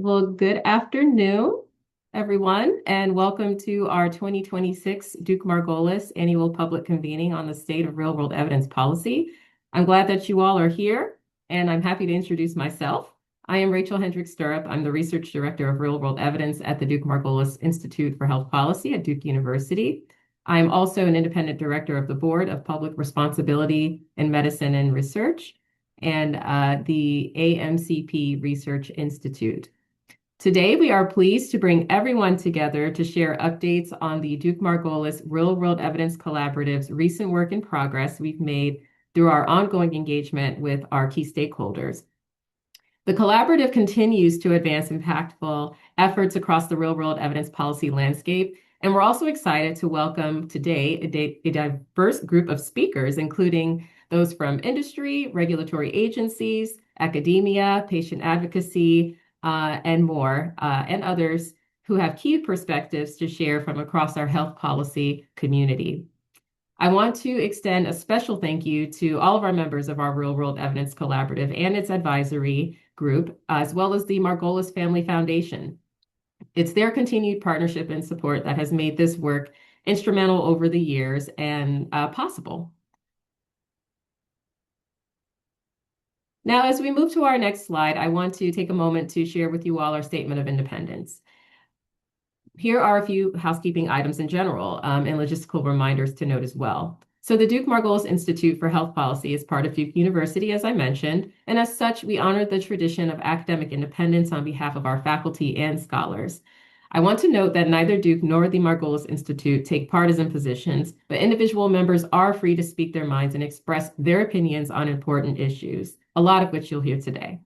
Well, good afternoon, everyone, and welcome to our 2026 Duke-Margolis Annual Public Convening on the State of Real-World Evidence Policy. I'm glad that you all are here, and I'm happy to introduce myself. I am Rachel Hendricks Stirrup. I'm the Research Director of Real-World Evidence at the Duke-Margolis Institute for Health Policy at Duke University. I'm also an independent director of the Board of Public Responsibility in Medicine and Research and the AMCP Research Institute. Today, we are pleased to bring everyone together to share updates on the Duke-Margolis Real-World Evidence Collaborative's recent work in progress we've made through our ongoing engagement with our key stakeholders. The collaborative continues to advance impactful efforts across the real-world evidence policy landscape, and we're also excited to welcome today a diverse group of speakers, including those from industry, regulatory agencies, academia, patient advocacy, and more, and others who have key perspectives to share from across our health policy community. I want to extend a special thank you to all of our members of our Real World Evidence Collaborative and its advisory group, as well as the Margolis Family Foundation. It's their continued partnership and support that has made this work instrumental over the years and possible. Now, as we move to our next slide, I want to take a moment to share with you all our statement of independence. Here are a few housekeeping items in general and logistical reminders to note as well. So the Duke-Margolis Institute for Health Policy is part of Duke University, as I mentioned, and as such, we honor the tradition of academic independence on behalf of our faculty and scholars. I want to note that neither Duke nor the Margolis Institute take partisan positions, but individual members are free to speak their minds and express their opinions on important issues, a lot of which you'll hear today.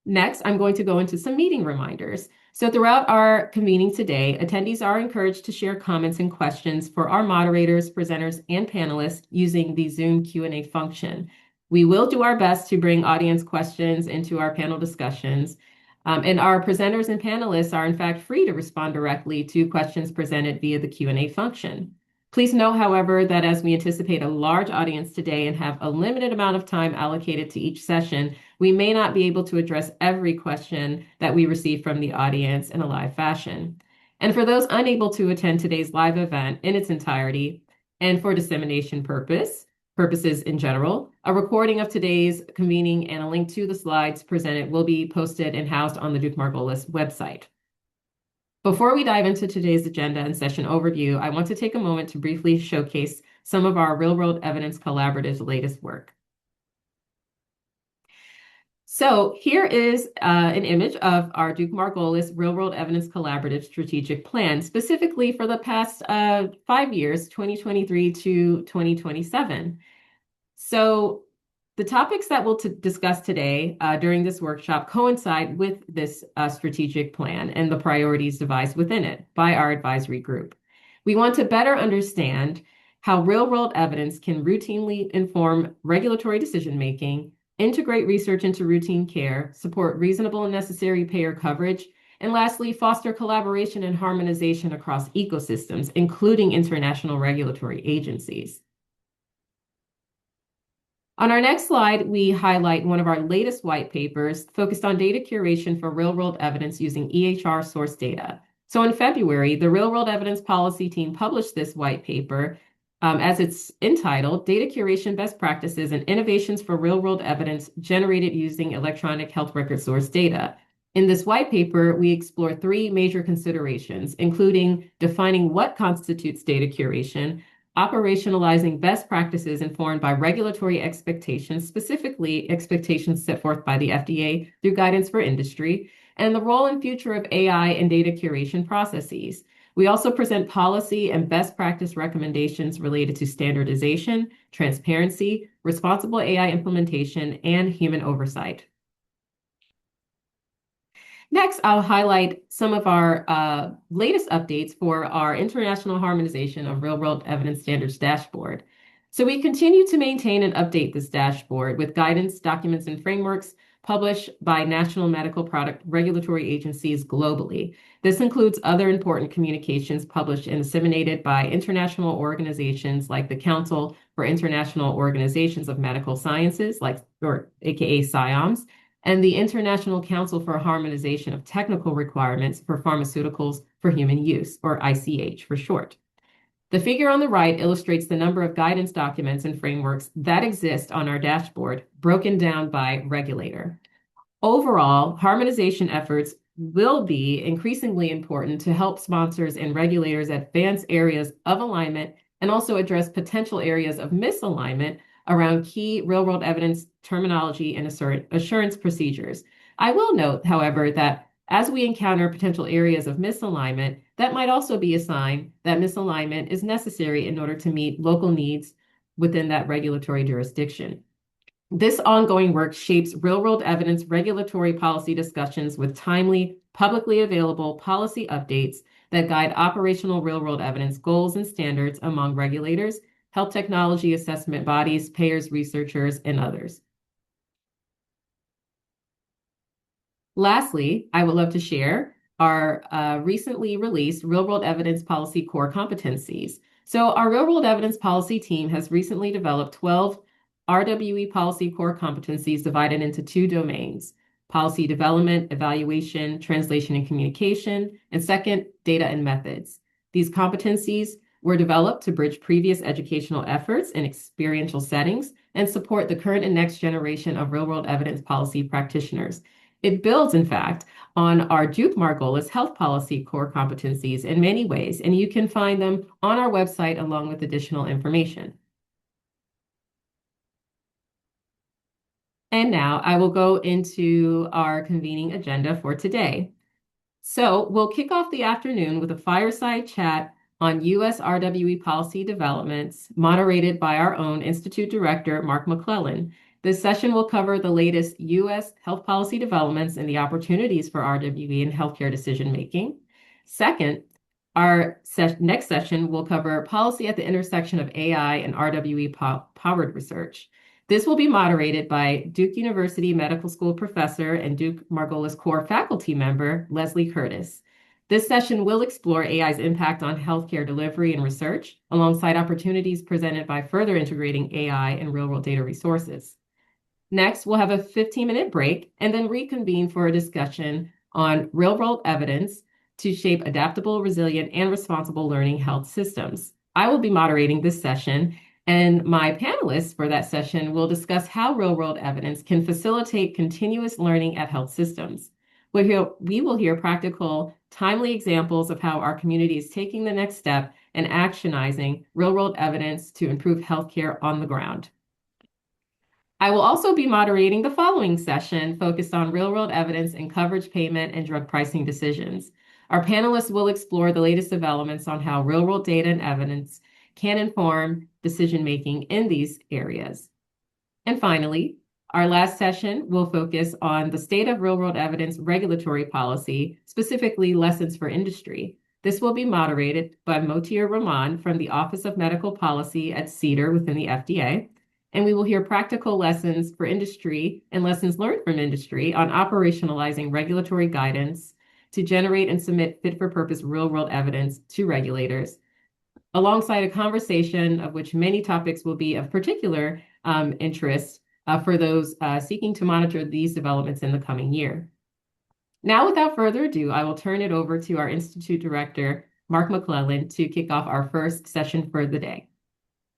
Next, I'm going to go into some meeting reminders. So throughout our convening today, attendees are encouraged to share comments and questions for our moderators, presenters, and panelists using the Zoom Q&A function. We will do our best to bring audience questions into our panel discussions. And our presenters and panelists are in fact free to respond directly to questions presented via the Q&A function. Please note, however, that as we anticipate a large audience today and have a limited amount of time allocated to each session, we may not be able to address every question that we receive from the audience in a live fashion. And for those unable to attend today's live event in its entirety, and for dissemination purposes in general, a recording of today's convening and a link to the slides presented will be posted and housed on the Duke-Margolis website. Before we dive into today's agenda and session overview, I want to take a moment to briefly showcase some of our Real-World Evidence Collaborative's latest work. So here is an image of our Duke-Margolis Real-World Evidence Collaborative strategic plan, specifically for the past 5 years, 2023 to 2027. So the topics that we'll discuss today during this workshop coincide with this strategic plan and the priorities devised within it by our advisory group. We want to better understand how real-world evidence can routinely inform regulatory decision-making, integrate research into routine care, support reasonable and necessary payer coverage, and lastly, foster collaboration and harmonization across ecosystems, including international regulatory agencies. On our next slide, we highlight one of our latest white papers focused on data curation for real-world evidence using EHR source data. So in February, the Real-World Evidence Policy team published this white paper as it's entitled, Data Curation Best Practices and Innovations for Real-World Evidence Generated Using Electronic Health Record Source Data. In this white paper, we explore 3 major considerations, including defining what constitutes data curation, operationalizing best practices informed by regulatory expectations, specifically expectations set forth by the FDA through guidance for industry, and the role and future of AI in data curation processes. We also present policy and best practice recommendations related to standardization, transparency, responsible AI implementation, and human oversight. Next, I'll highlight some of our latest updates for our International Harmonization of Real-World Evidence Standards dashboard. So we continue to maintain and update this dashboard with guidance, documents, and frameworks published by national medical product regulatory agencies globally. This includes other important communications published and disseminated by international organizations like the Council for International Organizations of Medical Sciences, aka SIOMS, and the International Council for Harmonization of Technical Requirements for Pharmaceuticals for Human Use, or ICH for short. The figure on the right illustrates the number of guidance documents and frameworks that exist on our dashboard, broken down by regulator. Overall, harmonization efforts will be increasingly important to help sponsors and regulators advance areas of alignment and also address potential areas of misalignment around key real-world evidence terminology and assurance procedures. I will note, however, that as we encounter potential areas of misalignment, that might also be a sign that misalignment is necessary in order to meet local needs within that regulatory jurisdiction. This ongoing work shapes real-world evidence regulatory policy discussions with timely, publicly available policy updates that guide operational real-world evidence goals and standards among regulators, health technology assessment bodies, payers, researchers, and others. Lastly, I would love to share our recently released real-world evidence policy core competencies. So our real-world evidence policy team has recently developed 12 RWE policy core competencies divided into 2 domains: policy development, evaluation, translation and communication, and second, data and methods. These competencies were developed to bridge previous educational efforts in experiential settings and support the current and next generation of real-world evidence policy practitioners. It builds, in fact, on our Duke-Margolis health policy core competencies in many ways, and you can find them on our website along with additional information. And now I will go into our convening agenda for today. So we'll kick off the afternoon with a fireside chat on U.S. RWE policy developments, moderated by our own Institute Director, Mark McClellan. This session will cover the latest U.S. health policy developments and the opportunities for RWE in healthcare decision-making. Second, our next session will cover policy at the intersection of AI and RWE-powered research. This will be moderated by Duke University Medical School professor and Duke-Margolis Core faculty member, Leslie Curtis. This session will explore AI's impact on healthcare delivery and research, alongside opportunities presented by further integrating AI and real-world data resources. Next, we'll have a 15-minute break and then reconvene for a discussion on real-world evidence to shape adaptable, resilient, and responsible learning health systems. I will be moderating this session, and my panelists for that session will discuss how real-world evidence can facilitate continuous learning at health systems. We will hear practical, timely examples of how our community is taking the next step and actionizing real-world evidence to improve healthcare on the ground. I will also be moderating the following session focused on real-world evidence and coverage payment and drug pricing decisions. Our panelists will explore the latest developments on how real-world data and evidence can inform decision-making in these areas. And finally, our last session will focus on the state of real-world evidence regulatory policy, specifically lessons for industry. This will be moderated by Motir Rahman from the Office of Medical Policy at CEDAR within the FDA. And we will hear practical lessons for industry and lessons learned from industry on operationalizing regulatory guidance to generate and submit fit-for-purpose real-world evidence to regulators, alongside a conversation of which many topics will be of particular interest for those seeking to monitor these developments in the coming year. Now, without further ado, I will turn it over to our Institute Director, Mark McClellan, to kick off our first session for the day.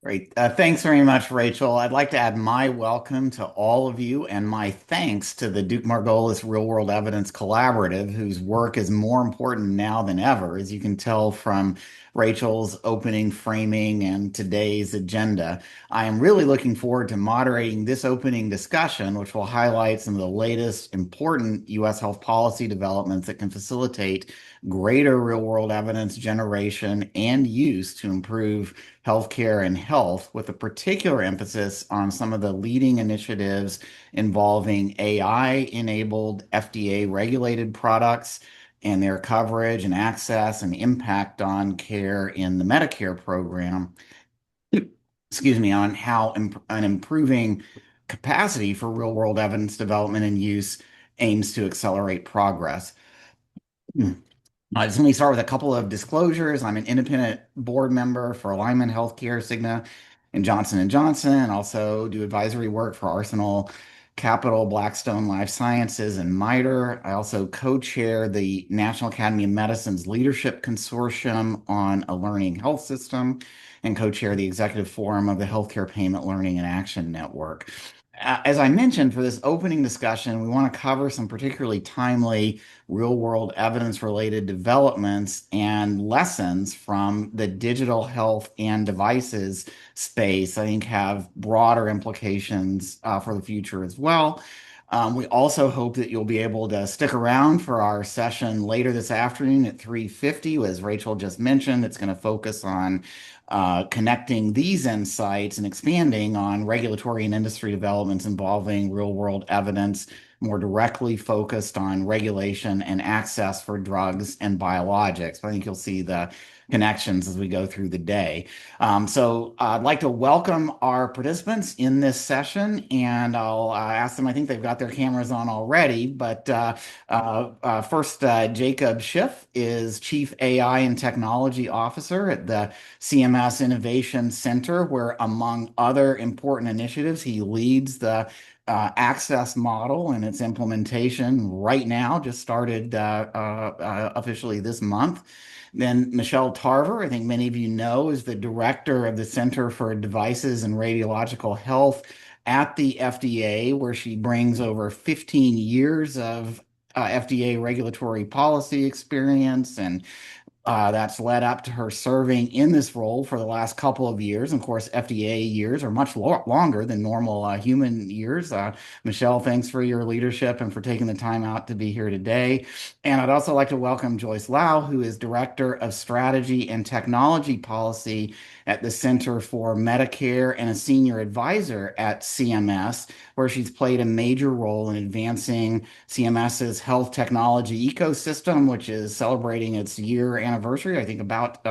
Great. Thanks very much, Rachel. I'd like to add my welcome to all of you and my thanks to the Duke-Margolis Real World Evidence Collaborative, whose work is more important now than ever, as you can tell from Rachel's opening framing and today's agenda. I am really looking forward to moderating this opening discussion, which will highlight some of the latest important U.S. health policy developments that can facilitate greater real-world evidence generation and use to improve healthcare and health, with a particular emphasis on some of the leading initiatives involving AI-enabled FDA-regulated products and their coverage and access and impact on care in the Medicare program. Excuse me, on how an improving capacity for real-world evidence development and use aims to accelerate progress. Let me start with a couple of disclosures. I'm an independent board member for Alignment Healthcare, Cigna, and Johnson & Johnson, and also do advisory work for Arsenal Capital, Blackstone Life Sciences, and MITRE. I also co-chair the National Academy of Medicine's Leadership Consortium on a Learning Health System and co-chair the Executive Forum of the Healthcare Payment Learning and Action Network. As I mentioned, for this opening discussion, we want to cover some particularly timely real-world evidence-related developments and lessons from the digital health and devices space. I think have broader implications for the future as well. We also hope that you'll be able to stick around for our session later this afternoon at 3:50. As Rachel just mentioned, it's going to focus on connecting these insights and expanding on regulatory and industry developments involving real-world evidence, more directly focused on regulation and access for drugs and biologics. I think you'll see the connections as we go through the day. So I'd like to welcome our participants in this session, and I'll ask them. I think they've got their cameras on already, but first, Jacob Schiff is Chief AI and Technology Officer at the CMS Innovation Center, where, among other important initiatives, he leads the access model and its implementation right now, just started officially this month. Then Michelle Tarver, I think many of you know, is the director of the Center for Devices and Radiological Health at the FDA, where she brings over 15 years of FDA regulatory policy experience, and that's led up to her serving in this role for the last couple of years. And of course, FDA years are much longer than normal human years. Michelle, thanks for your leadership and for taking the time out to be here today. And I'd also like to welcome Joyce Lau, who is Director of Strategy and Technology Policy at the Center for Medicare and a Senior Advisor at CMS, where she's played a major role in advancing CMS's health technology ecosystem, which is celebrating its year anniversary, I think about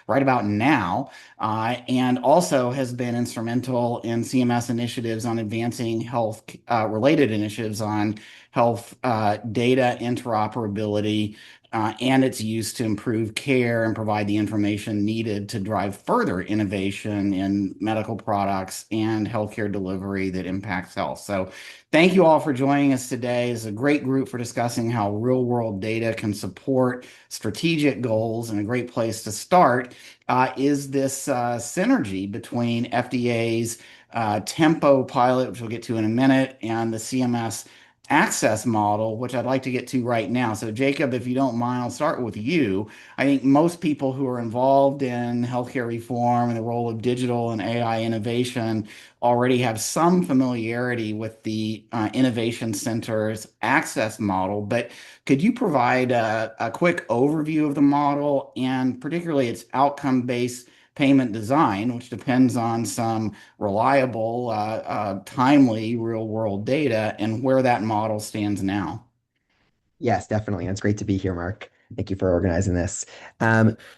right about now, and also has been instrumental in CMS initiatives on advancing health related initiatives on health data interoperability and its use to improve care and provide the information needed to drive further innovation in medical products and healthcare delivery that impacts health. So thank you all for joining us today. It's a great group for discussing how real-world data can support strategic goals, and a great place to start is this synergy between FDA's Tempo pilot, which we'll get to in a minute, and the CMS access model, which I'd like to get to right now. So, Jacob, if you don't mind, I'll start with you. I think most people who are involved in healthcare reform and the role of digital and AI innovation already have some familiarity with the Innovation Center's access model. But could you provide a quick overview of the model and particularly its outcome-based payment design, which depends on some reliable, timely real-world data, and where that model stands now? Yes, definitely. And it's great to be here, Mark. Thank you for organizing this.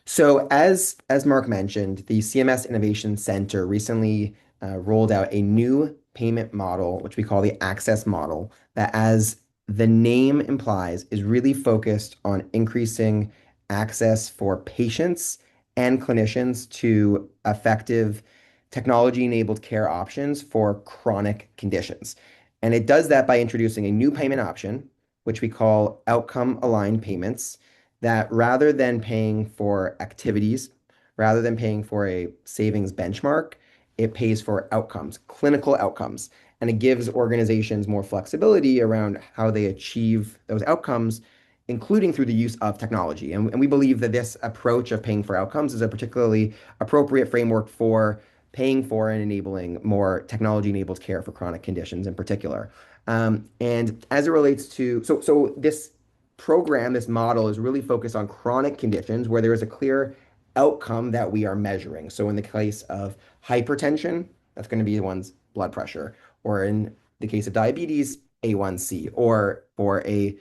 So as Mark mentioned, the CMS Innovation Center recently rolled out a new payment model, which we call the access model, that, as the name implies, is really focused on increasing access for patients and clinicians to effective technology-enabled care options for chronic conditions. And it does that by introducing a new payment option, which we call outcome aligned payments, that rather than paying for activities, rather than paying for a savings benchmark, it pays for outcomes, clinical outcomes. And it gives organizations more flexibility around how they achieve those outcomes, including through the use of technology. And we believe that this approach of paying for outcomes is a particularly appropriate framework for paying for and enabling more technology-enabled care for chronic conditions in particular. And as it relates to, so this program, this model is really focused on chronic conditions where there is a clear outcome that we are measuring. So in the case of hypertension, that's going to be one's blood pressure, or in the case of diabetes, A1C, or for a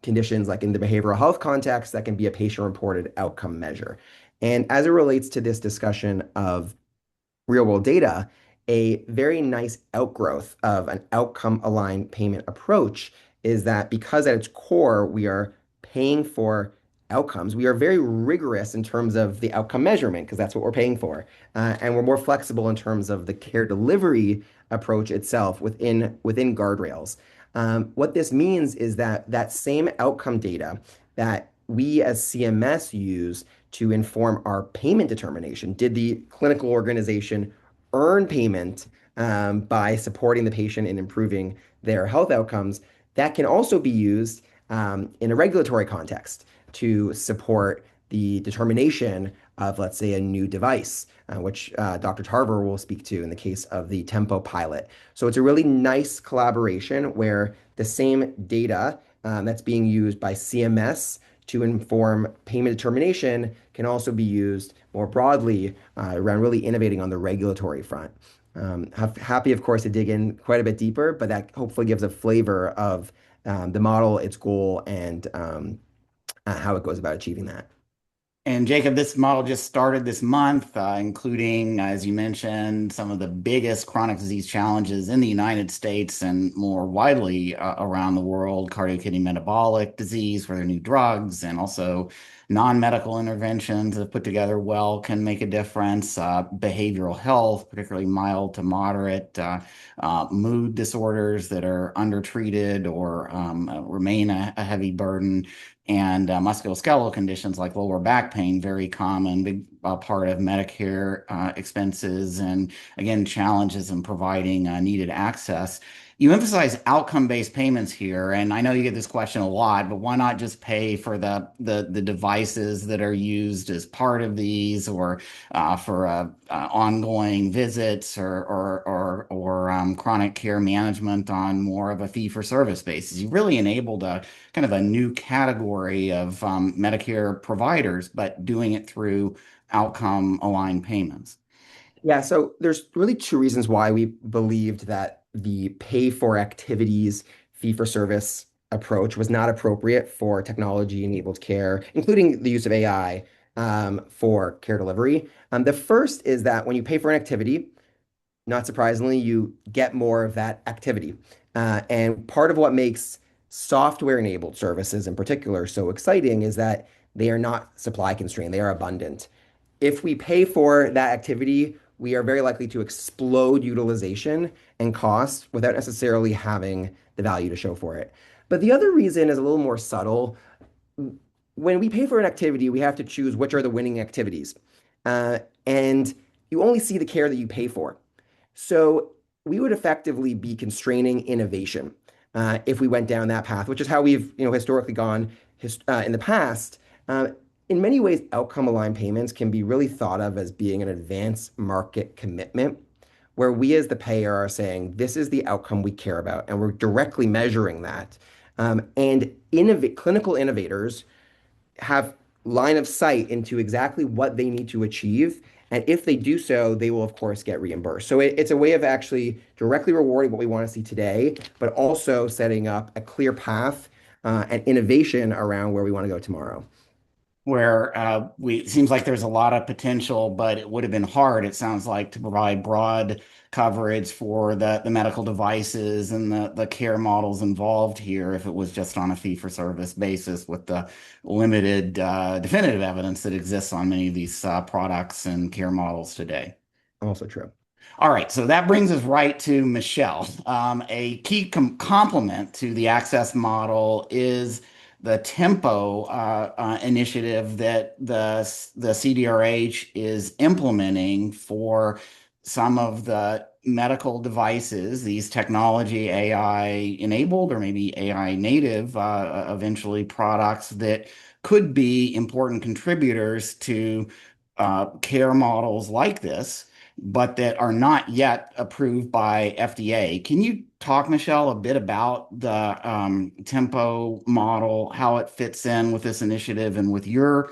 conditions like in the behavioral health context, that can be a patient-reported outcome measure. And as it relates to this discussion of real world data, a very nice outgrowth of an outcome aligned payment approach is that because at its core, we are paying for outcomes. We are very rigorous in terms of the outcome measurement because that's what we're paying for. And we're more flexible in terms of the care delivery approach itself within guardrails. What this means is that that same outcome data that we as CMS use to inform our payment determination, did the clinical organization earn payment by supporting the patient and improving their health outcomes? That can also be used in a regulatory context to support the determination of, let's say, a new device, which Dr. Tarver will speak to in the case of the Tempo pilot. So it's a really nice collaboration where the same data that's being used by CMS to inform payment determination can also be used more broadly around really innovating on the regulatory front. Happy, of course, to dig in quite a bit deeper, but that hopefully gives a flavor of the model, its goal, and how it goes about achieving that. And Jacob, this model just started this month, including, as you mentioned, some of the biggest chronic disease challenges in the United States and more widely around the world: cardiac kidney metabolic disease, where there are new drugs, and also non-medical interventions that put together well can make a difference. Behavioral health, particularly mild to moderate, mood disorders that are undertreated or remain a heavy burden, and musculoskeletal conditions like lower back pain, very common, big part of Medicare expenses, and again, challenges in providing needed access. You emphasize outcome-based payments here, and I know you get this question a lot, but why not just pay for the devices that are used as part of these, or for ongoing visits, or chronic care management on more of a fee-for-service basis? You really enabled a kind of a new category of Medicare providers, but doing it through outcome-aligned payments. Yeah, so there's really two reasons why we believed that the pay for activities fee for service approach was not appropriate for technology-enabled care, including the use of AI for care delivery. The first is that when you pay for an activity, not surprisingly, you get more of that activity. And part of what makes software-enabled services in particular so exciting is that they are not supply constrained, they are abundant. If we pay for that activity, we are very likely to explode utilization and cost without necessarily having the value to show for it. But the other reason is a little more subtle. When we pay for an activity, we have to choose which are the winning activities. And you only see the care that you pay for. So we would effectively be constraining innovation if we went down that path, which is how we've historically gone in the past. In many ways, outcome-aligned payments can be really thought of as being an advanced market commitment, where we as the payer are saying, this is the outcome we care about, and we're directly measuring that. And clinical innovators have line of sight into exactly what they need to achieve. And if they do so, they will, of course, get reimbursed. So it's a way of actually directly rewarding what we want to see today, but also setting up a clear path and innovation around where we want to go tomorrow. Where it seems like there's a lot of potential, but it would have been hard, it sounds like, to provide broad coverage for the medical devices and the care models involved here if it was just on a fee-for-service basis with the limited definitive evidence that exists on many of these products and care models today. Also true. All right, so that brings us right to Michelle. A key complement to the access model is the Tempo initiative that the CDRH is implementing for some of the medical devices, these technology AI enabled or maybe AI native eventually products that could be important contributors to care models like this, but that are not yet approved by FDA. Can you talk, Michelle, a bit about the Tempo model, how it fits in with this initiative and with your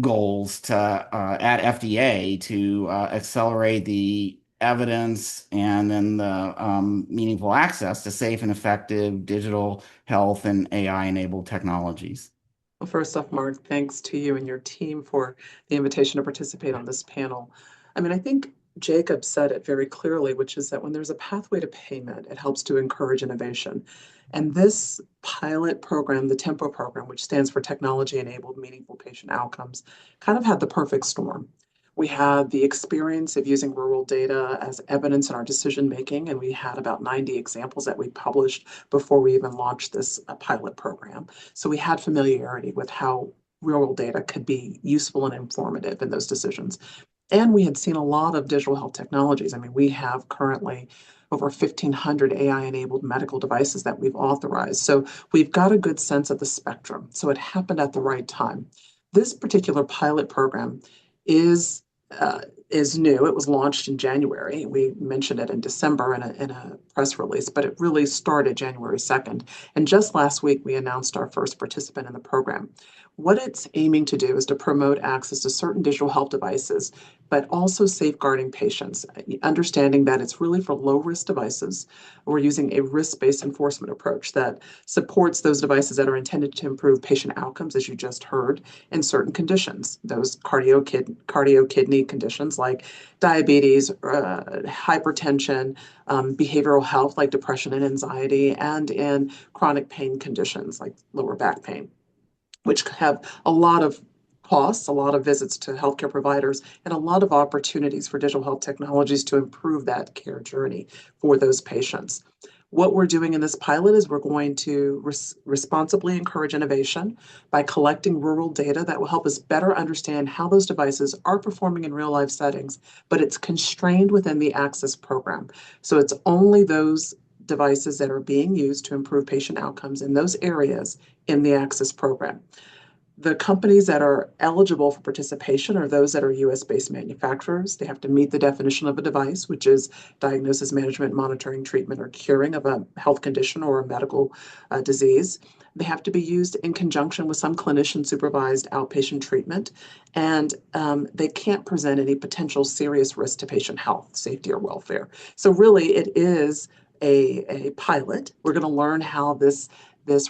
goals to at FDA to accelerate the evidence and then the meaningful access to safe and effective digital health and AI-enabled technologies? Well, first off, Mark, thanks to you and your team for the invitation to participate on this panel. I mean, I think Jacob said it very clearly, which is that when there's a pathway to payment, it helps to encourage innovation. And this pilot program, the TEMPO program, which stands for Technology Enabled Meaningful Patient Outcomes, kind of had the perfect storm. We had the experience of using rural data as evidence in our decision making, and we had about 90 examples that we published before we even launched this pilot program. So we had familiarity with how rural data could be useful and informative in those decisions. And we had seen a lot of digital health technologies. I mean, we have currently over 1,500 AI-enabled medical devices that we've authorized. So we've got a good sense of the spectrum. So it happened at the right time. This particular pilot program is is new. It was launched in January. We mentioned it in December in a press release, but it really started January 2nd. And just last week, we announced our first participant in the program. What it's aiming to do is to promote access to certain digital health devices, but also safeguarding patients, understanding that it's really for low-risk devices. We're using a risk-based enforcement approach that supports those devices that are intended to improve patient outcomes, as you just heard, in certain conditions, those cardio-kidney conditions like diabetes, hypertension, behavioral health like depression and anxiety, and in chronic pain conditions like lower back pain, which have a lot of costs, a lot of visits to healthcare providers, and a lot of opportunities for digital health technologies to improve that care journey for those patients. What we're doing in this pilot is we're going to responsibly encourage innovation by collecting rural data that will help us better understand how those devices are performing in real life settings, but it's constrained within the access program. So it's only those devices that are being used to improve patient outcomes in those areas in the access program. The companies that are eligible for participation are those that are US-based manufacturers. They have to meet the definition of a device, which is diagnosis, management, monitoring, treatment, or curing of a health condition or a medical disease. They have to be used in conjunction with some clinician-supervised outpatient treatment, and they can't present any potential serious risk to patient health, safety, or welfare. So really, it is a pilot. We're going to learn how this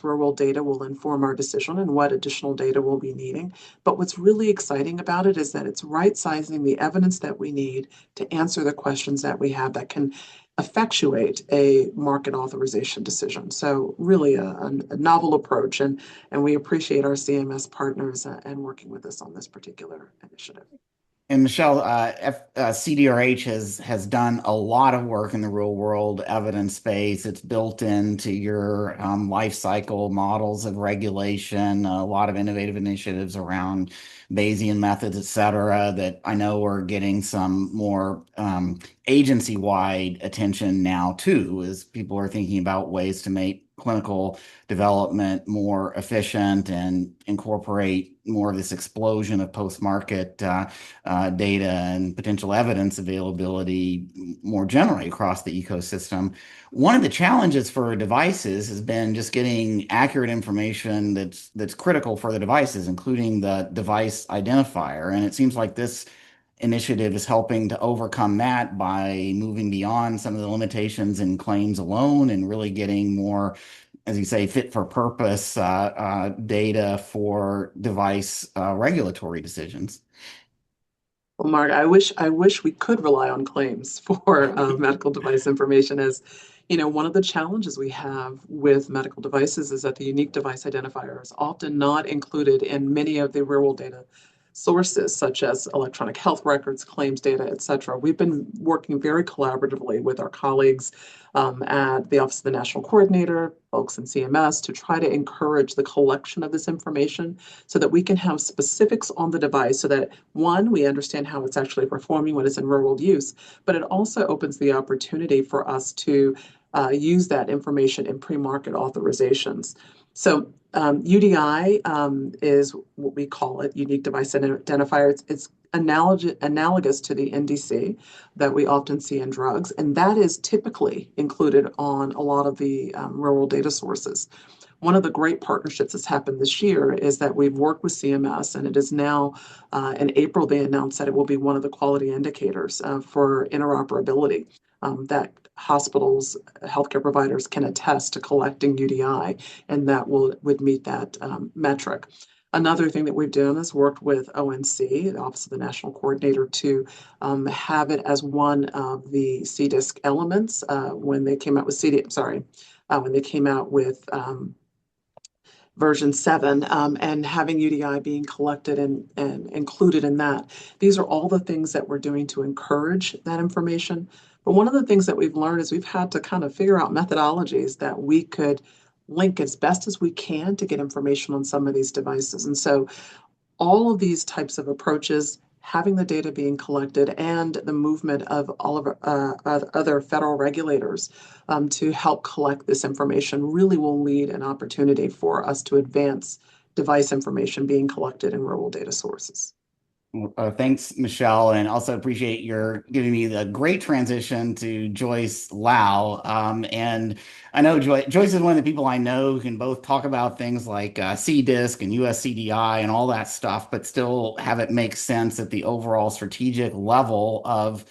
rural data will inform our decision and what additional data we'll be needing. But what's really exciting about it is that it's right-sizing the evidence that we need to answer the questions that we have that can effectuate a market authorization decision. So really a novel approach, and we appreciate our CMS partners and working with us on this particular initiative. And Michelle, CDRH has done a lot of work in the real world evidence space. It's built into your life cycle models of regulation, a lot of innovative initiatives around Bayesian methods, et cetera, that I know are getting some more agency-wide attention now too, as people are thinking about ways to make clinical development more efficient and incorporate more of this explosion of post-market data and potential evidence availability more generally across the ecosystem. One of the challenges for devices has been just getting accurate information that's critical for the devices, including the device identifier. And it seems like this initiative is helping to overcome that by moving beyond some of the limitations in claims alone and really getting more, as you say, fit for purpose data for device regulatory decisions. Well, Mark, I wish we could rely on claims for medical device information. As you know, one of the challenges we have with medical devices is that the unique device identifier is often not included in many of the real world data sources, such as electronic health records, claims data, et cetera. We've been working very collaboratively with our colleagues at the Office of the National Coordinator, folks in CMS, to try to encourage the collection of this information so that we can have specifics on the device so that, one, we understand how it's actually performing when it's in real world use, but it also opens the opportunity for us to use that information in pre-market authorizations. So UDI is what we call it, unique device identifier. It's analogous to the NDC that we often see in drugs, and that is typically included on a lot of the real world data sources. One of the great partnerships that's happened this year is that we've worked with CMS, and it is now in April they announced that it will be one of the quality indicators for interoperability, that hospitals, healthcare providers can attest to collecting UDI, and that would meet that metric. Another thing that we've done is worked with ONC, the Office of the National Coordinator, to have it as one of the CDISC elements when they came out with when they came out with version 7, and having UDI being collected and included in that. These are all the things that we're doing to encourage that information. But one of the things that we've learned is we've had to kind of figure out methodologies that we could link as best as we can to get information on some of these devices. And so all of these types of approaches, having the data being collected and the movement of all of other federal regulators to help collect this information really will lead an opportunity for us to advance device information being collected in rural data sources. Thanks, Michelle, and also appreciate your giving me the great transition to Joyce Lau. And I know Joyce is one of the people I know who can both talk about things like CDISC and USCDI and all that stuff, but still have it make sense at the overall strategic level of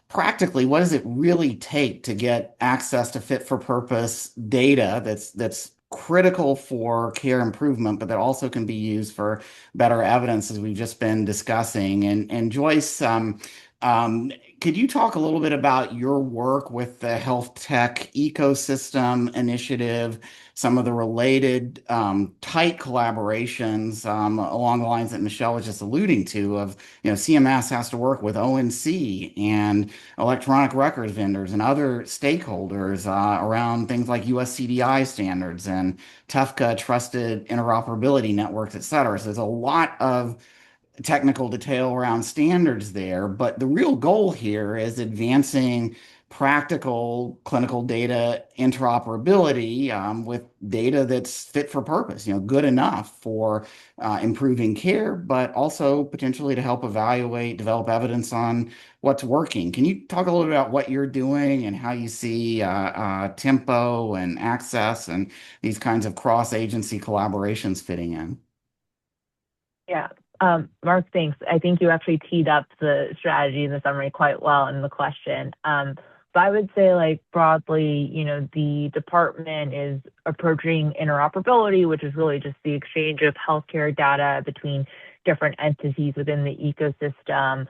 practically what does it really take to get access to fit for purpose data that's critical for care improvement, but that also can be used for better evidence, as we've just been discussing. And Joyce, could you talk a little bit about your work with the Health Tech Ecosystem Initiative, some of the related tight collaborations along the lines that Michelle was just alluding to of, CMS has to work with ONC and electronic records vendors and other stakeholders around things like USCDI standards and TUFCA trusted interoperability networks, et cetera. So there's a lot of technical detail around standards there, but the real goal here is advancing practical clinical data interoperability with data that's fit for purpose, good enough for improving care, but also potentially to help evaluate, develop evidence on what's working. Can you talk a little bit about what you're doing and how you see tempo and access and these kinds of cross-agency collaborations fitting in? Yeah. Mark, thanks. I think you actually teed up the strategy and the summary quite well in the question. But I would say, broadly, the department is approaching interoperability, which is really just the exchange of healthcare data between different entities within the ecosystem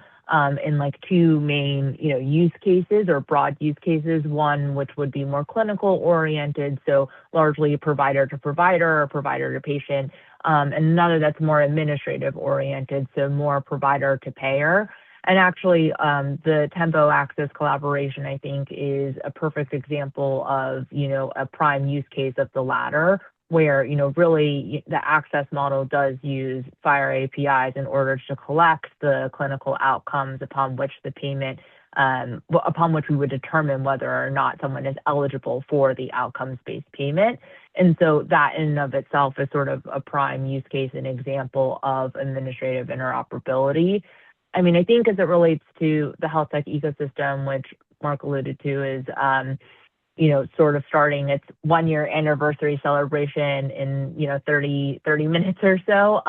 in two main, use cases or broad use cases. One, which would be more clinical oriented, so largely provider to provider or provider to patient. And another that's more administrative oriented, so more provider to payer. And actually, the Tempo Access collaboration, I think, is a perfect example of, a prime use case of the latter, where, really the access model does use FHIR APIs in order to collect the clinical outcomes upon which the payment, upon which we would determine whether or not someone is eligible for the outcomes-based payment. And so that in and of itself is sort of a prime use case and example of administrative interoperability. I mean, I think as it relates to the health tech ecosystem, which Mark alluded to, is, sort of starting its 1-year anniversary celebration in, 30 minutes or so.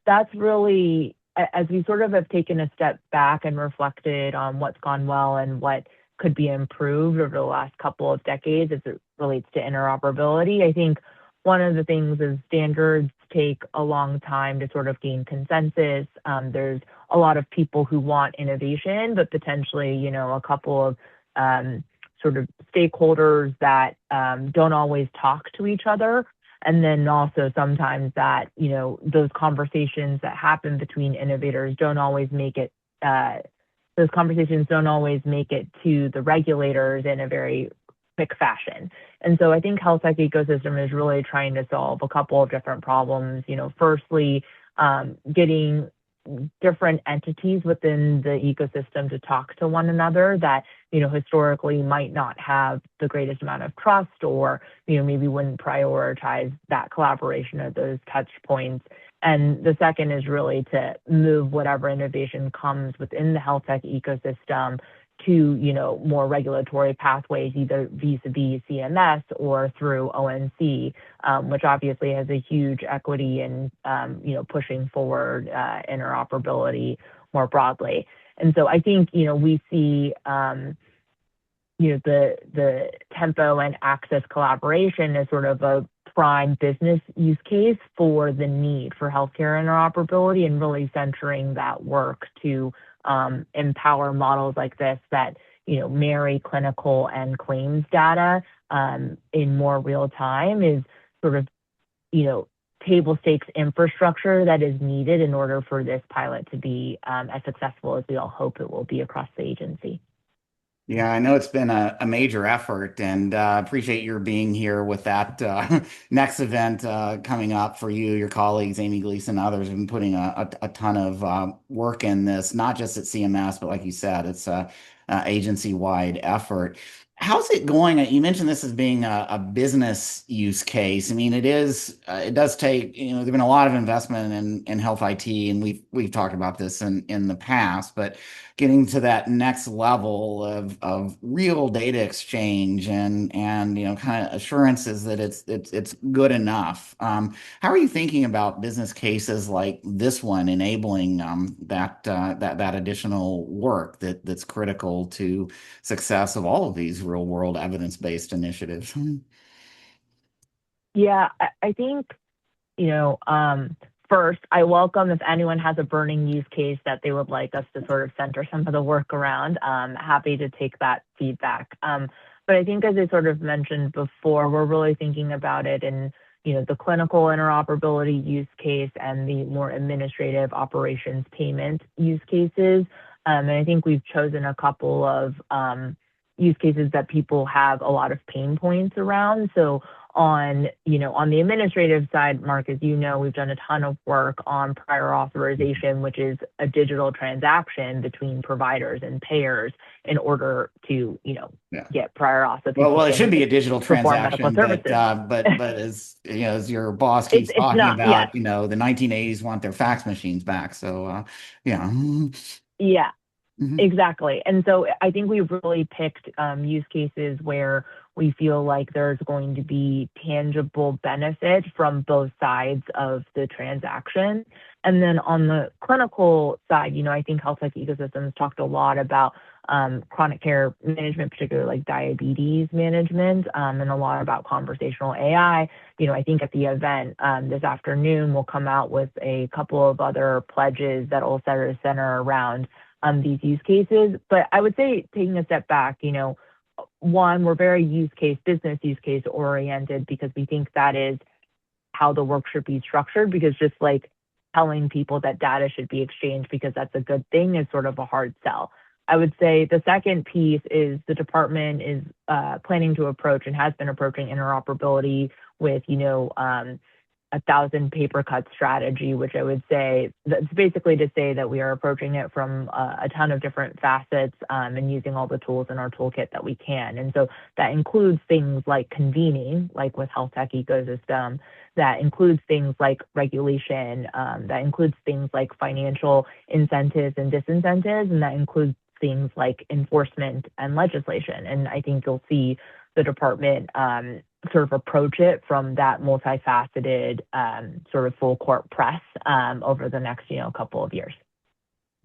That's really, as we sort of have taken a step back and reflected on what's gone well and what could be improved over the last couple of decades as it relates to interoperability. I think one of the things is standards take a long time to sort of gain consensus. There's a lot of people who want innovation, but potentially, a couple of sort of stakeholders that don't always talk to each other. And then also sometimes that, those conversations that happen between innovators don't always make it, those conversations don't always make it to the regulators in a very quick fashion. And so I think health tech ecosystem is really trying to solve a couple of different problems. Firstly, getting different entities within the ecosystem to talk to one another that, historically might not have the greatest amount of trust or, maybe wouldn't prioritize that collaboration at those touch points. And the second is really to move whatever innovation comes within the health tech ecosystem to, more regulatory pathways, either vis-a-vis CMS or through ONC, which obviously has a huge equity in, pushing forward interoperability more broadly. And so I think, we see, the Tempo and Access collaboration as sort of a prime business use case for the need for healthcare interoperability and really centering that work to empower models like this that, marry clinical and claims data in more real time is sort of, table stakes infrastructure that is needed in order for this pilot to be as successful as we all hope it will be across the agency. Yeah, I know it's been a major effort, and appreciate your being here with that next event coming up for you, your colleagues, Amy Gleason, others have been putting a ton of work in this, not just at CMS, but like you said, it's a agency-wide effort. How's it going? You mentioned this as being a business use case. I mean, it does take, there's been a lot of investment in health IT, and we've talked about this in the past, but getting to that next level of real data exchange and kind of assurances that it's good enough. How are you thinking about business cases like this one enabling that additional work that's critical to success of all of these real world evidence-based initiatives? Yeah, I think, first, I welcome if anyone has a burning use case that they would like us to sort of center some of the work around. Happy to take that feedback. But I think, as I sort of mentioned before, we're really thinking about it in, the clinical interoperability use case and the more administrative operations payment use cases. And I think we've chosen a couple of use cases that people have a lot of pain points around. So on the administrative side, Mark, as you know, we've done a ton of work on prior authorization, which is a digital transaction between providers and payers in order to, get prior auth. So well, it should be a digital perform medical transaction, services. but as as your boss keeps It's talking not, yes. about, the 1980s want their fax machines back. So, yeah. Yeah. Mhm. Exactly. And so I think we've really picked use cases where we feel like there's going to be tangible benefit from both sides of the transaction. And then on the clinical side, I think health tech ecosystems talked a lot about chronic care management, particularly like diabetes management, and a lot about conversational AI. I think at the event this afternoon, we'll come out with a couple of other pledges that will center around these use cases. But I would say, taking a step back, one, we're very business use case oriented, because we think that is how the work should be structured, because just like telling people that data should be exchanged because that's a good thing is sort of a hard sell. I would say the second piece is the department is planning to approach and has been approaching interoperability with, 1,000 paper cut strategy, which I would say that's basically to say that we are approaching it from a ton of different facets and using all the tools in our toolkit that we can. And so that includes things like convening, like with health tech ecosystem, that includes things like regulation, that includes things like financial incentives and disincentives, and that includes things like enforcement and legislation. And I think you'll see the department sort of approach it from that multifaceted sort of full court press over the next couple of years.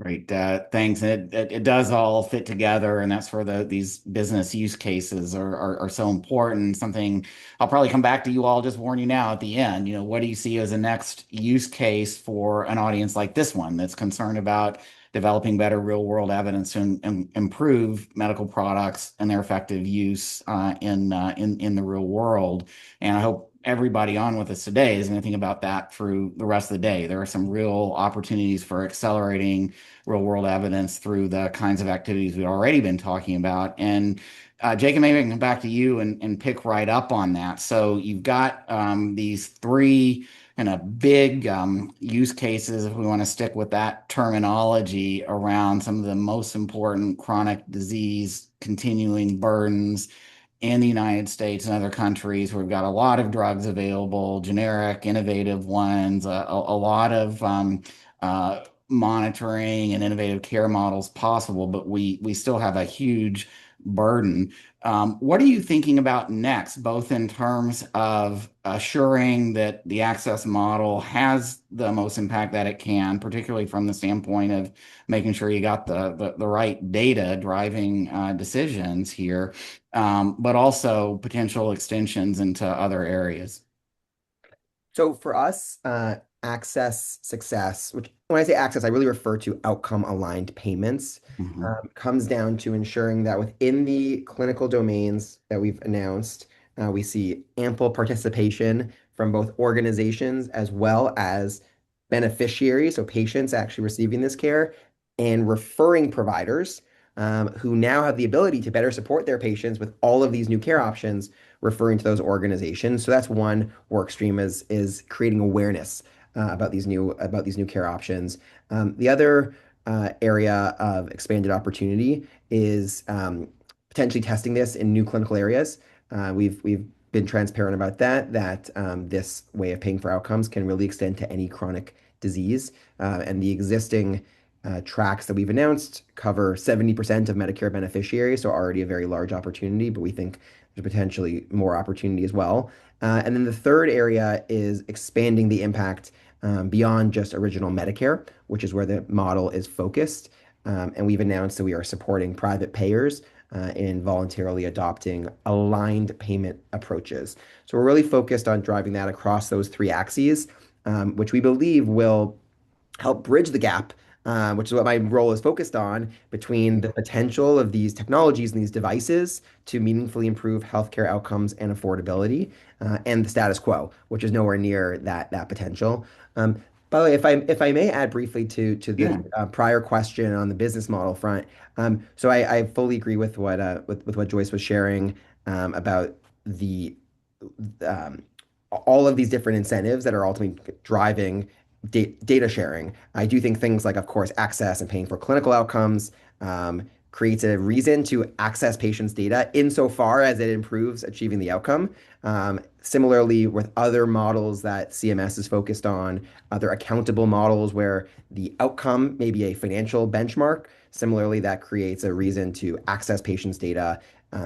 Great, thanks. And it does all fit together, and that's where these business use cases are so important. Something I'll probably come back to you all, just warn you now at the end. What do you see as a next use case for an audience like this one that's concerned about developing better real world evidence to improve medical products and their effective use in the real world? And I hope everybody on with us today is going to think about that through the rest of the day. There are some real opportunities for accelerating real world evidence through the kinds of activities we've already been talking about. And Jacob, maybe I can come back to you and pick right up on that. So you've got these three kind of big use cases, if we want to stick with that terminology, around some of the most important chronic disease continuing burdens in the United States and other countries. We've got a lot of drugs available, generic, innovative ones, a lot of monitoring and innovative care models possible, but we still have a huge burden. What are you thinking about next, both in terms of assuring that the access model has the most impact that it can, particularly from the standpoint of making sure you got the right data driving decisions here, but also potential extensions into other areas? So for us, access success, which when I say access, I really refer to outcome aligned payments, Mhm. comes down to ensuring that within the clinical domains that we've announced, we see ample participation from both organizations as well as beneficiaries, so patients actually receiving this care, and referring providers who now have the ability to better support their patients with all of these new care options, referring to those organizations. So that's one work stream is creating awareness about these new care options. The other area of expanded opportunity is potentially testing this in new clinical areas. We've been transparent about that this way of paying for outcomes can really extend to any chronic disease. And the existing tracks that we've announced cover 70% of Medicare beneficiaries, so already a very large opportunity, but we think there's potentially more opportunity as well. And then the third area is expanding the impact beyond just original Medicare, which is where the model is focused. And we've announced that we are supporting private payers in voluntarily adopting aligned payment approaches. So we're really focused on driving that across those three axes, which we believe will help bridge the gap, which is what my role is focused on, between the potential of these technologies and these devices to meaningfully improve healthcare outcomes and affordability, and the status quo, which is nowhere near that potential. By the way, if I may add briefly to Yeah. the prior question on the business model front, so I fully agree with what Joyce was sharing about the um, all of these different incentives that are ultimately driving data sharing. I do think things like, of course, access and paying for clinical outcomes creates a reason to access patients' data insofar as it improves achieving the outcome. Similarly, with other models that CMS is focused on, other accountable models where the outcome may be a financial benchmark, similarly, that creates a reason to access patients' data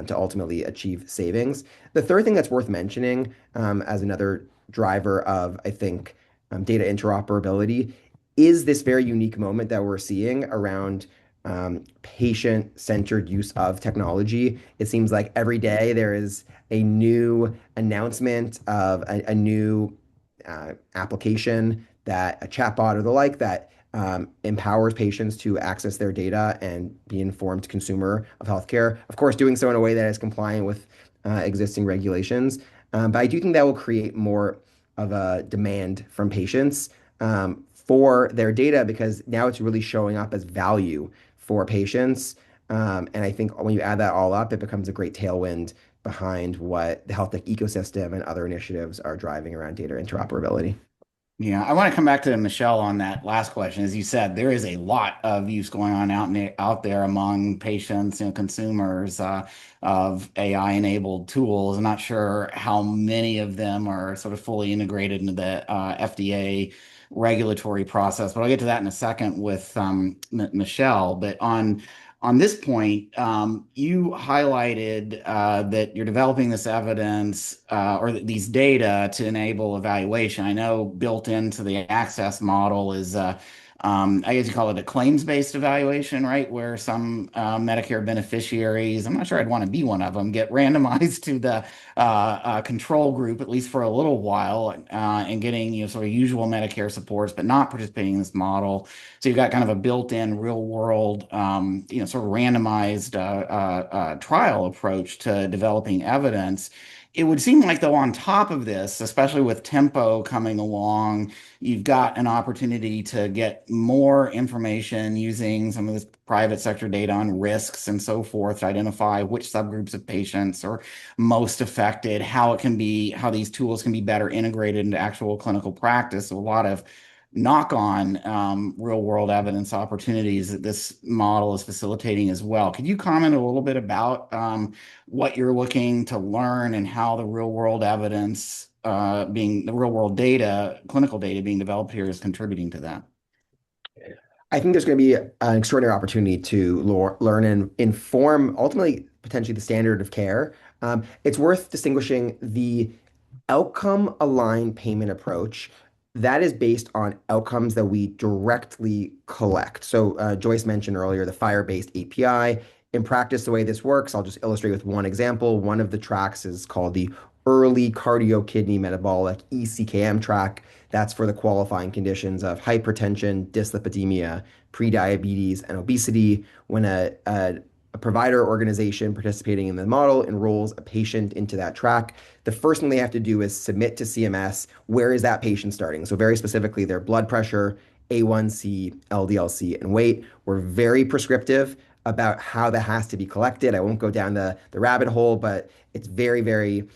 to ultimately achieve savings. The third thing that's worth mentioning as another driver of, I think, data interoperability is this very unique moment that we're seeing around patient-centered use of technology. It seems like every day there is a new announcement of a new application, that a chatbot or the like, that empowers patients to access their data and be informed consumer of healthcare. Of course, doing so in a way that is compliant with existing regulations. But I do think that will create more of a demand from patients for their data, because now it's really showing up as value for patients. And I think when you add that all up, it becomes a great tailwind behind what the health tech ecosystem and other initiatives are driving around data interoperability. Yeah, I want to come back to Michelle on that last question. As you said, there is a lot of use going on out there among patients and consumers of AI-enabled tools. I'm not sure how many of them are sort of fully integrated into the FDA regulatory process, but I'll get to that in a second with Michelle. But on this point, you highlighted that you're developing this evidence or these data to enable evaluation. I know built into the access model is, I guess you call it a claims-based evaluation, right? Where some Medicare beneficiaries, I'm not sure I'd want to be one of them, get randomized to the control group, at least for a little while, and getting sort of usual Medicare supports, but not participating in this model. So you've got kind of a built-in real-world, sort of randomized trial approach to developing evidence. It would seem like, though, on top of this, especially with Tempo coming along, you've got an opportunity to get more information using some of this private sector data on risks and so forth to identify which subgroups of patients are most affected, how these tools can be better integrated into actual clinical practice. So a lot of knock-on real world evidence opportunities that this model is facilitating as well. Could you comment a little bit about what you're looking to learn and how the real world evidence being the real world data, clinical data being developed here is contributing to that? I think there's going to be an extraordinary opportunity to learn and inform, ultimately, potentially the standard of care. It's worth distinguishing the outcome aligned payment approach that is based on outcomes that we directly collect. So Joyce mentioned earlier the Fire-based API. In practice, the way this works, I'll just illustrate with one example. One of the tracks is called the Early Cardio Kidney Metabolic ECKM track That's for the qualifying conditions of hypertension, dyslipidemia, prediabetes, and obesity. When a provider organization participating in the model enrolls a patient into that track, the first thing they have to do is submit to CMS where is that patient starting. So very specifically, their blood pressure, A1C, LDL-C, and weight. We're very prescriptive about how that has to be collected. I won't go down the rabbit hole, but it's very, very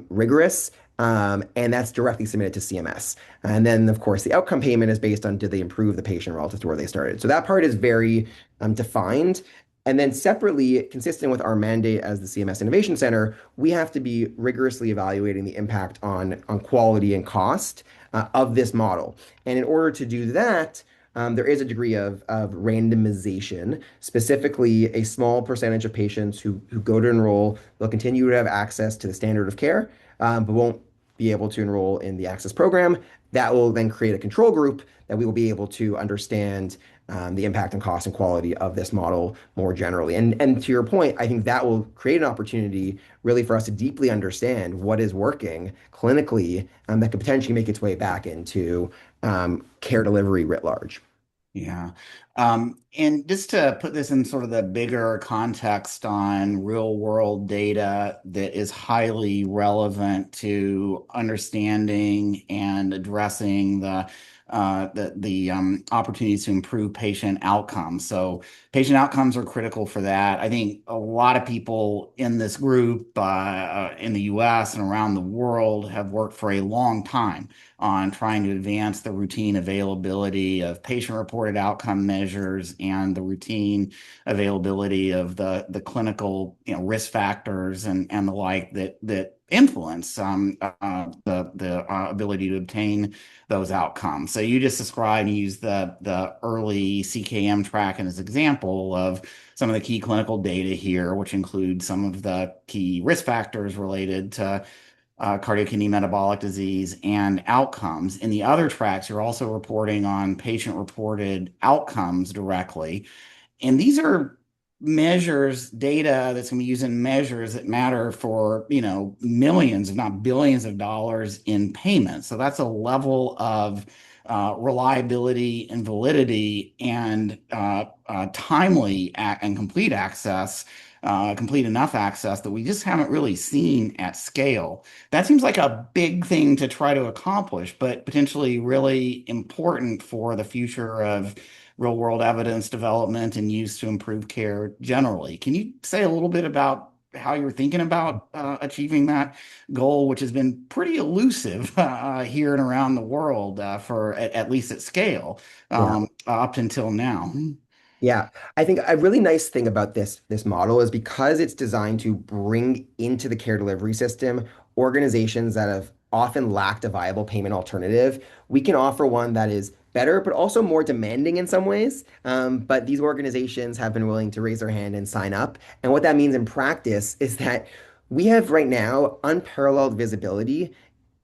rigorous. And that's directly submitted to CMS. And then, of course, the outcome payment is based on did they improve the patient relative to where they started. So that part is very defined. And then separately, consistent with our mandate as the CMS Innovation Center, we have to be rigorously evaluating the impact on quality and cost of this model. And in order to do that, there is a degree of randomization, specifically a small percentage of patients who go to enroll, they'll continue to have access to the standard of care, but won't be able to enroll in the access program. That will then create a control group that we will be able to understand the impact on cost and quality of this model more generally. And to your point, I think that will create an opportunity really for us to deeply understand what is working clinically that could potentially make its way back into care delivery writ large. Yeah. And just to put this in sort of the bigger context on real world data that is highly relevant to understanding and addressing the opportunities to improve patient outcomes. So patient outcomes are critical for that. I think a lot of people in this group in the US and around the world have worked for a long time on trying to advance the routine availability of patient-reported outcome measures and the routine availability of the clinical, risk factors and the like that influence the ability to obtain those outcomes. So you just described and used the early CKM track as an example of some of the key clinical data here, which include some of the key risk factors related to cardiac metabolic disease and outcomes. In the other tracks, you're also reporting on patient-reported outcomes directly. And these are measures, data that's going to be used in measures that matter for, millions, if not billions of dollars in payments. So that's a level of reliability and validity and timely and complete access, complete enough access that we just haven't really seen at scale. That seems like a big thing to try to accomplish, but potentially really important for the future of real world evidence development and use to improve care generally. Can you say a little bit about how you're thinking about achieving that goal, which has been pretty elusive here and around the world for at least at scale Yeah. up until now? Yeah, I think a really nice thing about this model is because it's designed to bring into the care delivery system organizations that have often lacked a viable payment alternative. We can offer one that is better, but also more demanding in some ways. But these organizations have been willing to raise their hand and sign up. And what that means in practice is that we have right now unparalleled visibility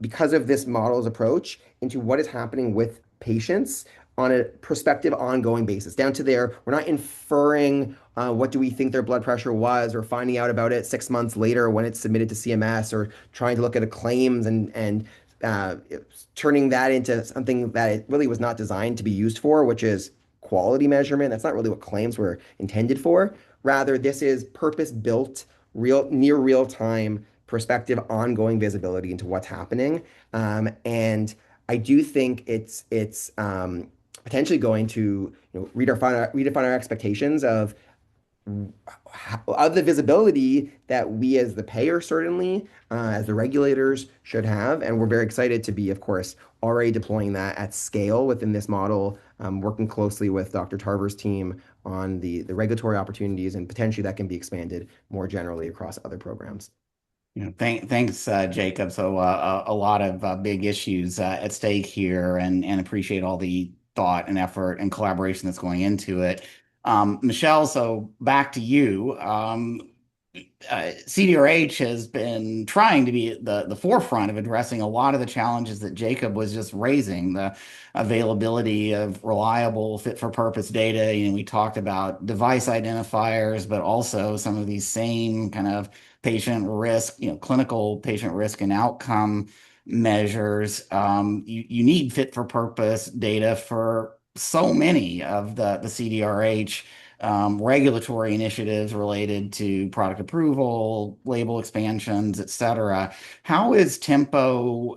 because of this model's approach into what is happening with patients on a prospective ongoing basis down to there. We're not inferring what do we think their blood pressure was or finding out about it 6 months later when it's submitted to CMS or trying to look at a claims and turning that into something that it really was not designed to be used for, which is quality measurement. That's not really what claims were intended for. Rather, this is purpose-built, near real-time perspective, ongoing visibility into what's happening. And I do think it's potentially going to redefine our expectations of the visibility that we as the payer certainly as the regulators should have. And we're very excited to be, of course, already deploying that at scale within this model, working closely with Dr. Tarver's team on the regulatory opportunities, and potentially that can be expanded more generally across other programs. Thanks, Jacob. So a lot of big issues at stake here, and appreciate all the thought and effort and collaboration that's going into it. Michelle, so back to you. CDRH has been trying to be at the forefront of addressing a lot of the challenges that Jacob was just raising, the availability of reliable, fit-for-purpose data. We talked about device identifiers, but also some of these same kind of patient risk, clinical patient risk and outcome measures. You need fit for purpose data for so many of the CDRH regulatory initiatives related to product approval, label expansions, et cetera. How is tempo,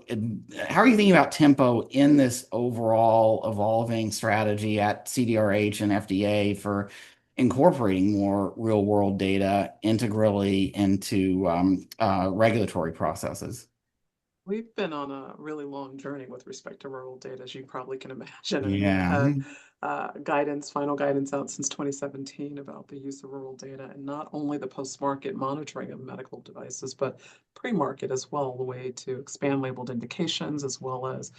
how are you thinking about tempo in this overall evolving strategy at CDRH and FDA for incorporating more real world data integrally into regulatory processes? We've been on a really long journey with respect to rural data, as you probably can imagine. I mean, we've Yeah. had final guidance out since 2017 about the use of rural data, and not only the post-market monitoring of medical devices, but pre-market as well, the way to expand labeled indications, as well as,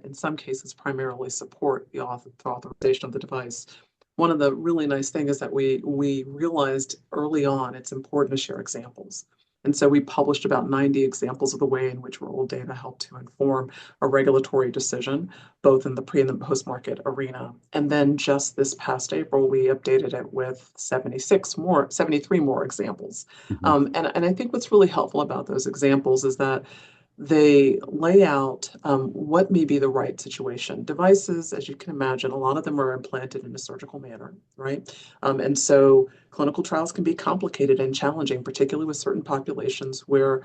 in some cases, primarily support the authorization of the device. One of the really nice things is that we realized early on it's important to share examples. And so we published about 90 examples of the way in which rural data helped to inform a regulatory decision, both in the pre and the post-market arena. And then just this past April, we updated it with 73 more examples. Mhm. And I think what's really helpful about those examples is that they lay out what may be the right situation. Devices, as you can imagine, a lot of them are implanted in a surgical manner, right? And so clinical trials can be complicated and challenging, particularly with certain populations where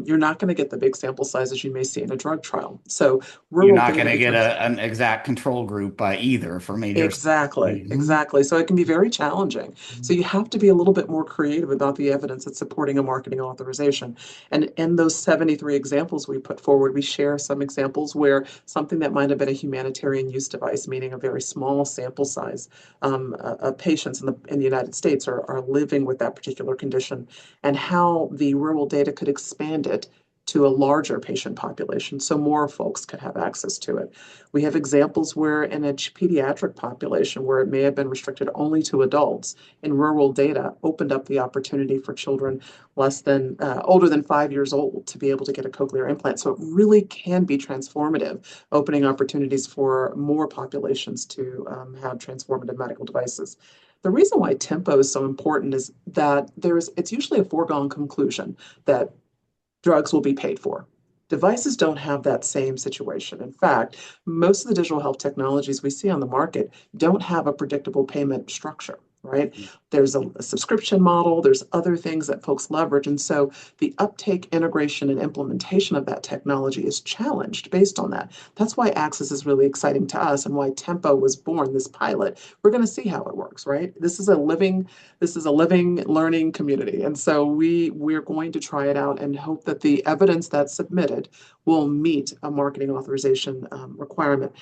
you're not going to get the big sample sizes you may see in a drug trial. So You're rural not going data to get becomes an exact control group either for major exactly, studies. exactly. So it can be very challenging. So you have to be a little bit more creative about the evidence that's supporting a marketing authorization. And in those 73 examples we put forward, we share some examples where something that might have been a humanitarian use device, meaning a very small sample size of patients in the United States are living with that particular condition, and how the rural data could expand it to a larger patient population so more folks could have access to it. We have examples where in a pediatric population where it may have been restricted only to adults, in rural data opened up the opportunity for children older than 5 years old to be able to get a cochlear implant. So it really can be transformative, opening opportunities for more populations to have transformative medical devices. The reason why tempo is so important is that it's usually a foregone conclusion that drugs will be paid for. Devices don't have that same situation. In fact, most of the digital health technologies we see on the market don't have a predictable payment structure, right? There's a subscription model, there's other things that folks leverage. And so the uptake, integration, and implementation of that technology is challenged based on that. That's why Access is really exciting to us and why Tempo was born, this pilot. We're going to see how it works, right? This is a living learning community. And so we're going to try it out and hope that the evidence that's submitted will meet a marketing authorization requirement.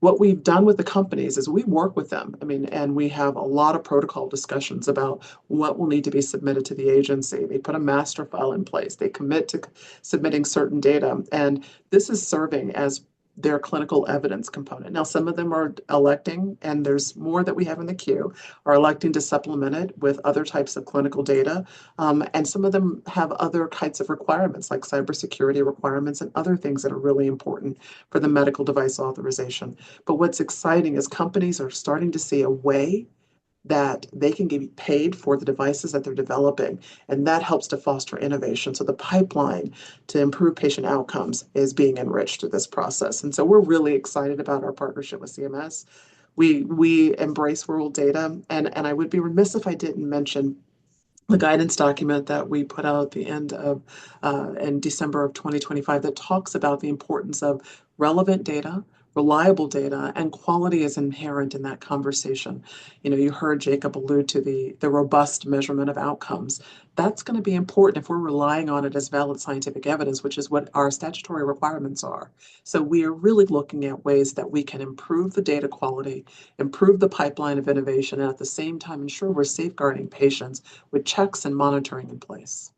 What we've done with the companies is we work with them. I mean, and we have a lot of protocol discussions about what will need to be submitted to the agency. They put a master file in place. They commit to submitting certain data. And this is serving as their clinical evidence component. Now, some of them are electing, and there's more that we have in the queue, are electing to supplement it with other types of clinical data. And some of them have other kinds of requirements, like cybersecurity requirements and other things that are really important for the medical device authorization. But what's exciting is companies are starting to see a way that they can get paid for the devices that they're developing, and that helps to foster innovation. So the pipeline to improve patient outcomes is being enriched through this process. And so we're really excited about our partnership with CMS. We embrace rural data, and I would be remiss if I didn't mention the guidance document that we put out at the end of in December of 2025 that talks about the importance of relevant data, reliable data, and quality is inherent in that conversation. You know, you heard Jacob allude to the robust measurement of outcomes. That's going to be important if we're relying on it as valid scientific evidence, which is what our statutory requirements are. So we are really looking at ways that we can improve the data quality, improve the pipeline of innovation, and at the same time ensure we're safeguarding patients with checks and monitoring in place.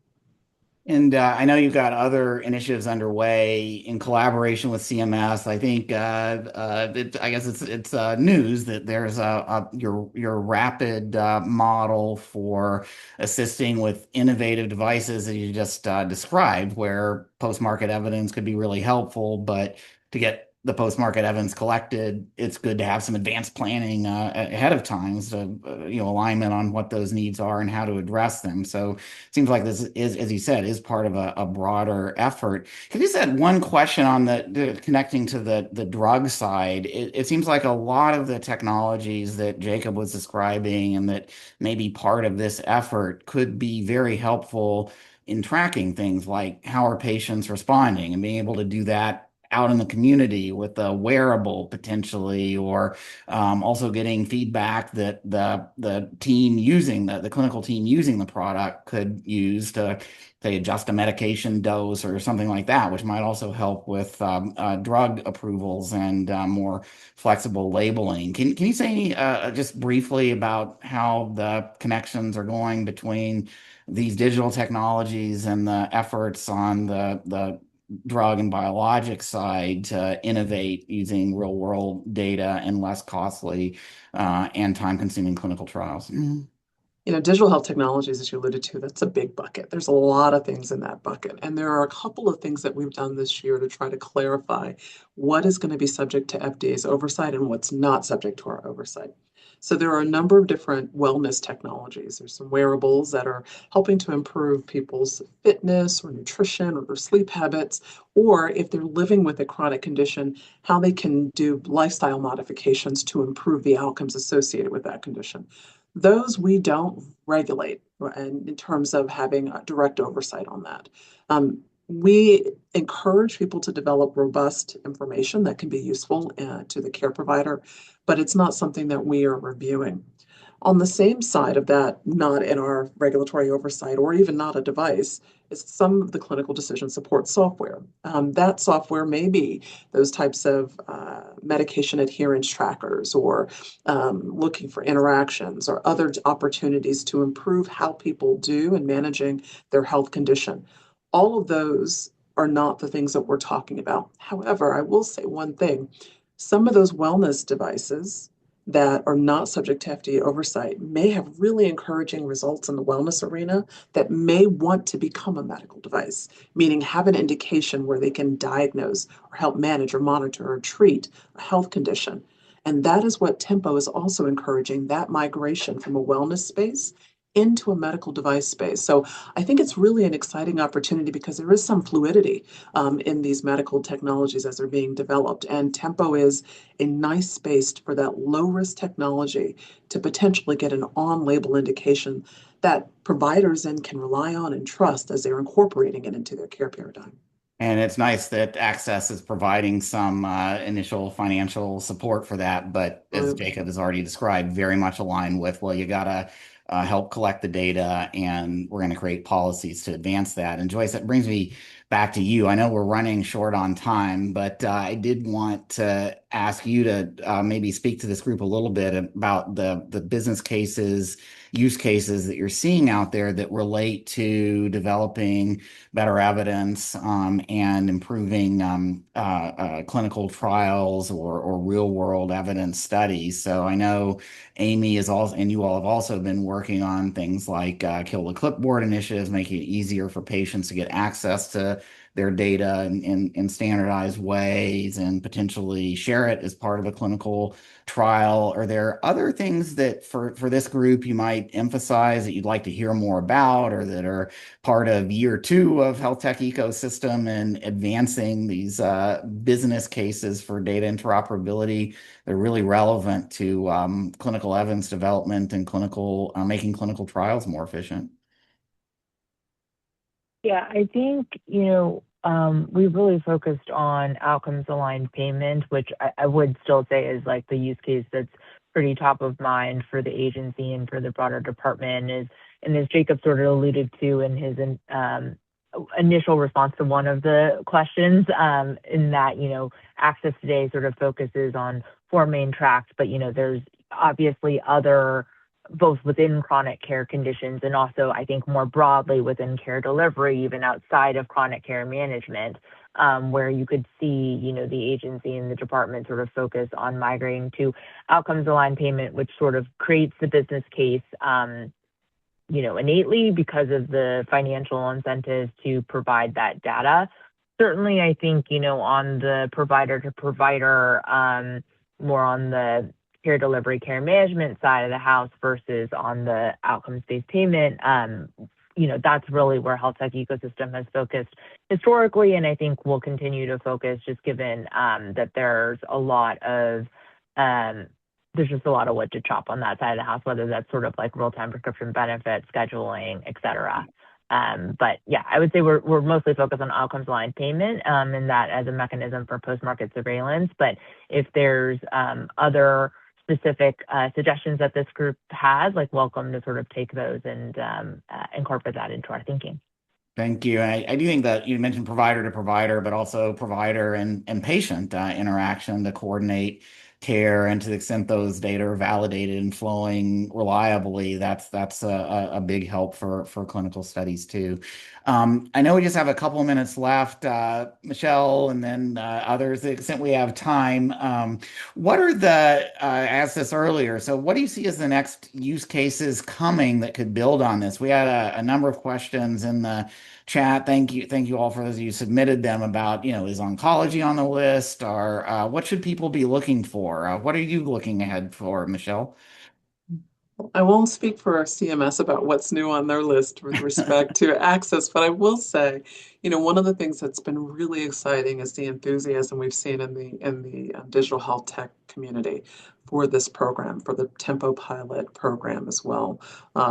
And I know you've got other initiatives underway in collaboration with CMS. I think I guess it's news that there's your rapid model for assisting with innovative devices that you just described, where post-market evidence could be really helpful, but to get the post-market evidence collected, it's good to have some advanced planning ahead of time, so alignment on what those needs are and how to address them. So it seems like this is, as you said, is part of a broader effort. Can you just add one question on the connecting to the drug side? It seems like a lot of the technologies that Jacob was describing and that may be part of this effort could be very helpful in tracking things like how are patients responding and being able to do that out in the community with a wearable potentially, or also getting feedback that the team using the clinical team using the product could use to say adjust a medication dose or something like that, which might also help with drug approvals and more flexible labeling. Can you say just briefly about how the connections are going between these digital technologies and the efforts on the drug and biologic side to innovate using real world data and less costly and time consuming clinical trials? Digital health technologies, as you alluded to, that's a big bucket. There's a lot of things in that bucket. And there are a couple of things that we've done this year to try to clarify what is going to be subject to FDA's oversight and what's not subject to our oversight. So there are a number of different wellness technologies. There's some wearables that are helping to improve people's fitness or nutrition or their sleep habits, or if they're living with a chronic condition, how they can do lifestyle modifications to improve the outcomes associated with that condition. Those we don't regulate and in terms of having a direct oversight on that. We encourage people to develop robust information that can be useful to the care provider, but it's not something that we are reviewing. On the same side of that, not in our regulatory oversight or even not a device, is some of the clinical decision support software. That software may be those types of medication adherence trackers or looking for interactions or other opportunities to improve how people do in managing their health condition. All of those are not the things that we're talking about. However, I will say one thing. Some of those wellness devices that are not subject to FDA oversight may have really encouraging results in the wellness arena that may want to become a medical device, meaning have an indication where they can diagnose or help manage or monitor or treat a health condition. And that is what Tempo is also encouraging, that migration from a wellness space into a medical device space. So I think it's really an exciting opportunity because there is some fluidity in these medical technologies as they're being developed. And Tempo is a nice space for that low-risk technology to potentially get an on-label indication that providers then can rely on and trust as they're incorporating it into their care paradigm. And it's nice that Access is providing some initial financial support for that. But as Jacob has already described, very much aligned with, well, you got to help collect the data, and we're going to create policies to advance that. And Joyce, that brings me back to you. I know we're running short on time, but I did want to ask you to maybe speak to this group a little bit about the business cases, use cases that you're seeing out there that relate to developing better evidence and improving clinical trials or real world evidence studies. So I know Amy is also, and you all have also been working on things like Kill the Clipboard initiatives, making it easier for patients to get access to their data in standardized ways and potentially share it as part of a clinical trial. Are there other things that for this group you might emphasize that you'd like to hear more about, or that are part of year 2 of health tech ecosystem and advancing these business cases for data interoperability? They're really relevant to clinical evidence development and clinical making clinical trials more efficient. Yeah, I think, we've really focused on outcomes aligned payment, which I would still say is like the use case that's pretty top of mind for the agency and for the broader department and as Jacob sort of alluded to in his initial response to one of the questions, in that, Access today sort of focuses on 4 main tracks, but, there's obviously other both within chronic care conditions and also, I think, more broadly within care delivery, even outside of chronic care management, where you could see, the agency and the department sort of focus on migrating to outcomes aligned payment, which sort of creates the business case, innately because of the financial incentives to provide that data. Certainly, I think, on the provider to provider, more on the care delivery, care management side of the house versus on the outcomes-based payment, that's really where health tech ecosystem has focused historically, and I think will continue to focus just given that there's just a lot of wood to chop on that side of the house, whether that's sort of like real-time prescription benefits, scheduling, et cetera. But yeah, I would say we're mostly focused on outcomes aligned payment, and that as a mechanism for post-market surveillance. But if there's other specific suggestions that this group has, like welcome to sort of take those and incorporate that into our thinking. Thank you. I do think that you mentioned provider to provider, but also provider and patient interaction to coordinate care, and to the extent those data are validated and flowing reliably, that's a big help for clinical studies too. I know we just have a couple of minutes left, Michelle, and then others, to the extent we have time. What are I asked this earlier, so what do you see as the next use cases coming that could build on this? We had a number of questions in the chat. Thank you all for those of you who submitted them about, is oncology on the list, or what should people be looking for? What are you looking ahead for, Michelle? I won't speak for our CMS about what's new on their list with respect to access, but I will say, one of the things that's been really exciting is the enthusiasm we've seen in the digital health tech community for this program, for the Tempo pilot program as well.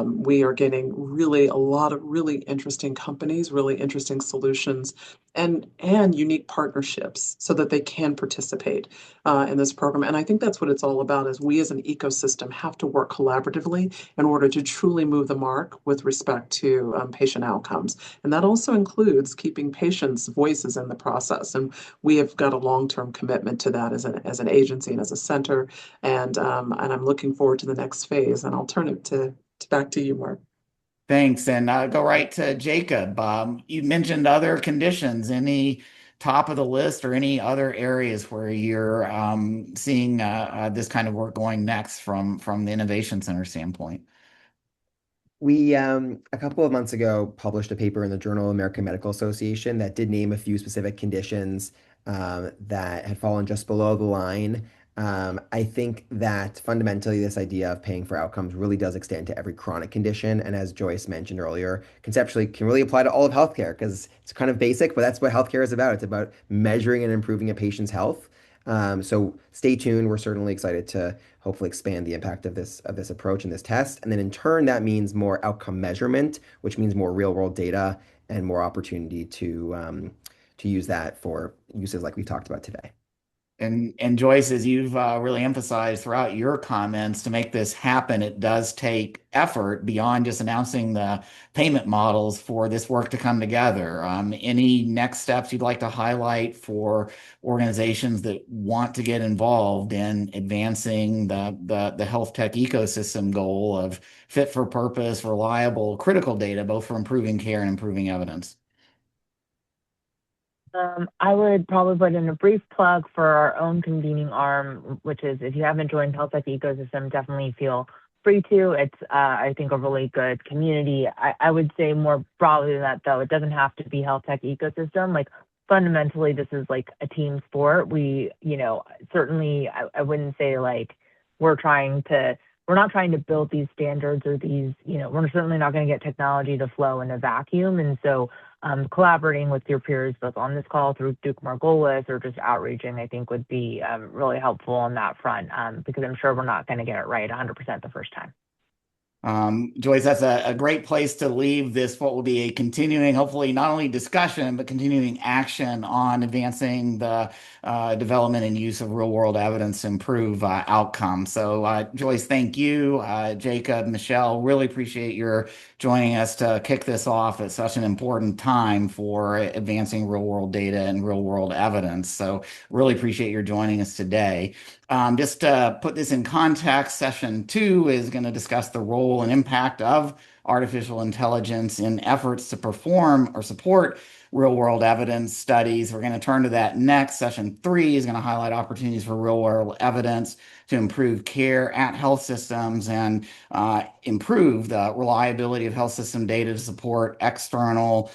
We are getting really a lot of really interesting companies, really interesting solutions, and unique partnerships so that they can participate in this program. And I think that's what it's all about, is we as an ecosystem have to work collaboratively in order to truly move the mark with respect to patient outcomes. And that also includes keeping patients' voices in the process. And we have got a long-term commitment to that as an agency and as a center. And I'm looking forward to the next phase. And I'll turn it back to you, Mark. Thanks, and go right to Jacob. You mentioned other conditions. Any top of the list or any other areas where you're seeing this kind of work going next from the Innovation Center standpoint? We, a couple of months ago, published a paper in the Journal of American Medical Association that did name a few specific conditions that had fallen just below the line. I think that fundamentally this idea of paying for outcomes really does extend to every chronic condition. And as Joyce mentioned earlier, conceptually can really apply to all of healthcare because it's kind of basic, but that's what healthcare is about. It's about measuring and improving a patient's health. So stay tuned. We're certainly excited to hopefully expand the impact of this approach and this test. And then in turn, that means more outcome measurement, which means more real world data and more opportunity to use that for uses like we've talked about today. And Joyce, as you've really emphasized throughout your comments, to make this happen, it does take effort beyond just announcing the payment models for this work to come together. Any next steps you'd like to highlight for organizations that want to get involved in advancing the health tech ecosystem goal of fit for purpose, reliable, critical data, both for improving care and improving evidence? I would probably put in a brief plug for our own convening arm, which is if you haven't joined Health Tech Ecosystem, definitely feel free to. It's, I think, a really good community. I would say more broadly than that, though, it doesn't have to be Health Tech Ecosystem. Like, fundamentally, this is like a team sport. We, certainly, I wouldn't say like we're not trying to build these standards or these, we're certainly not going to get technology to flow in a vacuum. And so collaborating with your peers, both on this call through Duke-Margolis or just outreaching, I think would be really helpful on that front, because I'm sure we're not going to get it right 100% the first time. Joyce, that's a great place to leave this, what will be a continuing, hopefully not only discussion, but continuing action on advancing the development and use of real world evidence to improve outcomes. So Joyce, thank you. Jacob, Michelle, really appreciate your joining us to kick this off at such an important time for advancing real world data and real world evidence. So really appreciate your joining us today. Just to put this in context, session 2 is going to discuss the role and impact of artificial intelligence in efforts to perform or support real-world evidence studies. We're going to turn to that next. Session 3 is going to highlight opportunities for real-world evidence to improve care at health systems and improve the reliability of health system data to support external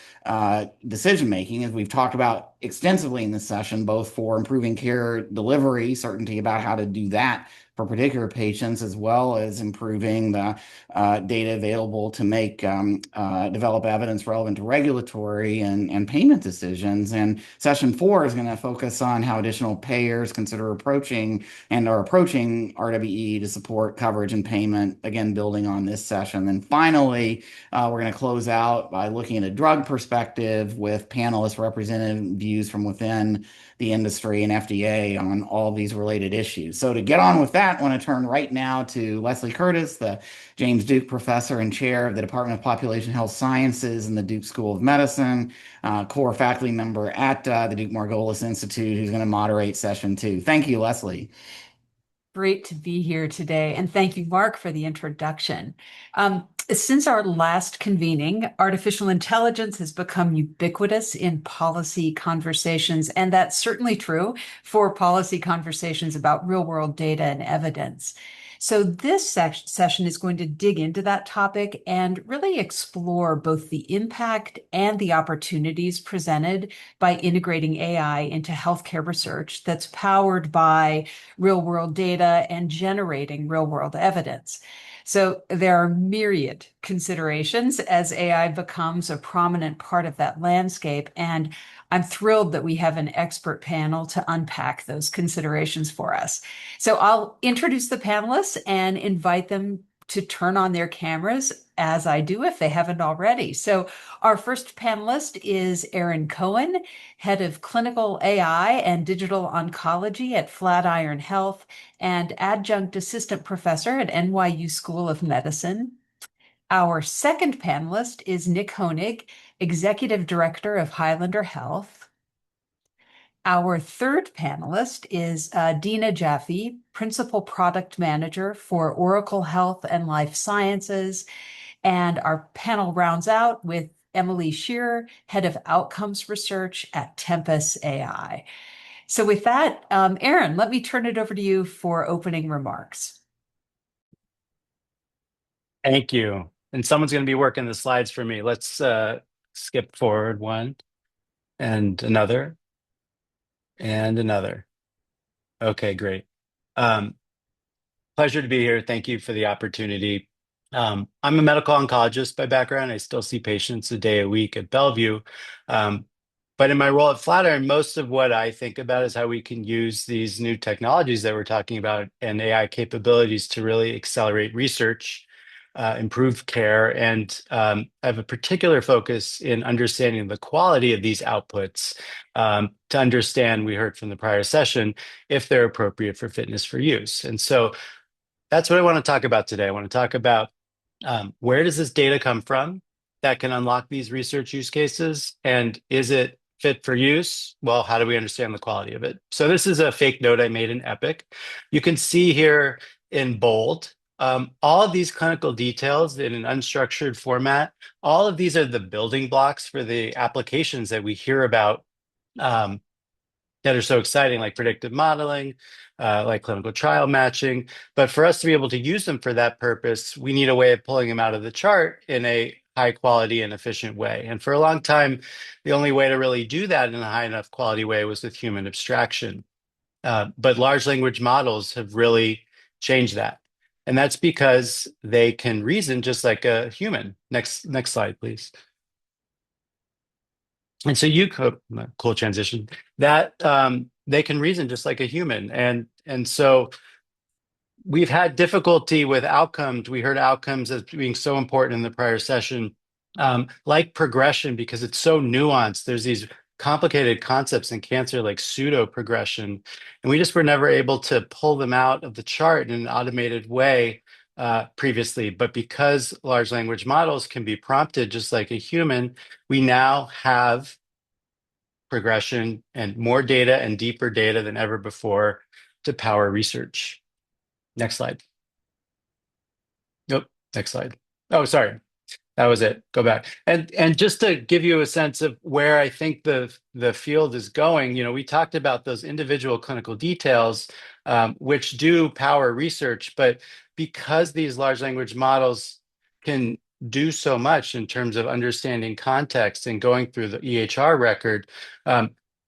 decision making, as we've talked about extensively in this session, both for improving care delivery, certainty about how to do that for particular patients, as well as improving the data available to make develop evidence relevant to regulatory and payment decisions. And session 4 is going to focus on how additional payers consider approaching and are approaching RWE to support coverage and payment, again, building on this session. And finally, we're going to close out by looking at a drug perspective with panelists representing views from within the industry and FDA on all these related issues. So to get on with that, I want to turn right now to Leslie Curtis, the James Duke Professor and Chair of the Department of Population Health Sciences in the Duke School of Medicine, core faculty member at the Duke-Margolis Institute, who's going to moderate session 2. Thank you, Leslie. Great to be here today. And thank you, Mark, for the introduction. Since our last convening, artificial intelligence has become ubiquitous in policy conversations, and that's certainly true for policy conversations about real-world data and evidence. So this session is going to dig into that topic and really explore both the impact and the opportunities presented by integrating AI into healthcare research that's powered by real-world data and generating real-world evidence. So there are myriad considerations as AI becomes a prominent part of that landscape, and I'm thrilled that we have an expert panel to unpack those considerations for us. So I'll introduce the panelists and invite them to turn on their cameras as I do if they haven't already. So our first panelist is Erin Cohen, Head of Clinical AI and Digital Oncology at Flatiron Health and Adjunct Assistant Professor at NYU School of Medicine. Our second panelist is Nick Honig, Executive Director of Highlander Health. Our third panelist is Dina Jaffe, Principal Product Manager for Oracle Health and Life Sciences. And our panel rounds out with Emily Shearer, Head of Outcomes Research at Tempus AI. So with that, Erin, let me turn it over to you for opening remarks. Thank you. And someone's going to be working the slides for me. Let's skip forward one and another and another. Okay, great. Pleasure to be here. Thank you for the opportunity. I'm a medical oncologist by background. I still see patients a day a week at Bellevue. But in my role at Flatiron, most of what I think about is how we can use these new technologies that we're talking about and AI capabilities to really accelerate research, improve care, and I have a particular focus in understanding the quality of these outputs to understand, we heard from the prior session, if they're appropriate for fitness for use. And so that's what I want to talk about today. I want to talk about where does this data come from that can unlock these research use cases? And is it fit for use? Well, how do we understand the quality of it? So this is a fake note I made in Epic. You can see here in bold, all of these clinical details in an unstructured format. All of these are the building blocks for the applications that we hear about that are so exciting, like predictive modeling, like clinical trial matching. But for us to be able to use them for that purpose, we need a way of pulling them out of the chart in a high quality and efficient way. And for a long time, the only way to really do that in a high enough quality way was with human abstraction. But large language models have really changed that. And that's because they can reason just like a human. Next slide, please. And so cool transition, that they can reason just like a human. And so we've had difficulty with outcomes. We heard outcomes as being so important in the prior session, like progression, because it's so nuanced. There's these complicated concepts in cancer like pseudo progression, and we just were never able to pull them out of the chart in an automated way previously. But because large language models can be prompted just like a human, we now have progression and more data and deeper data than ever before to power research. Next slide. Nope, next slide. Oh, sorry. That was it. Go back. And just to give you a sense of where I think the field is going, we talked about those individual clinical details, which do power research, but because these large language models can do so much in terms of understanding context and going through the EHR record,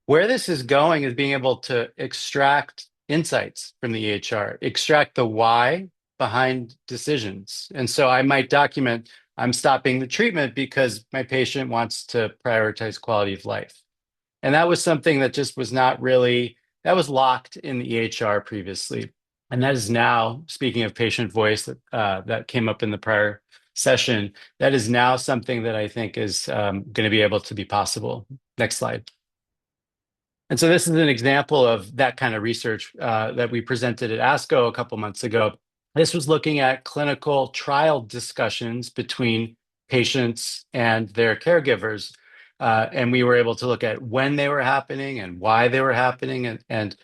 where this is going is being able to extract insights from the EHR, extract the why behind decisions. And so I might document, I'm stopping the treatment because my patient wants to prioritize quality of life. And that was something that just was not really, that was locked in the EHR previously. And that is now, speaking of patient voice that came up in the prior session, that is now something that I think is going to be able to be possible. Next slide. And so this is an example of that kind of research that we presented at ASCO a couple months ago. This was looking at clinical trial discussions between patients and their caregivers. And we were able to look at when they were happening and why they were happening, and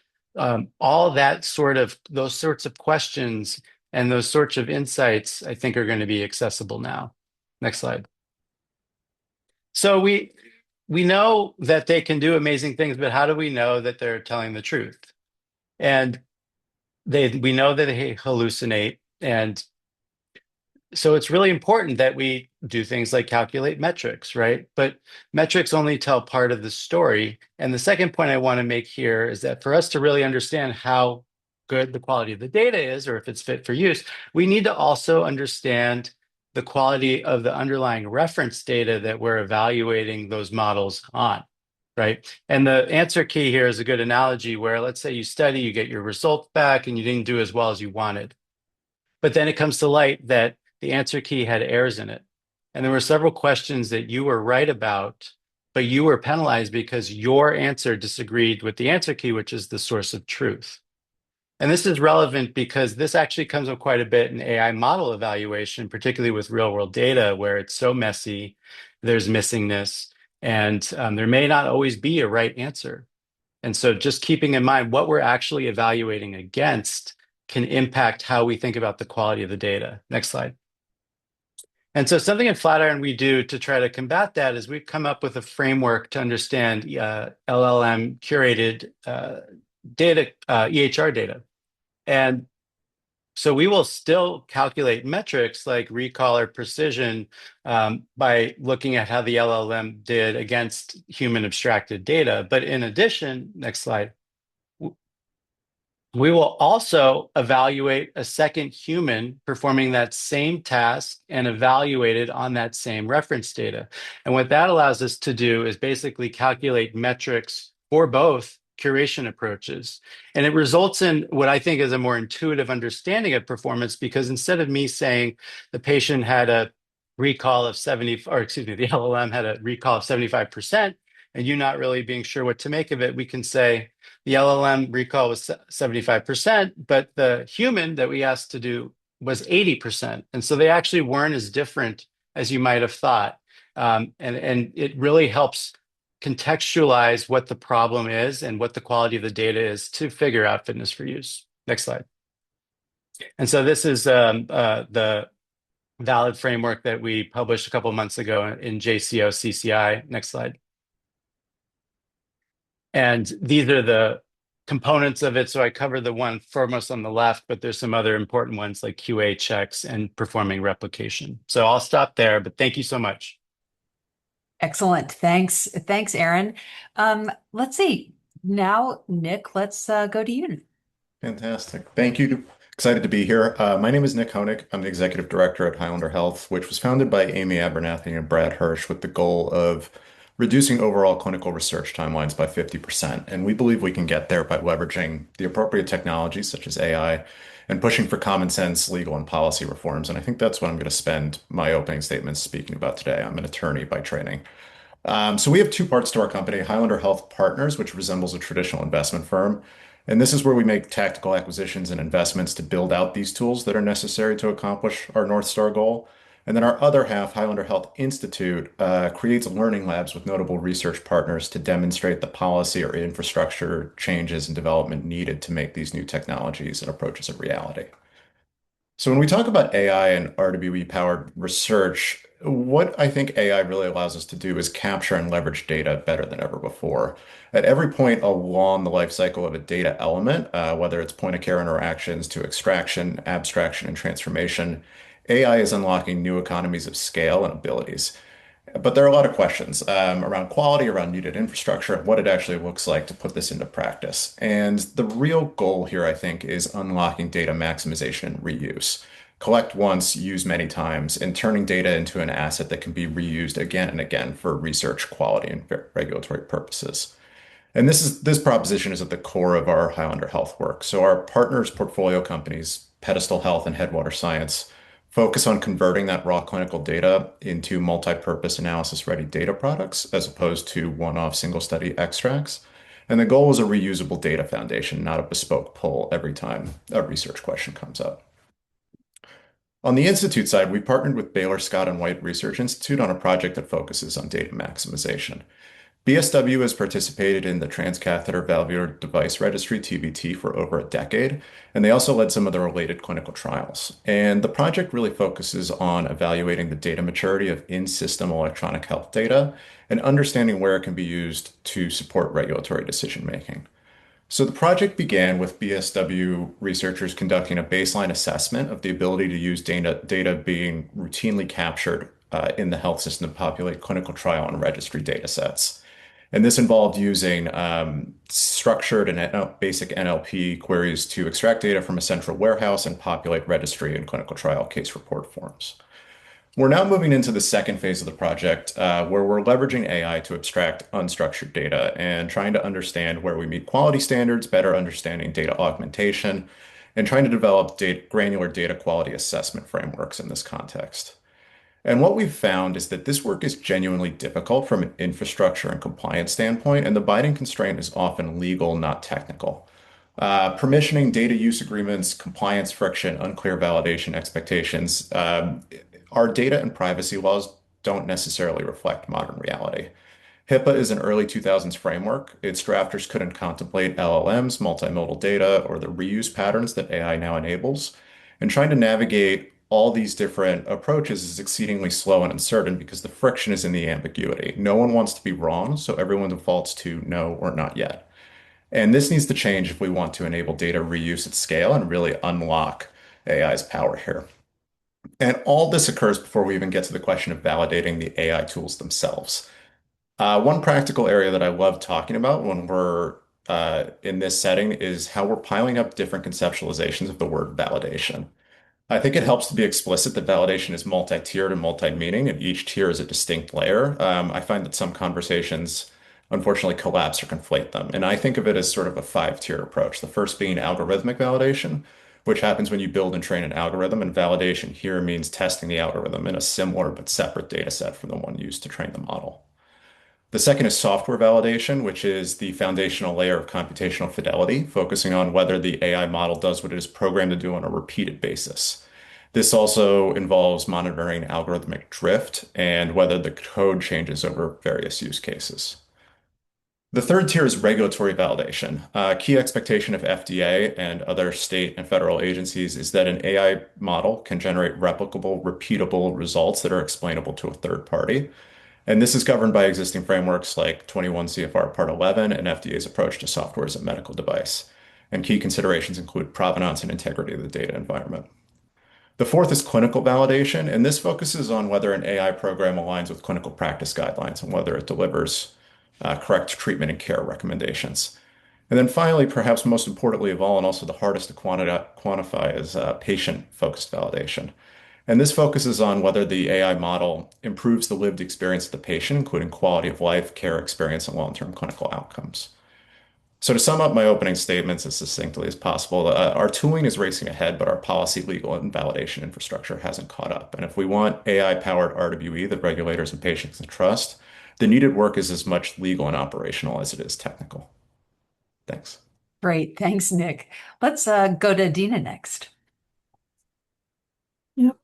all that those sorts of questions and those sorts of insights, I think, are going to be accessible now. Next slide. So we know that they can do amazing things, but how do we know that they're telling the truth? And we know that they hallucinate. And so it's really important that we do things like calculate metrics, right? But metrics only tell part of the story. And the second point I want to make here is that for us to really understand how good the quality of the data is, or if it's fit for use, we need to also understand the quality of the underlying reference data that we're evaluating those models on, right? And the answer key here is a good analogy where, let's say you study, you get your results back, and you didn't do as well as you wanted. But then it comes to light that the answer key had errors in it. And there were several questions that you were right about, but you were penalized because your answer disagreed with the answer key, which is the source of truth. And this is relevant because this actually comes up quite a bit in AI model evaluation, particularly with real world data where it's so messy, there's missingness, and there may not always be a right answer. And so just keeping in mind what we're actually evaluating against can impact how we think about the quality of the data. Next slide. And so something in Flatiron we do to try to combat that is we've come up with a framework to understand LLM curated data, EHR data. And so we will still calculate metrics like recall or precision by looking at how the LLM did against human abstracted data. But in addition, next slide, we will also evaluate a second human performing that same task and evaluate it on that same reference data. And what that allows us to do is basically calculate metrics for both curation approaches. And it results in what I think is a more intuitive understanding of performance, because instead of me saying the patient had a recall of 70, or excuse me, the LLM had a recall of 75%, and you not really being sure what to make of it, we can say the LLM recall was 75%, but the human that we asked to do was 80%. And so they actually weren't as different as you might have thought. And it really helps contextualize what the problem is and what the quality of the data is to figure out fitness for use. Next slide. And so this is the valid framework that we published a couple of months ago in JCO CCI. Next slide. And these are the components of it. So I covered the one foremost on the left, but there's some other important ones like QA checks and performing replication. So I'll stop there, but thank you so much. Excellent. Thanks. Thanks, Aaron. Let's see. Now, Nick, let's go to you. Fantastic. Thank you. Excited to be here. My name is Nick Honig. I'm the executive director at Highlander Health, which was founded by Amy Abernathy and Brad Hirsch with the goal of reducing overall clinical research timelines by 50%. And we believe we can get there by leveraging the appropriate technologies such as AI and pushing for common sense legal and policy reforms. And I think that's what I'm going to spend my opening statements speaking about today. I'm an attorney by training. So we have two parts to our company, Highlander Health Partners, which resembles a traditional investment firm. And this is where we make tactical acquisitions and investments to build out these tools that are necessary to accomplish our North Star goal. And then our other half, Highlander Health Institute, creates learning labs with notable research partners to demonstrate the policy or infrastructure changes and development needed to make these new technologies and approaches a reality. So when we talk about AI and RWE-powered research, what I think AI really allows us to do is capture and leverage data better than ever before. At every point along the life cycle of a data element, whether it's point of care interactions to extraction, abstraction, and transformation, AI is unlocking new economies of scale and abilities. But there are a lot of questions around quality, around needed infrastructure, and what it actually looks like to put this into practice. And the real goal here, I think, is unlocking data maximization and reuse. Collect once, use many times, and turning data into an asset that can be reused again and again for research, quality, and regulatory purposes. And this proposition is at the core of our Highlander Health work. So our partners, portfolio companies, Pedestal Health and Headwater Science, focus on converting that raw clinical data into multi-purpose analysis-ready data products as opposed to one-off single study extracts. And the goal is a reusable data foundation, not a bespoke pull every time a research question comes up. On the Institute side, we partnered with Baylor Scott and White Research Institute on a project that focuses on data maximization. BSW has participated in the Transcatheter Valvular Device Registry, TVT, for over a decade, and they also led some of the related clinical trials. And the project really focuses on evaluating the data maturity of in-system electronic health data and understanding where it can be used to support regulatory decision-making. So the project began with BSW researchers conducting a baseline assessment of the ability to use data being routinely captured in the health system to populate clinical trial and registry data sets. And this involved using structured and basic NLP queries to extract data from a central warehouse and populate registry and clinical trial case report forms. We're now moving into the second phase of the project, where we're leveraging AI to abstract unstructured data and trying to understand where we meet quality standards, better understanding data augmentation, and trying to develop granular data quality assessment frameworks in this context. And what we've found is that this work is genuinely difficult from an infrastructure and compliance standpoint, and the binding constraint is often legal, not technical. Permissioning, data use agreements, compliance friction, unclear validation expectations. Our data and privacy laws don't necessarily reflect modern reality. HIPAA is an early 2000s framework. Its drafters couldn't contemplate LLMs, multimodal data, or the reuse patterns that AI now enables. And trying to navigate all these different approaches is exceedingly slow and uncertain because the friction is in the ambiguity. No one wants to be wrong, so everyone defaults to no or not yet. And this needs to change if we want to enable data reuse at scale and really unlock AI's power here. And all this occurs before we even get to the question of validating the AI tools themselves. One practical area that I love talking about when we're in this setting is how we're piling up different conceptualizations of the word validation. I think it helps to be explicit that validation is multi-tiered and multi-meaning, and each tier is a distinct layer. I find that some conversations unfortunately collapse or conflate them. And I think of it as sort of a five-tier approach. The first being algorithmic validation, which happens when you build and train an algorithm, and validation here means testing the algorithm in a similar but separate data set from the one used to train the model. The second is software validation, which is the foundational layer of computational fidelity, focusing on whether the AI model does what it is programmed to do on a repeated basis. This also involves monitoring algorithmic drift and whether the code changes over various use cases. The third tier is regulatory validation. Key expectation of FDA and other state and federal agencies is that an AI model can generate replicable, repeatable results that are explainable to a third party. And this is governed by existing frameworks like 21 CFR Part 11 and FDA's approach to software as a medical device. And key considerations include provenance and integrity of the data environment. The fourth is clinical validation, and this focuses on whether an AI program aligns with clinical practice guidelines and whether it delivers correct treatment and care recommendations. And then finally, perhaps most importantly of all, and also the hardest to quantify, is patient-focused validation. And this focuses on whether the AI model improves the lived experience of the patient, including quality of life, care experience, and long-term clinical outcomes. So to sum up my opening statements as succinctly as possible, our tooling is racing ahead, but our policy, legal, and validation infrastructure hasn't caught up. And if we want AI-powered RWE that regulators and patients can trust, the needed work is as much legal and operational as it is technical. Thanks. Great. Thanks, Nick. Let's go to Dina next. Yep.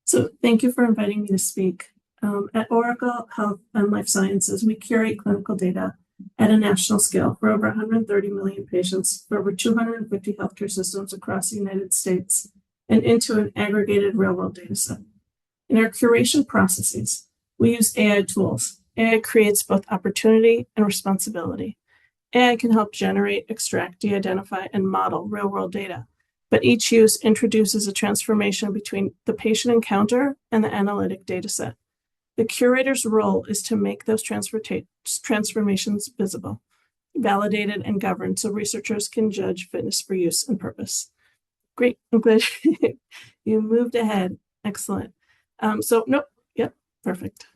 So thank you for inviting me to speak. At Oracle Health and Life Sciences, we curate clinical data at a national scale for over 130 million patients for over 250 healthcare systems across the United States and into an aggregated real-world data set. In our curation processes, we use AI tools. AI creates both opportunity and responsibility. AI can help generate, extract, de-identify, and model real-world data, but each use introduces a transformation between the patient encounter and the analytic data set. The curator's role is to make those transformations visible, validated, and governed so researchers can judge fitness for use and purpose. Great, I'm glad you moved ahead. Excellent. Perfect.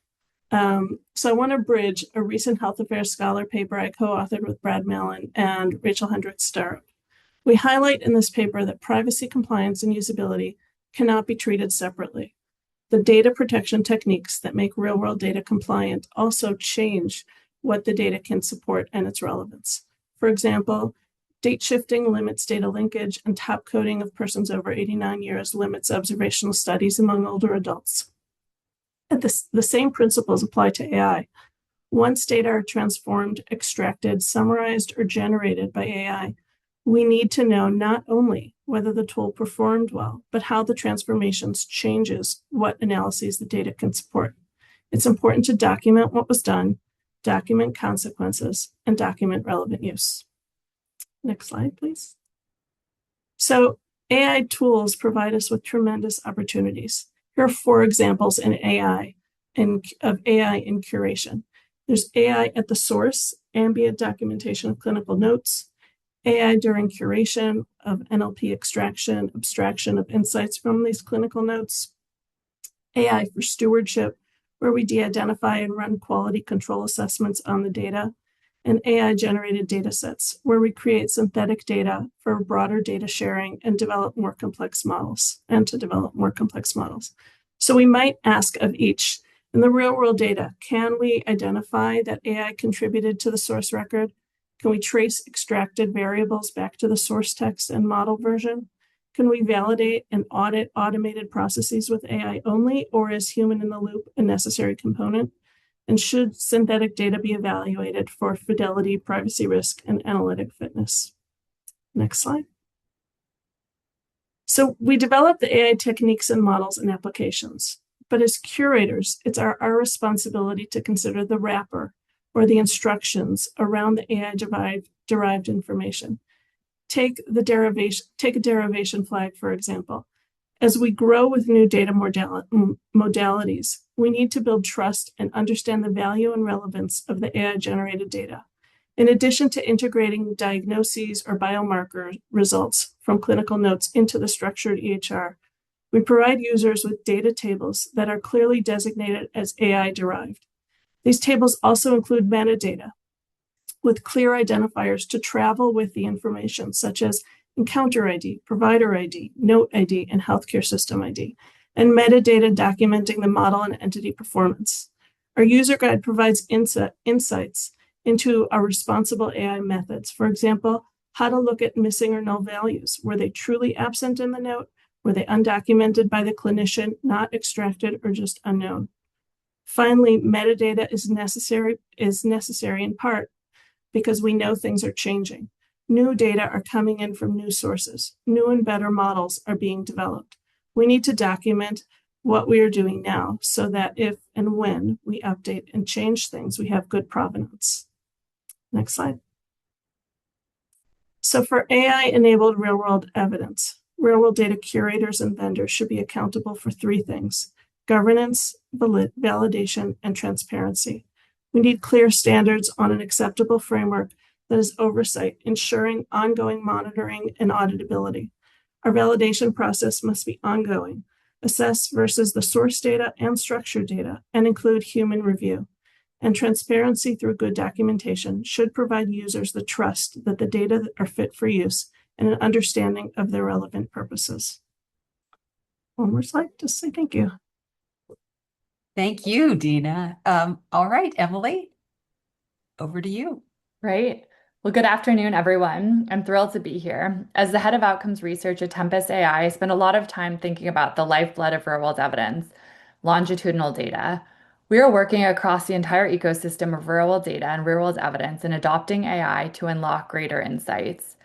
So I want to bridge a recent Health Affairs Scholar paper I co-authored with Brad Mallon and Rachel Hendricks-Starrup. We highlight in this paper that privacy, compliance, and usability cannot be treated separately. The data protection techniques that make real-world data compliant also change what the data can support and its relevance. For example, date shifting limits data linkage, and top coding of persons over 89 years limits observational studies among older adults. The same principles apply to AI. Once data are transformed, extracted, summarized, or generated by AI, we need to know not only whether the tool performed well, but how the transformations changes what analyses the data can support. It's important to document what was done, document consequences, and document relevant use. Next slide, please. So AI tools provide us with tremendous opportunities. Here are 4 examples of AI in curation. There's AI at the source, ambient documentation of clinical notes, AI during curation of NLP extraction, abstraction of insights from these clinical notes, AI for stewardship, where we de-identify and run quality control assessments on the data, and AI-generated data sets, where we create synthetic data for broader data sharing and develop more complex models, So we might ask of each, in the real-world data, can we identify that AI contributed to the source record? Can we trace extracted variables back to the source text and model version? Can we validate and audit automated processes with AI only, or is human in the loop a necessary component? And should synthetic data be evaluated for fidelity, privacy risk, and analytic fitness? Next slide. So we develop the AI techniques and models and applications, but as curators, it's our responsibility to consider the wrapper or the instructions around the AI-derived information. Take a derivation flag, for example. As we grow with new data modalities, we need to build trust and understand the value and relevance of the AI-generated data. In addition to integrating diagnoses or biomarker results from clinical notes into the structured EHR, we provide users with data tables that are clearly designated as AI-derived. These tables also include metadata with clear identifiers to travel with the information, such as encounter ID, provider ID, note ID, and healthcare system ID, and metadata documenting the model and entity performance. Our user guide provides insights into our responsible AI methods. For example, how to look at missing or null values. Were they truly absent in the note? Were they undocumented by the clinician, not extracted, or just unknown? Finally, metadata is necessary in part because we know things are changing. New data are coming in from new sources. New and better models are being developed. We need to document what we are doing now so that if and when we update and change things, we have good provenance. Next slide. So for AI-enabled real-world evidence, real-world data curators and vendors should be accountable for 3 things: governance, validation, and transparency. We need clear standards on an acceptable framework that is oversight, ensuring ongoing monitoring and auditability. Our validation process must be ongoing, assess versus the source data and structured data, and include human review. And transparency through good documentation should provide users the trust that the data are fit for use and an understanding of their relevant purposes. One more slide to say thank you. Thank you, Dina. All right, Emily, over to you. Right. Well, good afternoon, everyone. I'm thrilled to be here. As the head of outcomes research at Tempest AI, I spend a lot of time thinking about the lifeblood of real-world evidence, longitudinal data. We are working across the entire ecosystem of real-world data and real-world evidence and adopting AI to unlock greater insights.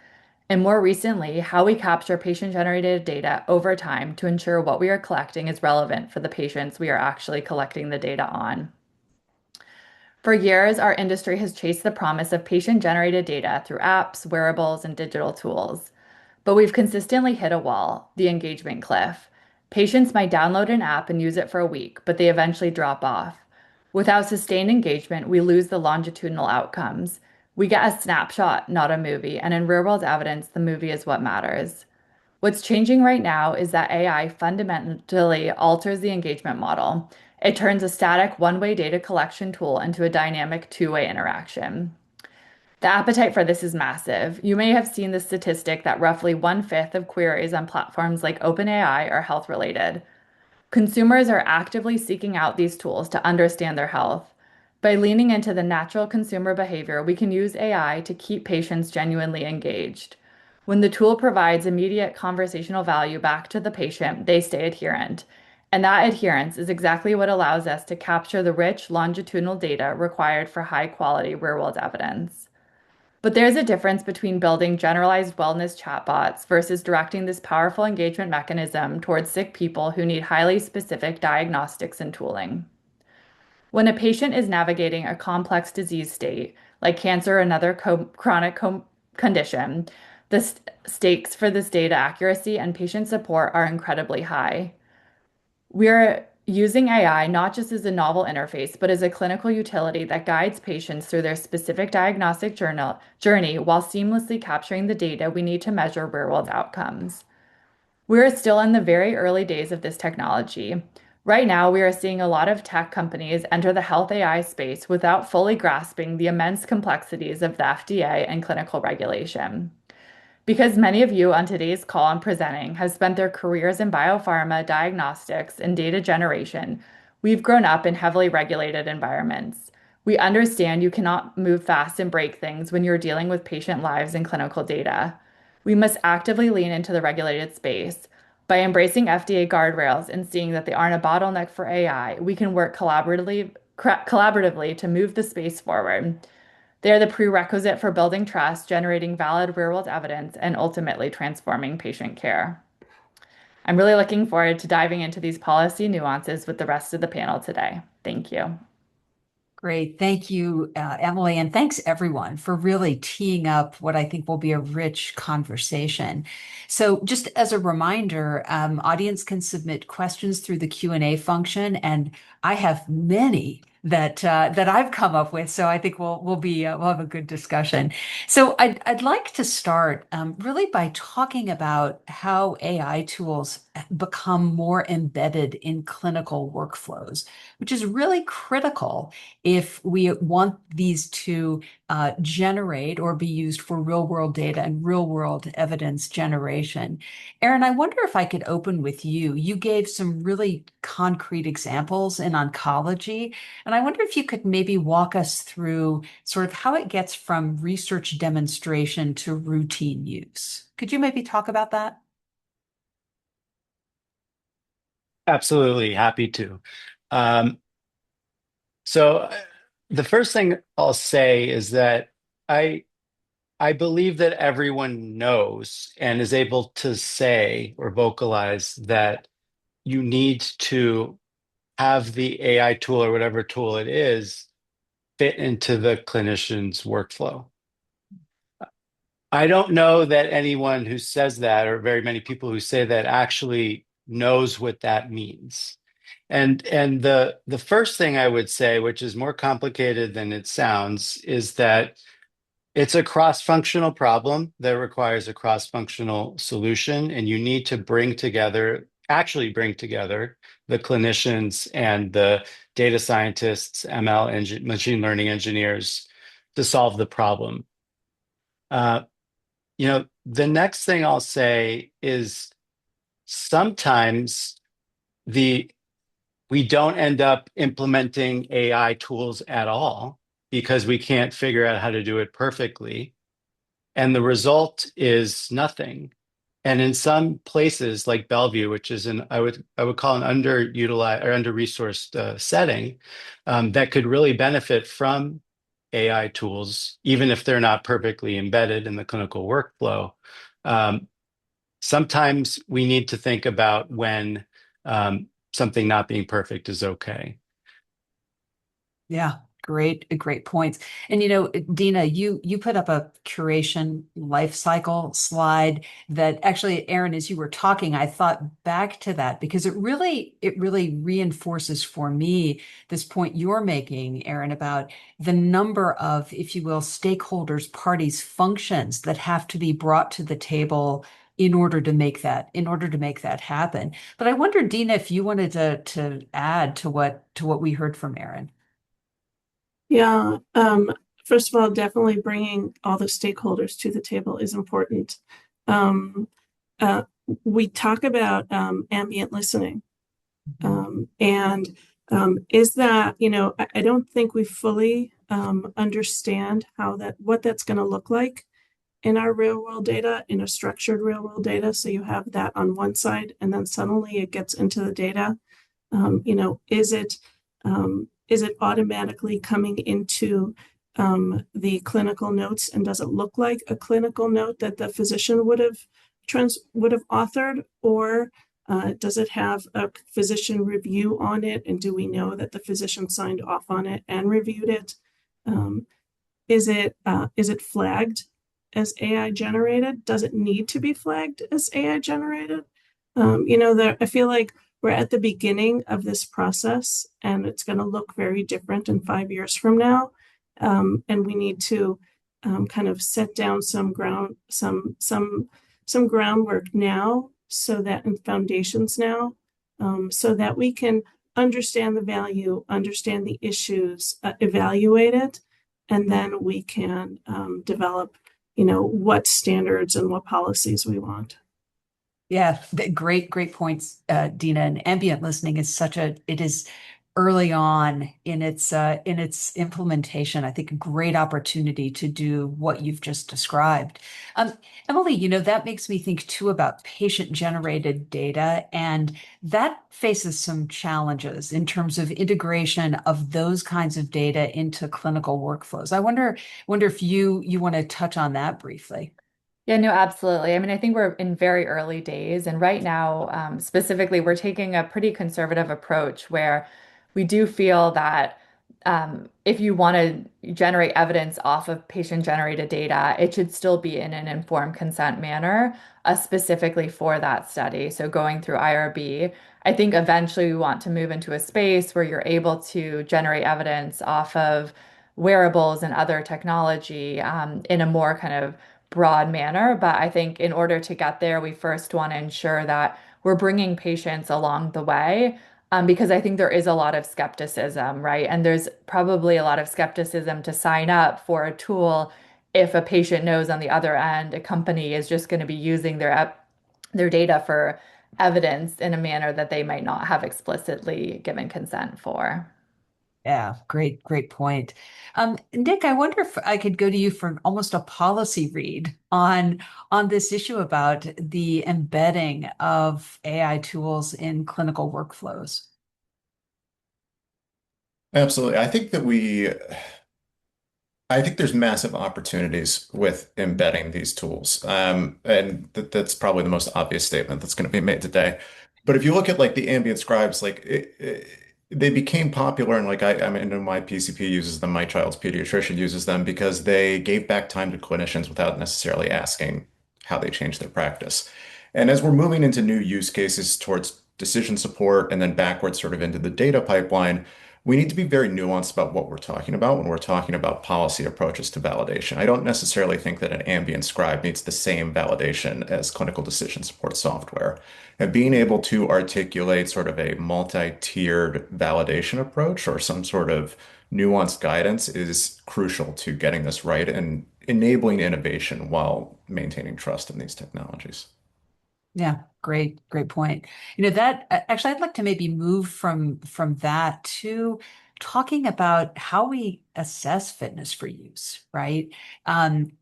and more recently, how we capture patient-generated data over time to ensure what we are collecting is relevant for the patients we are actually collecting the data on. For years, our industry has chased the promise of patient-generated data through apps, wearables, and digital tools. But we've consistently hit a wall, the engagement cliff. Patients might download an app and use it for a week, but they eventually drop off. Without sustained engagement, we lose the longitudinal outcomes. We get a snapshot, not a movie, and in real-world evidence, the movie is what matters. What's changing right now is that AI fundamentally alters the engagement model. It turns a static one-way data collection tool into a dynamic two-way interaction. The appetite for this is massive. You may have seen the statistic that roughly 1/5 of queries on platforms like OpenAI are health-related. Consumers are actively seeking out these tools to understand their health. By leaning into the natural consumer behavior, we can use AI to keep patients genuinely engaged. When the tool provides immediate conversational value back to the patient, they stay adherent. And that adherence is exactly what allows us to capture the rich longitudinal data required for high-quality real-world evidence. But there's a difference between building generalized wellness chatbots versus directing this powerful engagement mechanism towards sick people who need highly specific diagnostics and tooling. When a patient is navigating a complex disease state, like cancer or another chronic condition, the stakes for this data accuracy and patient support are incredibly high. We're using AI not just as a novel interface, but as a clinical utility that guides patients through their specific diagnostic journey while seamlessly capturing the data we need to measure real-world outcomes. We're still in the very early days of this technology. Right now, we are seeing a lot of tech companies enter the health AI space without fully grasping the immense complexities of the FDA and clinical regulation. Because many of you on today's call and presenting have spent their careers in biopharma, diagnostics, and data generation, we've grown up in heavily regulated environments. We understand you cannot move fast and break things when you're dealing with patient lives and clinical data. We must actively lean into the regulated space. By embracing FDA guardrails and seeing that they aren't a bottleneck for AI, we can work collaboratively to move the space forward. They are the prerequisite for building trust, generating valid real-world evidence, and ultimately transforming patient care. I'm really looking forward to diving into these policy nuances with the rest of the panel today. Thank you. Great. Thank you, Emily. And thanks everyone for really teeing up what I think will be a rich conversation. So just as a reminder, audience can submit questions through the Q&A function, and I have many that I've come up with. So I think we'll have a good discussion. So I'd like to start really by talking about how AI tools become more embedded in clinical workflows, which is really critical if we want these to generate or be used for real world data and real world evidence generation. Erin, I wonder if I could open with you. You gave some really concrete examples in oncology, and I wonder if you could maybe walk us through sort of how it gets from research demonstration to routine use. Could you maybe talk about that? Absolutely, happy to. So the first thing I'll say is that I I believe that everyone knows and is able to say or vocalize that you need to have the AI tool or whatever tool it is fit into the clinician's workflow. I don't know that anyone who says that, or very many people who say that, actually knows what that means. And the first thing I would say, which is more complicated than it sounds, is that it's a cross-functional problem that requires a cross-functional solution, and you need to actually bring together the clinicians and the data scientists, machine learning engineers to solve the problem. The next thing I'll say is sometimes we don't end up implementing AI tools at all because we can't figure out how to do it perfectly. And the result is nothing. And in some places like Bellevue, which is I would call an underutilized or under-resourced setting, that could really benefit from AI tools, even if they're not perfectly embedded in the clinical workflow. Sometimes we need to think about when something not being perfect is okay. Yeah, great points. And Dina, you put up a curation life cycle slide that actually, Aaron, as you were talking, I thought back to that because it really reinforces for me this point you're making, Aaron, about the number of, if you will, stakeholders, parties, functions that have to be brought to the table in order to make that happen. But I wonder, Dina, if you wanted to add to what we heard from Aaron. Yeah. First of all, definitely bringing all the stakeholders to the table is important. Um, uh, we talk about ambient listening. And is that, I don't think we fully understand what that's going to look like in our real world data, in a structured real world data. So you have that on one side, and then suddenly it gets into the data. Is it automatically coming into the clinical notes, and does it look like a clinical note that the physician would have authored, or does it have a physician review on it, and do we know that the physician signed off on it and reviewed it? Is it flagged as AI generated? Does it need to be flagged as AI generated? I feel like we're at the beginning of this process, and it's going to look very different in 5 years from now. And we need to kind of set down some groundwork now, so that and foundations now, so that we can understand the value, understand the issues, evaluate it, and then we can develop, what standards and what policies we want. Yeah, great points, Dina. And ambient listening is it is early on in its implementation. I think a great opportunity to do what you've just described. Emily, that makes me think too about patient-generated data, and that faces some challenges in terms of integration of those kinds of data into clinical workflows. I wonder if you want to touch on that briefly. Yeah, no, absolutely. I mean, I think we're in very early days. And right now, specifically, we're taking a pretty conservative approach where we do feel that if you want to generate evidence off of patient-generated data, it should still be in an informed consent manner, specifically for that study. So going through IRB, I think eventually we want to move into a space where you're able to generate evidence off of wearables and other technology in a more kind of broad manner. But I think in order to get there, we first want to ensure that we're bringing patients along the way. Because I think there is a lot of skepticism, right? And there's probably a lot of skepticism to sign up for a tool if a patient knows on the other end a company is just going to be using their data for evidence in a manner that they might not have explicitly given consent for. Yeah, great point. Nick, I wonder if I could go to you for almost a policy read on this issue about the embedding of AI tools in clinical workflows. Absolutely. I think there's massive opportunities with embedding these tools. And that's probably the most obvious statement that's going to be made today. But if you look at like the ambient scribes, they became popular, and I mean, my PCP uses them, my child's pediatrician uses them because they gave back time to clinicians without necessarily asking how they changed their practice. And as we're moving into new use cases towards decision support and then backwards sort of into the data pipeline, we need to be very nuanced about what we're talking about when we're talking about policy approaches to validation. I don't necessarily think that an ambient scribe needs the same validation as clinical decision support software. And being able to articulate sort of a multi-tiered validation approach or some sort of nuanced guidance is crucial to getting this right and enabling innovation while maintaining trust in these technologies. Yeah, great point. That actually I'd like to maybe move from that to talking about how we assess fitness for use, right? And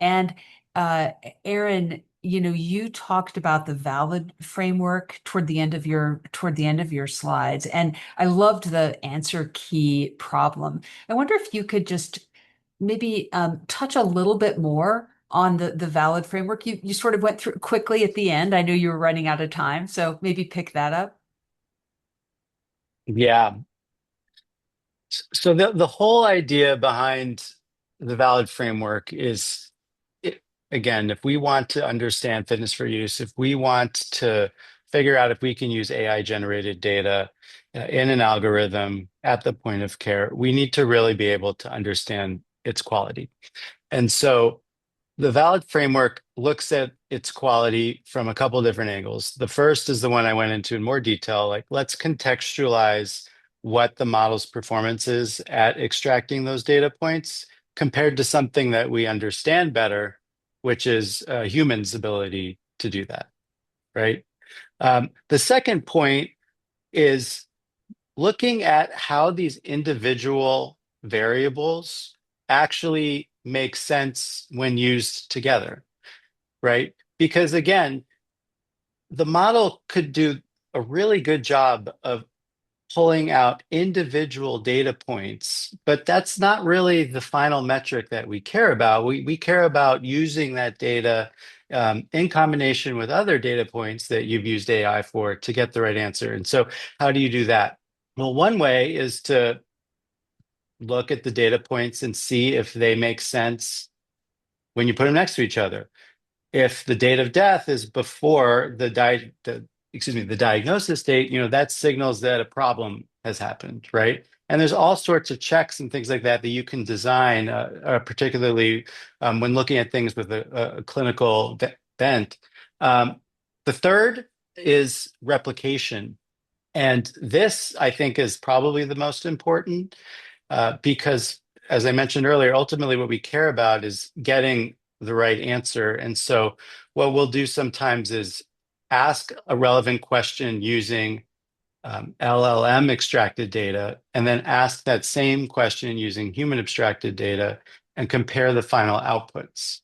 Aaron, you talked about the valid framework toward the end of your slides, and I loved the answer key problem. I wonder if you could just maybe touch a little bit more on the valid framework. You sort of went through quickly at the end. I knew you were running out of time, so maybe pick that up. Yeah. So the whole idea behind the valid framework is, it, again, if we want to understand fitness for use, if we want to figure out if we can use AI generated data in an algorithm at the point of care, we need to really be able to understand its quality. And so the valid framework looks at its quality from a couple different angles. The first is the one I went into in more detail, like let's contextualize what the model's performance is at extracting those data points compared to something that we understand better, which is a human's ability to do that, right? The second point is looking at how these individual variables actually make sense when used together, right? Because again, the model could do a really good job of pulling out individual data points, but that's not really the final metric that we care about. We care about using that data in combination with other data points that you've used AI for to get the right answer. And so how do you do that? Well, one way is to look at the data points and see if they make sense when you put them next to each other. If the date of death is before the diagnosis date, that signals that a problem has happened, right? And there's all sorts of checks and things like that that you can design, particularly when looking at things with a clinical bent. The third is replication. And this, I think, is probably the most important because, as I mentioned earlier, ultimately what we care about is getting the right answer. And so what we'll do sometimes is ask a relevant question using LLM extracted data, and then ask that same question using human abstracted data and compare the final outputs.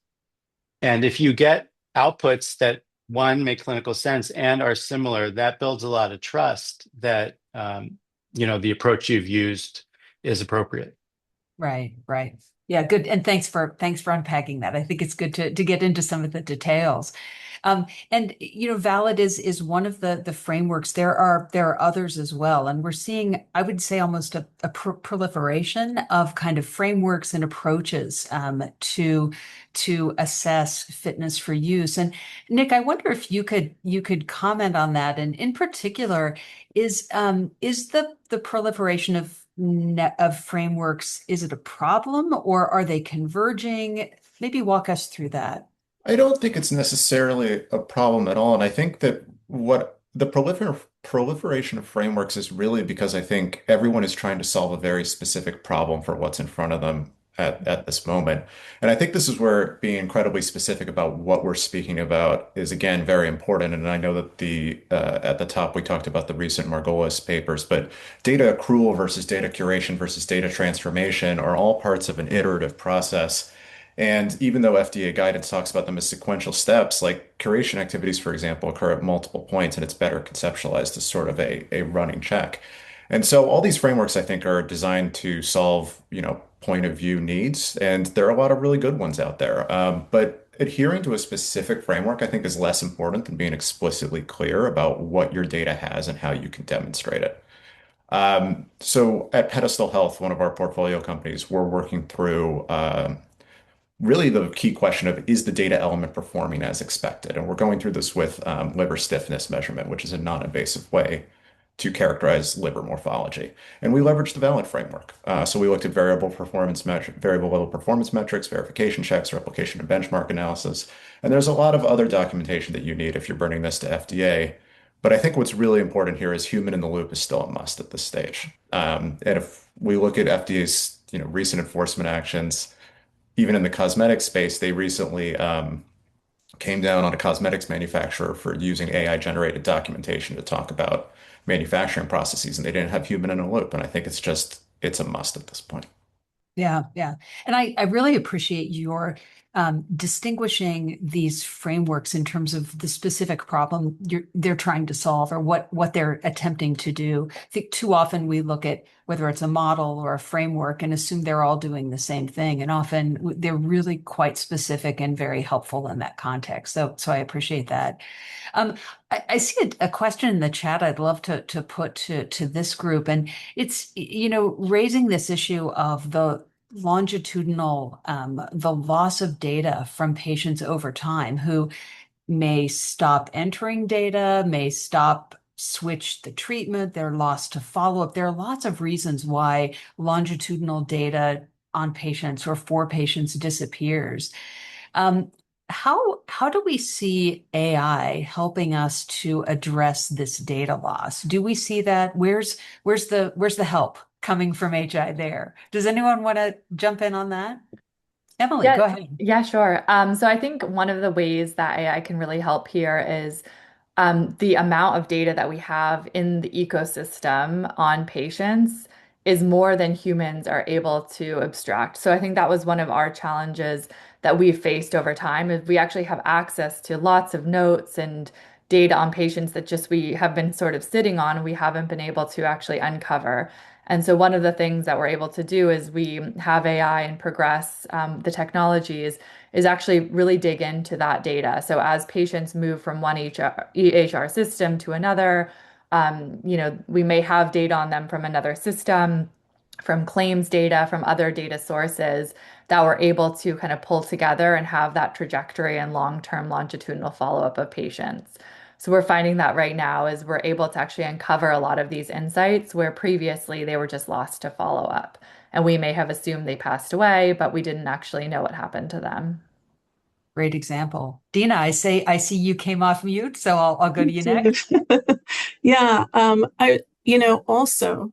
And if you get outputs that one make clinical sense and are similar, that builds a lot of trust that the approach you've used is appropriate. Right, right. Yeah, good. And thanks for unpacking that. I think it's good to get into some of the details. And valid is one of the frameworks. There are others as well, and we're seeing, I would say, almost a proliferation of kind of frameworks and approaches to assess fitness for use. And Nick, I wonder if you could comment on that. And in particular, is the proliferation of frameworks, is it a problem or are they converging? Maybe walk us through that. I don't think it's necessarily a problem at all. And I think that what the proliferation of frameworks is really because I think everyone is trying to solve a very specific problem for what's in front of them at this moment. And I think this is where being incredibly specific about what we're speaking about is, again, very important. And I know that at the top, we talked about the recent Margolis papers, but data accrual versus data curation versus data transformation are all parts of an iterative process. And even though FDA guidance talks about them as sequential steps, like curation activities, for example, occur at multiple points, and it's better conceptualized as sort of a running check. And so all these frameworks, I think, are designed to solve, point of view needs. And there are a lot of really good ones out there. But adhering to a specific framework, I think, is less important than being explicitly clear about what your data has and how you can demonstrate it. So at Pedestal Health, one of our portfolio companies, we're working through really the key question of, is the data element performing as expected? And we're going through this with liver stiffness measurement, which is a non-invasive way to characterize liver morphology. And we leveraged the valid framework. So we looked at variable level performance metrics, verification checks, replication and benchmark analysis. And there's a lot of other documentation that you need if you're bringing this to FDA. But I think what's really important here is human in the loop is still a must at this stage. And if we look at FDA's recent enforcement actions, even in the cosmetic space, they recently came down on a cosmetics manufacturer for using AI-generated documentation to talk about manufacturing processes, and they didn't have human in a loop. And I think it's a must at this point. Yeah, yeah. And I really appreciate your distinguishing these frameworks in terms of the specific problem they're trying to solve or what they're attempting to do. I think too often we look at whether it's a model or a framework and assume they're all doing the same thing. And often they're really quite specific and very helpful in that context. So I appreciate that. I see a question in the chat I'd love to put to this group, and it's, raising this issue of the longitudinal, the loss of data from patients over time who may stop entering data, may switch the treatment, they're lost to follow-up. There are lots of reasons why longitudinal data on patients or for patients disappears. Um, how do we see AI helping us to address this data loss? Do we see that? Where's the help coming from HI there? Does anyone want to jump in on that? Emily, Yeah, go ahead. yeah, sure. So I think one of the ways that AI can really help here is the amount of data that we have in the ecosystem on patients is more than humans are able to abstract. So I think that was one of our challenges that we've faced over time is we actually have access to lots of notes and data on patients that just we have been sort of sitting on, we haven't been able to actually uncover. And so one of the things that we're able to do is we have AI and progress the technologies is actually really dig into that data. So as patients move from one EHR system to another, we may have data on them from another system, from claims data, from other data sources that we're able to kind of pull together and have that trajectory and long-term longitudinal follow-up of patients. So we're finding that right now is we're able to actually uncover a lot of these insights where previously they were just lost to follow up. And we may have assumed they passed away, but we didn't actually know what happened to them. Great example. Dina, I see you came off mute, so I'll go to you next. Yeah, also,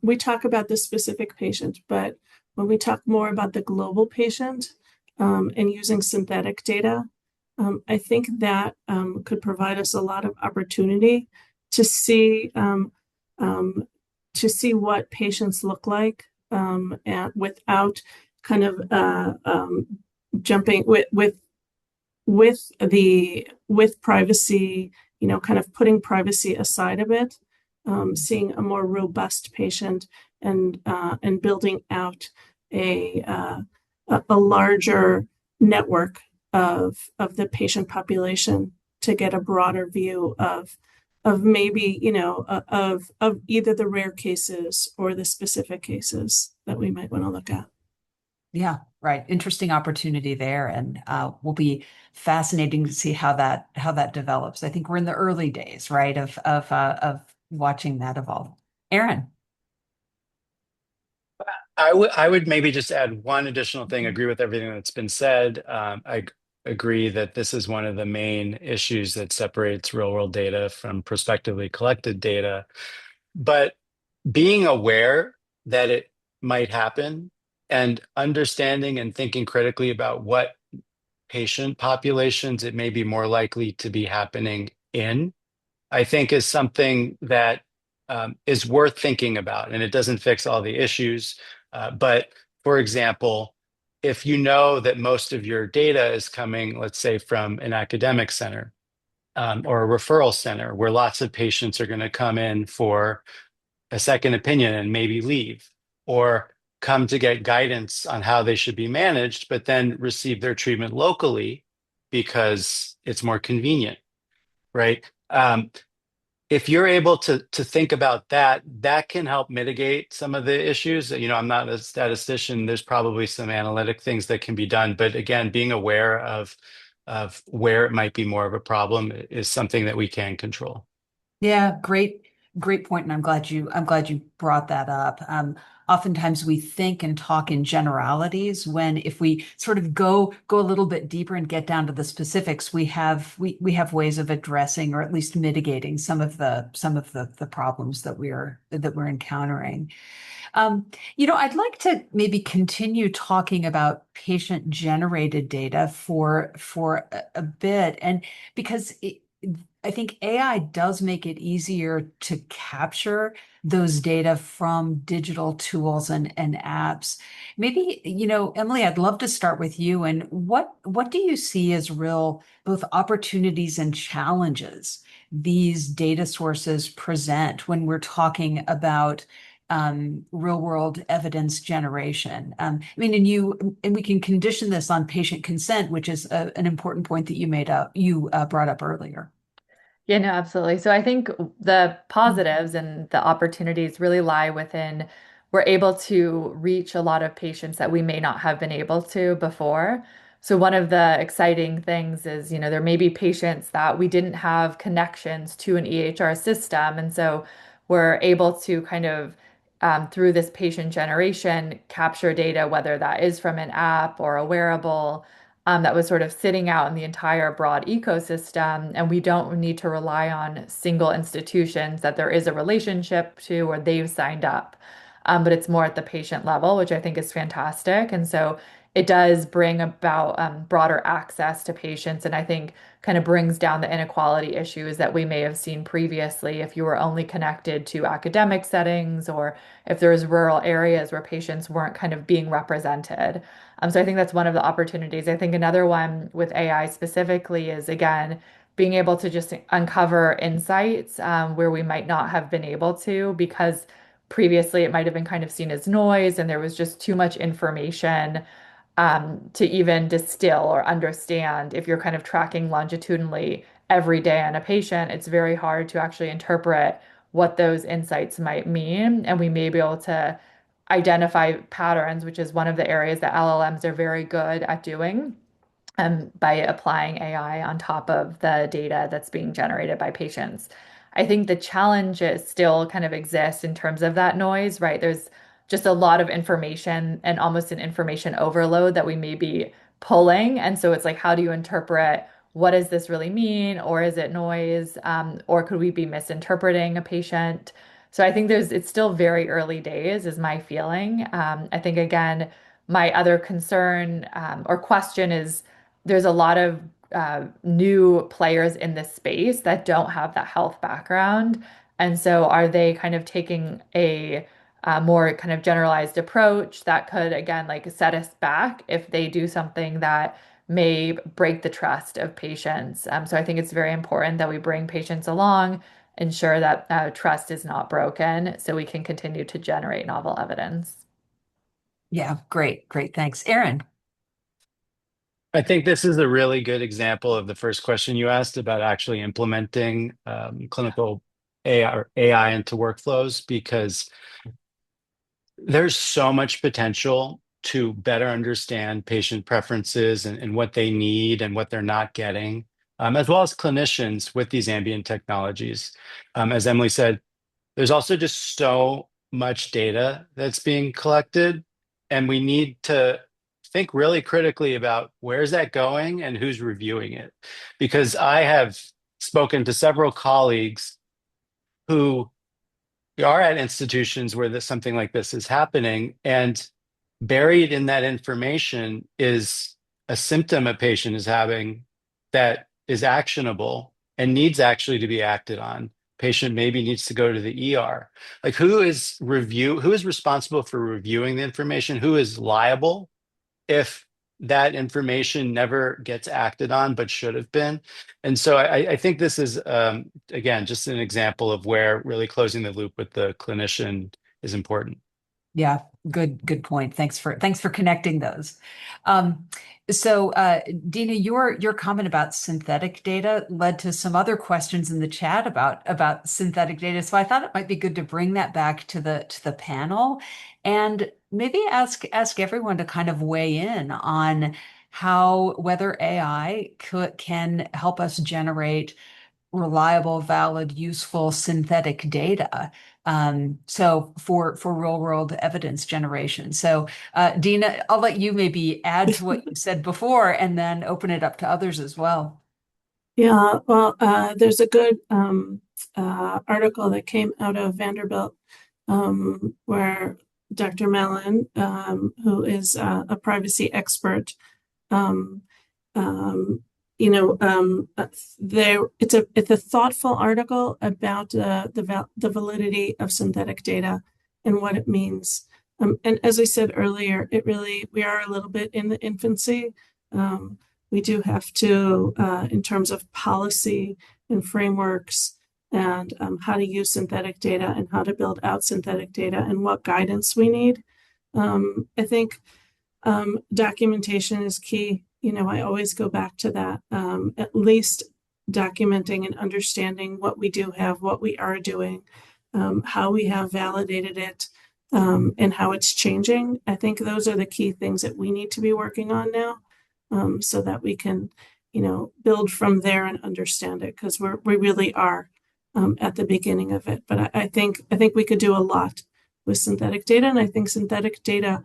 we talk about the specific patient, but when we talk more about the global patient, and using synthetic data, I think that could provide us a lot of opportunity to see what patients look like, and without kind of jumping with privacy, kind of putting privacy aside a bit, seeing a more robust patient and building out a larger network of the patient population to get a broader view of maybe of either the rare cases or the specific cases that we might want to look at. Yeah, right. Interesting opportunity there, and will be fascinating to see how that develops. I think we're in the early days, right, of watching that evolve. Aaron. I would maybe just add one additional thing. Agree with everything that's been said. I agree that this is one of the main issues that separates real world data from prospectively collected data. But being aware that it might happen and understanding and thinking critically about what patient populations it may be more likely to be happening in, I think is something that is worth thinking about. And it doesn't fix all the issues. But for example, if you know that most of your data is coming, let's say, from an academic center or a referral center where lots of patients are going to come in for a second opinion and maybe leave, or come to get guidance on how they should be managed, but then receive their treatment locally because it's more convenient, right? If you're able to think about that, that can help mitigate some of the issues. I'm not a statistician. There's probably some analytic things that can be done, but again, being aware of where it might be more of a problem is something that we can control. Yeah, great point, and I'm glad you brought that up. Oftentimes we think and talk in generalities when if we sort of go a little bit deeper and get down to the specifics, we have ways of addressing or at least mitigating some of the problems that we're encountering. I'd like to maybe continue talking about patient-generated data for a bit, and because I think AI does make it easier to capture those data from digital tools and apps. Maybe, Emily, I'd love to start with you. And what do you see as real both opportunities and challenges these data sources present when we're talking about real world evidence generation? I mean, and we can condition this on patient consent, which is an important point that you brought up earlier. Yeah, no, absolutely. So I think the positives and the opportunities really lie within we're able to reach a lot of patients that we may not have been able to before. So one of the exciting things is, there may be patients that we didn't have connections to an EHR system. And so we're able to kind of, through this patient generation, capture data, whether that is from an app or a wearable that was sort of sitting out in the entire broad ecosystem. And we don't need to rely on single institutions that there is a relationship to or they've signed up. But it's more at the patient level, which I think is fantastic. And so it does bring about broader access to patients. And I think kind of brings down the inequality issues that we may have seen previously if you were only connected to academic settings or if there was rural areas where patients weren't kind of being represented. So I think that's one of the opportunities. I think another one with AI specifically is, again, being able to just uncover insights where we might not have been able to because previously it might have been kind of seen as noise and there was just too much information to even distill or understand. If you're kind of tracking longitudinally every day on a patient, it's very hard to actually interpret what those insights might mean. And we may be able to identify patterns, which is one of the areas that LLMs are very good at doing, by applying AI on top of the data that's being generated by patients. I think the challenges still kind of exist in terms of that noise, right? There's just a lot of information and almost an information overload that we may be pulling. And so it's like, how do you interpret what does this really mean? Or is it noise? Or could we be misinterpreting a patient? So I think it's still very early days, is my feeling. I think, again, my other concern or question is there's a lot of new players in this space that don't have that health background. And so are they kind of taking a more kind of generalized approach that could, again, like set us back if they do something that may break the trust of patients? So I think it's very important that we bring patients along, ensure that trust is not broken so we can continue to generate novel evidence. Yeah, great. Thanks. Aaron. I think this is a really good example of the first question you asked about actually implementing clinical AI into workflows, because there's so much potential to better understand patient preferences and what they need and what they're not getting, as well as clinicians with these ambient technologies. As Emily said, there's also just so much data that's being collected, and we need to think really critically about where's that going and who's reviewing it. Because I have spoken to several colleagues who are at institutions where something like this is happening, and buried in that information is a symptom a patient is having that is actionable and needs actually to be acted on. Patient maybe needs to go to the ER. Like, who is responsible for reviewing the information? Who is liable if that information never gets acted on but should have been? And so I think this is, again, just an example of where really closing the loop with the clinician is important. Yeah, good point. Thanks for connecting those. So Dina, your comment about synthetic data led to some other questions in the chat about synthetic data. So I thought it might be good to bring that back to the panel and maybe ask everyone to kind of weigh in on whether AI can help us generate reliable, valid, useful synthetic data. So for real world evidence generation. So Dina, I'll let you maybe add to what you said before and then open it up to others as well. Yeah, well, there's a good article that came out of Vanderbilt where Dr. Mellon, who is a privacy expert, it's a thoughtful article about the validity of synthetic data and what it means. And as I said earlier, we are a little bit in the infancy. We do have to, in terms of policy and frameworks and how to use synthetic data and how to build out synthetic data and what guidance we need. I think documentation is key. I always go back to that. At least documenting and understanding what we do have, what we are doing, how we have validated it, and how it's changing. I think those are the key things that we need to be working on now, so that we can, build from there and understand it, because we really are at the beginning of it. But I think we could do a lot with synthetic data, and I think synthetic data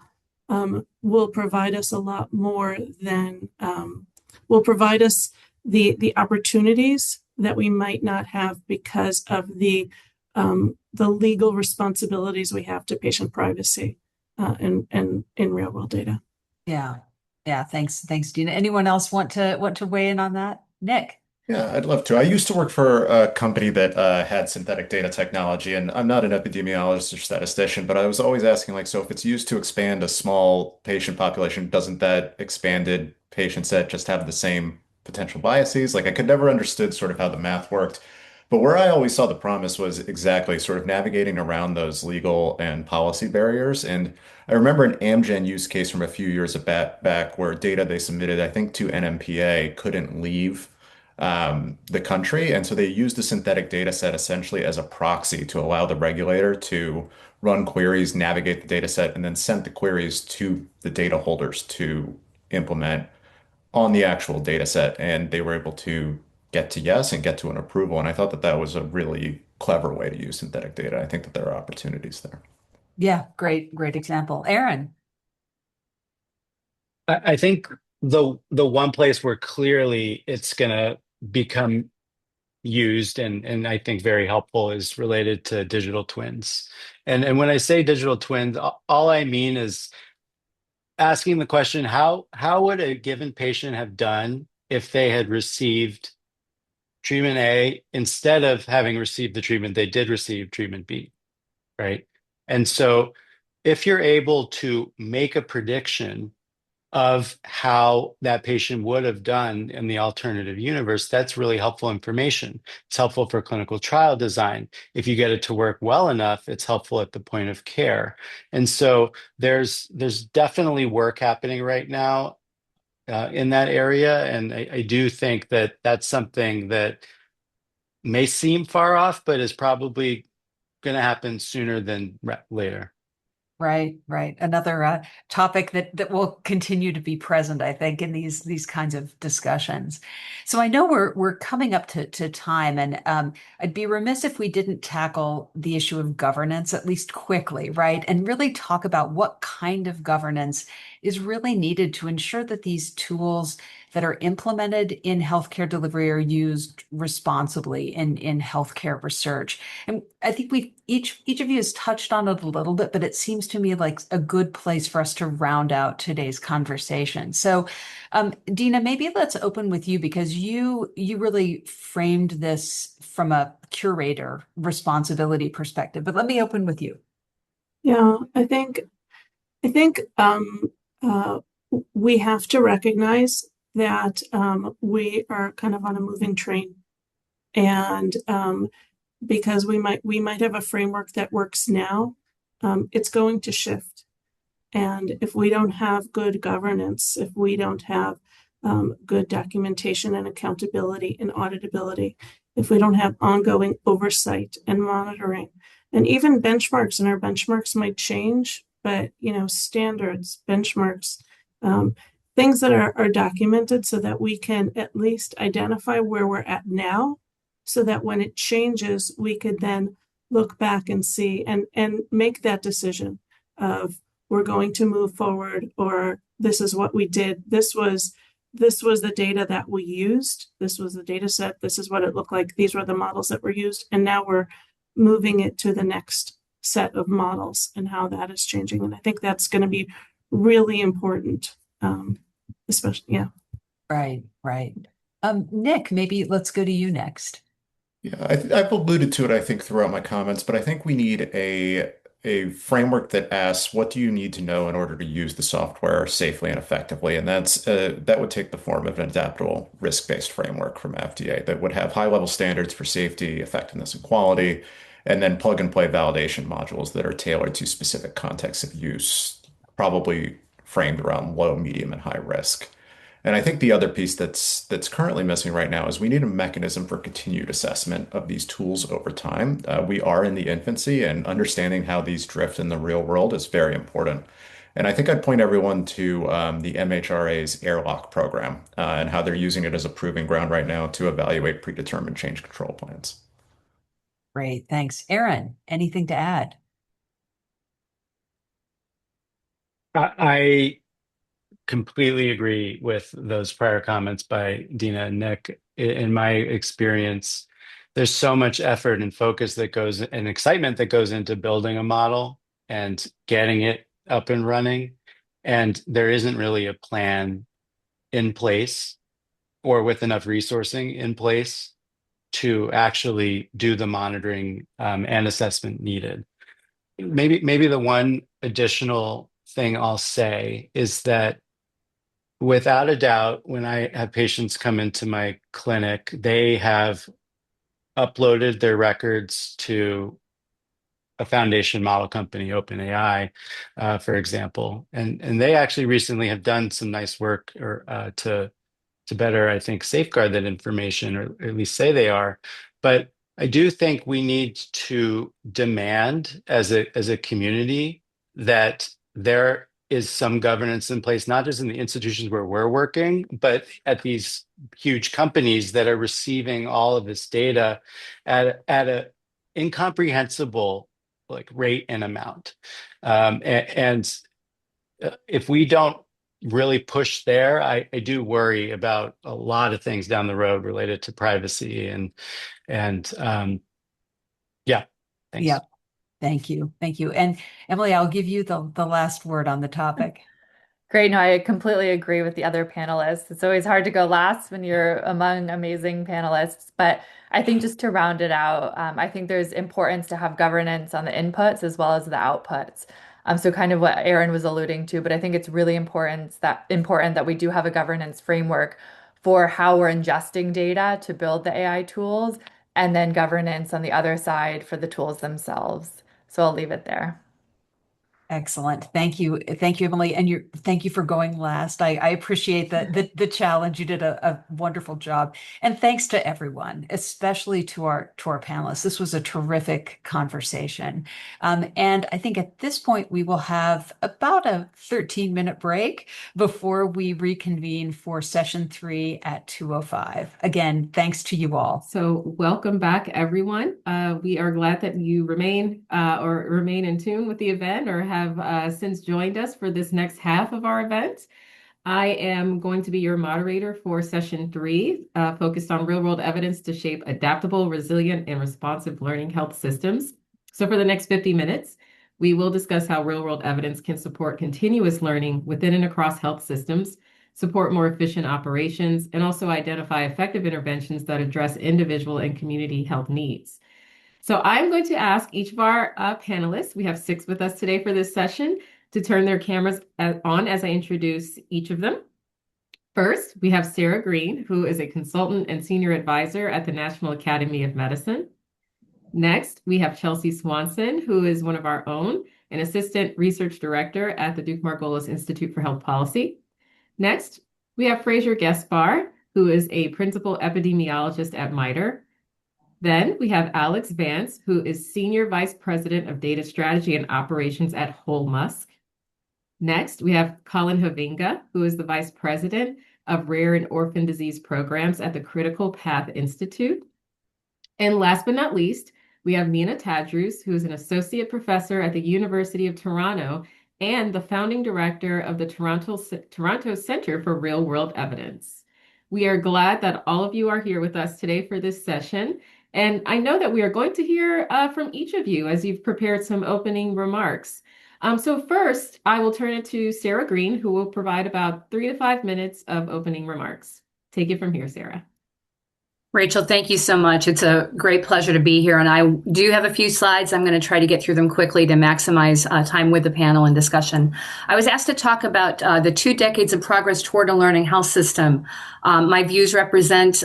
will provide us a lot more than will provide us the opportunities that we might not have because of the legal responsibilities we have to patient privacy and in real world data. Yeah. Thanks, Dina. Anyone else want to weigh in on that? Nick. Yeah, I'd love to. I used to work for a company that had synthetic data technology, and I'm not an epidemiologist or statistician, but I was always asking, like, so if it's used to expand a small patient population, doesn't that expanded patient set just have the same potential biases? Like, I could never understood sort of how the math worked. But where I always saw the promise was exactly sort of navigating around those legal and policy barriers. And I remember an Amgen use case from a few years back where data they submitted, I think, to NMPA couldn't leave the country. And so they used a synthetic data set essentially as a proxy to allow the regulator to run queries, navigate the data set, and then send the queries to the data holders to implement on the actual data set. And they were able to get to yes and get to an approval. And I thought that that was a really clever way to use synthetic data. I think that there are opportunities there. Yeah, great example. Aaron. I think the one place where clearly it's going to become used and I think very helpful is related to digital twins. And when I say digital twins, all I mean is asking the question, how would a given patient have done if they had received treatment A instead of having received the treatment they did receive treatment B, right? And so if you're able to make a prediction of how that patient would have done in the alternative universe, that's really helpful information. It's helpful for clinical trial design. If you get it to work well enough, it's helpful at the point of care. And so there's definitely work happening right now in that area. And I do think that that's something that may seem far off, but is probably going to happen sooner than later. Right. Another topic that will continue to be present, I think, in these kinds of discussions. So I know we're coming up to time, and I'd be remiss if we didn't tackle the issue of governance, at least quickly, right? And really talk about what kind of governance is really needed to ensure that these tools that are implemented in healthcare delivery are used responsibly in healthcare research. And I think each of you has touched on it a little bit, but it seems to me like a good place for us to round out today's conversation. So, Dina, maybe let's open with you, because you really framed this from a curator responsibility perspective. But let me open with you. Yeah, I think we have to recognize that we are kind of on a moving train, and because we might have a framework that works now, it's going to shift. And if we don't have good governance, if we don't have good documentation and accountability and auditability, if we don't have ongoing oversight and monitoring, and even benchmarks, and our benchmarks might change, but standards, benchmarks, things that are documented so that we can at least identify where we're at now, so that when it changes, we could then look back and see and make that decision of we're going to move forward, or this is what we did. This was the data that we used. This was the data set. This is what it looked like. These were the models that were used. And now we're moving it to the next set of models and how that is changing. And I think that's going to be really important, especially, yeah. Right. Nick, maybe let's go to you next. Yeah, I've alluded to it, I think, throughout my comments, but I think we need a framework that asks, what do you need to know in order to use the software safely and effectively? And that would take the form of an adaptable risk-based framework from FDA that would have high-level standards for safety, effectiveness, and quality, and then plug-and-play validation modules that are tailored to specific contexts of use, probably framed around low, medium, and high risk. And I think the other piece that's currently missing right now is we need a mechanism for continued assessment of these tools over time. We are in the infancy, and understanding how these drift in the real world is very important. And I think I'd point everyone to the MHRA's airlock program and how they're using it as a proving ground right now to evaluate predetermined change control plans. Great, thanks. Aaron, anything to add? I completely agree with those prior comments by Dina and Nick. In my experience, there's so much effort and focus that goes and excitement that goes into building a model and getting it up and running. And there isn't really a plan in place or with enough resourcing in place to actually do the monitoring and assessment needed. Maybe the one additional thing I'll say is that without a doubt, when I have patients come into my clinic, they have uploaded their records to a foundation model company, OpenAI, for example, and they actually recently have done some nice work to better, I think, safeguard that information, or at least say they are. But I do think we need to demand as a community that there is some governance in place, not just in the institutions where we're working, but at these huge companies that are receiving all of this data at a incomprehensible like rate and amount. And if we don't really push there, I do worry about a lot of things down the road related to privacy and yeah, thanks. Yeah, thank you. Thank you. And Emily, I'll give you the last word on the topic. Great. No, I completely agree with the other panelists. It's always hard to go last when you're among amazing panelists. But I think just to round it out, I think there's importance to have governance on the inputs as well as the outputs. So kind of what Aaron was alluding to, but I think it's really important that we do have a governance framework for how we're ingesting data to build the AI tools, and then governance on the other side for the tools themselves. So I'll leave it there. Excellent. Thank you. Thank you, Emily. And thank you for going last. I appreciate the challenge. You did a wonderful job. And thanks to everyone, especially to our panelists. This was a terrific conversation. And I think at this point, we will have about a 13-minute break before we reconvene for session 3 at 2:05. Again, thanks to you all. So welcome back, everyone. We are glad that you remain in tune with the event or have since joined us for this next half of our event. I am going to be your moderator for session 3, focused on real-world evidence to shape adaptable, resilient, and responsive learning health systems. So for the next 50 minutes, we will discuss how real-world evidence can support continuous learning within and across health systems, support more efficient operations, and also identify effective interventions that address individual and community health needs. So I'm going to ask each of our panelists, we have 6 with us today for this session, to turn their cameras on as I introduce each of them. First, we have Sarah Green, who is a consultant and senior advisor at the National Academy of Medicine. Next, we have Chelsea Swanson, who is one of our own, an assistant research director at the Duke-Margolis Institute for Health Policy. Next, we have Fraser Gaspar, who is a principal epidemiologist at MITRE. Then we have Alex Vance, who is Senior Vice President of Data Strategy and Operations at Whole Musk. Next, we have Colin Havinga, who is the Vice President of Rare and Orphan Disease Programs at the Critical Path Institute. And last but not least, we have Mina Tadrous, who is an Associate Professor at the University of Toronto and the Founding Director of the Toronto Centre for Real World Evidence. We are glad that all of you are here with us today for this session. And I know that we are going to hear from each of you as you've prepared some opening remarks. So first, I will turn it to Sarah Green, who will provide about 3 to 5 minutes of opening remarks. take it from here, Sarah. Rachel, thank you so much. It's a great pleasure to be here. And I do have a few slides. I'm going to try to get through them quickly to maximize time with the panel and discussion. I was asked to talk about the 2 decades of progress toward a learning health system. My views represent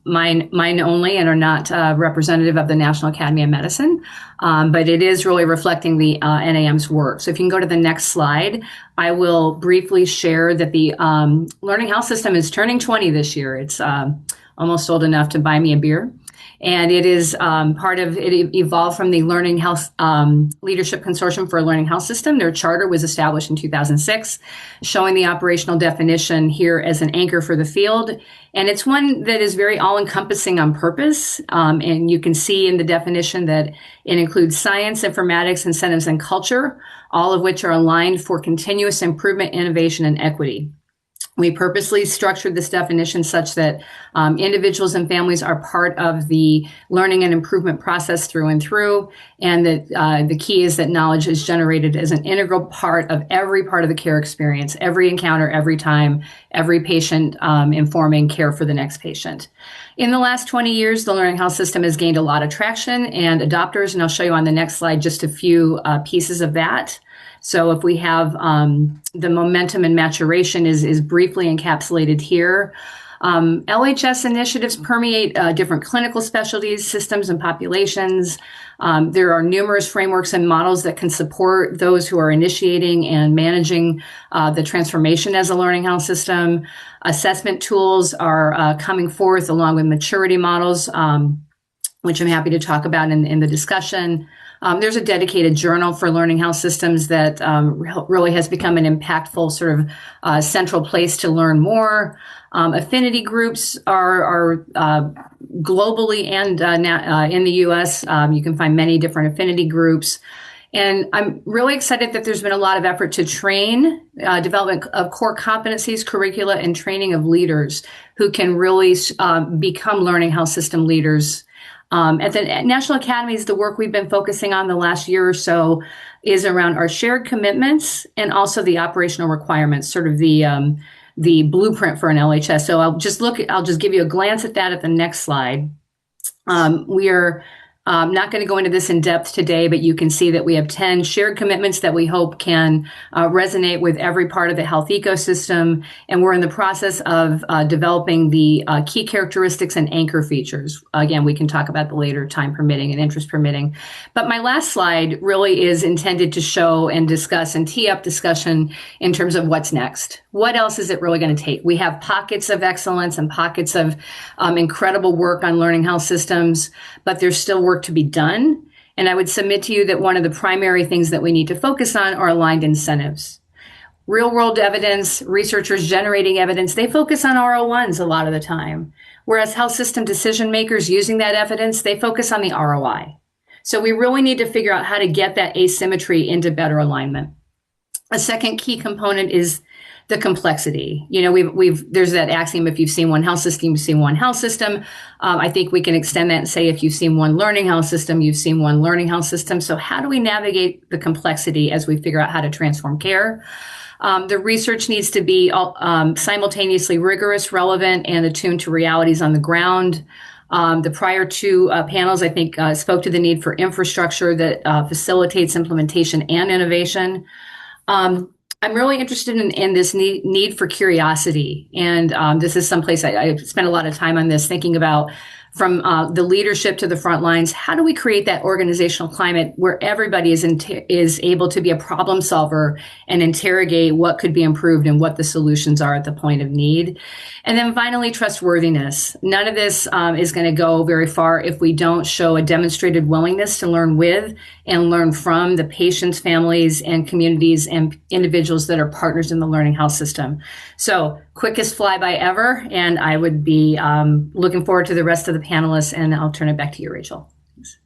mine only and are not representative of the National Academy of Medicine, but it is really reflecting the NAM's work. So if you can go to the next slide, I will briefly share that the learning health system is turning 20 this year. It's almost old enough to buy me a beer. And it is it evolved from the Learning Health Leadership Consortium for a Learning Health System. Their charter was established in 2006, showing the operational definition here as an anchor for the field. And it's one that is very all-encompassing on purpose. And you can see in the definition that it includes science, informatics, incentives, and culture, all of which are aligned for continuous improvement, innovation, and equity. We purposely structured this definition such that individuals and families are part of the learning and improvement process through and through, and that the key is that knowledge is generated as an integral part of every part of the care experience, every encounter, every time, every patient informing care for the next patient. In the last 20 years, the learning health system has gained a lot of traction and adopters, and I'll show you on the next slide just a few pieces of that. So if we have the momentum and maturation is briefly encapsulated here. LHS initiatives permeate different clinical specialties, systems, and populations. There are numerous frameworks and models that can support those who are initiating and managing the transformation as a learning health system. Assessment tools are coming forth along with maturity models, which I'm happy to talk about in the discussion. There's a dedicated journal for learning health systems that really has become an impactful sort of central place to learn more. Affinity groups are globally and in the US. You can find many different affinity groups. And I'm really excited that there's been a lot of effort to train, development of core competencies, curricula, and training of leaders who can really become learning health system leaders. At the National Academies, the work we've been focusing on the last year or so is around our shared commitments and also the operational requirements, sort of the blueprint for an LHS. So I'll just give you a glance at that at the next slide. We are not going to go into this in depth today, but you can see that we have 10 shared commitments that we hope can resonate with every part of the health ecosystem. And we're in the process of developing the key characteristics and anchor features. Again, we can talk about the later, time permitting and interest permitting. But my last slide really is intended to show and discuss and tee up discussion in terms of what's next. What else is it really going to take? We have pockets of excellence and pockets of incredible work on learning health systems, but there's still work to be done. And I would submit to you that one of the primary things that we need to focus on are aligned incentives. Real world evidence, researchers generating evidence, they focus on RO1s a lot of the time. Whereas health system decision makers using that evidence, they focus on the ROI. So we really need to figure out how to get that asymmetry into better alignment. A second key component is the complexity. You know, there's that axiom, if you've seen one health system, you've seen one health system. I think we can extend that and say, if you've seen one learning health system, you've seen one learning health system. So how do we navigate the complexity as we figure out how to transform care? The research needs to be simultaneously rigorous, relevant, and attuned to realities on the ground. The prior two panels, I think, spoke to the need for infrastructure that facilitates implementation and innovation. I'm really interested in this need for curiosity. And this is someplace I spent a lot of time on this, thinking about from the leadership to the front lines, how do we create that organizational climate where everybody is able to be a problem solver and interrogate what could be improved and what the solutions are at the point of need? And then finally, trustworthiness. None of this is going to go very far if we don't show a demonstrated willingness to learn with and learn from the patients, families, and communities and individuals that are partners in the learning health system. So quickest flyby ever, and I would be looking forward to the rest of the panelists, and I'll turn it back to you, Rachel.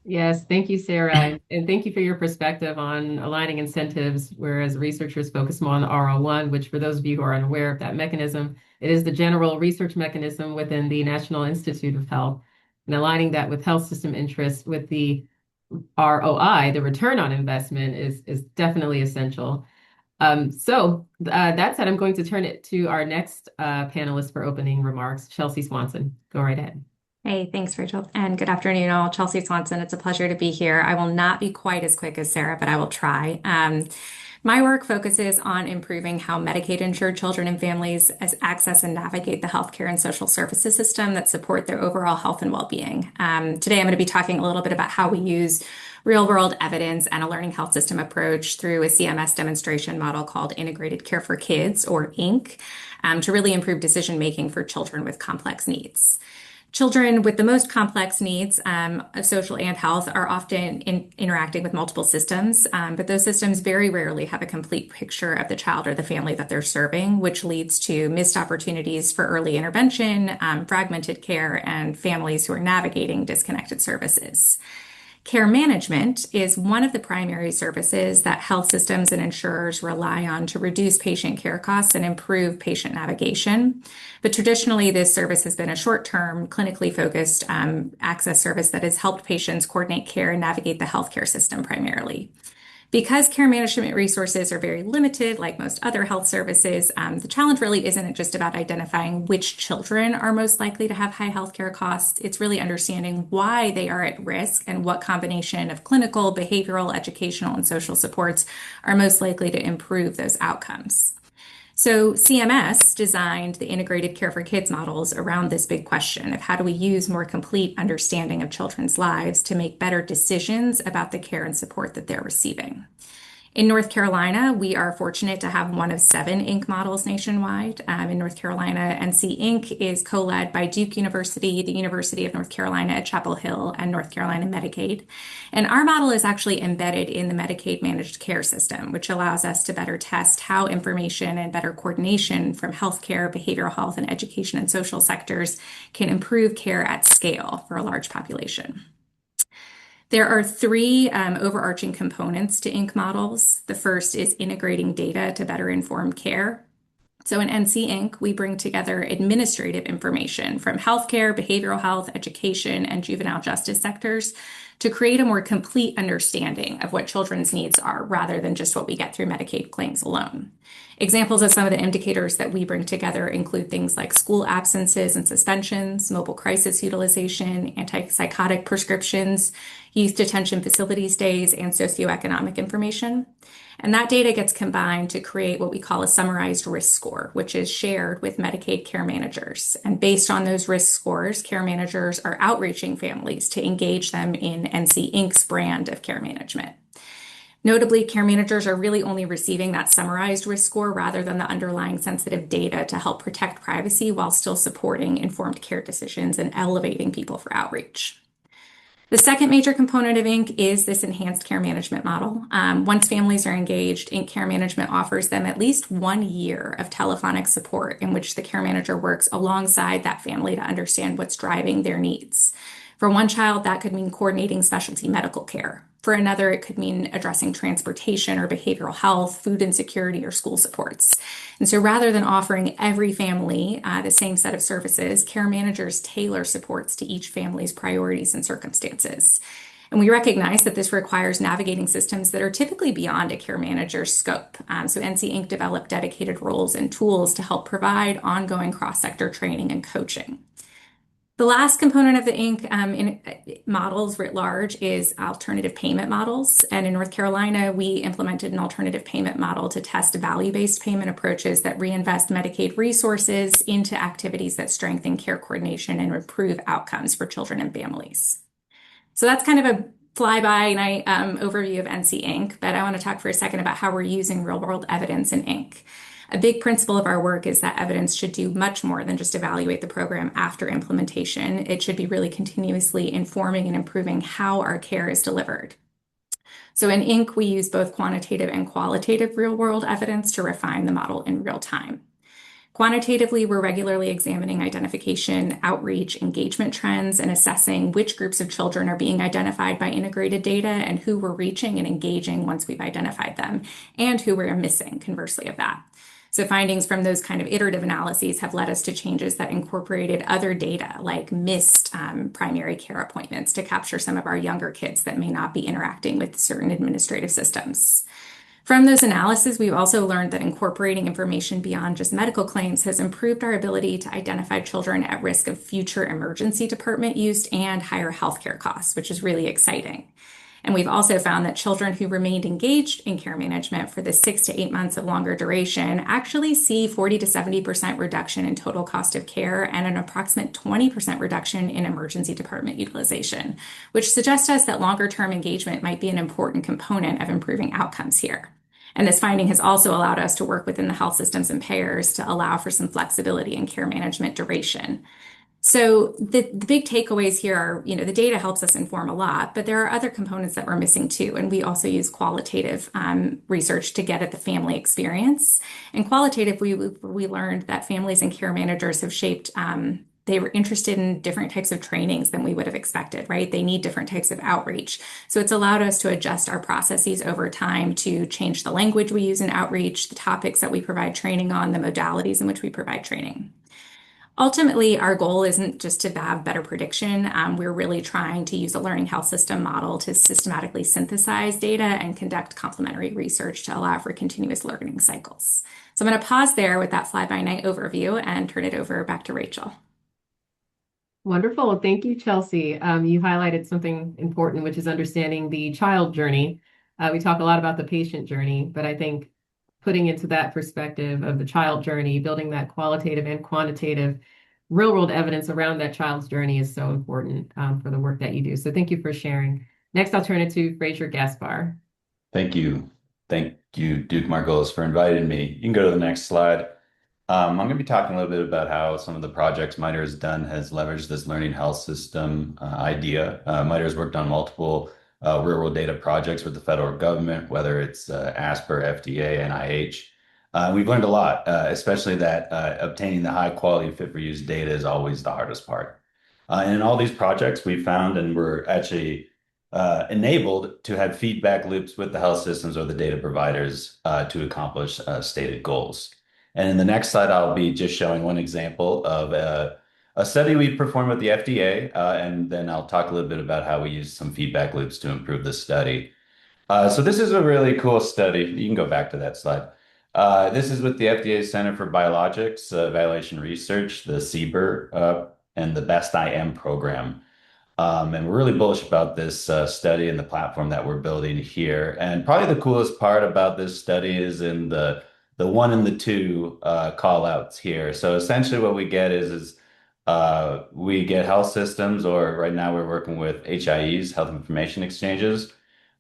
Yes, thank you, Sarah. And thank you for your perspective on aligning incentives, whereas researchers focus more on the RO1, which for those of you who are unaware of that mechanism, it is the general research mechanism within the National Institute of Health. And aligning that with health system interests with the ROI, the return on investment, is definitely essential. That said, I'm going to turn it to our next panelist for opening remarks, Chelsea Swanson. Go right ahead. Hey, thanks, Rachel, and good afternoon, all. Chelsea Swanson. It's a pleasure to be here. I will not be quite as quick as Sarah, but I will try. My work focuses on improving how Medicaid-insured children and families access and navigate the healthcare and social services system that support their overall health and well-being. Today, I'm going to be talking a little bit about how we use real-world evidence and a learning health system approach through a CMS demonstration model called Integrated Care for Kids, or INC, to really improve decision-making for children with complex needs. Children with the most complex needs of social and health are often interacting with multiple systems, but those systems very rarely have a complete picture of the child or the family that they're serving, which leads to missed opportunities for early intervention, fragmented care, and families who are navigating disconnected services. Care management is one of the primary services that health systems and insurers rely on to reduce patient care costs and improve patient navigation. But traditionally, this service has been a short-term, clinically focused access service that has helped patients coordinate care and navigate the healthcare system primarily. Because care management resources are very limited, like most other health services, the challenge really isn't just about identifying which children are most likely to have high healthcare costs. It's really understanding why they are at risk and what combination of clinical, behavioral, educational, and social supports are most likely to improve those outcomes. So CMS designed the integrated care for kids models around this big question of how do we use more complete understanding of children's lives to make better decisions about the care and support that they're receiving. In North Carolina, we are fortunate to have one of 7 INC models nationwide. In North Carolina, NC INC is co-led by Duke University, the University of North Carolina at Chapel Hill, and North Carolina Medicaid. And our model is actually embedded in the Medicaid managed care system, which allows us to better test how information and better coordination from healthcare, behavioral health, and education and social sectors can improve care at scale for a large population. There are 3 overarching components to INC models. The first is integrating data to better inform care. So in NC INC, we bring together administrative information from healthcare, behavioral health, education, and juvenile justice sectors to create a more complete understanding of what children's needs are rather than just what we get through Medicaid claims alone. Examples of some of the indicators that we bring together include things like school absences and suspensions, mobile crisis utilization, antipsychotic prescriptions, youth detention facility stays, and socioeconomic information. And that data gets combined to create what we call a summarized risk score, which is shared with Medicaid care managers. And based on those risk scores, care managers are outreaching families to engage them in NC INC's brand of care management. Notably, care managers are really only receiving that summarized risk score rather than the underlying sensitive data to help protect privacy while still supporting informed care decisions and elevating people for outreach. The second major component of INC is this enhanced care management model. Once families are engaged, INC care management offers them at least 1 year of telephonic support in which the care manager works alongside that family to understand what's driving their needs. For one child, that could mean coordinating specialty medical care. For another, it could mean addressing transportation or behavioral health, food insecurity, or school supports. And so rather than offering every family the same set of services, care managers tailor supports to each family's priorities and circumstances. And we recognize that this requires navigating systems that are typically beyond a care manager's scope. So NC INC developed dedicated roles and tools to help provide ongoing cross-sector training and coaching. The last component of the INC models writ large is alternative payment models. And in North Carolina, we implemented an alternative payment model to test value-based payment approaches that reinvest Medicaid resources into activities that strengthen care coordination and improve outcomes for children and families. So that's kind of a fly-by-night overview of NC INC, but I want to talk for a second about how we're using real-world evidence in INC. A big principle of our work is that evidence should do much more than just evaluate the program after implementation. It should be really continuously informing and improving how our care is delivered. So in INC, we use both quantitative and qualitative real-world evidence to refine the model in real time. Quantitatively, we're regularly examining identification, outreach, engagement trends, and assessing which groups of children are being identified by integrated data and who we're reaching and engaging once we've identified them, and who we're missing, conversely of that. So findings from those kind of iterative analyses have led us to changes that incorporated other data like missed primary care appointments to capture some of our younger kids that may not be interacting with certain administrative systems. From those analyses, we've also learned that incorporating information beyond just medical claims has improved our ability to identify children at risk of future emergency department use and higher healthcare costs, which is really exciting. And we've also found that children who remained engaged in care management for the 6 to 8 months of longer duration actually see 40 to 70% reduction in total cost of care and an approximate 20% reduction in emergency department utilization, which suggests to us that longer term engagement might be an important component of improving outcomes here. And this finding has also allowed us to work within the health systems and payers to allow for some flexibility in care management duration. So the big takeaways here are, the data helps us inform a lot, but there are other components that we're missing too. And we also use qualitative research to get at the family experience. And qualitative, we learned that families and care managers have shaped they were interested in different types of trainings than we would have expected, right? They need different types of outreach. So it's allowed us to adjust our processes over time to change the language we use in outreach, the topics that we provide training on, the modalities in which we provide training. Ultimately, our goal isn't just to have better prediction. We're really trying to use a learning health system model to systematically synthesize data and conduct complementary research to allow for continuous learning cycles. So I'm going to pause there with that fly-by-night overview and turn it over back to Rachel. Wonderful. Thank you, Chelsea. You highlighted something important, which is understanding the child journey. We talk a lot about the patient journey, but I think putting into that perspective of the child journey, building that qualitative and quantitative real world evidence around that child's journey is so important for the work that you do. So thank you for sharing. Next, I'll turn it to Fraser Gaspar. Thank you. Thank you, Duke-Margolis, for inviting me. You can go to the next slide. I'm going to be talking a little bit about how some of the projects MITRE has done has leveraged this learning health system idea. MITRE has worked on multiple real world data projects with the federal government, whether it's ASPR, FDA, NIH. We've learned a lot, especially that obtaining the high quality fit for use data is always the hardest part. And in all these projects, we found and we're actually enabled to have feedback loops with the health systems or the data providers to accomplish stated goals. And in the next slide, I'll be just showing one example of a study we performed with the FDA, and then I'll talk a little bit about how we use some feedback loops to improve the study. So this is a really cool study. You can go back to that slide. This is with the FDA Center for Biologics Evaluation Research, the CBER, and the Best IM program. And we're really bullish about this study and the platform that we're building here. And probably the coolest part about this study is in the 1 and the 2 call outs here. So essentially what we get is we get health systems, or right now we're working with HIEs, health information exchanges,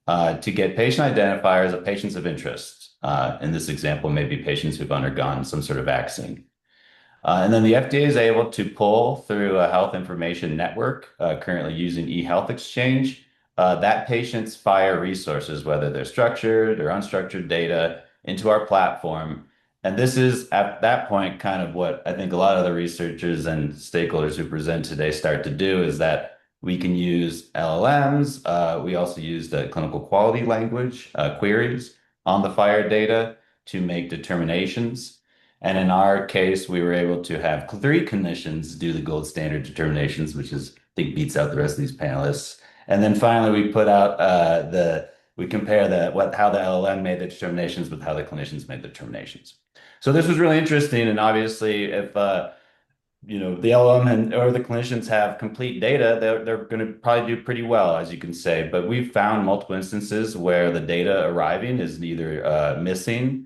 to get patient identifiers of patients of interest. In this example, maybe patients who've undergone some sort of vaccine. And then the FDA is able to pull through a health information network, currently using eHealth Exchange, that patient's FHIR resources, whether they're structured or unstructured data, into our platform. And this is, at that point, kind of what I think a lot of the researchers and stakeholders who present today start to do, is that we can use LLMs. We also use the clinical quality language queries on the FHIR data to make determinations. And in our case, we were able to have 3 clinicians do the gold standard determinations, which is, I think, beats out the rest of these panelists. And then finally, we put out we compare how the LLM made the determinations with how the clinicians made the determinations. So this was really interesting. And obviously, if the LLM or the clinicians have complete data, they're going to probably do pretty well, as you can say. But we've found multiple instances where the data arriving is either missing.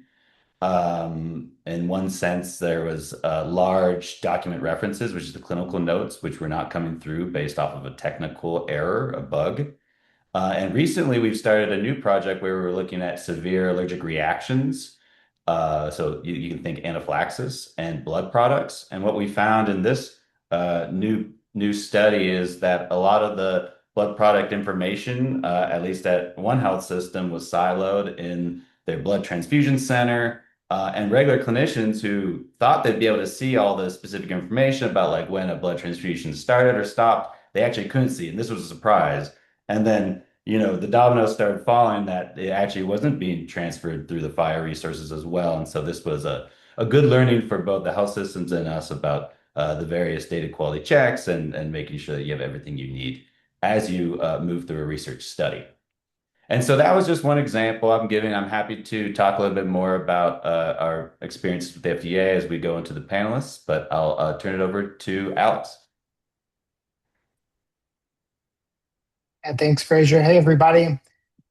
In one sense, there was large document references, which is the clinical notes, which were not coming through based off of a technical error, a bug. And recently, we've started a new project where we're looking at severe allergic reactions. So you can think anaphylaxis and blood products. And what we found in this new study is that a lot of the blood product information, at least at one health system, was siloed in their blood transfusion center. And regular clinicians who thought they'd be able to see all the specific information about like when a blood transfusion started or stopped, they actually couldn't see. And this was a surprise. And then, the dominoes started falling that it actually wasn't being transferred through the FHIR resources as well. And so this was a good learning for both the health systems and us about the various data quality checks and making sure that you have everything you need as you move through a research study. And so that was just one example I'm giving. I'm happy to talk a little bit more about our experiences with the FDA as we go into the panelists, but I'll turn it over to Alex. And thanks, Fraser. Hey, everybody.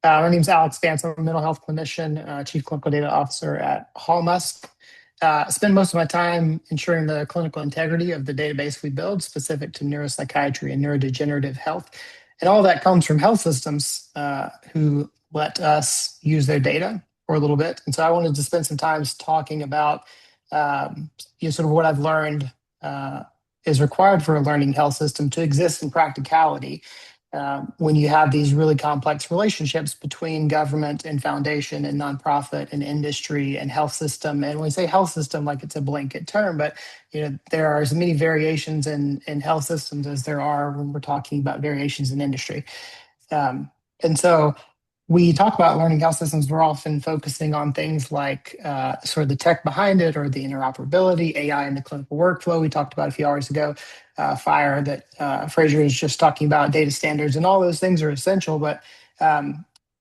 My name is Alex Vance. I'm a mental health clinician, Chief Clinical Data Officer at Hallmusk. I spend most of my time ensuring the clinical integrity of the database we build specific to neuropsychiatry and neurodegenerative health. And all that comes from health systems who let us use their data for a little bit. And so I wanted to spend some time talking about sort of what I've learned is required for a learning health system to exist in practicality. When you have these really complex relationships between government and foundation and nonprofit and industry and health system. And when we say health system, like it's a blanket term, but there are as many variations in health systems as there are when we're talking about variations in industry. And so we talk about learning health systems, we're often focusing on things like sort of the tech behind it or the interoperability, AI in the clinical workflow. We talked about a few hours ago, FHIR that Fraser was just talking about, data standards, and all those things are essential. But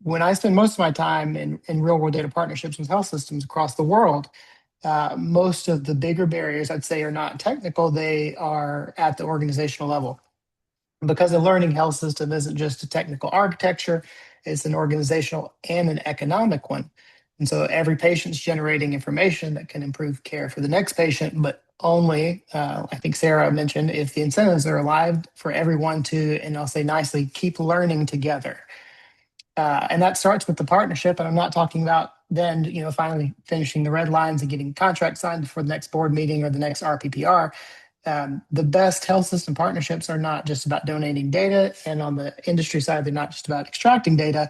when I spend most of my time in real world data partnerships with health systems across the world, most of the bigger barriers, I'd say, are not technical, they are at the organizational level. Because a learning health system isn't just a technical architecture, it's an organizational and an economic one. And so every patient's generating information that can improve care for the next patient, but only, I think Sarah mentioned, if the incentives are aligned for everyone to, and I'll say nicely, keep learning together. And that starts with the partnership. And I'm not talking about then, finally finishing the red lines and getting contracts signed for the next board meeting or the next RPPR. The best health system partnerships are not just about donating data, and on the industry side, they're not just about extracting data.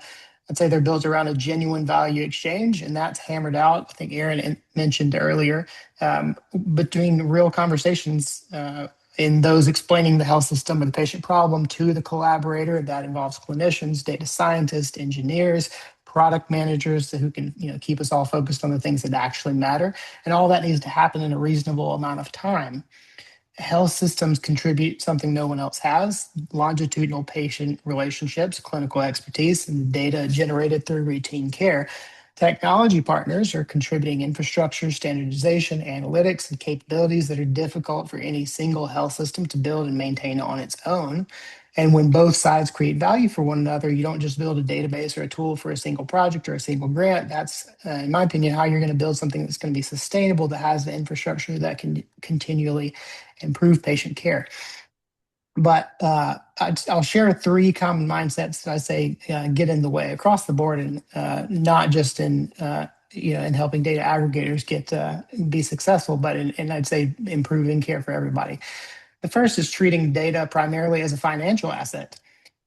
I'd say they're built around a genuine value exchange, and that's hammered out. I think Aaron mentioned earlier, between real conversations in those explaining the health system or the patient problem to the collaborator. That involves clinicians, data scientists, engineers, product managers who can keep us all focused on the things that actually matter, and all that needs to happen in a reasonable amount of time. Health systems contribute something no one else has: longitudinal patient relationships, clinical expertise, and data generated through routine care. Technology partners are contributing infrastructure, standardization, analytics, and capabilities that are difficult for any single health system to build and maintain on its own. And when both sides create value for one another, you don't just build a database or a tool for a single project or a single grant. That's, in my opinion, how you're going to build something that's going to be sustainable, that has the infrastructure that can continually improve patient care. But I'll share 3 common mindsets that I say get in the way across the board, and not just in in helping data aggregators be successful, but in I'd say improving care for everybody. The first is treating data primarily as a financial asset.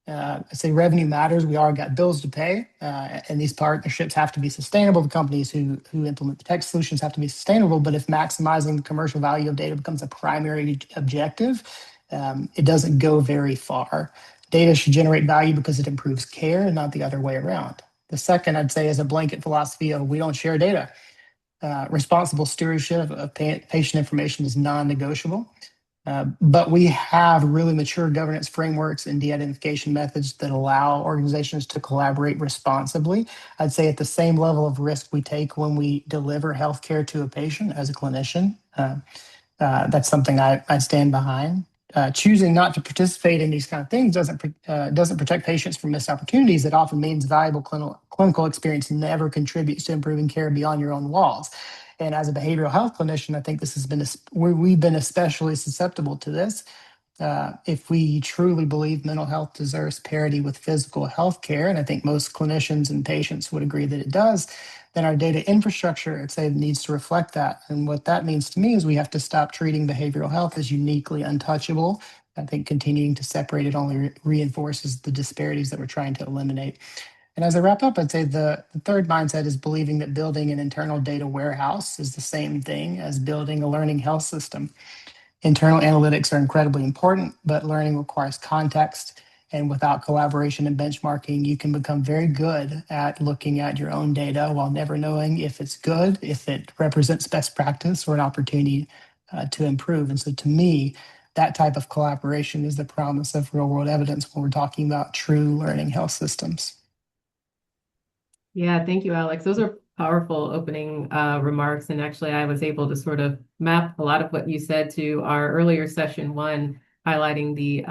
I say revenue matters. We all got bills to pay, and these partnerships have to be sustainable. The companies who implement the tech solutions have to be sustainable. But if maximizing the commercial value of data becomes a primary objective, it doesn't go very far. Data should generate value because it improves care, and not the other way around. The second, I'd say, is a blanket philosophy of we don't share data. Responsible stewardship of patient information is non-negotiable. But we have really mature governance frameworks and de-identification methods that allow organizations to collaborate responsibly. I'd say at the same level of risk we take when we deliver healthcare to a patient as a clinician. That's something I stand behind. Choosing not to participate in these kind of things doesn't protect patients from missed opportunities. It often means valuable clinical experience never contributes to improving care beyond your own walls. And as a behavioral health clinician, I think this has been we've been especially susceptible to this. If we truly believe mental health deserves parity with physical health care, and I think most clinicians and patients would agree that it does, then our data infrastructure, I'd say, needs to reflect that. And what that means to me is we have to stop treating behavioral health as uniquely untouchable. I think continuing to separate it only reinforces the disparities that we're trying to eliminate. And as I wrap up, I'd say the third mindset is believing that building an internal data warehouse is the same thing as building a learning health system. Internal analytics are incredibly important, but learning requires context. And without collaboration and benchmarking, you can become very good at looking at your own data while never knowing if it's good, if it represents best practice, or an opportunity to improve. And so to me, that type of collaboration is the promise of real world evidence when we're talking about true learning health systems. Yeah, thank you, Alex. Those are powerful opening remarks. And actually, I was able to sort of map a lot of what you said to our earlier session one, highlighting the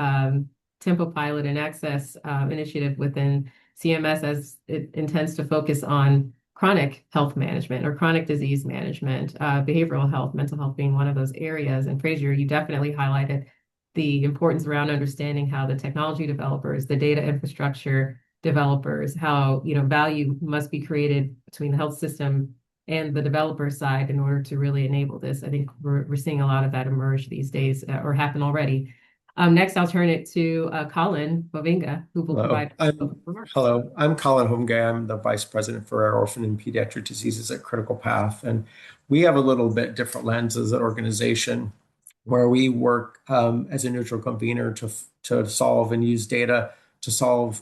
Tempo Pilot and Access initiative within CMS as it intends to focus on chronic health management or chronic disease management, behavioral health, mental health being one of those areas. And Fraser, you definitely highlighted the importance around understanding how the technology developers, the data infrastructure developers, how value must be created between the health system and the developer side in order to really enable this. I think we're seeing a lot of that emerge these days or happen already. Next, I'll turn it to Colin Bovinga, who will provide remarks. Hello, I'm Colin Homgay. I'm the Vice President for Rare Orphan and Pediatric Diseases at Critical Path. And we have a little bit different lens as an organization where we work as a neutral convener to solve and use data to solve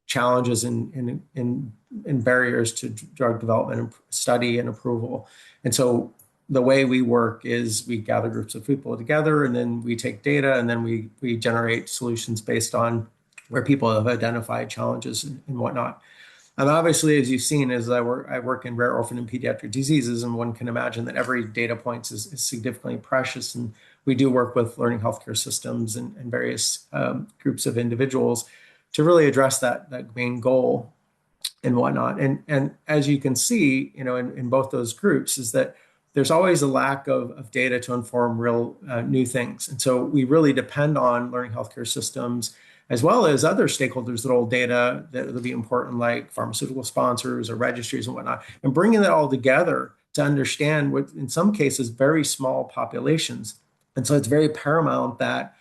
challenges in barriers to drug development and study and approval. And so the way we work is we gather groups of people together, and then we take data, and then we generate solutions based on where people have identified challenges and whatnot. And obviously, as you've seen, as I work in rare orphan and pediatric diseases, and one can imagine that every data point is significantly precious. And we do work with learning healthcare systems and various groups of individuals to really address that main goal and whatnot. And as you can see, in both those groups, is that there's always a lack of data to inform real new things. And so we really depend on learning healthcare systems as well as other stakeholders that hold data that will be important, like pharmaceutical sponsors or registries and whatnot, and bringing that all together to understand what, in some cases, very small populations. And so it's very paramount that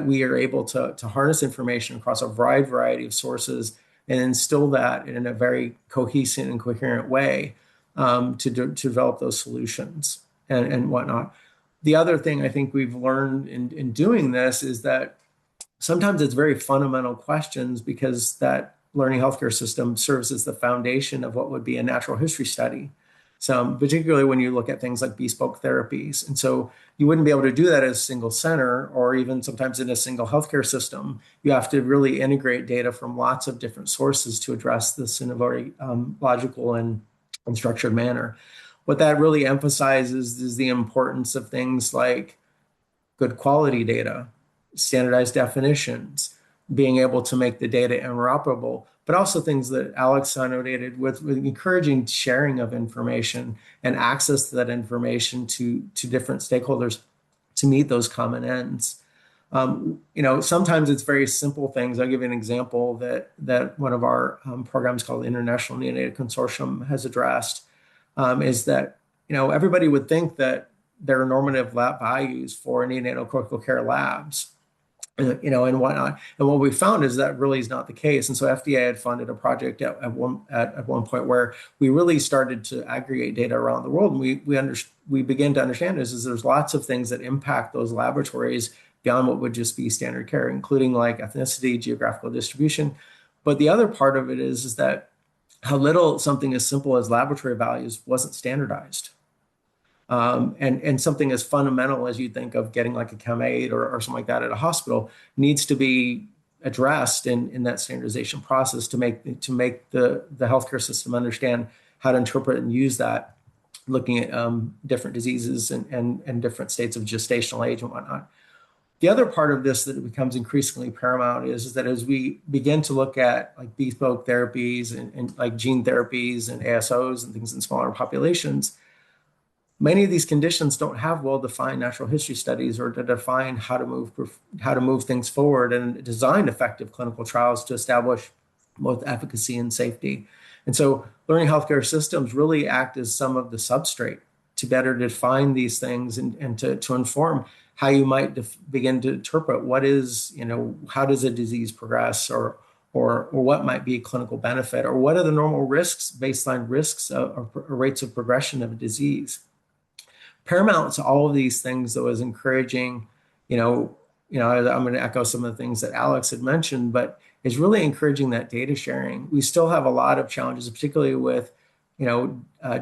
we are able to harness information across a wide variety of sources and instill that in a very cohesive and coherent way to develop those solutions and whatnot. The other thing I think we've learned in doing this is that sometimes it's very fundamental questions, because that learning healthcare system serves as the foundation of what would be a natural history study. So particularly when you look at things like bespoke therapies. And so you wouldn't be able to do that as a single center, or even sometimes in a single healthcare system. You have to really integrate data from lots of different sources to address this in a very logical and structured manner. What that really emphasizes is the importance of things like good quality data, standardized definitions, being able to make the data interoperable, but also things that Alex annotated with encouraging sharing of information and access to that information to different stakeholders to meet those common ends. Sometimes it's very simple things. I'll give you an example that one of our programs called the International Neonatal Consortium has addressed, is that everybody would think that there are normative lab values for neonatal critical care labs, and whatnot. And what we found is that really is not the case. And so FDA had funded a project at one point where we really started to aggregate data around the world. And we began to understand is there's lots of things that impact those laboratories beyond what would just be standard care, including like ethnicity, geographical distribution. But the other part of it is that how little something as simple as laboratory values wasn't standardized. And something as fundamental as you think of getting like a Chem aid or something like that at a hospital needs to be addressed in that standardization process to make the healthcare system understand how to interpret and use that, looking at different diseases and different states of gestational age and whatnot. The other part of this that becomes increasingly paramount is that as we begin to look at like bespoke therapies and like gene therapies and ASOs and things in smaller populations, many of these conditions don't have well-defined natural history studies or to define how to move things forward and design effective clinical trials to establish both efficacy and safety. And so learning healthcare systems really act as some of the substrate to better define these things and to inform how you might begin to interpret what is, how does a disease progress or what might be a clinical benefit, or what are the normal risks, baseline risks or rates of progression of a disease. Paramount to all of these things, though, is encouraging, I'm going to echo some of the things that Alex had mentioned, but is really encouraging that data sharing. We still have a lot of challenges, particularly with,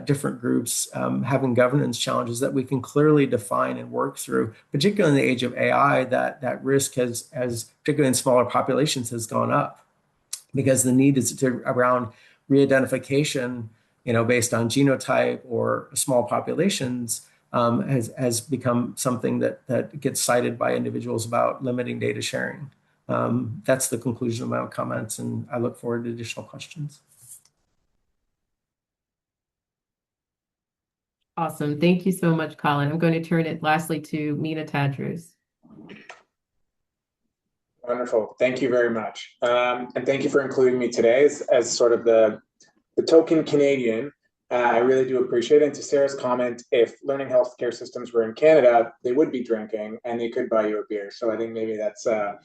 different groups having governance challenges that we can clearly define and work through, particularly in the age of AI, that risk has particularly in smaller populations, has gone up because the need is around re-identification, based on genotype or small populations, has become something that gets cited by individuals about limiting data sharing. That's the conclusion of my comments, and I look forward to additional questions. Awesome. Thank you so much, Colin. I'm going to turn it lastly to Mina Tadros. Wonderful. Thank you very much. And thank you for including me today as sort of the token Canadian. I really do appreciate it. And to Sarah's comment, if learning healthcare systems were in Canada, they would be drinking and they could buy you a beer. So I think maybe that's, I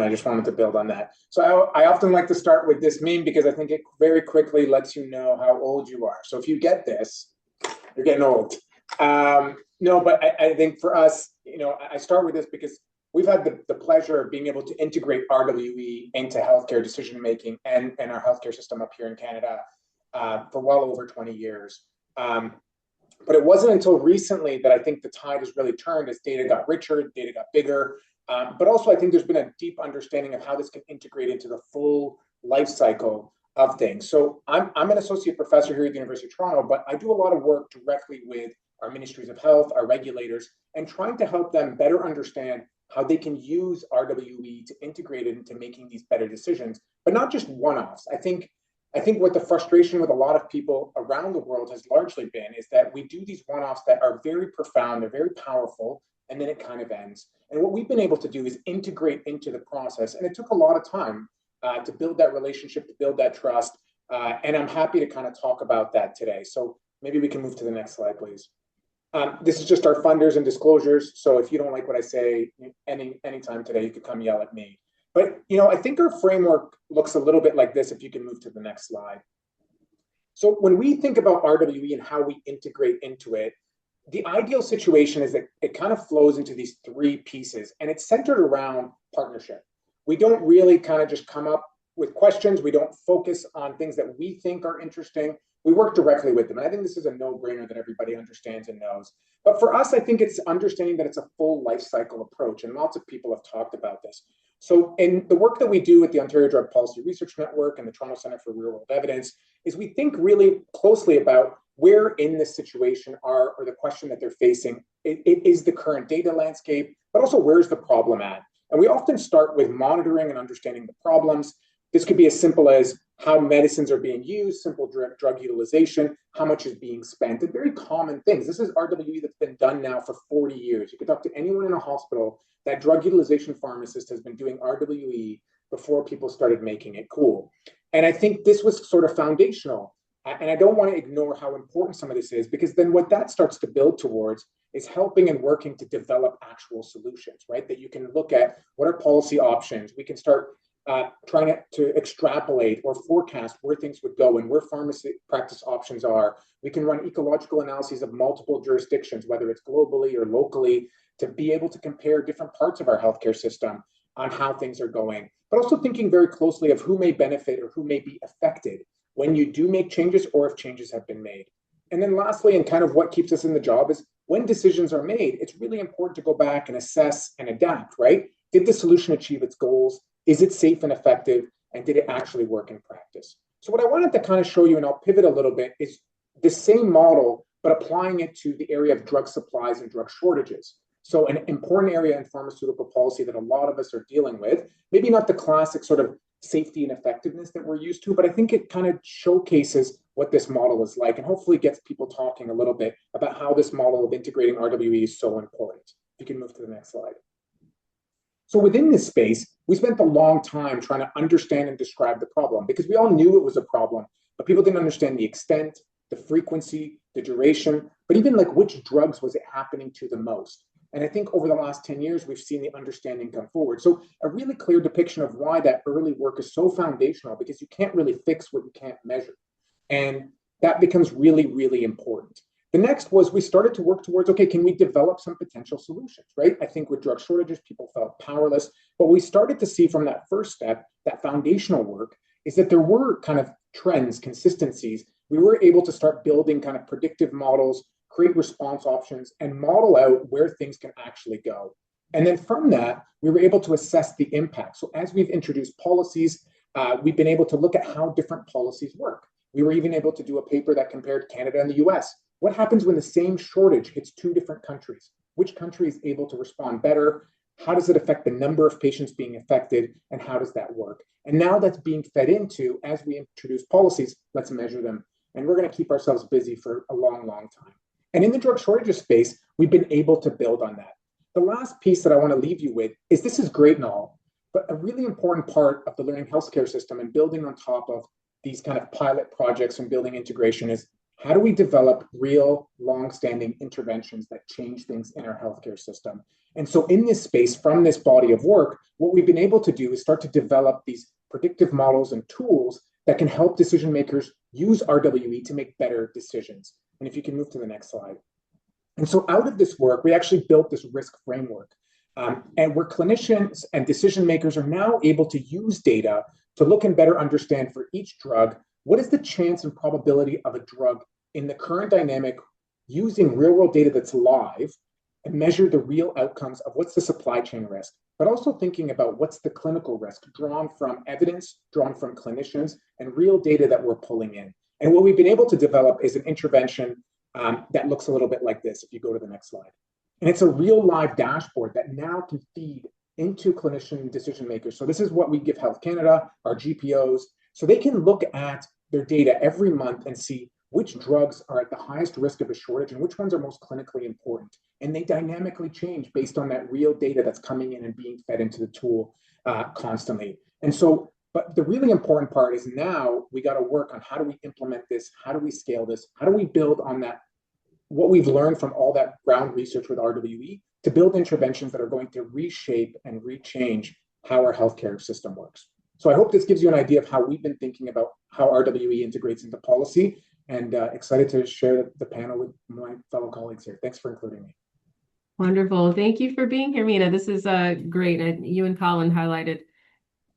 just wanted to build on that. So I often like to start with this meme because I think it very quickly lets you know how old you are. So if you get this, you're getting old. No, but I think for us, I start with this because we've had the pleasure of being able to integrate RWE into healthcare decision-making and our healthcare system up here in Canada for well over 20 years. But it wasn't until recently that I think the tide has really turned as data got richer, data got bigger. But also I think there's been a deep understanding of how this can integrate into the full life cycle of things. So I'm an associate professor here at the University of Toronto, but I do a lot of work directly with our ministries of health, our regulators, and trying to help them better understand how they can use RWE to integrate it into making these better decisions, but not just one-offs. I think what the frustration with a lot of people around the world has largely been is that we do these one-offs that are very profound, they're very powerful, and then it kind of ends. And what we've been able to do is integrate into the process, and it took a lot of time to build that relationship, to build that trust, and I'm happy to kind of talk about that today. So maybe we can move to the next slide, please. This is just our funders and disclosures. So if you don't like what I say anytime today, you could come yell at me. But I think our framework looks a little bit like this, if you can move to the next slide. So when we think about RWE and how we integrate into it, the ideal situation is that it kind of flows into these three pieces, and it's centered around partnership. We don't really kind of just come up with questions. We don't focus on things that we think are interesting. We work directly with them. And I think this is a no-brainer that everybody understands and knows. But for us, I think it's understanding that it's a full life cycle approach. And lots of people have talked about this. So in the work that we do with the Ontario Drug Policy Research Network and the Toronto Centre for Real World Evidence is we think really closely about where in this situation or the question that they're facing. It is the current data landscape, but also where's the problem at? And we often start with monitoring and understanding the problems. This could be as simple as how medicines are being used, simple drug utilization, how much is being spent, and very common things. This is RWE that's been done now for 40 years. You could talk to anyone in a hospital. That drug utilization pharmacist has been doing RWE before people started making it cool. And I think this was sort of foundational. And I don't want to ignore how important some of this is, because then what that starts to build towards is helping and working to develop actual solutions, right? That you can look at what are policy options. We can start trying to extrapolate or forecast where things would go and where pharmacy practice options are. We can run ecological analyses of multiple jurisdictions, whether it's globally or locally, to be able to compare different parts of our healthcare system on how things are going, but also thinking very closely of who may benefit or who may be affected when you do make changes or if changes have been made. And then lastly, and kind of what keeps us in the job is when decisions are made, it's really important to go back and assess and adapt, right? Did the solution achieve its goals? Is it safe and effective? And did it actually work in practice? So what I wanted to kind of show you, and I'll pivot a little bit, is the same model, but applying it to the area of drug supplies and drug shortages. So an important area in pharmaceutical policy that a lot of us are dealing with, maybe not the classic sort of safety and effectiveness that we're used to, but I think it kind of showcases what this model is like and hopefully gets people talking a little bit about how this model of integrating RWE is so important. You can move to the next slide. So within this space, we spent a long time trying to understand and describe the problem because we all knew it was a problem, but people didn't understand the extent, the frequency, the duration, but even like which drugs was it happening to the most. And I think over the last 10 years, we've seen the understanding come forward. So a really clear depiction of why that early work is so foundational, because you can't really fix what you can't measure. And that becomes really, really important. The next was we started to work towards, okay, can we develop some potential solutions, right? I think with drug shortages, people felt powerless. But we started to see from that first step, that foundational work, is that there were kind of trends, consistencies. We were able to start building kind of predictive models, create response options, and model out where things can actually go. And then from that, we were able to assess the impact. So as we've introduced policies, we've been able to look at how different policies work. We were even able to do a paper that compared Canada and the US. What happens when the same shortage hits two different countries? Which country is able to respond better? How does it affect the number of patients being affected? And how does that work? And now that's being fed into, as we introduce policies, let's measure them. And we're going to keep ourselves busy for a long, long time. And in the drug shortages space, we've been able to build on that. The last piece that I want to leave you with is this is great and all, but a really important part of the learning healthcare system and building on top of these kind of pilot projects and building integration is how do we develop real long-standing interventions that change things in our healthcare system? And so in this space, from this body of work, what we've been able to do is start to develop these predictive models and tools that can help decision makers use RWE to make better decisions. And if you can move to the next slide. And so out of this work, we actually built this risk framework. And where clinicians and decision makers are now able to use data to look and better understand for each drug, what is the chance and probability of a drug in the current dynamic using real world data that's live and measure the real outcomes of what's the supply chain risk, but also thinking about what's the clinical risk drawn from evidence, drawn from clinicians, and real data that we're pulling in. And what we've been able to develop is an intervention that looks a little bit like this, if you go to the next slide. And it's a real live dashboard that now can feed into clinician decision makers. So this is what we give Health Canada, our GPOs, so they can look at their data every month and see which drugs are at the highest risk of a shortage and which ones are most clinically important. And they dynamically change based on that real data that's coming in and being fed into the tool constantly. And so, but the really important part is now we got to work on how do we implement this? How do we scale this? How do we build on that, what we've learned from all that ground research with RWE to build interventions that are going to reshape and rechange how our healthcare system works. So I hope this gives you an idea of how we've been thinking about how RWE integrates into policy, and excited to share the panel with my fellow colleagues here. Thanks for including me. Wonderful. Thank you for being here, Mina. This is great. And you and Colin highlighted,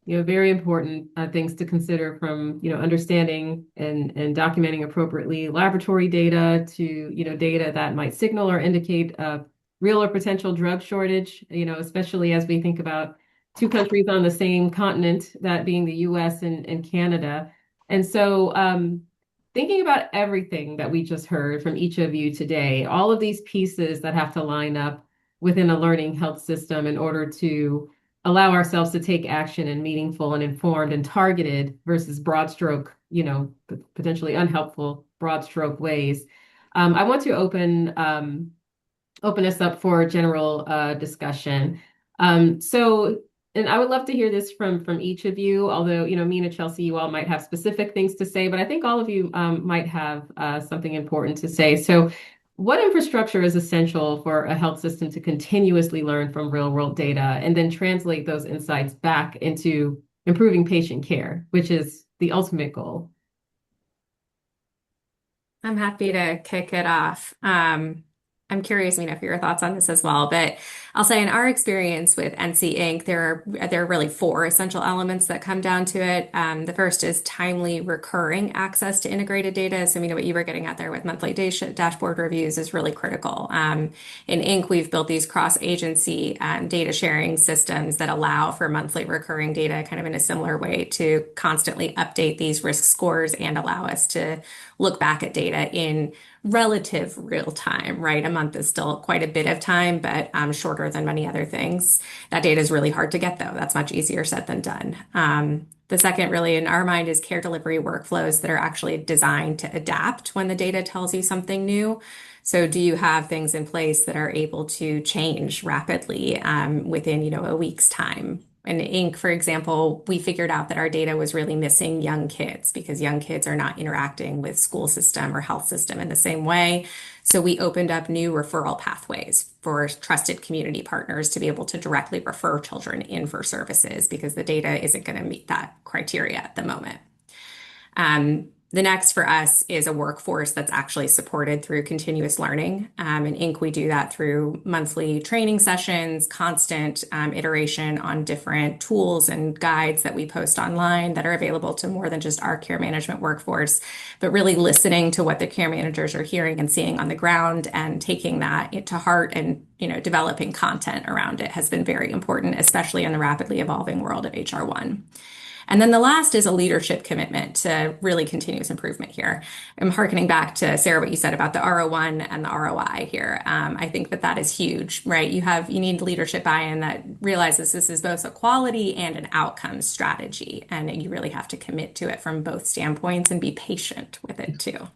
very important things to consider from, understanding and documenting appropriately laboratory data to, data that might signal or indicate a real or potential drug shortage, especially as we think about two countries on the same continent, that being the US and Canada. And so thinking about everything that we just heard from each of you today, all of these pieces that have to line up within a learning health system in order to allow ourselves to take action in meaningful and informed and targeted versus broad stroke, potentially unhelpful broad stroke ways. I want to open us up for general discussion. And I would love to hear this from each of you, although, Mina, Chelsea, you all might have specific things to say, but I think all of you might have something important to say. So what infrastructure is essential for a health system to continuously learn from real world data and then translate those insights back into improving patient care, which is the ultimate goal? I'm happy to kick it off. I'm curious, Mina, for your thoughts on this as well. But I'll say in our experience with NC Inc., there are really four essential elements that come down to it. The first is timely, recurring access to integrated data. So, Mina, what you were getting at there with monthly dashboard reviews is really critical. In Inc., we've built these cross-agency data sharing systems that allow for monthly recurring data kind of in a similar way to constantly update these risk scores and allow us to look back at data in relative real time, right? A month is still quite a bit of time, but shorter than many other things. That data is really hard to get, though. That's much easier said than done. The second, really, in our mind, is care delivery workflows that are actually designed to adapt when the data tells you something new. So do you have things in place that are able to change rapidly within, a week's time? In Inc., for example, we figured out that our data was really missing young kids because young kids are not interacting with school system or health system in the same way. So we opened up new referral pathways for trusted community partners to be able to directly refer children in for services because the data isn't going to meet that criteria at the moment. The next for us is a workforce that's actually supported through continuous learning. In Inc., we do that through monthly training sessions, constant iteration on different tools and guides that we post online that are available to more than just our care management workforce, but really listening to what the care managers are hearing and seeing on the ground and taking that to heart and developing content around it has been very important, especially in the rapidly evolving world of HR1. And then the last is a leadership commitment to really continuous improvement here. I'm harkening back to Sarah, what you said about the RO1 and the ROI here. I think that is huge, right? You need leadership buy-in that realizes this is both a quality and an outcome strategy, and you really have to commit to it from both standpoints and be patient with it too.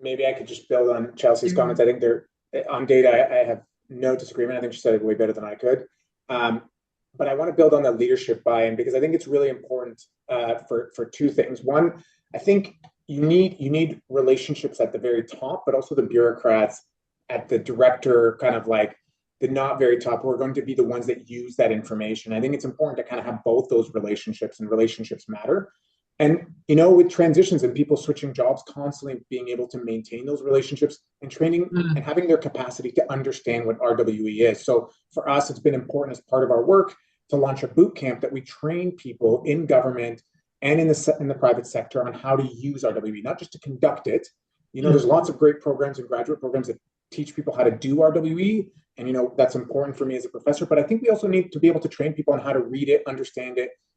Maybe I could just build on Chelsea's comments. I think there on data, I have no disagreement. I think she said it way better than I could. But I want to build on that leadership buy-in because I think it's really important for two things. One, I think you need relationships at the very top, but also the bureaucrats at the director, kind of like the not very top, who are going to be the ones that use that information. I think it's important to kind of have both those relationships, and relationships matter. And, with transitions and people switching jobs, constantly being able to maintain those relationships and training and having their capacity to understand what RWE is. So for us, it's been important as part of our work to launch a boot camp that we train people in government and in the private sector on how to use RWE, not just to conduct it. There's lots of great programs and graduate programs that teach people how to do RWE. And, that's important for me as a professor. But I think we also need to be able to train people on how to read it,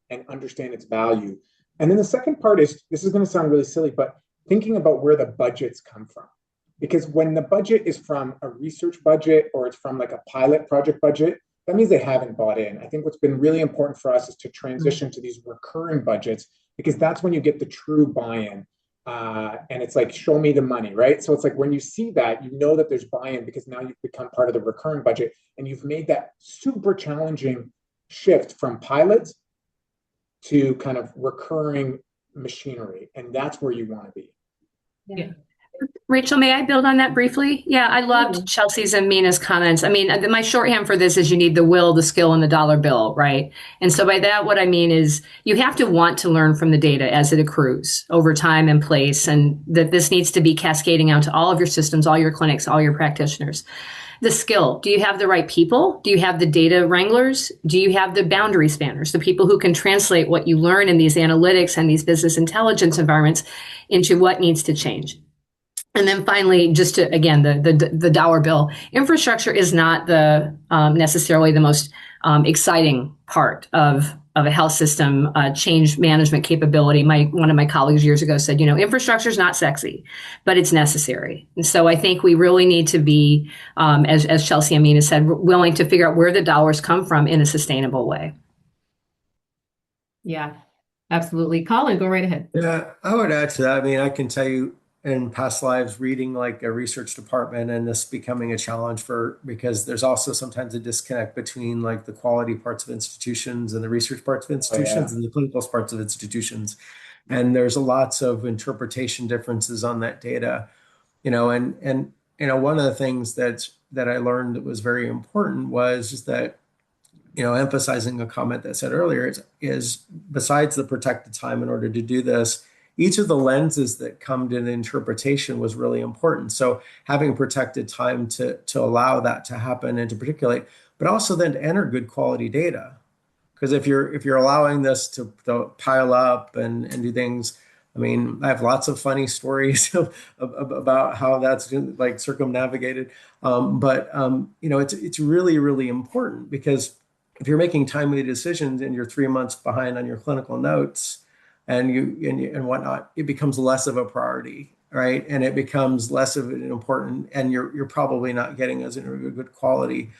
and understand its value. And then the second part is, this is going to sound really silly, but thinking about where the budgets come from. Because when the budget is from a research budget or it's from like a pilot project budget, that means they haven't bought in. I think what's been really important for us is to transition to these recurring budgets, because that's when you get the true buy-in. And it's like, show me the money, right? So it's like when you see that, that there's buy-in because now you've become part of the recurring budget and you've made that super challenging shift from pilots to kind of recurring machinery. And that's where you want to be. Yeah. Rachel, may I build on that briefly? Yeah, I loved Chelsea's and Mina's comments. I mean, my shorthand for this is you need the will, the skill, and the dollar bill, right? And so by that, what I mean is you have to want to learn from the data as it accrues over time and place, and that this needs to be cascading out to all of your systems, all your clinics, all your practitioners. The skill, do you have the right people? Do you have the data wranglers? Do you have the boundary spanners, the people who can translate what you learn in these analytics and these business intelligence environments into what needs to change? And then finally, just to, again, the dollar bill, infrastructure is not the necessarily the most exciting part of a health system change management capability. One of my colleagues years ago said, infrastructure is not sexy, but it's necessary. And so I think we really need to be, as Chelsea and Mina said, willing to figure out where the dollars come from in a sustainable way. Yeah, absolutely. Colin, go right ahead. Yeah, I would add to that. I mean, I can tell you in past lives reading like a research department and this becoming a challenge because there's also sometimes a disconnect between like the quality parts of institutions and the research parts of institutions and the clinical parts of institutions. And there's lots of interpretation differences on that data, and one of the things that I learned that was very important was just that, emphasizing a comment that I said earlier is besides the protected time in order to do this, each of the lenses that come to the interpretation was really important. So having protected time to allow that to happen and to particulate, but also then to enter good quality data. Because if you're allowing this to pile up and do things, I mean, I have lots of funny stories about how that's like circumnavigated. But it's really, really important because if you're making timely decisions and you're 3 months behind on your clinical notes, and whatnot, it becomes less of a priority, right? And it becomes less of an important, and you're probably not getting as a good quality.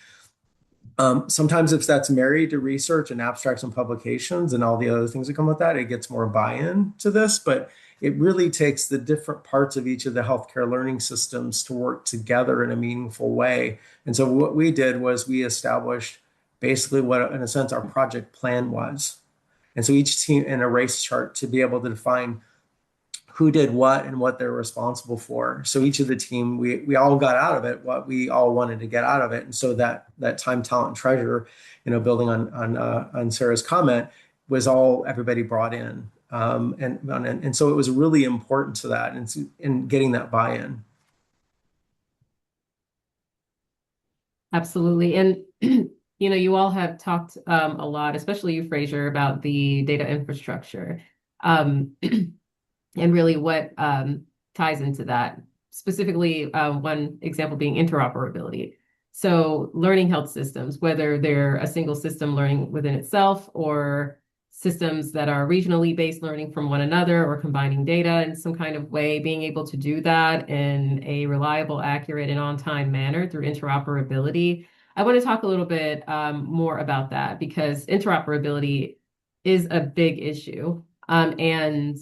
Sometimes if that's married to research and abstracts and publications and all the other things that come with that, it gets more buy-in to this, but it really takes the different parts of each of the healthcare learning systems to work together in a meaningful way. And so what we did was we established basically what, in a sense, our project plan was. And so each team in a race chart to be able to define who did what and what they're responsible for. So each of the team, we all got out of it what we all wanted to get out of it. And so that time, talent, and treasure, building on Sarah's comment, was all everybody brought in. And so it was really important to that and getting that buy-in. Absolutely. And you all have talked a lot, especially you, Fraser, about the data infrastructure and really what ties into that. Specifically, one example being interoperability. So learning health systems, whether they're a single system learning within itself or systems that are regionally based learning from one another or combining data in some kind of way, being able to do that in a reliable, accurate, and on-time manner through interoperability. I want to talk a little bit more about that because interoperability is a big issue. And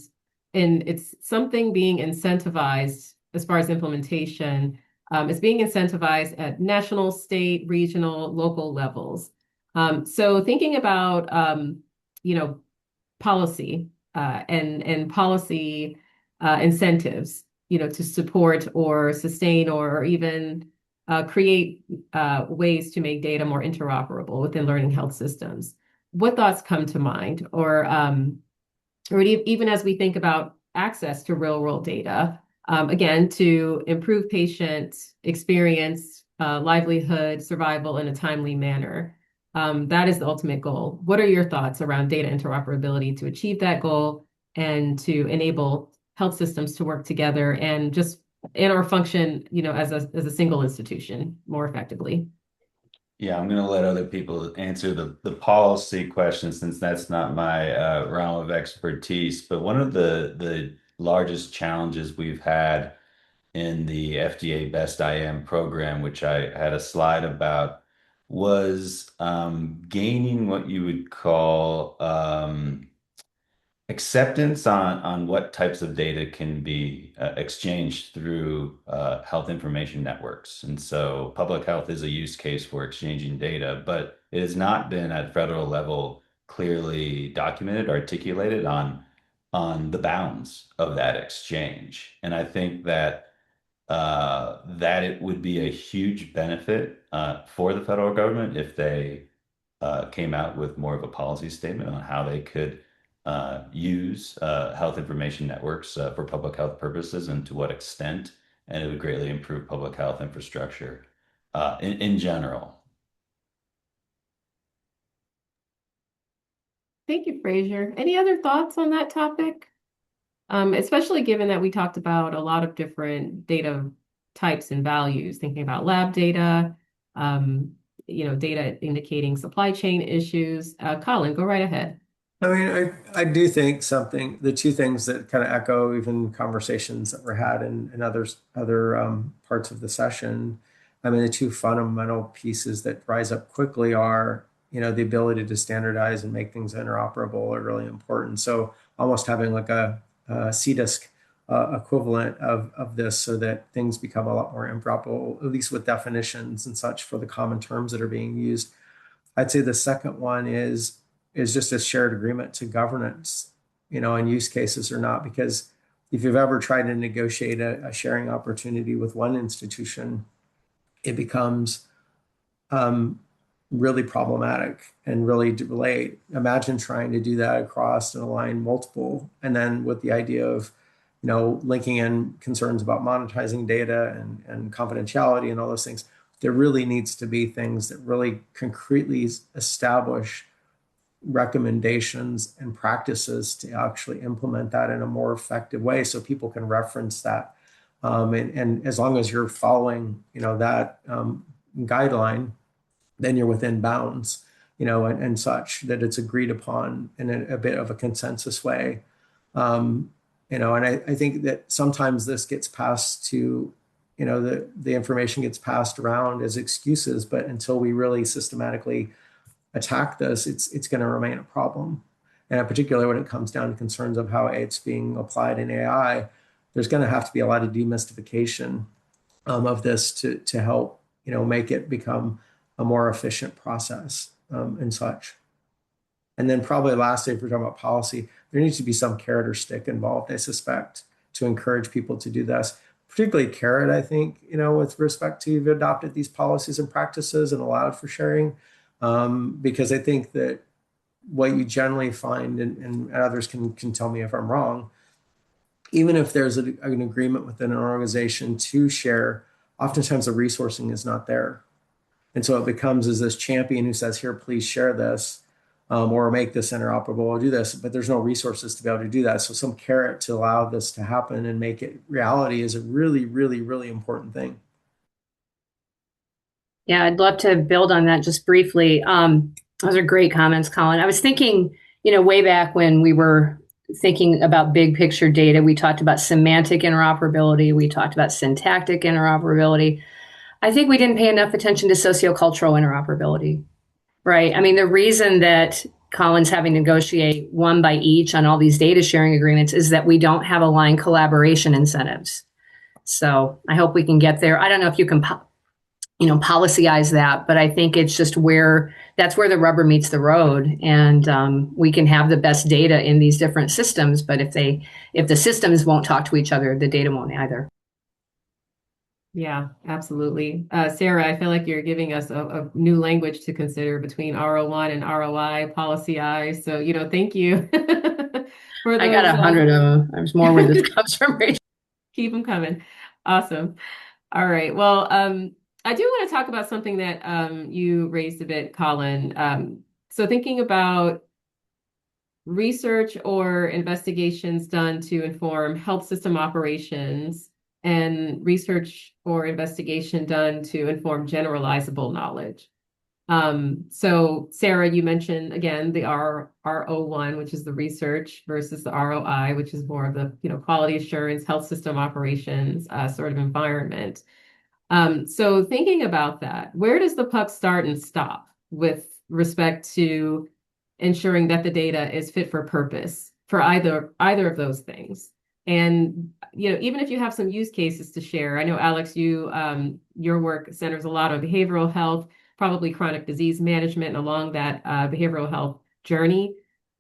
it's something being incentivized as far as implementation. It's being incentivized at national, state, regional, local levels. So thinking about you know, policy and policy incentives, to support or sustain or even create ways to make data more interoperable within learning health systems. What thoughts come to mind? Or even as we think about access to real world data, again, to improve patient experience, livelihood, survival in a timely manner. That is the ultimate goal. What are your thoughts around data interoperability to achieve that goal and to enable health systems to work together and just in our function, as a single institution more effectively? Yeah, I'm going to let other people answer the policy question since that's not my realm of expertise. But one of the largest challenges we've had in the FDA Best IM program, which I had a slide about, was gaining what you would call acceptance on what types of data can be exchanged through health information networks. And so public health is a use case for exchanging data, but it has not been at federal level clearly documented, articulated on the bounds of that exchange. And I think that it would be a huge benefit for the federal government if they came out with more of a policy statement on how they could use health information networks for public health purposes and to what extent, and it would greatly improve public health infrastructure in general. Thank you, Fraser. Any other thoughts on that topic? Especially given that we talked about a lot of different data types and values, thinking about lab data, data indicating supply chain issues. Colin, go right ahead. I mean, I do think the two things that kind of echo even conversations that were had in other parts of the session. I mean, the two fundamental pieces that rise up quickly are, the ability to standardize and make things interoperable are really important. So almost having like a CDISC equivalent of this so that things become a lot more interoperable, at least with definitions and such for the common terms that are being used. I'd say the second one is just a shared agreement to governance, in use cases or not, because if you've ever tried to negotiate a sharing opportunity with one institution, it becomes really problematic and really delayed. Imagine trying to do that across and align multiple, and then with the idea of, linking in concerns about monetizing data and confidentiality and all those things. There really needs to be things that really concretely establish recommendations and practices to actually implement that in a more effective way so people can reference that. And as long as you're following, that guideline, then you're within bounds, and such that it's agreed upon in a bit of a consensus way. And I think that sometimes this gets passed to, the information gets passed around as excuses, but until we really systematically attack this, it's going to remain a problem. And particularly when it comes down to concerns of how it's being applied in AI, there's going to have to be a lot of demystification of this to help, make it become a more efficient process and such. And then probably lastly, if we're talking about policy, there needs to be some carrot or stick involved, I suspect, to encourage people to do this. Particularly carrot, I think, with respect to you've adopted these policies and practices and allowed for sharing. Because I think that what you generally find, and others can tell me if I'm wrong, even if there's an agreement within an organization to share, oftentimes the resourcing is not there. And so it becomes as this champion who says, here, please share this, or make this interoperable or do this, but there's no resources to be able to do that. So some carrot to allow this to happen and make it reality is a really, really, really important thing. Yeah, I'd love to build on that just briefly. Those are great comments, Colin. I was thinking, way back when we were thinking about big picture data, we talked about semantic interoperability, we talked about syntactic interoperability. I think we didn't pay enough attention to sociocultural interoperability, right? I mean, the reason that Colin's having to negotiate one by each on all these data sharing agreements is that we don't have aligned collaboration incentives. So I hope we can get there. I don't know if you can policyize that, but I think it's just that's where the rubber meets the road, and we can have the best data in these different systems, but if the systems won't talk to each other, the data won't either. Yeah, absolutely. Sarah, I feel like you're giving us a new language to consider between RO1 and ROI, policy I. So, thank you for those. I got 100 of them. There's more where this comes from, Rachel. Keep them coming. Awesome. All right. Well, I do want to talk about something that you raised a bit, Colin. So thinking about research or investigations done to inform health system operations and research or investigation done to inform generalizable knowledge. So Sarah, you mentioned again the RO1, which is the research, versus the ROI, which is more of the quality assurance, health system operations sort of environment. So thinking about that, where does the puck start and stop with respect to ensuring that the data is fit for purpose for either of those things? And even if you have some use cases to share, I know Alex, your work centers a lot on behavioral health, probably chronic disease management along that behavioral health journey.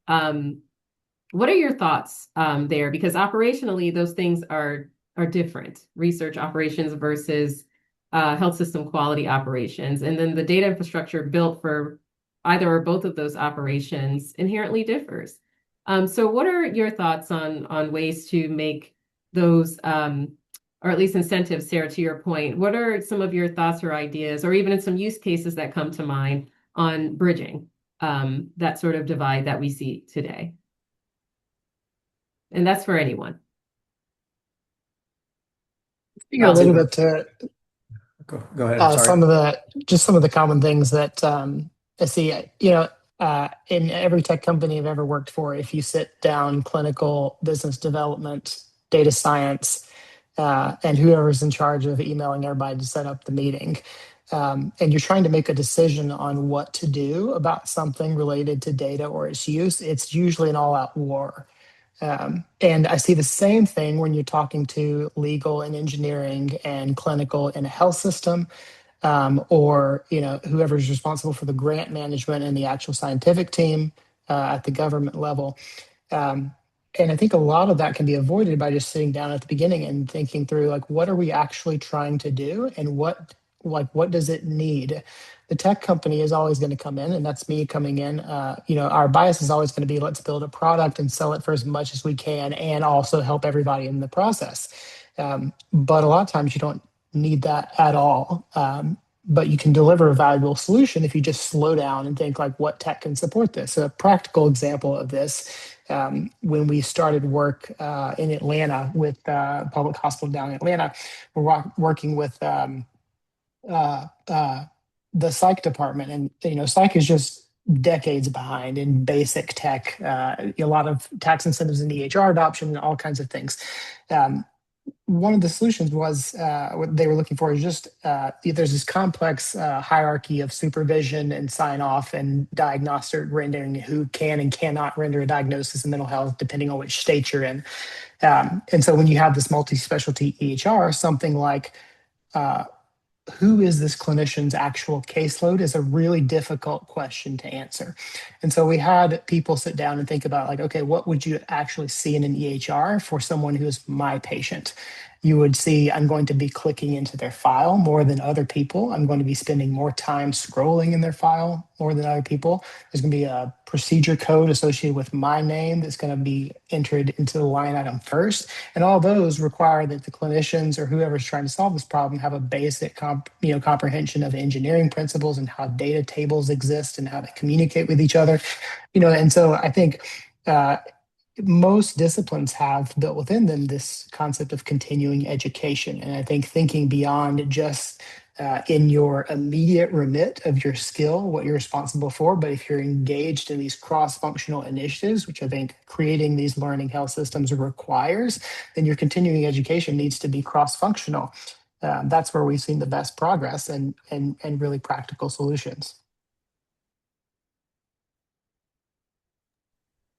What are your thoughts there? Because operationally, those things are different. Research operations versus health system quality operations. And then the data infrastructure built for either or both of those operations inherently differs. So what are your thoughts on ways to make those, or at least incentives, Sarah, to your point, what are some of your thoughts or ideas, or even in some use cases that come to mind on bridging that sort of divide that we see today? And that's for anyone. A little bit to go ahead. Sorry. some of the common things that I see. In every tech company I've ever worked for, if you sit down, clinical, business development, data science, and whoever's in charge of emailing everybody to set up the meeting, and you're trying to make a decision on what to do about something related to data or its use, it's usually an all-out war. And I see the same thing when you're talking to legal and engineering and clinical in a health system, or whoever's responsible for the grant management and the actual scientific team at the government level. And I think a lot of that can be avoided by just sitting down at the beginning and thinking through, like, what are we actually trying to do, and what does it need? The tech company is always going to come in, and that's me coming in. Our bias is always going to be, let's build a product and sell it for as much as we can, and also help everybody in the process. But a lot of times you don't need that at all. But you can deliver a valuable solution if you just slow down and think, like, what tech can support this? A practical example of this, when we started work in Atlanta with public hospital down in Atlanta, we're working with the psych department, and psych is just decades behind in basic tech, a lot of tax incentives in EHR adoption and all kinds of things. One of the solutions was what they were looking for is just there's this complex hierarchy of supervision and sign off and diagnostic rendering, who can and cannot render a diagnosis in mental health depending on which state you're in. And so when you have this multi-specialty EHR, something like who is this clinician's actual caseload is a really difficult question to answer. And so we had people sit down and think about, like, okay, what would you actually see in an EHR for someone who is my patient? You would see, I'm going to be clicking into their file more than other people. I'm going to be spending more time scrolling in their file more than other people. There's going to be a procedure code associated with my name that's going to be entered into the line item first. And all those require that the clinicians or whoever's trying to solve this problem have a basic comprehension of engineering principles and how data tables exist and how to communicate with each other. And so I think most disciplines have built within them this concept of continuing education. And I think thinking beyond just in your immediate remit of your skill, what you're responsible for. But if you're engaged in these cross-functional initiatives, which I think creating these learning health systems requires, then your continuing education needs to be cross-functional. That's where we've seen the best progress and really practical solutions.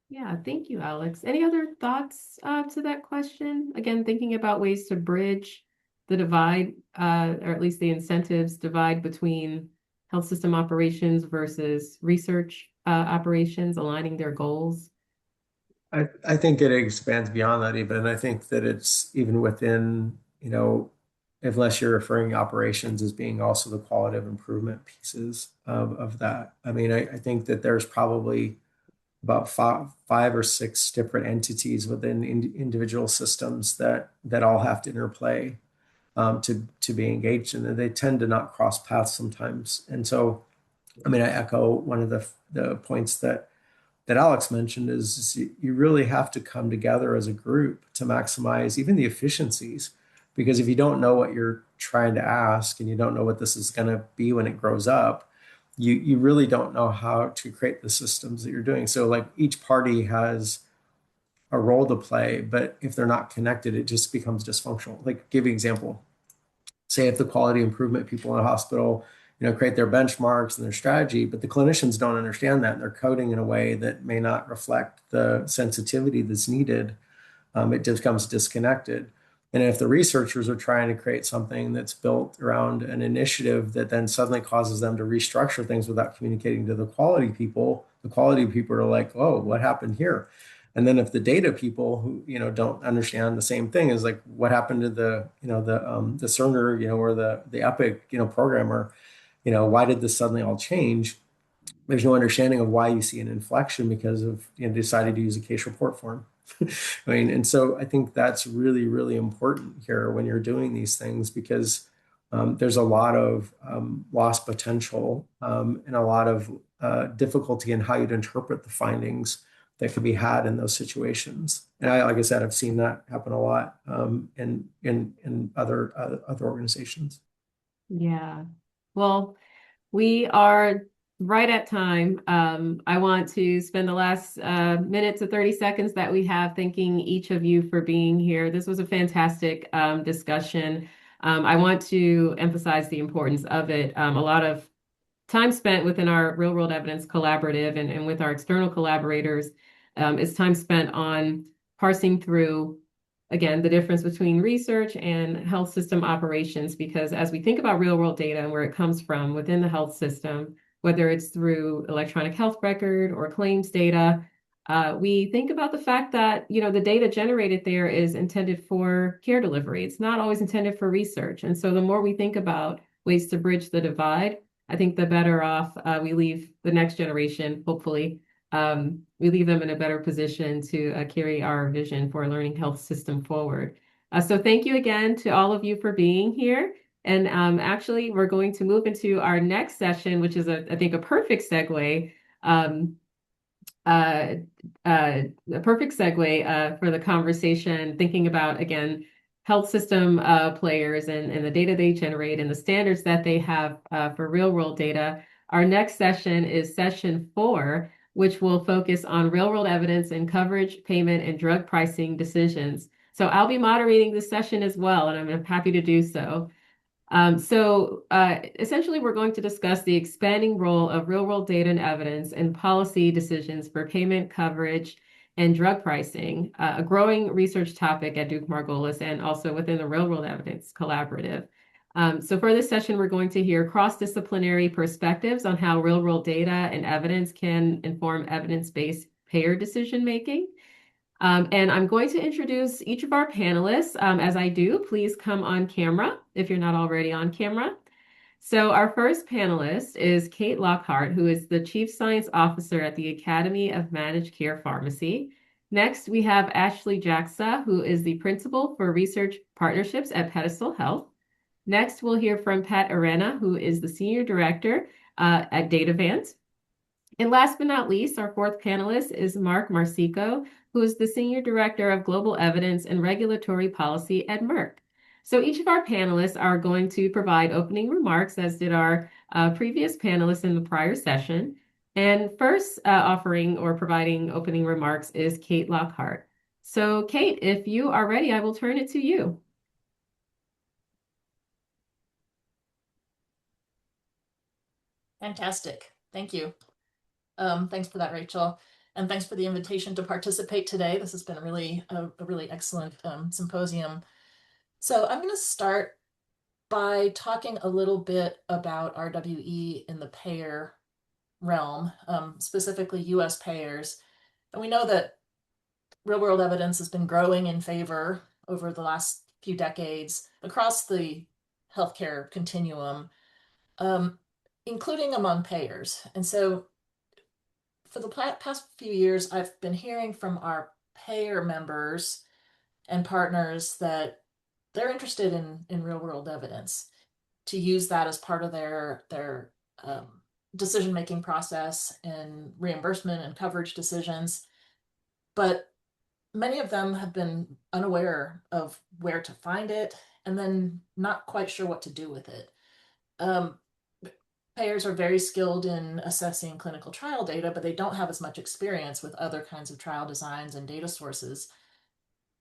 Yeah, thank you, Alex. Any other thoughts to that question? Again, thinking about ways to bridge the divide, or at least the incentives divide between health system operations versus research operations, aligning their goals. I think it expands beyond that even. And I think that it's even within, unless you're referring operations as being also the qualitative improvement pieces of that. I mean, I think that there's probably about five or six different entities within individual systems that all have to interplay to be engaged in, and they tend to not cross paths sometimes. And so, I mean, I echo one of the points that Alex mentioned is you really have to come together as a group to maximize even the efficiencies. Because if you don't know what you're trying to ask and you don't know what this is going to be when it grows up, you really don't know how to create the systems that you're doing. So like each party has a role to play, but if they're not connected, it just becomes dysfunctional. Like give you an example. Say if the quality improvement people in a hospital create their benchmarks and their strategy, but the clinicians don't understand that. And they're coding in a way that may not reflect the sensitivity that's needed. It just becomes disconnected. And if the researchers are trying to create something that's built around an initiative that then suddenly causes them to restructure things without communicating to the quality people are like, oh, what happened here? And then if the data people who don't understand the same thing is like, what happened to the Cerner or the Epic programmer? Why did this suddenly all change? There's no understanding of why you see an inflection because of decided to use a case report form. I mean, and so I think that's really, really important here when you're doing these things because there's a lot of lost potential and a lot of difficulty in how you'd interpret the findings that could be had in those situations. And like I said, I've seen that happen a lot in other organizations. Yeah. Well, we are right at time. I want to spend the last minute to 30 seconds that we have thanking each of you for being here. This was a fantastic discussion. I want to emphasize the importance of it. A lot of time spent within our real world evidence collaborative and with our external collaborators is time spent on parsing through, again, the difference between research and health system operations, because as we think about real world data and where it comes from within the health system, whether it's through electronic health record or claims data, we think about the fact that, the data generated there is intended for care delivery. It's not always intended for research. And so the more we think about ways to bridge the divide, I think the better off we leave the next generation, hopefully. We leave them in a better position to carry our vision for a learning health system forward. So thank you again to all of you for being here. And actually, we're going to move into our next session, which is, I think, a perfect segue. A perfect segue for the conversation, thinking about, again, health system players and the data they generate and the standards that they have for real world data. Our next session is session 4, which will focus on real world evidence and coverage, payment, and drug pricing decisions. So I'll be moderating this session as well, and I'm happy to do so. Essentially, we're going to discuss the expanding role of real-world data and evidence in policy decisions for payment coverage and drug pricing, a growing research topic at Duke-Margolis and also within the Real-World Evidence Collaborative. So for this session, we're going to hear cross-disciplinary perspectives on how real-world data and evidence can inform evidence-based payer decision-making. And I'm going to introduce each of our panelists. As I do, please come on camera if you're not already on camera. So our first panelist is Kate Lockhart, who is the Chief Science Officer at the Academy of Managed Care Pharmacy. Next, we have Ashley Jaxa, who is the Principal for Research Partnerships at Pedestal Health. Next, we'll hear from Pat Arena, who is the Senior Director at Datavant. And last but not least, our fourth panelist is Mark Marsico, who is the Senior Director of Global Evidence and Regulatory Policy at Merck. So each of our panelists are going to provide opening remarks, as did our previous panelists in the prior session. And first offering or providing opening remarks is Kate Lockhart. So Kate, if you are ready, I will turn it to you. Fantastic. Thank you. Thanks for that, Rachel. And thanks for the invitation to participate today. This has been a really excellent symposium. So I'm going to start by talking a little bit about RWE in the payer realm, specifically US payers. And we know that real world evidence has been growing in favor over the last few decades across the healthcare continuum, including among payers. And so for the past few years, I've been hearing from our payer members and partners that they're interested in real world evidence to use that as part of their decision-making process and reimbursement and coverage decisions. But many of them have been unaware of where to find it and then not quite sure what to do with it. Payers are very skilled in assessing clinical trial data, but they don't have as much experience with other kinds of trial designs and data sources.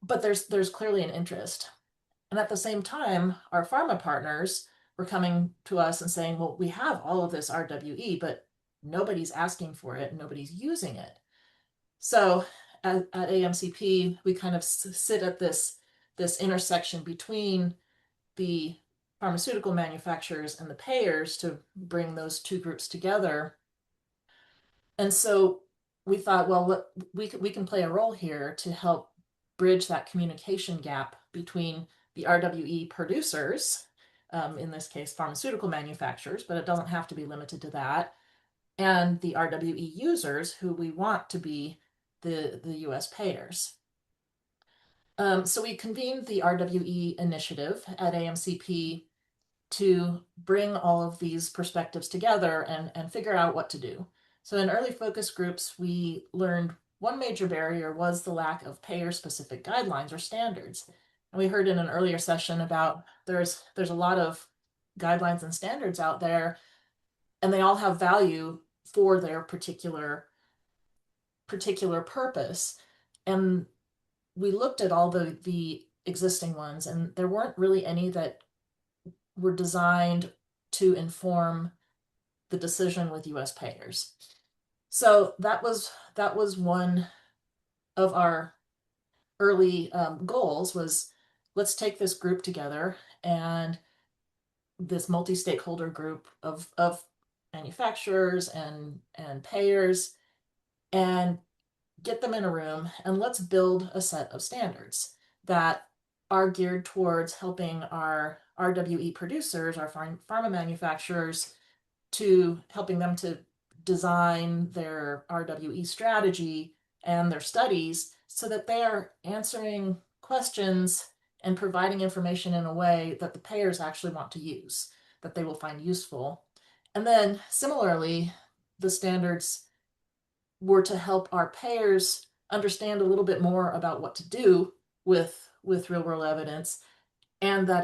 But there's clearly an interest. And at the same time, our pharma partners were coming to us and saying, well, we have all of this RWE, but nobody's asking for it, nobody's using it. So at AMCP, we kind of sit at this intersection between the pharmaceutical manufacturers and the payers to bring those two groups together. And so we thought, well, we can play a role here to help bridge that communication gap between the RWE producers, in this case, pharmaceutical manufacturers, but it doesn't have to be limited to that, and the RWE users, who we want to be the US payers. So we convened the RWE initiative at AMCP to bring all of these perspectives together and figure out what to do. So in early focus groups, we learned one major barrier was the lack of payer-specific guidelines or standards. And we heard in an earlier session about there's a lot of guidelines and standards out there, and they all have value for their particular purpose. And we looked at all the existing ones, and there weren't really any that were designed to inform the decision with US payers. So that was one of our early goals was, let's take this group together, and this multi-stakeholder group of manufacturers and payers, and get them in a room, and let's build a set of standards that are geared towards helping our RWE producers, our pharma manufacturers, to helping them to design their RWE strategy and their studies so that they are answering questions and providing information in a way that the payers actually want to use, that they will find useful. And then similarly, the standards were to help our payers understand a little bit more about what to do with real world evidence, and that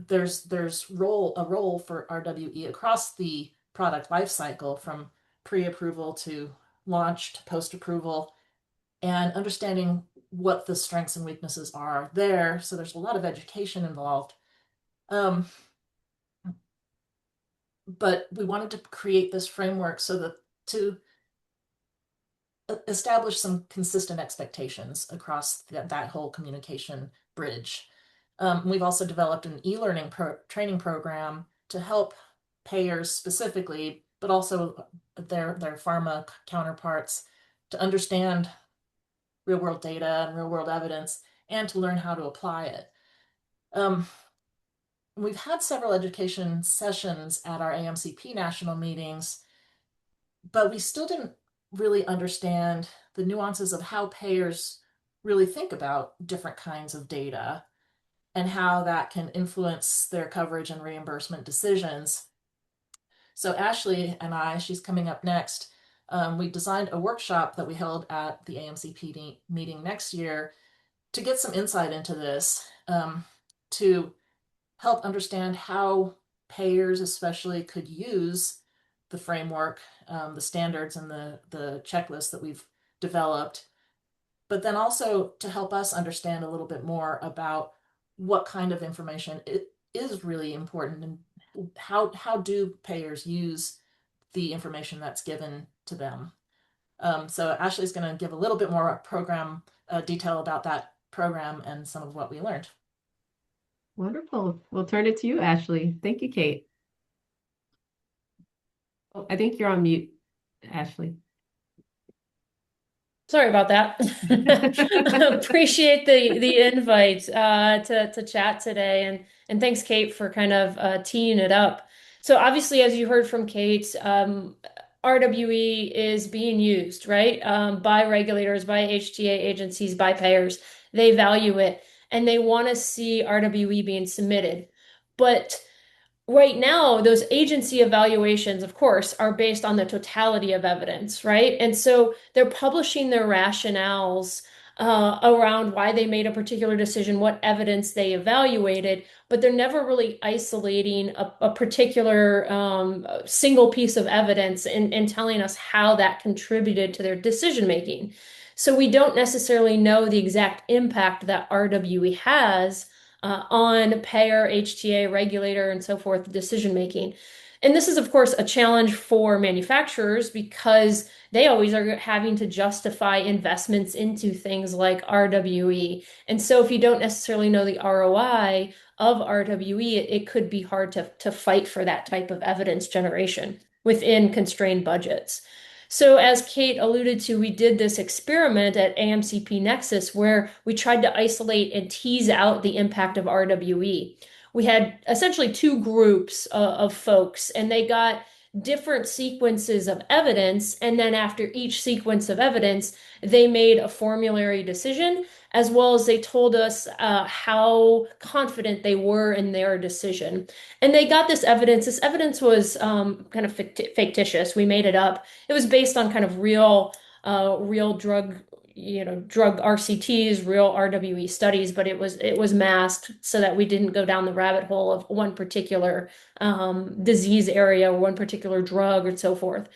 there's a role for RWE across the product life cycle, from pre-approval to launch to post-approval, and understanding what the strengths and weaknesses are there. So there's a lot of education involved. But we wanted to create this framework so that to establish some consistent expectations across that whole communication bridge. We've also developed an e-learning training program to help payers specifically, but also their pharma counterparts, to understand real world data and real world evidence, and to learn how to apply it. We've had several education sessions at our AMCP national meetings, but we still didn't really understand the nuances of how payers really think about different kinds of data and how that can influence their coverage and reimbursement decisions. So Ashley and I, she's coming up next, we designed a workshop that we held at the AMCP meeting next year to get some insight into this. to help understand how payers especially could use the framework, the standards and the checklist that we've developed, but then also to help us understand a little bit more about what kind of information it is really important and how do payers use the information that's given to them. So Ashley's going to give a little bit more program detail about that program and some of what we learned. Wonderful. We'll turn it to you, Ashley. Thank you, Kate. Oh, I think you're on mute, Ashley. Sorry about that. Appreciate the invite to chat today, and thanks, Kate, for kind of teeing it up. So obviously, as you heard from Kate, RWE is being used, right, by regulators, by HTA agencies, by payers. They value it, and they want to see RWE being submitted. But right now, those agency evaluations, of course, are based on the totality of evidence, right? And so they're publishing their rationales around why they made a particular decision, what evidence they evaluated, but they're never really isolating a particular single piece of evidence and telling us how that contributed to their decision making. So we don't necessarily know the exact impact that RWE has on payer, HTA, regulator, and so forth decision making. And this is, of course, a challenge for manufacturers because they always are having to justify investments into things like RWE. And so if you don't necessarily know the ROI of RWE, it could be hard to fight for that type of evidence generation within constrained budgets. So as Kate alluded to, we did this experiment at AMCP Nexus where we tried to isolate and tease out the impact of RWE. We had essentially two groups of folks, and they got different sequences of evidence. And then after each sequence of evidence, they made a formulary decision, as well as they told us how confident they were in their decision. And they got this evidence. This evidence was kind of fictitious. We made it up. It was based on kind of real drug RCTs, real RWE studies, but it was masked so that we didn't go down the rabbit hole of one particular disease area or one particular drug and so forth.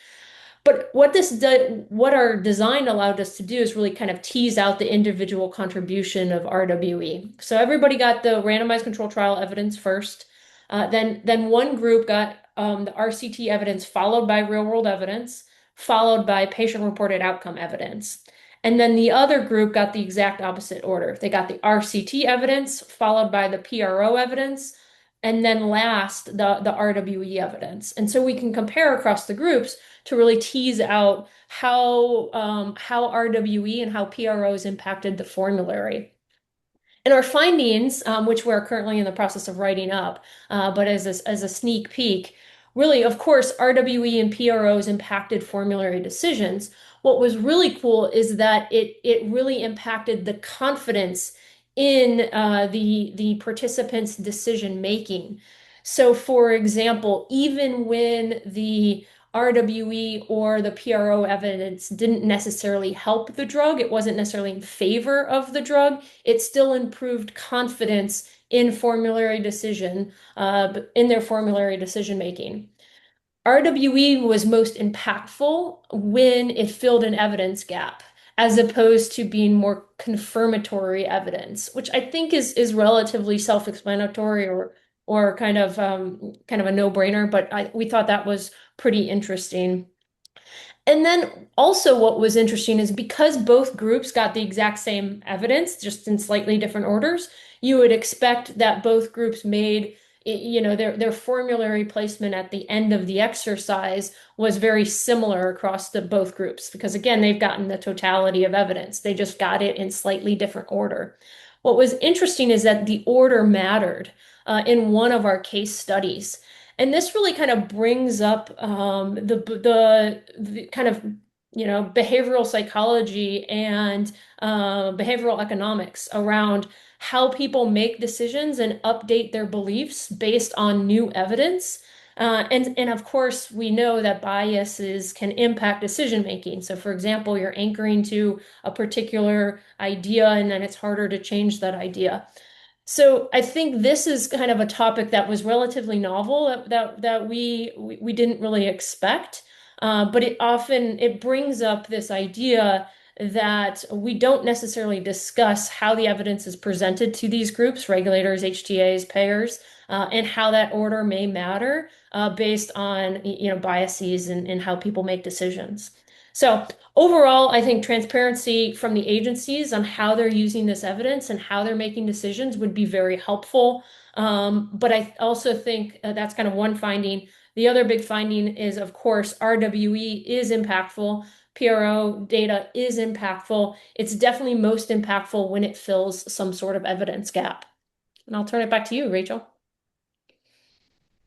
But what our design allowed us to do is really kind of tease out the individual contribution of RWE. So everybody got the randomized control trial evidence first. Then one group got the RCT evidence followed by real world evidence, followed by patient reported outcome evidence. And then the other group got the exact opposite order. They got the RCT evidence, followed by the PRO evidence, and then last, the RWE evidence. And so we can compare across the groups to really tease out how RWE and how PROs impacted the formulary. And our findings, which we're currently in the process of writing up, but as a sneak peek, really, of course, RWE and PROs impacted formulary decisions. What was really cool is that it really impacted the confidence in the participants' decision making. So, for example, even when the RWE or the PRO evidence didn't necessarily help the drug, it wasn't necessarily in favor of the drug, it still improved confidence in formulary decision, in their formulary decision making. RWE was most impactful when it filled an evidence gap, as opposed to being more confirmatory evidence, which I think is relatively self-explanatory or kind of a no-brainer, but we thought that was pretty interesting. And then also what was interesting is because both groups got the exact same evidence, just in slightly different orders, you would expect that both groups made their formulary placement at the end of the exercise was very similar across both groups because again, they've gotten the totality of evidence. They just got it in slightly different order. What was interesting is that the order mattered in one of our case studies. And this really kind of brings up the kind of behavioral psychology and behavioral economics around how people make decisions and update their beliefs based on new evidence. And of course, we know that biases can impact decision making. So for example, you're anchoring to a particular idea and then it's harder to change that idea. So I think this is kind of a topic that was relatively novel that we didn't really expect, but it brings up this idea that we don't necessarily discuss how the evidence is presented to these groups, regulators, HTAs, payers, and how that order may matter based on biases and how people make decisions. So overall, I think transparency from the agencies on how they're using this evidence and how they're making decisions would be very helpful. But I also think that's kind of one finding. The other big finding is, of course, RWE is impactful. PRO data is impactful. It's definitely most impactful when it fills some sort of evidence gap. And I'll turn it back to you, Rachel.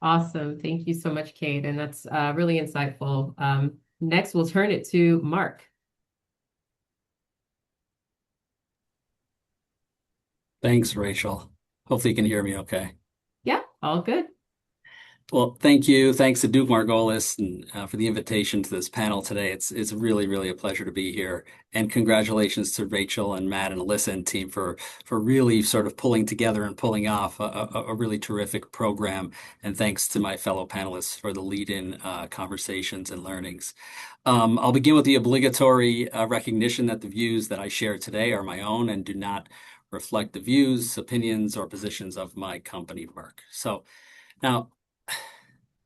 Awesome. Thank you so much, Kate. And that's really insightful. Next, we'll turn it to Mark. Thanks, Rachel. Hopefully you can hear me okay. Yeah, all good. Well, thank you. Thanks to Duke-Margolis and for the invitation to this panel today. It's really, really a pleasure to be here. And congratulations to Rachel and Matt and Alyssa and team for really sort of pulling together and pulling off a really terrific program. And thanks to my fellow panelists for the lead-in conversations and learnings. I'll begin with the obligatory recognition that the views that I share today are my own and do not reflect the views, opinions, or positions of my company, Merck. So now,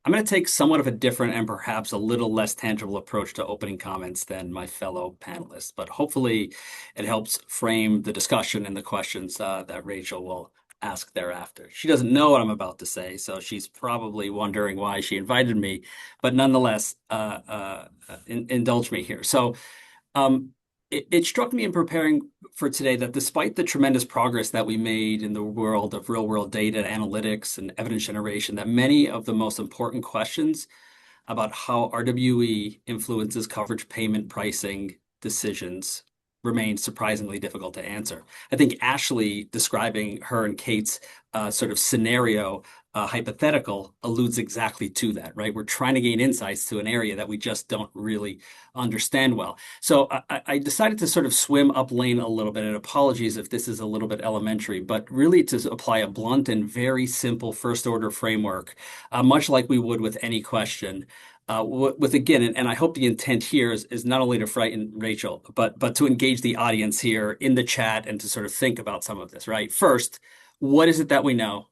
I'm going to take somewhat of a different and perhaps a little less tangible approach to opening comments than my fellow panelists, but hopefully it helps frame the discussion and the questions that Rachel will ask thereafter. She doesn't know what I'm about to say, so she's probably wondering why she invited me, but nonetheless, indulge me here. So it struck me in preparing for today that despite the tremendous progress that we made in the world of real-world data analytics and evidence generation, that many of the most important questions about how RWE influences coverage payment pricing decisions remain surprisingly difficult to answer. I think Ashley describing her and Kate's sort of scenario hypothetical alludes exactly to that, right? We're trying to gain insights to an area that we just don't really understand well. So I decided to sort of swim up lane a little bit, and apologies if this is a little bit elementary, but really to apply a blunt and very simple first order framework, much like we would with any question. With again, and I hope the intent here is not only to frighten Rachel, but to engage the audience here in the chat and to sort of think about some of this, right? First, what is it that we know?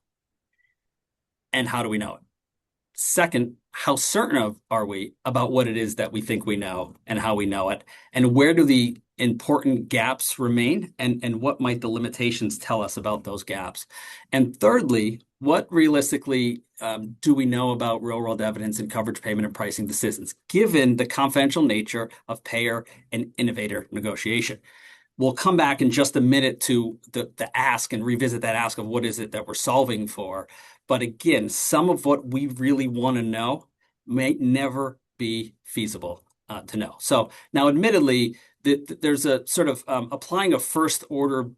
And how do we know it? Second, how certain are we about what it is that we think we know and how we know it? And where do the important gaps remain? And what might the limitations tell us about those gaps? And thirdly, what realistically do we know about real-world evidence and coverage payment and pricing decisions, given the confidential nature of payer and innovator negotiation? We'll come back in just a minute to the ask and revisit that ask of what is it that we're solving for. But again, some of what we really want to know may never be feasible to know. So now, admittedly, there's a sort of applying a first order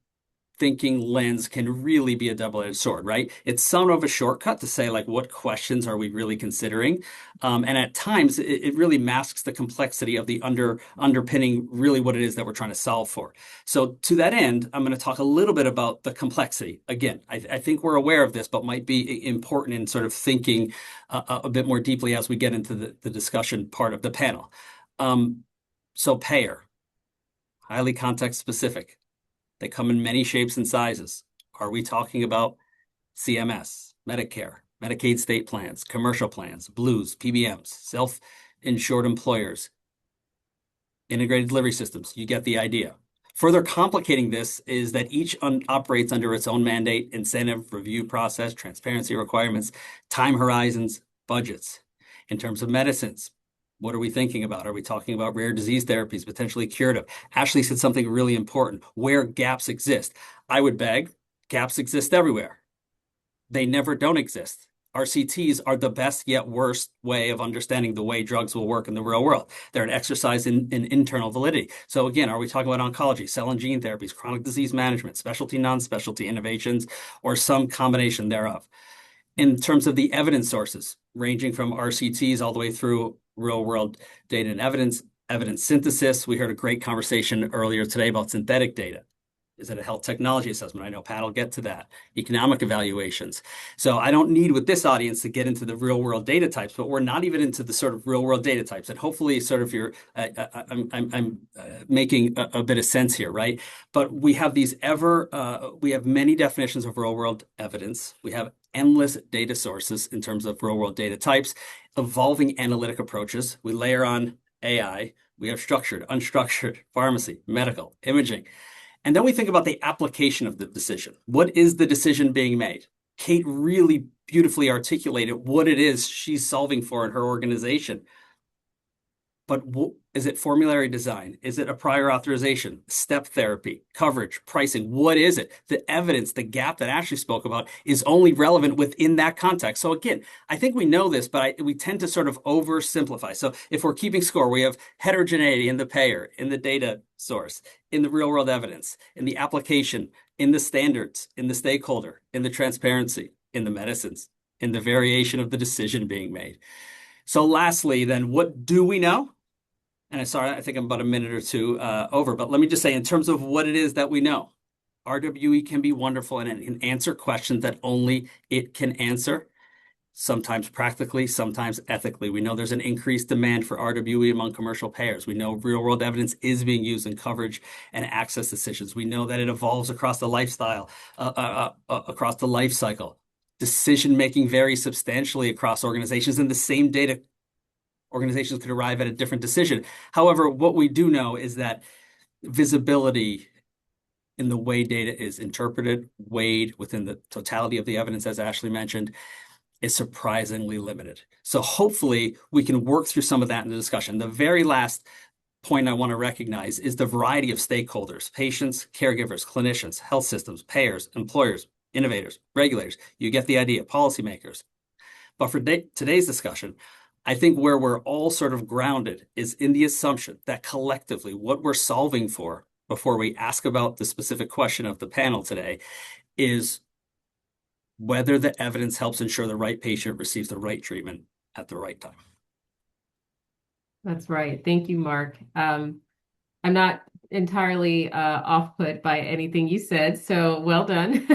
thinking lens can really be a double-edged sword, right? It's somewhat of a shortcut to say, like, what questions are we really considering? And at times, it really masks the complexity of the underpinning really what it is that we're trying to solve for. So to that end, I'm going to talk a little bit about the complexity. Again, I think we're aware of this, but might be important in sort of thinking a bit more deeply as we get into the discussion part of the panel. So payer, highly context specific. They come in many shapes and sizes. Are we talking about CMS, Medicare, Medicaid state plans, commercial plans, Blues, PBMs, self-insured employers, integrated delivery systems? You get the idea. Further complicating this is that each operates under its own mandate, incentive, review process, transparency requirements, time horizons, budgets. In terms of medicines, what are we thinking about? Are we talking about rare disease therapies, potentially curative? Ashley said something really important, where gaps exist. I would beg, gaps exist everywhere. They never don't exist. RCTs are the best yet worst way of understanding the way drugs will work in the real world. They're an exercise in internal validity. So again, are we talking about oncology, cell and gene therapies, chronic disease management, specialty, non-specialty innovations, or some combination thereof? In terms of the evidence sources, ranging from RCTs all the way through real-world data and evidence synthesis. We heard a great conversation earlier today about synthetic data. Is it a health technology assessment? I know Pat will get to that. Economic evaluations. So I don't need with this audience to get into the real world data types, but we're not even into the sort of real world data types. And hopefully sort of I'm making a bit of sense here, right? But we have we have many definitions of real world evidence. We have endless data sources in terms of real world data types, evolving analytic approaches. We layer on AI. We have structured, unstructured, pharmacy, medical, imaging. And then we think about the application of the decision. What is the decision being made? Kate really beautifully articulated what it is she's solving for in her organization. But is it formulary design? Is it a prior authorization, step therapy, coverage, pricing? What is it? The evidence, the gap that Ashley spoke about is only relevant within that context. So again, I think we know this, but we tend to sort of oversimplify. So if we're keeping score, we have heterogeneity in the payer, in the data source, in the real world evidence, in the application, in the standards, in the stakeholder, in the transparency, in the medicines, in the variation of the decision being made. So lastly, then, what do we know? And I think I'm about a minute or two over, but let me just say, in terms of what it is that we know, RWE can be wonderful and it can answer questions that only it can answer, sometimes practically, sometimes ethically. We know there's an increased demand for RWE among commercial payers. We know real-world evidence is being used in coverage and access decisions. We know that it evolves across the lifestyle, across the life cycle. Decision-making varies substantially across organizations, and the same data organizations could arrive at a different decision. However, what we do know is that visibility in the way data is interpreted, weighed within the totality of the evidence, as Ashley mentioned, is surprisingly limited. So hopefully we can work through some of that in the discussion. The very last point I want to recognize is the variety of stakeholders: patients, caregivers, clinicians, health systems, payers, employers, innovators, regulators. You get the idea, policymakers. But for today's discussion, I think where we're all sort of grounded is in the assumption that collectively what we're solving for before we ask about the specific question of the panel today is whether the evidence helps ensure the right patient receives the right treatment at the right time. That's right. Thank you, Mark. I'm not entirely off-put by anything you said, so well done.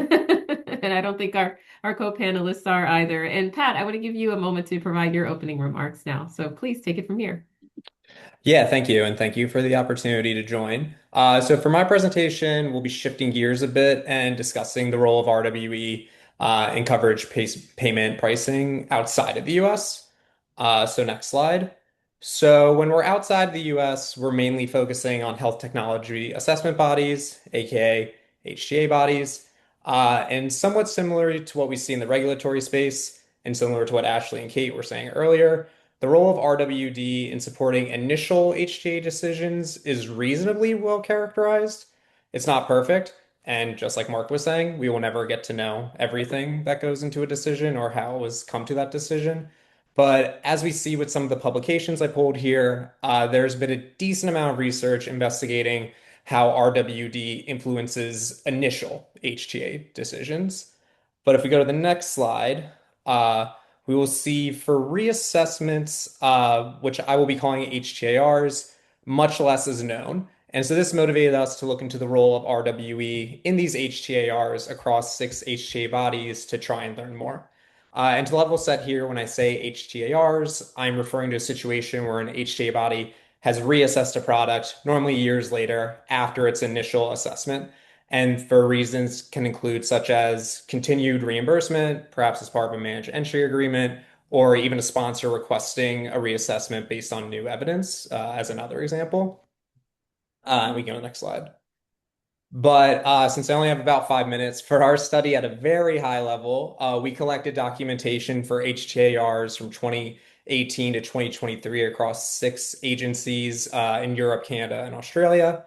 And I don't think our co-panelists are either. And Pat, I want to give you a moment to provide your opening remarks now. So please take it from here. Yeah, thank you. And thank you for the opportunity to join. So for my presentation, we'll be shifting gears a bit and discussing the role of RWE in coverage payment pricing outside of the US. So next slide. So when we're outside the US, we're mainly focusing on health technology assessment bodies, aka HTA bodies, and somewhat similar to what we see in the regulatory space and similar to what Ashley and Kate were saying earlier. The role of RWD in supporting initial HTA decisions is reasonably well characterized. It's not perfect, and just like Mark was saying, we will never get to know everything that goes into a decision or how it was come to that decision. But as we see with some of the publications I pulled here, there's been a decent amount of research investigating how RWD influences initial HTA decisions. But if we go to the next slide, we will see for reassessments, which I will be calling HTARs, much less is known. And so this motivated us to look into the role of RWE in these HTARs across 6 HTA bodies to try and learn more. And to level set here, when I say HTARs, I'm referring to a situation where an HTA body has reassessed a product, normally years later, after its initial assessment, and for reasons can include such as continued reimbursement, perhaps as part of a managed entry agreement, or even a sponsor requesting a reassessment based on new evidence, as another example. We can go to the next slide. But since I only have about 5 minutes, for our study at a very high level, we collected documentation for HTARs from 2018 to 2023 across 6 agencies in Europe, Canada, and Australia.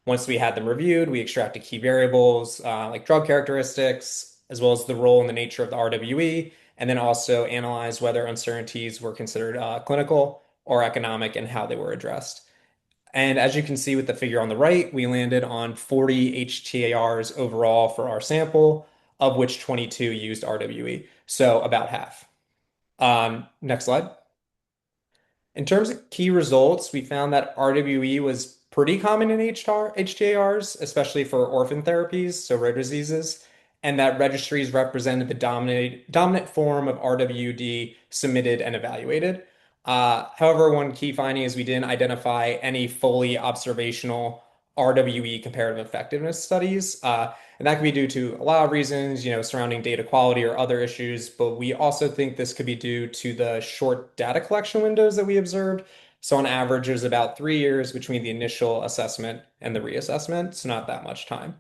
Once we had them reviewed, we extracted key variables like drug characteristics, as well as the role and the nature of the RWE, and then also analyzed whether uncertainties were considered clinical or economic and how they were addressed. And as you can see with the figure on the right, we landed on 40 HTARs overall for our sample, of which 22 used RWE, so about half. Next slide. In terms of key results, we found that RWE was pretty common in HTARs, especially for orphan therapies, so rare diseases, and that registries represented the dominant form of RWD submitted and evaluated. However, one key finding is we didn't identify any fully observational RWE comparative effectiveness studies. And that could be due to a lot of reasons, surrounding data quality or other issues, but we also think this could be due to the short data collection windows that we observed. So on average, there's about 3 years between the initial assessment and the reassessment, so not that much time.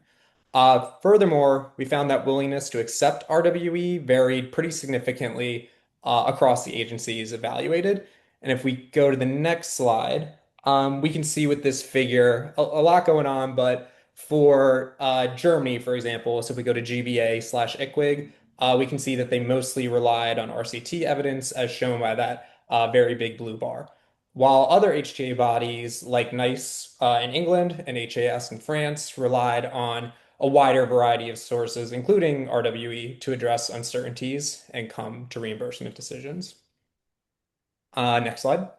Furthermore, we found that willingness to accept RWE varied pretty significantly across the agencies evaluated. And if we go to the next slide, we can see with this figure a lot going on, but for Germany, for example, so if we go to GBA/IQWiG, we can see that they mostly relied on RCT evidence as shown by that very big blue bar. While other HTA bodies like NICE in England and HAS in France relied on a wider variety of sources, including RWE, to address uncertainties and come to reimbursement decisions. Next slide.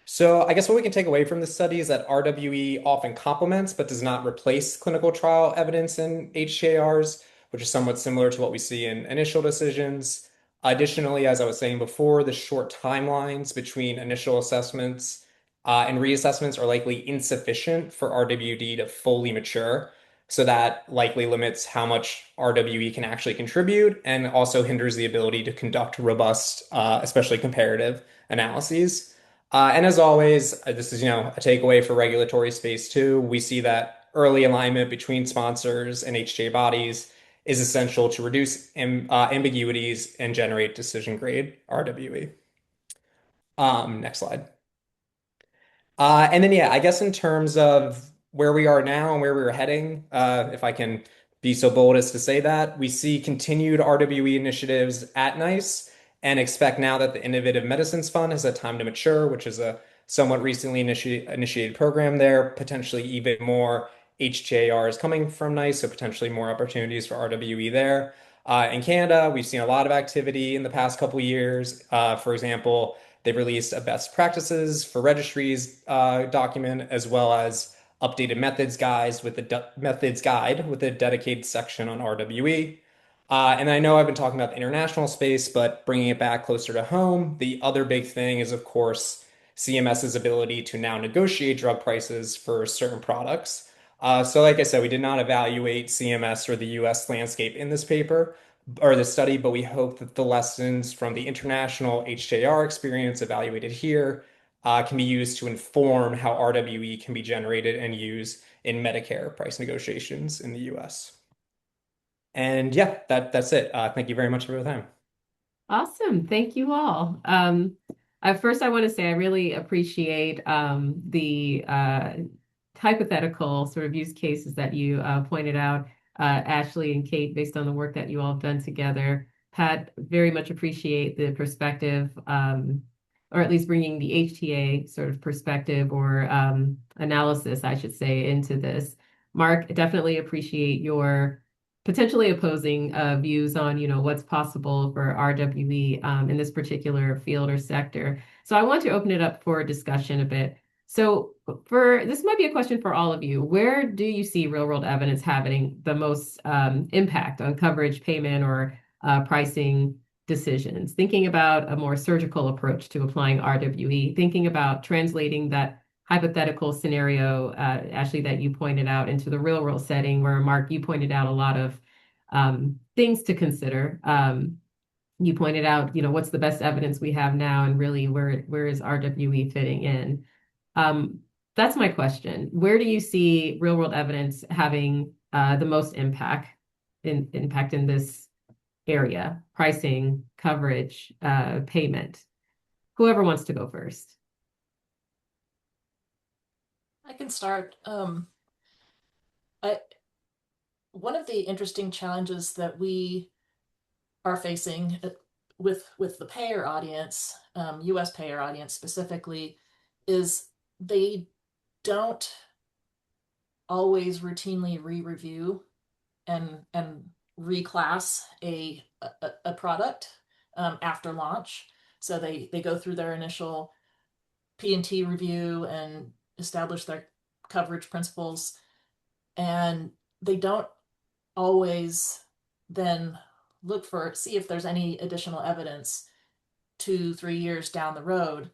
So I guess what we can take away from this study is that RWE often complements but does not replace clinical trial evidence in HTARs, which is somewhat similar to what we see in initial decisions. Additionally, as I was saying before, the short timelines between initial assessments and reassessments are likely insufficient for RWD to fully mature. So that likely limits how much RWE can actually contribute and also hinders the ability to conduct robust, especially comparative analyses. And as always, this is, a takeaway for regulatory space too. We see that early alignment between sponsors and HTA bodies is essential to reduce ambiguities and generate decision grade RWE. Next slide. And then, yeah, I guess in terms of where we are now and where we're heading, if I can be so bold as to say that, we see continued RWE initiatives at NICE and expect now that the Innovative Medicines Fund has had time to mature, which is a somewhat recently initiated program there, potentially even more HTARs coming from NICE, so potentially more opportunities for RWE there. In Canada, we've seen a lot of activity in the past couple years. For example, they've released a best practices for registries document, as well as updated methods guide with a dedicated section on RWE. And I know I've been talking about the international space, but bringing it back closer to home, the other big thing is, of course, CMS's ability to now negotiate drug prices for certain products. So like I said, we did not evaluate CMS or the US landscape in this paper or this study, but we hope that the lessons from the international HJR experience evaluated here can be used to inform how RWE can be generated and used in Medicare price negotiations in the US. And yeah, that's it. Thank you very much for your time. Awesome. Thank you all. First, I want to say I really appreciate the hypothetical sort of use cases that you pointed out, Ashley and Kate, based on the work that you all have done together. Pat, very much appreciate the perspective, or at least bringing the HTA sort of perspective or analysis, I should say, into this. Mark, definitely appreciate your potentially opposing views on, what's possible for RWE in this particular field or sector. So I want to open it up for discussion a bit. So this might be a question for all of you. Where do you see real world evidence having the most impact on coverage, payment, or pricing decisions? Thinking about a more surgical approach to applying RWE, thinking about translating that hypothetical scenario, Ashley, that you pointed out into the real world setting, where Mark, you pointed out a lot of things to consider. You pointed out, what's the best evidence we have now, and really where is RWE fitting in? That's my question. Where do you see real world evidence having the most impact in this area? Pricing, coverage, payment. Whoever wants to go first. I can start. One of the interesting challenges that we are facing with the payer audience, U.S. payer audience specifically, is they don't always routinely re-review and reclass a product after launch. So they go through their initial P&T review and establish their coverage principles, and they don't always then see if there's any additional evidence 2-3 years down the road.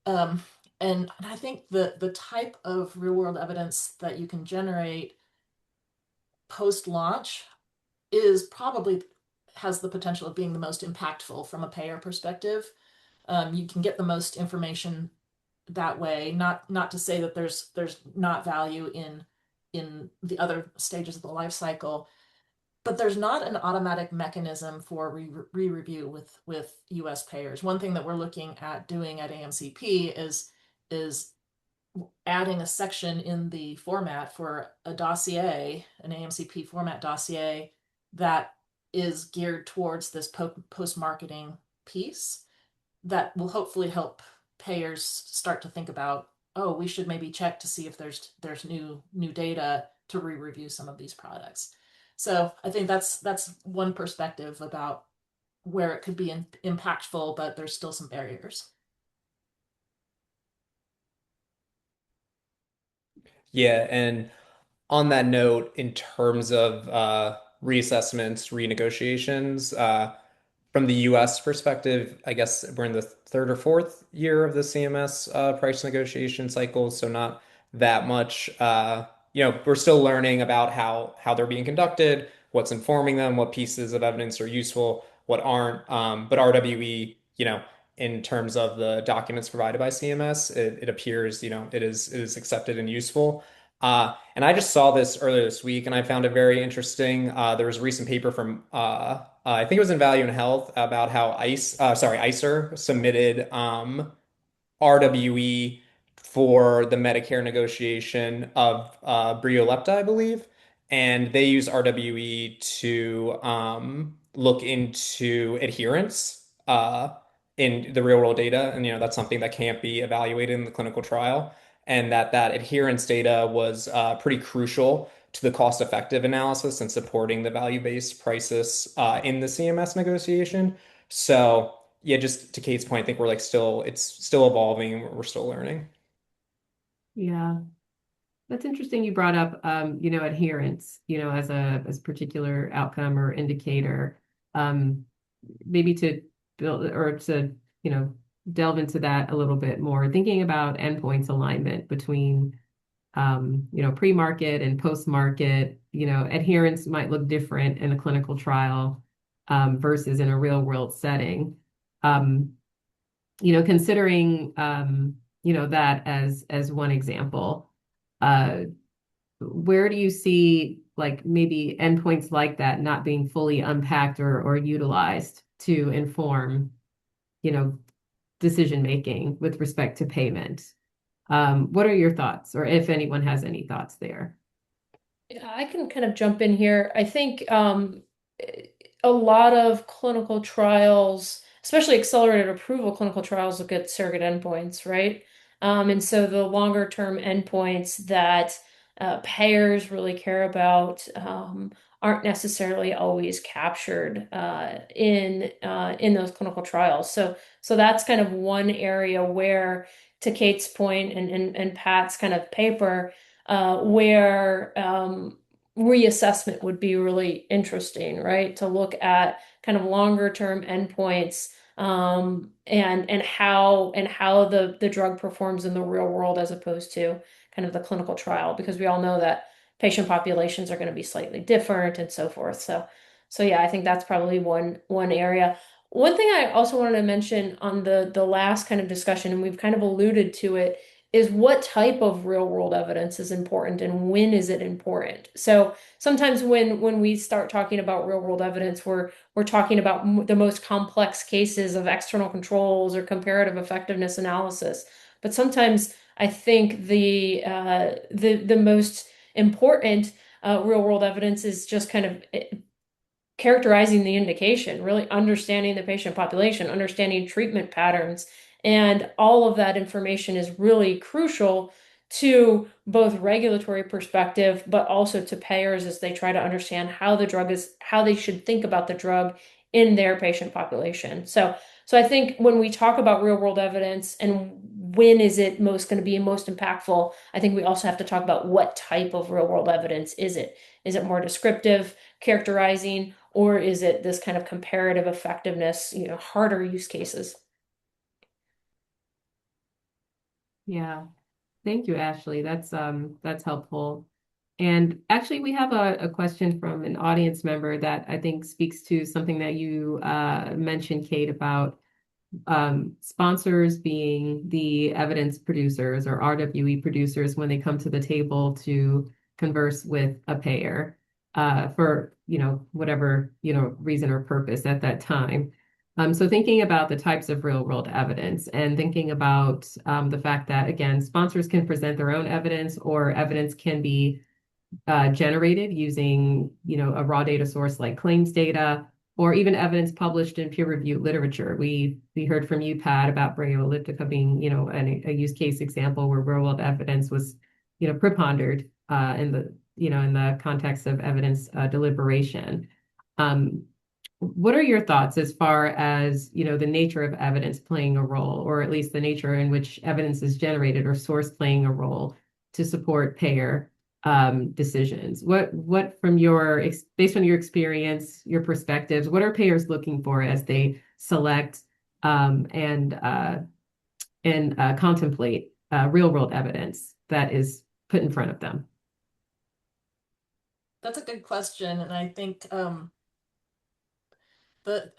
And I think the type of real world evidence that you can generate post launch is probably has the potential of being the most impactful from a payer perspective. You can get the most information that way. Not to say that there's not value in the other stages of the life cycle, but there's not an automatic mechanism for re-review with US payers. One thing that we're looking at doing at AMCP is adding a section in the format for a dossier, an AMCP format dossier, that is geared towards this post-marketing piece that will hopefully help payers start to think about, oh, we should maybe check to see if there's new data to re-review some of these products. So I think that's one perspective about where it could be impactful, but there's still some barriers. Yeah, and on that note, in terms of reassessments, renegotiations, from the US perspective, I guess we're in the third or fourth year of the CMS price negotiation cycle, so not that much. We're still learning about how they're being conducted, what's informing them, what pieces of evidence are useful, what aren't. But RWE, in terms of the documents provided by CMS, it appears, it is accepted and useful. And I just saw this earlier this week, and I found it very interesting. There was a recent paper from I think it was in Value and Health about how ICER submitted RWE for the Medicare negotiation of Briolepta, I believe, and they use RWE to look into adherence in the real world data, and that's something that can't be evaluated in the clinical trial, and that adherence data was pretty crucial to the cost-effective analysis and supporting the value-based prices in the CMS negotiation. So yeah, just to Kate's point, I think it's still evolving and we're still learning. Yeah. That's interesting you brought up, adherence, as a particular outcome or indicator. Maybe to build or to, delve into that a little bit more, thinking about endpoints alignment between, pre-market and post-market, adherence might look different in a clinical trial versus in a real world setting. Considering, that as one example, where do you see like maybe endpoints like that not being fully unpacked or utilized to inform, decision making with respect to payment? What are your thoughts, or if anyone has any thoughts there? Yeah, I can kind of jump in here. I think a lot of clinical trials, especially accelerated approval clinical trials, look at surrogate endpoints, right? And so the longer term endpoints that payers really care about aren't necessarily always captured in those clinical trials. So that's kind of one area where, to Kate's point and Pat's kind of paper, where reassessment would be really interesting, right? To look at kind of longer term endpoints and how the drug performs in the real world as opposed to kind of the clinical trial, because we all know that patient populations are going to be slightly different and so forth. So yeah, I think that's probably one area. One thing I also wanted to mention on the last kind of discussion, and we've kind of alluded to it, is what type of real world evidence is important and when is it important? So sometimes when we start talking about real world evidence, we're talking about the most complex cases of external controls or comparative effectiveness analysis. But sometimes I think the most important real world evidence is just kind of characterizing the indication, really understanding the patient population, understanding treatment patterns. And all of that information is really crucial to both regulatory perspective, but also to payers as they try to understand how they should think about the drug in their patient population. So So I think when we talk about real world evidence and when is it most going to be most impactful, I think we also have to talk about what type of real world evidence is it? Is it more descriptive, characterizing, or is it this kind of comparative effectiveness, harder use cases? Yeah. Thank you, Ashley. That's helpful. And actually, we have a question from an audience member that I think speaks to something that you mentioned, Kate, about sponsors being the evidence producers or RWE producers when they come to the table to converse with a payer for whatever reason or purpose at that time. So thinking about the types of real world evidence and thinking about the fact that, again, sponsors can present their own evidence or evidence can be generated using, a raw data source like claims data or even evidence published in peer-reviewed literature. We heard from you, Pat, about Braille elliptica being, a use case example where real-world evidence was, prepondered in the context of evidence deliberation. What are your thoughts as far as, the nature of evidence playing a role, or at least the nature in which evidence is generated or source playing a role to support payer decisions? What from based on your experience, your perspectives, what are payers looking for as they select and contemplate real world evidence that is put in front of them? That's a good question, and I think the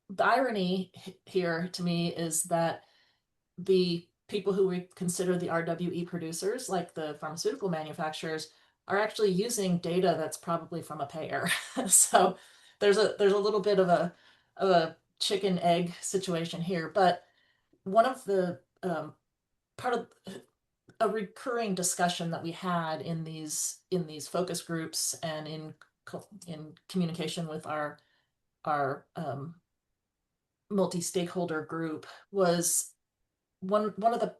the irony here to me is that the people who we consider the RWE producers, like the pharmaceutical manufacturers, are actually using data that's probably from a payer. So there's a little bit of a chicken egg situation here. But one of the part of a recurring discussion that we had in these focus groups and in communication with our multi-stakeholder group was one of the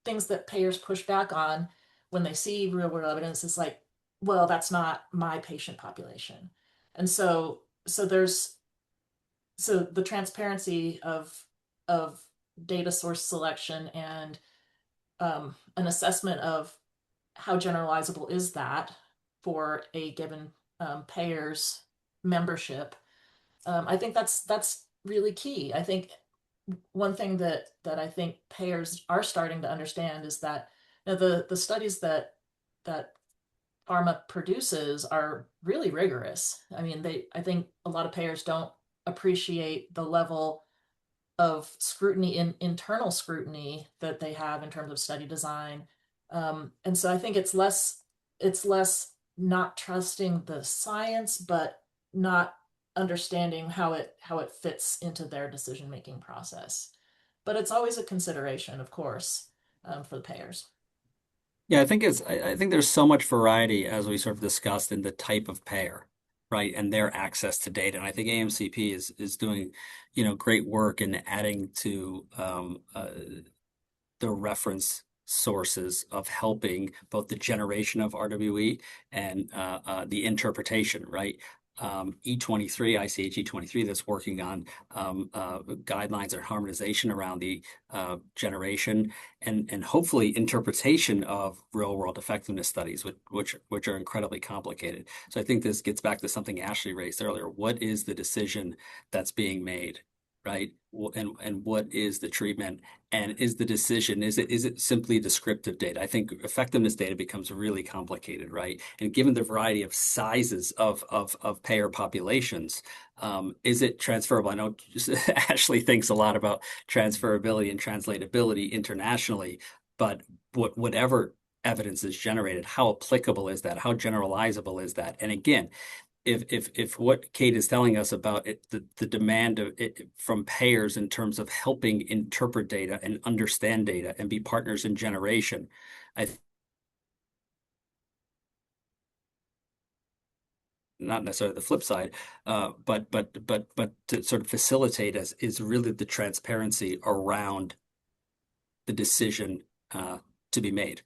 things that payers push back on when they see real world evidence is like, well, that's not my patient population. And so the transparency of data source selection and an assessment of how generalizable is that for a given payer's membership. I think that's really key. I think one thing that I think payers are starting to understand is that the studies that pharma produces are really rigorous. I mean, I think a lot of payers don't appreciate the level of scrutiny, internal scrutiny that they have in terms of study design. And so I think it's less not trusting the science, but not understanding how it fits into their decision-making process. But it's always a consideration, of course, for the payers. Yeah, I think there's so much variety as we sort of discussed in the type of payer, right, and their access to data. And I think AMCP is doing, great work in adding to the reference sources of helping both the generation of RWE and the interpretation, right? E23, ICH E23 that's working on guidelines or harmonization around the generation and hopefully interpretation of real world effectiveness studies, which are incredibly complicated. So I think this gets back to something Ashley raised earlier. What is the decision that's being made? Right? And what is the treatment? And is the decision, is it simply descriptive data? I think effectiveness data becomes really complicated, right? And given the variety of sizes of payer populations, is it transferable? I know Ashley thinks a lot about transferability and translatability internationally, but whatever evidence is generated, how applicable is that? How generalizable is that? And again, if what Kate is telling us about the demand of it from payers in terms of helping interpret data and understand data and be partners in generation, not necessarily the flip side, but to sort of facilitate us is really the transparency around the decision to be made.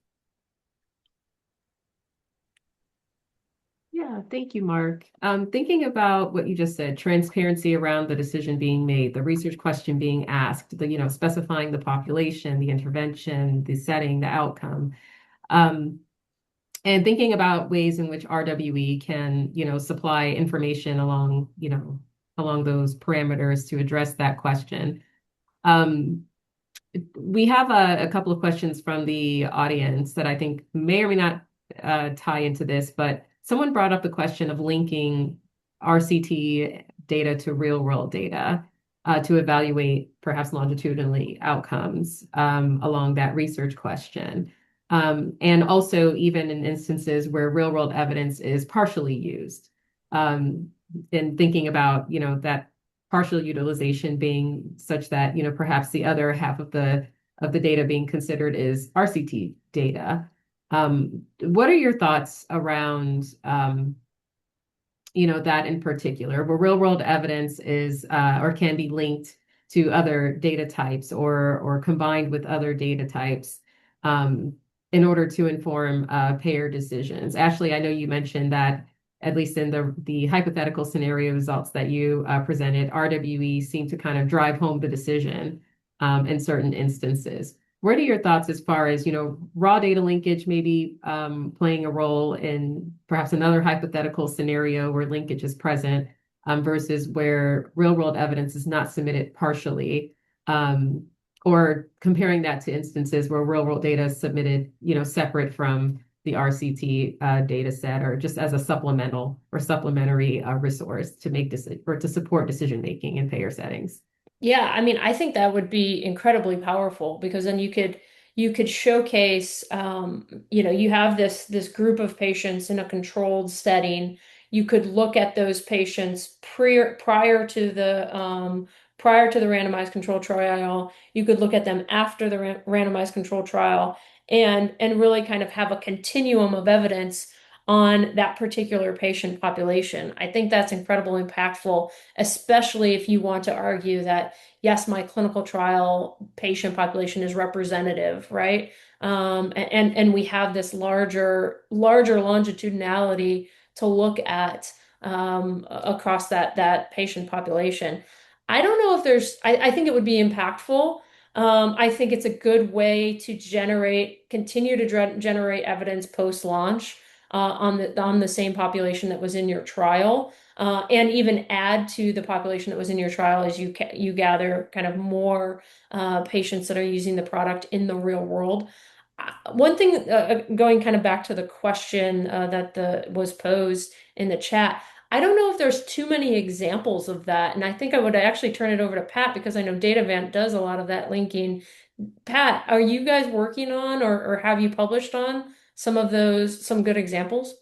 Yeah, Yeah, thank you, Mark. Thinking about what you just said, transparency around the decision being made, the research question being asked, specifying the population, the intervention, the setting, the outcome. Um, and thinking about ways in which RWE can, supply information along, along those parameters to address that question. Um, we have a couple of questions from the audience that I think may or may not tie into this, but someone brought up the question of linking RCT data to real world data to evaluate perhaps longitudinally outcomes along that research question. And also even in instances where real world evidence is partially used. In thinking about, that partial utilization being such that, perhaps the other half of the data being considered is RCT data. What are your thoughts around, that in particular, where real world evidence is or can be linked to other data types or combined with other data types in order to inform payer decisions? Ashley, I know you mentioned that at least in the hypothetical scenario results that you presented, RWE seemed to kind of drive home the decision in certain instances. What are your thoughts as far as, raw data linkage maybe playing a role in perhaps another hypothetical scenario where linkage is present versus where real world evidence is not submitted partially, or comparing that to instances where real world data is submitted, separate from the RCT data set or just as a supplemental or supplementary resource to make or to support decision making in payer settings? Yeah, I mean, I think that would be incredibly powerful because then you could showcase, you have this group of patients in a controlled setting. You could look at those patients prior to the randomized control trial. You could look at them after the randomized control trial and really kind of have a continuum of evidence on that particular patient population. I think that's incredibly impactful, especially if you want to argue that, yes, my clinical trial patient population is representative, right? And we have this larger longitudinality to look at across that patient population. I don't know if I think it would be impactful. I think it's a good way to continue to generate evidence post-launch on the same population that was in your trial, and even add to the population that was in your trial as you gather kind of more patients that are using the product in the real world. One thing, going kind of back to the question that was posed in the chat, I don't know if there's too many examples of that, and I think I would actually turn it over to Pat because I know Datavant does a lot of that linking. Pat, are you guys working on or have you published on some good examples?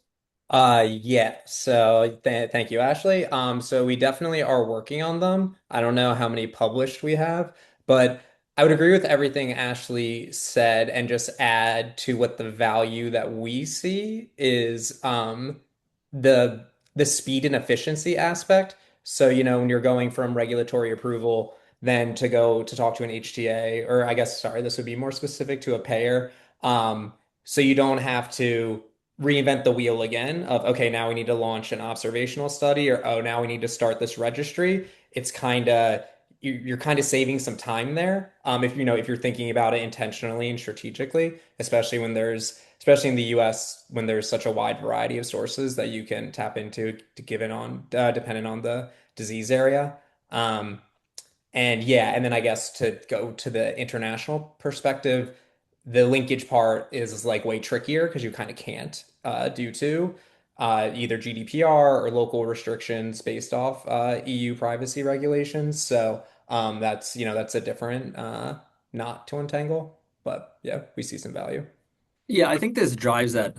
Yeah. So thank you, Ashley. So we definitely are working on them. I don't know how many published we have, but I would agree with everything Ashley said and just add to what the value that we see is the the speed and efficiency aspect. So, when you're going from regulatory approval then to go to talk to an HTA, or I guess, sorry, this would be more specific to a payer. So you don't have to reinvent the wheel again of, okay, now we need to launch an observational study, or, oh, now we need to start this registry. It's kind of, you're kind of saving some time there. If you're thinking about it intentionally and strategically, especially in the US, when there's such a wide variety of sources that you can tap into to give it on, depending on the disease area. And yeah, and then I guess to go to the international perspective, the linkage part is like way trickier because you kind of can't due to either GDPR or local restrictions based off EU privacy regulations. So that's a different knot to untangle. But yeah, we see some value. Yeah, I think this drives that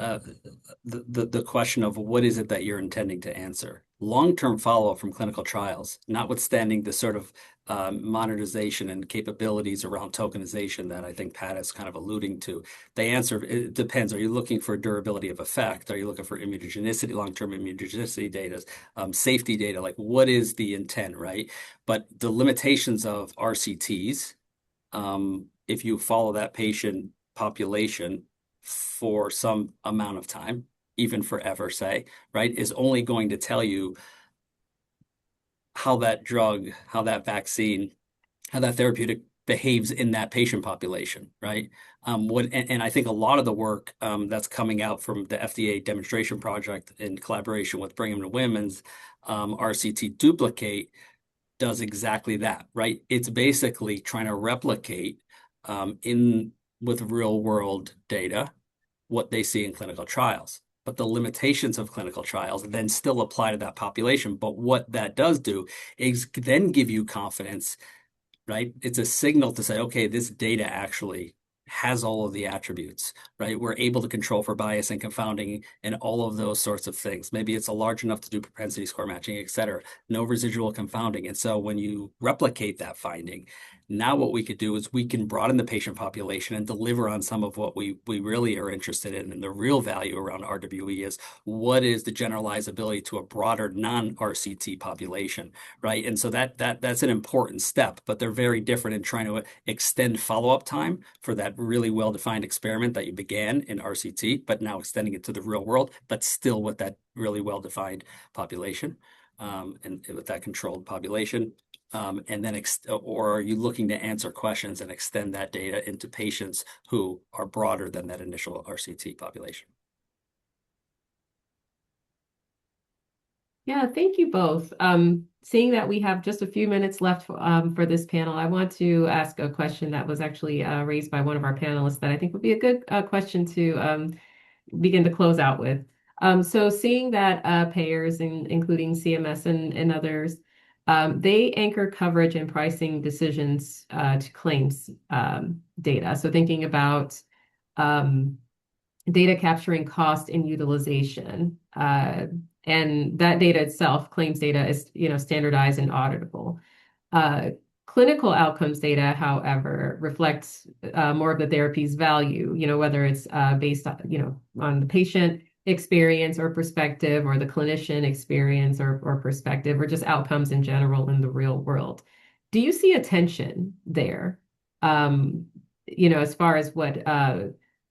the question of what is it that you're intending to answer. Long-term follow-up from clinical trials, notwithstanding the sort of monetization and capabilities around tokenization that I think Pat is kind of alluding to. The answer, it depends. Are you looking for durability of effect? Are you looking for immunogenicity, long-term immunogenicity data, safety data? Like what is the intent, right? But the limitations of RCTs, if you follow that patient population for some amount of time, even forever, say, right, is only going to tell you how that drug, how that vaccine, how that therapeutic behaves in that patient population, right? And I think a lot of the work that's coming out from the FDA demonstration project in collaboration with Brigham and Women's RCT Duplicate does exactly that, right? It's basically trying to replicate in with real world data what they see in clinical trials. But the limitations of clinical trials then still apply to that population. But what that does do is then give you confidence, right? It's a signal to say, okay, this data actually has all of the attributes, right? We're able to control for bias and confounding and all of those sorts of things. Maybe it's a large enough to do propensity score matching, et cetera. No residual confounding. And so when you replicate that finding, now what we could do is we can broaden the patient population and deliver on some of what we really are interested in. And the real value around RWE is what is the generalizability to a broader non-RCT population, right? And so that's an important step, but they're very different in trying to extend follow-up time for that really well-defined experiment that you began in RCT, but now extending it to the real world, but still with that really well-defined population, and with that controlled population. And then, or are you looking to answer questions and extend that data into patients who are broader than that initial RCT population? Yeah, thank you both. Seeing that we have just a few minutes left for this panel, I want to ask a question that was actually raised by one of our panelists that I think would be a good question to begin to close out with. So seeing that payers, including CMS and others, they anchor coverage and pricing decisions to claims data. So thinking about data capturing cost and utilization. And that data itself, claims data, is standardized and auditable. Clinical outcomes data, however, reflects more of the therapy's value, whether it's based on the patient experience or perspective, or the clinician experience or perspective, or just outcomes in general in the real world. Do you see a tension there, as far as what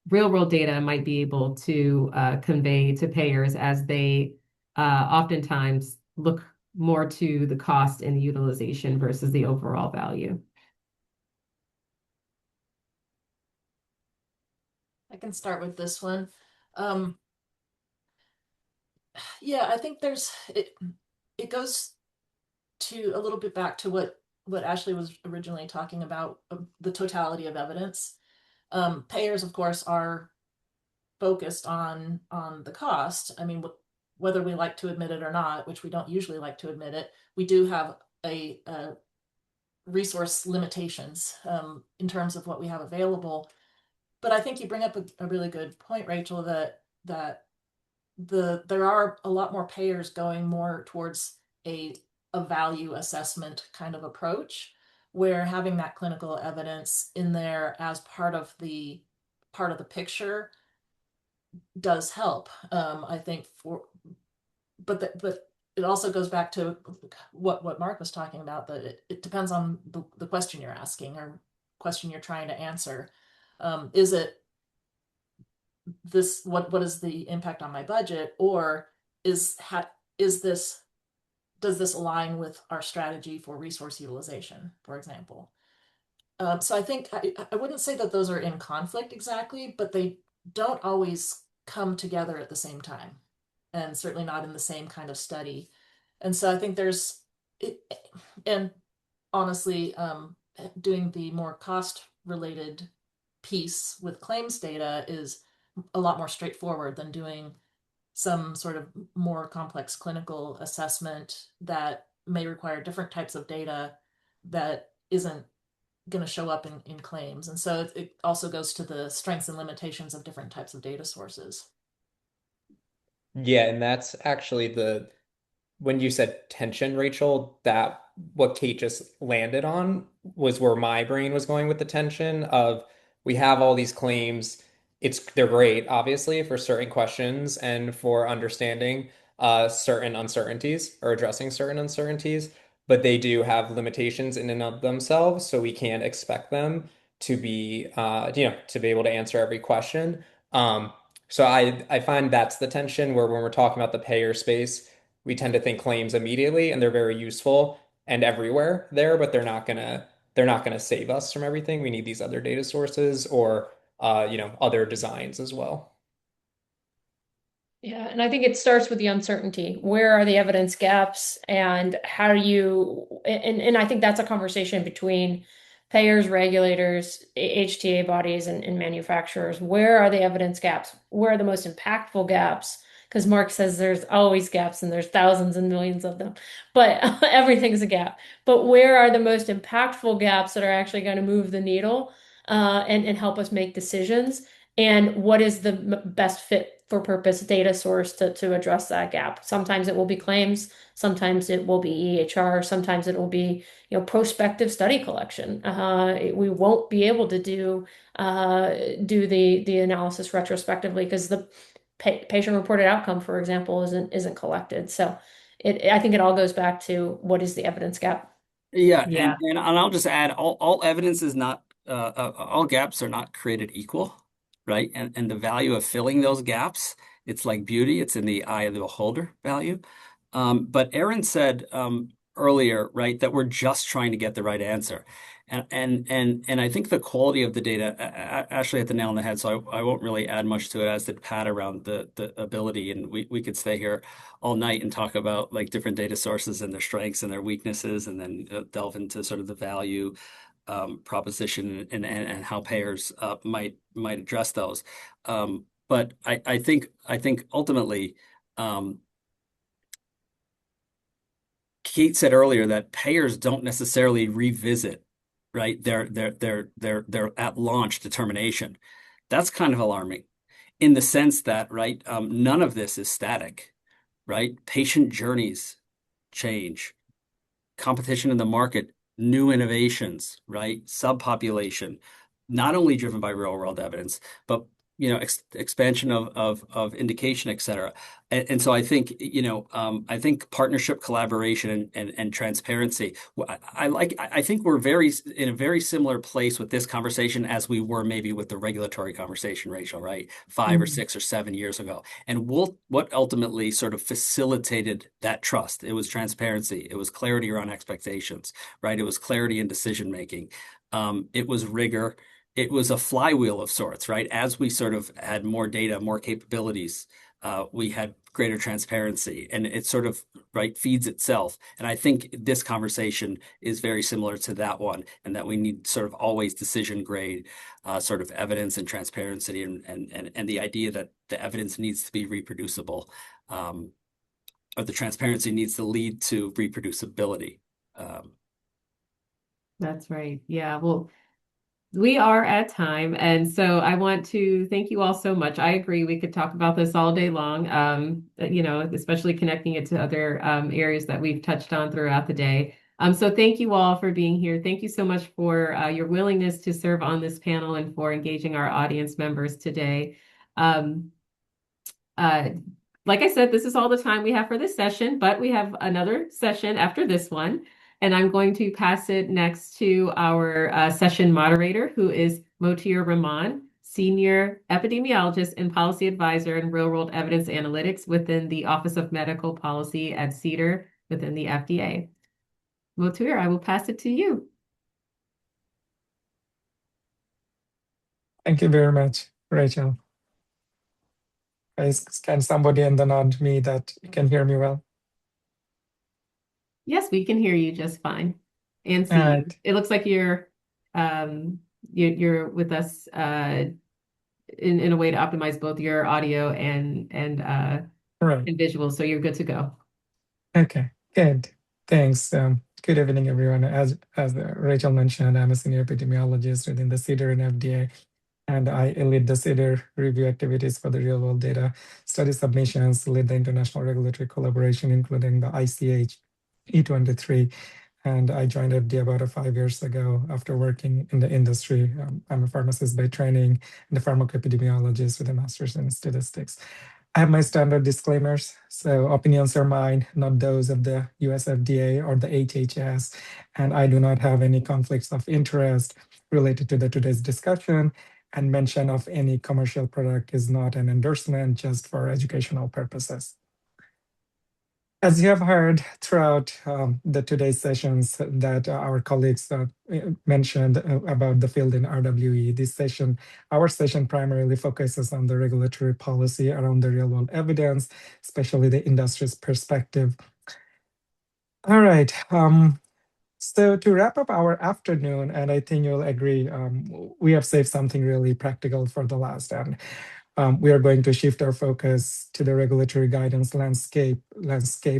real world data might be able to convey to payers as they oftentimes look more to the cost and the utilization versus the overall value? I can start with this one. Yeah, I think it goes to a little bit back to what Ashley was originally talking about, the totality of evidence. Payers, of course, are focused on the cost. I mean, whether we like to admit it or not, which we don't usually like to admit it, we do have a resource limitations in terms of what we have available. But I think you bring up a really good point, Rachel, that there are a lot more payers going more towards a value assessment kind of approach, where having that clinical evidence in there as part of the picture does help. I think but it also goes back to what Mark was talking about, that it depends on the question you're asking or question you're trying to answer. Is it this, what is the impact on my budget, or does this align with our strategy for resource utilization, for example? So I think I wouldn't say that those are in conflict exactly, but they don't always come together at the same time, and certainly not in the same kind of study. And so I think and honestly, doing the more cost related piece with claims data is a lot more straightforward than doing some sort of more complex clinical assessment that may require different types of data that isn't going to show up in claims. And so it also goes to the strengths and limitations of different types of data sources. Yeah, and that's actually when you said tension, Rachel, that what Kate just landed on was where my brain was going with the tension of, we have all these claims. They're great, obviously, for certain questions and for understanding certain uncertainties or addressing certain uncertainties, but they do have limitations in and of themselves, so we can't expect them to be to be able to answer every question. So I find that's the tension where when we're talking about the payer space, we tend to think claims immediately, and they're very useful and everywhere there, but they're not gonna save us from everything. We need these other data sources or other designs as well. Yeah, and I think it starts with the uncertainty. Where are the evidence gaps and how do you and I think that's a conversation between payers, regulators, HTA bodies, and manufacturers. Where are the evidence gaps? Where are the most impactful gaps? Because Mark says there's always gaps and there's thousands and millions of them, but everything's a gap. But where are the most impactful gaps that are actually going to move the needle and help us make decisions? And what is the best fit for purpose data source to address that gap? Sometimes it will be claims, sometimes it will be EHR, sometimes it will be prospective study collection. We won't be able to do the analysis retrospectively because the patient reported outcome, for example, isn't collected. So I think it all goes back to what is the evidence gap. Yeah, Yeah. and I'll just add, all evidence is not all gaps are not created equal, right? And the value of filling those gaps, it's like beauty, it's in the eye of the beholder value. But Aaron said earlier, right, that we're just trying to get the right answer. And I think the quality of the data actually hit the nail on the head. So I won't really add much to it, as did Pat, around the ability. And we could stay here all night and talk about like different data sources and their strengths and their weaknesses, and then delve into sort of the value proposition and how payers might address those. But I think ultimately, Kate said earlier that payers don't necessarily revisit, right, their at launch determination. That's kind of alarming in the sense that, right, none of this is static, right? Patient journeys change, competition in the market, new innovations, right? Subpopulation, not only driven by real world evidence, but expansion of indication, et cetera. And so I think, I think partnership, collaboration, and transparency. I think we're in a very similar place with this conversation as we were maybe with the regulatory conversation, Rachel, right? 5 or 6 or 7 years ago. And what ultimately sort of facilitated that trust? It was transparency. It was clarity around expectations, right? It was clarity in decision making. It was rigor. It was a flywheel of sorts, right? As we sort of had more data, more capabilities, we had greater transparency, and it sort of, right, feeds itself. And I think this conversation is very similar to that one, and that we need sort of always decision grade sort of evidence and transparency, and the idea that the evidence needs to be reproducible, or the transparency needs to lead to reproducibility. That's right. Yeah. Well, we are at time, and so I want to thank you all so much. I agree, we could talk about this all day long, especially connecting it to other areas that we've touched on throughout the day. So thank you all for being here. Thank you so much for your willingness to serve on this panel and for engaging our audience members today. Like I said, this is all the time we have for this session, but we have another session after this one. And I'm going to pass it next to our session moderator, who is Motir Rahman, Senior Epidemiologist and Policy Advisor in Real World Evidence Analytics within the Office of Medical Policy at CDER within the FDA. Motir, I will pass it to you. Thank you very much, Rachel. Can somebody and then nod me that you can hear me well? Yes, we can hear you just fine. And see you. It looks like you're with us in a way to optimize both your audio and visuals, so you're good to go. Okay, good. Thanks. Good evening, everyone. As Rachel mentioned, I'm a senior epidemiologist within the CDER and FDA, and I lead the CDER review activities for the real world data study submissions, lead the international regulatory collaboration, including the ICH E23, and I joined FDA about 5 years ago after working in the industry. I'm a pharmacist by training and a pharmacoepidemiologist with a master's in statistics. I have my standard disclaimers, so opinions are mine, not those of the US FDA or the HHS, and I do not have any conflicts of interest related to today's discussion. and mention of any commercial product is not an endorsement, just for educational purposes. As you have heard throughout the today's sessions that our colleagues mentioned about the field in RWE, our session primarily focuses on the regulatory policy around the real-world evidence, especially the industry's perspective. All right. So to wrap up our afternoon, and I think you'll agree, we have saved something really practical for the last end. We are going to shift our focus to the regulatory guidance landscape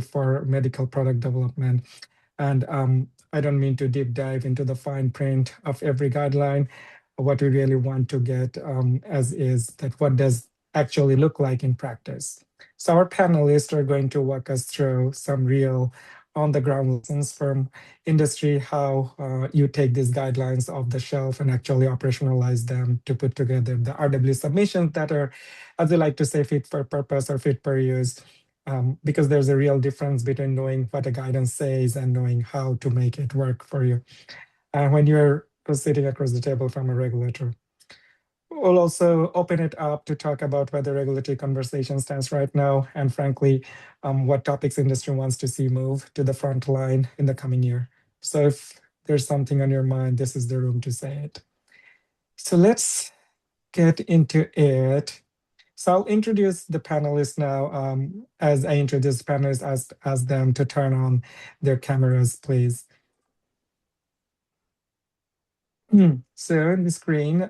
for medical product development. And I don't mean to deep dive into the fine print of every guideline. What we really want to get as is that what does actually look like in practice. So our panelists are going to walk us through some real on-the-ground lessons from industry, how you take these guidelines off the shelf and actually operationalize them to put together the RW submissions that are, as we like to say, fit for purpose or fit for use, because there's a real difference between knowing what a guidance says and knowing how to make it work for you. When you're sitting across the table from a regulator. We'll also open it up to talk about where the regulatory conversation stands right now, and frankly, what topics industry wants to see move to the front line in the coming year. So if there's something on your mind, this is the room to say it. So let's get into it. So I'll introduce the panelists now. As I introduce the panelists, ask them to turn on their cameras, please. So in the screen,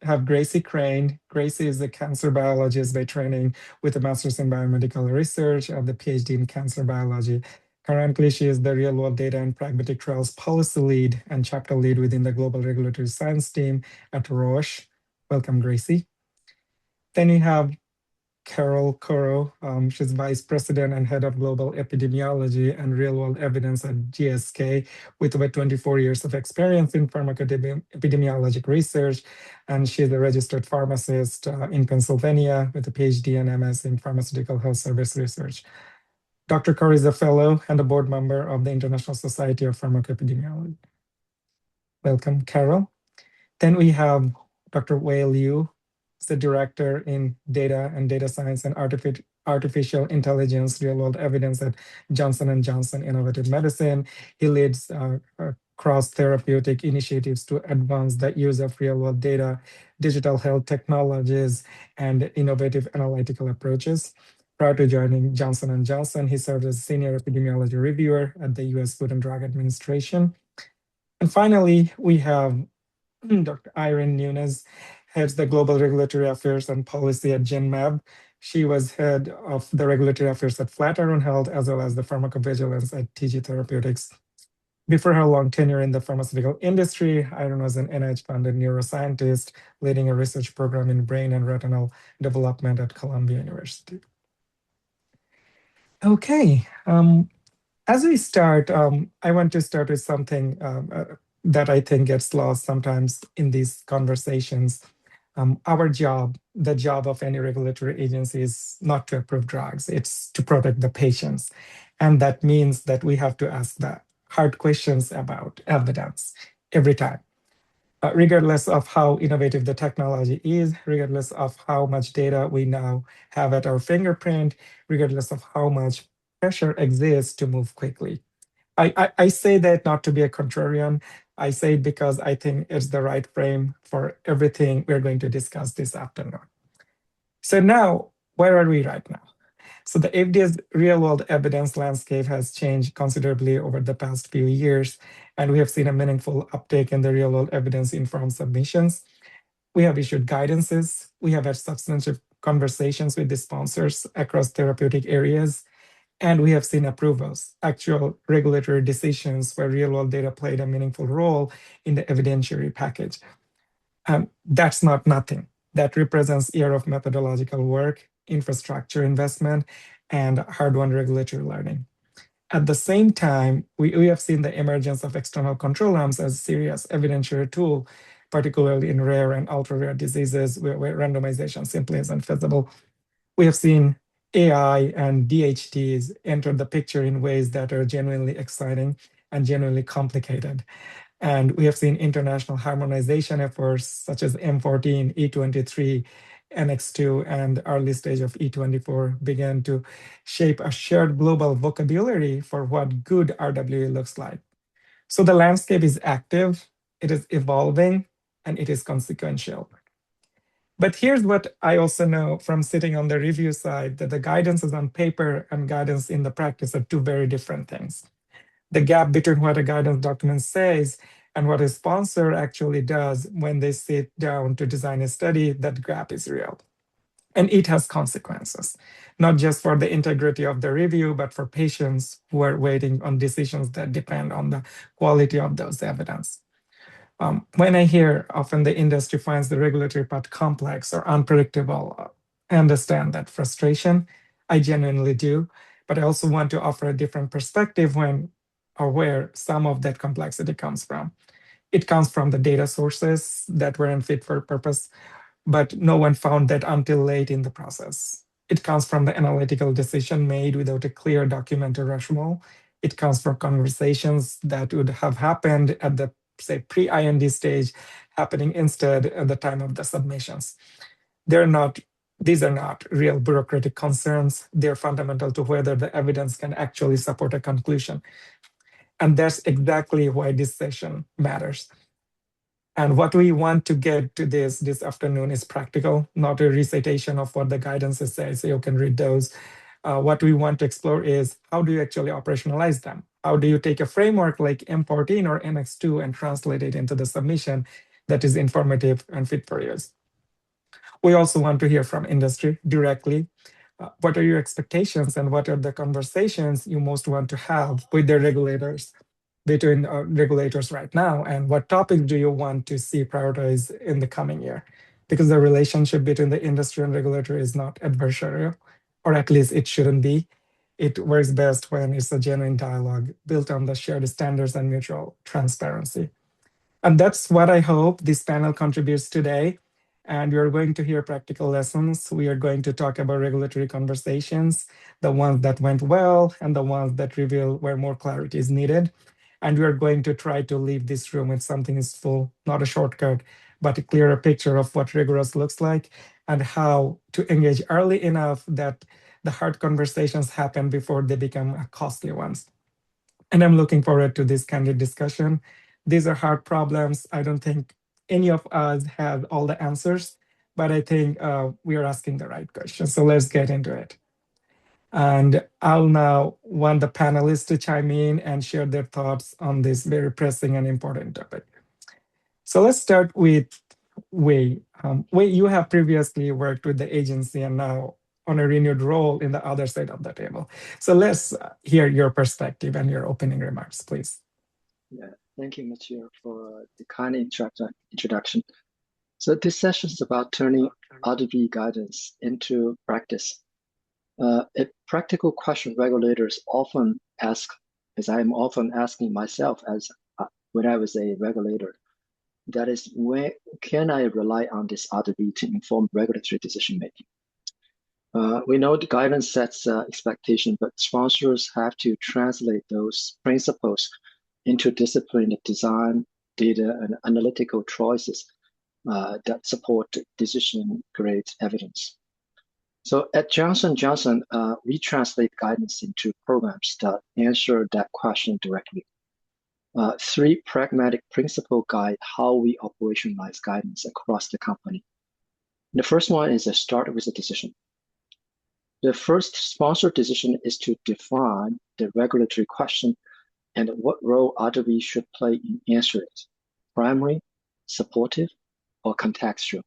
have Gracie Crane. Gracie is a cancer biologist by training with a master's in biomedical research and the PhD in cancer biology. Currently, she is the real world data and pragmatic trials policy lead and chapter lead within the global regulatory science team at Roche. Welcome, Gracie. Then you have Carol Coro. She's Vice President and Head of Global Epidemiology and Real World Evidence at GSK with over 24 years of experience in pharmacoepidemiologic research. And she's a registered pharmacist in Pennsylvania with a PhD and MS in pharmaceutical health service research. Dr. Coro is a fellow and a board member of the International Society of Pharmacoepidemiology. Welcome, Carol. Then we have Dr. Wei Liu, the director in data and data science and artificial intelligence real-world evidence at Johnson & Johnson Innovative Medicine. He leads cross-therapeutic initiatives to advance the use of real-world data, digital health technologies, and innovative analytical approaches. Prior to joining Johnson & Johnson, he served as senior epidemiology reviewer at the U.S. Food and Drug Administration. And finally, we have Dr. Irene Nunes, heads the Global Regulatory Affairs and Policy at Genmab. She was head of the Regulatory Affairs at Flatiron Health, as well as the Pharmacovigilance at TG Therapeutics. Before her long tenure in the pharmaceutical industry, Irene was an NIH-funded neuroscientist, leading a research program in brain and retinal development at Columbia University. Okay, as we start, I want to start with something that I think gets lost sometimes in these conversations. Our job, the job of any regulatory agency, is not to approve drugs, it's to protect the patients. And that means that we have to ask the hard questions about evidence every time. Regardless of how innovative the technology is, regardless of how much data we now have at our fingerprint, regardless of how much pressure exists to move quickly. I say that not to be a contrarian. I say it because I think it's the right frame for everything we're going to discuss this afternoon. So now, where are we right now? So the FDA's real-world evidence landscape has changed considerably over the past few years, and we have seen a meaningful uptake in the real-world evidence-informed submissions. We have issued guidances. We have had substantive conversations with the sponsors across therapeutic areas, and we have seen approvals, actual regulatory decisions where real-world data played a meaningful role in the evidentiary package. That's not nothing. That represents a year of methodological work, infrastructure investment, and hard-won regulatory learning. At the same time, we have seen the emergence of external control arms as a serious evidentiary tool, particularly in rare and ultra-rare diseases where randomization simply isn't feasible. We have seen AI and DHTs enter the picture in ways that are genuinely exciting and genuinely complicated. And we have seen international harmonization efforts such as M14, E23, NX2, and early stage of E24 began to shape a shared global vocabulary for what good RWE looks like. So the landscape is active, it is evolving, and it is consequential. But here's what I also know from sitting on the review side, that the guidance is on paper and guidance in the practice are two very different things. The gap between what a guidance document says and what a sponsor actually does when they sit down to design a study, that gap is real. And it has consequences, not just for the integrity of the review, but for patients who are waiting on decisions that depend on the quality of those evidence. When I hear often the industry finds the regulatory part complex or unpredictable, I understand that frustration. I genuinely do, but I also want to offer a different perspective when or where some of that complexity comes from. It comes from the data sources that weren't fit for purpose, but no one found that until late in the process. It comes from the analytical decision made without a clear documented rationale. It comes from conversations that would have happened at the, say, pre-IND stage, happening instead at the time of the submissions. These are not real bureaucratic concerns. They're fundamental to whether the evidence can actually support a conclusion. And that's exactly why this session matters. And what we want to get to this afternoon is practical, not a recitation of what the guidance says, so you can read those. What we want to explore is, how do you actually operationalize them? How do you take a framework like M14 or NX2 and translate it into the submission that is informative and fit for use? We also want to hear from industry directly. What are your expectations and what are the conversations you most want to have with the regulators, between regulators right now, and what topics do you want to see prioritized in the coming year? Because the relationship between the industry and regulator is not adversarial, or at least it shouldn't be. It works best when it's a genuine dialogue built on the shared standards and mutual transparency. And that's what I hope this panel contributes today. And we are going to hear practical lessons. We are going to talk about regulatory conversations, the ones that went well and the ones that reveal where more clarity is needed. And we are going to try to leave this room with something useful, not a shortcut, but a clearer picture of what rigorous looks like and how to engage early enough that the hard conversations happen before they become costly ones. And I'm looking forward to this candid discussion. These are hard problems. I don't think any of us have all the answers, but I think we are asking the right questions. So let's get into it. And I'll now want the panelists to chime in and share their thoughts on this very pressing and important topic. So let's start with Wei. Wei, you have previously worked with the agency and now on a renewed role in the other side of the table. So let's hear your perspective and your opening remarks, please. Yeah, thank you, Mathieu, for the kind introduction. So this session is about turning RWE guidance into practice. A practical question regulators often ask, as I am often asking myself as when I was a regulator, that is, when can I rely on this RWE to inform regulatory decision making? We know the guidance sets expectation, but sponsors have to translate those principles into disciplined design, data, and analytical choices that support decision-grade evidence. So at Johnson & Johnson, we translate guidance into programs that answer that question directly. 3 pragmatic principles guide how we operationalize guidance across the company. The first one is a start with a decision. The first sponsor decision is to define the regulatory question and what role RWE should play in answering it, primary, supportive, or contextual.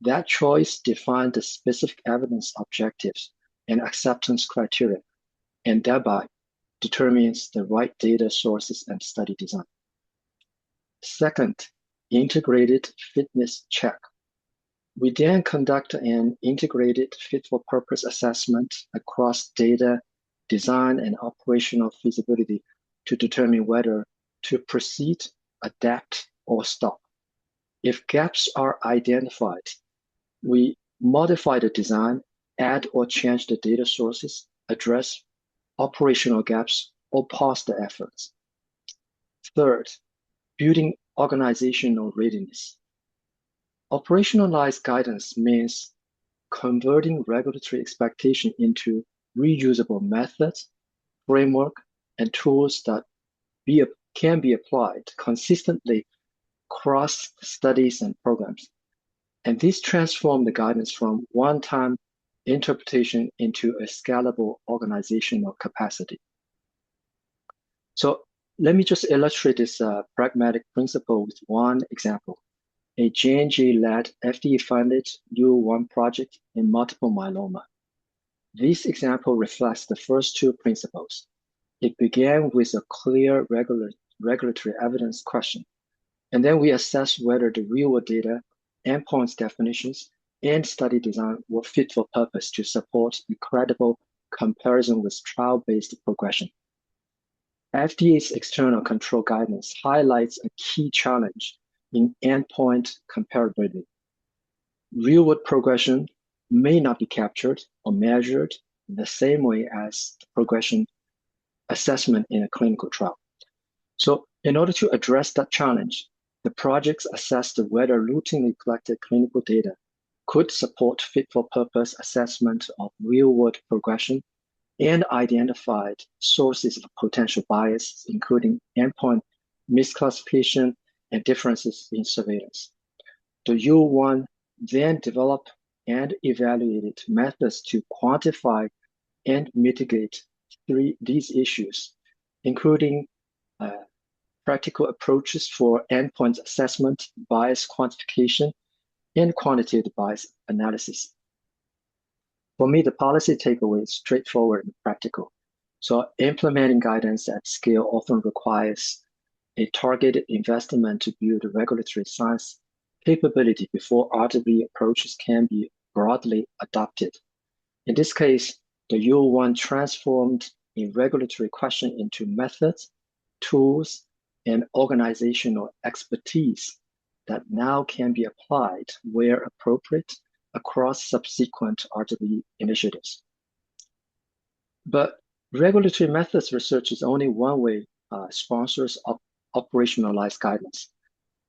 That choice defines the specific evidence objectives and acceptance criteria, and thereby determines the right data sources and study design. Second, integrated fitness check. We then conduct an integrated fit-for-purpose assessment across data, design, and operational feasibility to determine whether to proceed, adapt, or stop. If gaps are identified, we modify the design, add or change the data sources, address operational gaps, or pause the efforts. Third, building organizational readiness. Operationalized guidance means converting regulatory expectation into reusable methods, framework, and tools that can be applied consistently across studies and programs. And this transforms the guidance from one-time interpretation into a scalable organizational capacity. So let me just illustrate this pragmatic principle with one example. A J&J-led FDA-funded U1 project in multiple myeloma. This example reflects the first two principles. It began with a clear regulatory evidence question, and then we assessed whether the real-world data, endpoints definitions, and study design were fit for purpose to support a credible comparison with trial-based progression. FDA's external control guidance highlights a key challenge in endpoint comparability. Real-world progression may not be captured or measured in the same way as the progression assessment in a clinical trial. So in order to address that challenge, the projects assessed whether routinely collected clinical data could support fit-for-purpose assessment of real-world progression and identified sources of potential bias, including endpoint misclassification and differences in surveillance. The U1 then developed and evaluated methods to quantify and mitigate these issues, including practical approaches for endpoint assessment, bias quantification, and quantitative bias analysis. For me, the policy takeaway is straightforward and practical. So implementing guidance at scale often requires a targeted investment to build a regulatory science capability before RWE approaches can be broadly adopted. In this case, the U1 transformed a regulatory question into methods, tools, and organizational expertise that now can be applied where appropriate across subsequent RWE initiatives. But regulatory methods research is only one way sponsors operationalize guidance.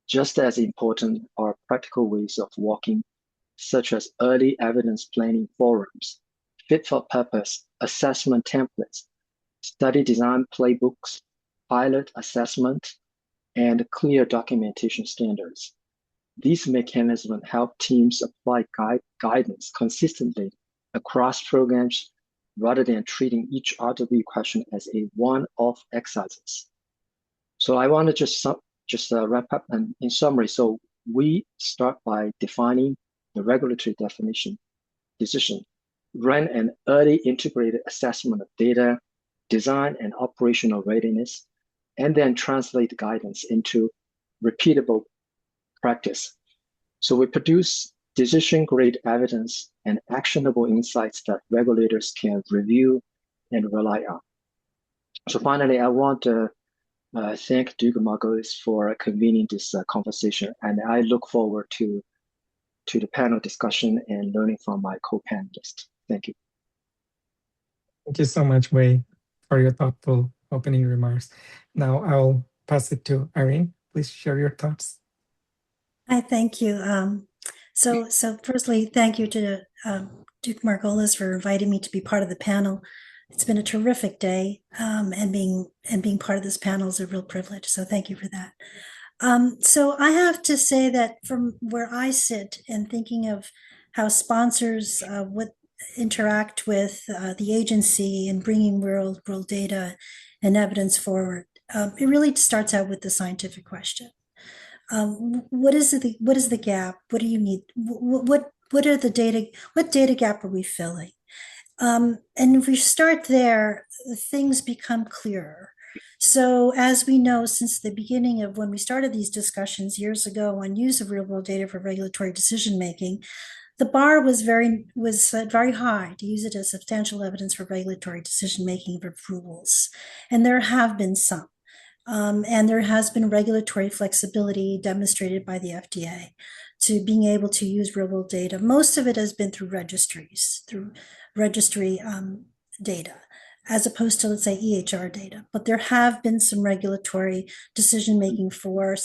Just as important are practical ways of working, such as early evidence planning forums, fit-for-purpose assessment templates, study design playbooks, pilot assessment, and clear documentation standards. These mechanisms help teams apply guidance consistently across programs rather than treating each RWE question as a one-off exercise. So I want to just wrap up and in summary. So we start by defining the regulatory decision, run an early integrated assessment of data, design and operational readiness, and then translate guidance into repeatable practice. So we produce decision-grade evidence and actionable insights that regulators can review and rely on. So finally, I want to thank Duke-Margolis for convening this conversation, and I look forward to the panel discussion and learning from my co-panelists. Thank you. Thank you so much, Wei, for your thoughtful opening remarks. Now I'll pass it to Irene. Please share your thoughts. Hi, thank you. So firstly, thank you to Duke-Margolis for inviting me to be part of the panel. It's been a terrific day, and being part of this panel is a real privilege. So thank you for that. So I have to say that from where I sit and thinking of how sponsors would interact with the agency in bringing real-world data and evidence forward, it really starts out with the scientific question. What is the gap? What do you need? What are the data? What data gap are we filling? And if we start there, things become clearer. So as we know, since the beginning of when we started these discussions years ago on use of real-world data for regulatory decision-making, the bar was very high to use it as substantial evidence for regulatory decision-making of approvals. And there have been some. And there has been regulatory flexibility demonstrated by the FDA to being able to use real-world data. Most of it has been through registry data. as opposed to, let's say, EHR data. But there have been some regulatory decision-making for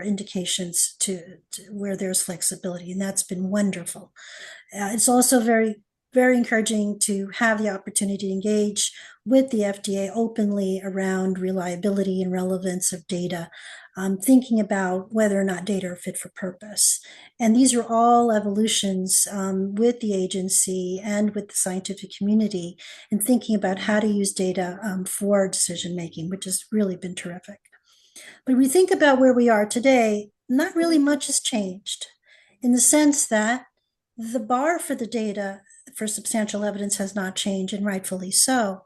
indications to where there's flexibility, and that's been wonderful. It's also very, very encouraging to have the opportunity to engage with the FDA openly around reliability and relevance of data, thinking about whether or not data are fit for purpose. And these are all evolutions with the agency and with the scientific community in thinking about how to use data for decision making, which has really been terrific. But we think about where we are today, not really much has changed in the sense that the bar for the data for substantial evidence has not changed, and rightfully so.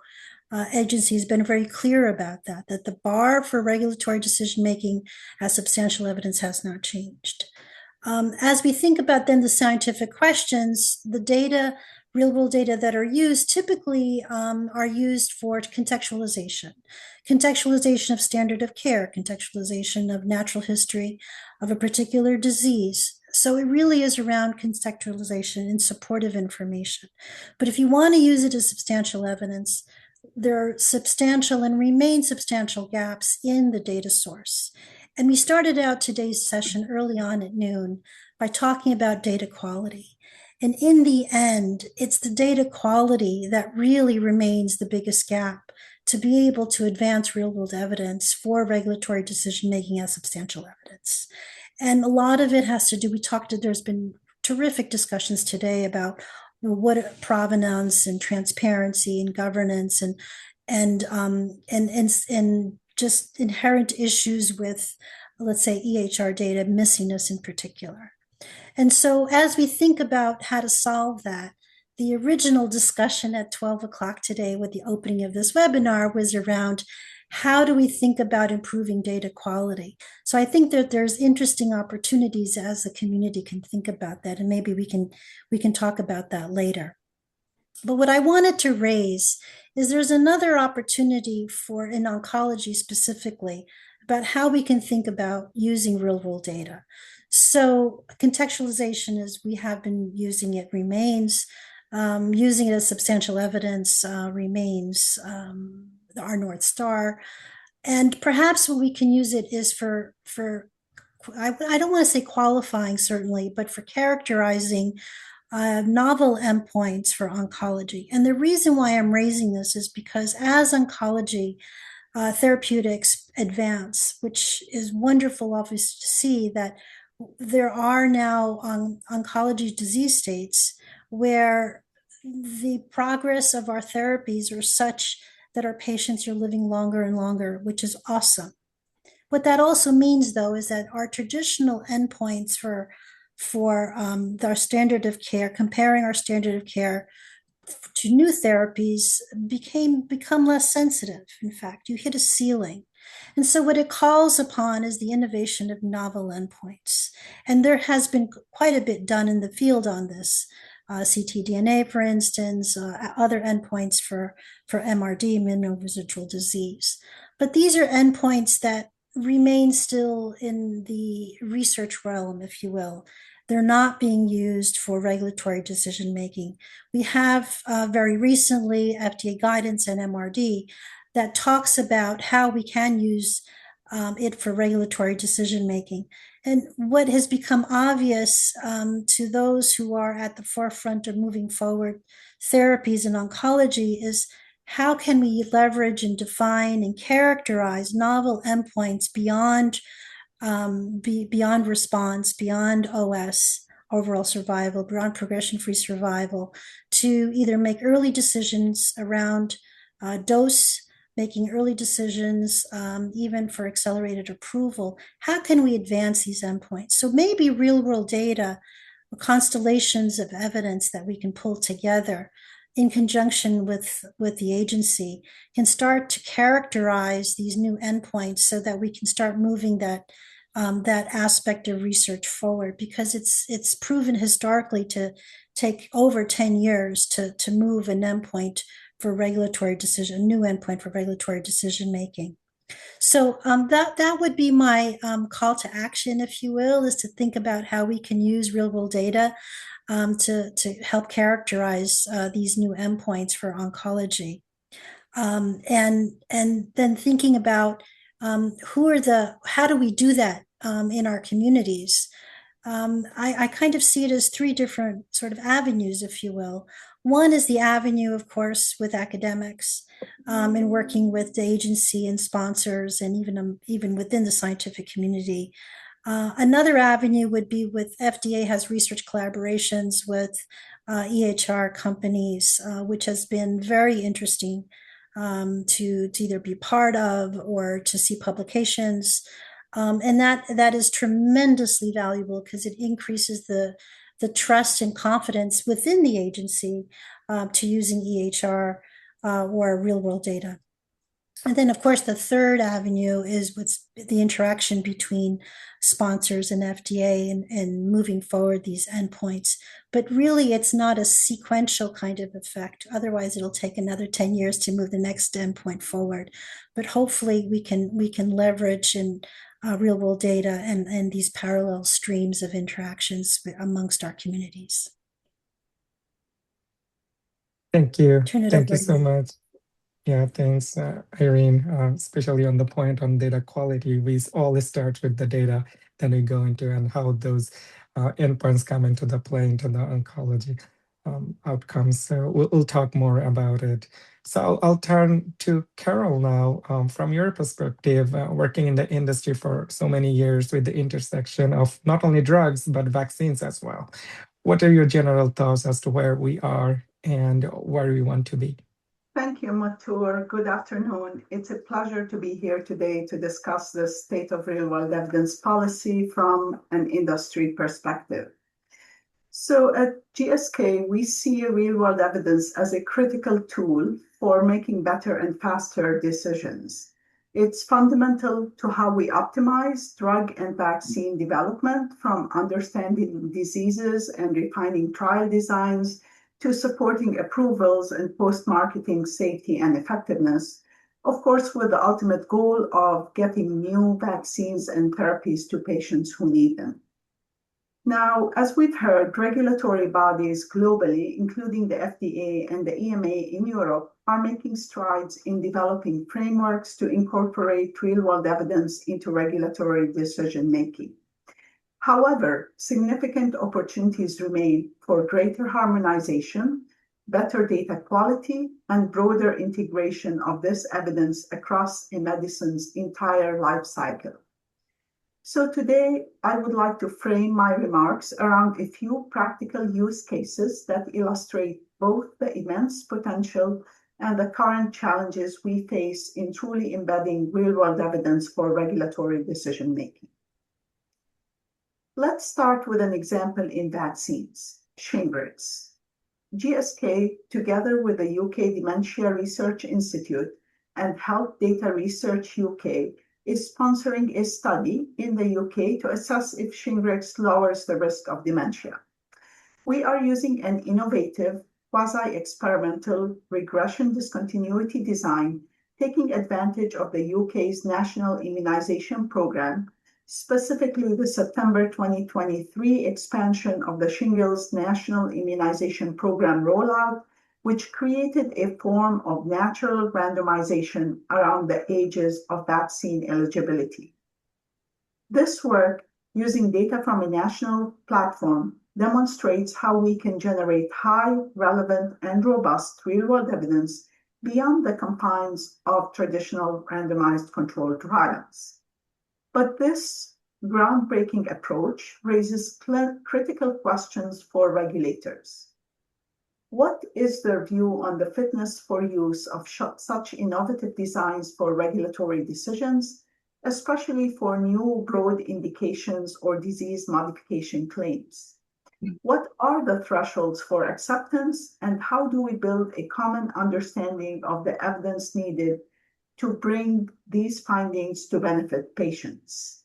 Agency has been very clear about that the bar for regulatory decision-making as substantial evidence has not changed. As we think about then the scientific questions, the data, real-world data that are used typically are used for contextualization of standard of care, contextualization of natural history of a particular disease. So it really is around contextualization and supportive information. But if you want to use it as substantial evidence, there are substantial and remain substantial gaps in the data source. And we started out today's session early on at noon by talking about data quality. And in the end, it's the data quality that really remains the biggest gap to be able to advance real-world evidence for regulatory decision-making as substantial evidence. And a lot of it has to do, there's been terrific discussions today about what provenance and transparency and governance and just inherent issues with, let's say, EHR data missingness in particular. And so as we think about how to solve that, the original discussion at 12 o'clock today with the opening of this webinar was around how do we think about improving data quality? So I think that there's interesting opportunities as the community can think about that, and maybe we can talk about that later. But what I wanted to raise is there's another opportunity for, in oncology specifically, about how we can think about using real-world data. So contextualization, as we have been using it, remains. Using it as substantial evidence remains our North Star. And perhaps what we can use it is for I don't want to say qualifying certainly, but for characterizing novel endpoints for oncology. And the reason why I'm raising this is because as oncology therapeutics advance, which is wonderful obviously to see that there are now oncology disease states where the progress of our therapies are such that our patients are living longer and longer, which is awesome. What that also means, though, is that our traditional endpoints for our standard of care, comparing our standard of care to new therapies, become less sensitive. In fact, you hit a ceiling. And so what it calls upon is the innovation of novel endpoints. And there has been quite a bit done in the field on this. ctDNA, for instance, other endpoints for MRD, minimal residual disease. But these are endpoints that remain still in the research realm, if you will. They're not being used for regulatory decision making. We have very recently FDA guidance and MRD that talks about how we can use it for regulatory decision making. And what has become obvious to those who are at the forefront of moving forward therapies in oncology is how can we leverage and define and characterize novel endpoints beyond response, beyond OS, overall survival, beyond progression-free survival, to either make early decisions around dose, making early decisions, even for accelerated approval. How can we advance these endpoints? So maybe real-world data, constellations of evidence that we can pull together in conjunction with the agency can start to characterize these new endpoints so that we can start moving that aspect of research forward, because it's proven historically to take over 10 years to move an endpoint for regulatory decision, a new endpoint for regulatory decision making. So that would be my call to action, if you will, is to think about how we can use real world data to help characterize these new endpoints for oncology. and then thinking about how do we do that in our communities. I kind of see it as three different sort of avenues, if you will. One is the avenue, of course, with academics and working with the agency and sponsors, and even within the scientific community. Another avenue would be with FDA has research collaborations with EHR companies, which has been very interesting to either be part of or to see publications. And that is tremendously valuable because it increases the trust and confidence within the agency to using EHR or real world data. And then, of course, the third avenue is what's the interaction between sponsors and FDA and moving forward these endpoints. But really, it's not a sequential kind of effect. Otherwise, it'll take another 10 years to move the next endpoint forward. But hopefully, we can leverage and real world data and these parallel streams of interactions amongst our communities. Thank you. Turn it Thank over you to so you. much. Yeah, thanks, Irene, especially on the point on data quality. We all start with the data, then we go into and how those endpoints come into the play into the oncology outcomes. So we'll talk more about it. So I'll turn to Carol now. From your perspective, working in the industry for so many years with the intersection of not only drugs, but vaccines as well. What are your general thoughts as to where we are and where we want to be? Thank you, Matur. Good afternoon. It's a pleasure to be here today to discuss the state of real-world evidence policy from an industry perspective. So at GSK, we see real-world evidence as a critical tool for making better and faster decisions. It's fundamental to how we optimize drug and vaccine development, from understanding diseases and refining trial designs to supporting approvals and post-marketing safety and effectiveness, of course, with the ultimate goal of getting new vaccines and therapies to patients who need them. Now, as we've heard, regulatory bodies globally, including the FDA and the EMA in Europe, are making strides in developing frameworks to incorporate real-world evidence into regulatory decision-making. However, significant opportunities remain for greater harmonization, better data quality, and broader integration of this evidence across a medicine's entire life cycle. So today, I would like to frame my remarks around a few practical use cases that illustrate both the immense potential and the current challenges we face in truly embedding real-world evidence for regulatory decision-making. Let's start with an example in vaccines, Shingrix. GSK, together with the UK Dementia Research Institute and Health Data Research UK, is sponsoring a study in the UK to assess if Shingrix lowers the risk of dementia. We are using an innovative, quasi-experimental regression discontinuity design, taking advantage of the UK's National Immunisation Programme, specifically the September 2023 expansion of the Shingles National Immunization Program rollout, which created a form of natural randomization around the ages of vaccine eligibility. This work, using data from a national platform, demonstrates how we can generate high, relevant, and robust real-world evidence beyond the confines of traditional randomized controlled trials. But this groundbreaking approach raises critical questions for regulators. What is their view on the fitness for use of such innovative designs for regulatory decisions, especially for new broad indications or disease modification claims? What are the thresholds for acceptance, and how do we build a common understanding of the evidence needed to bring these findings to benefit patients?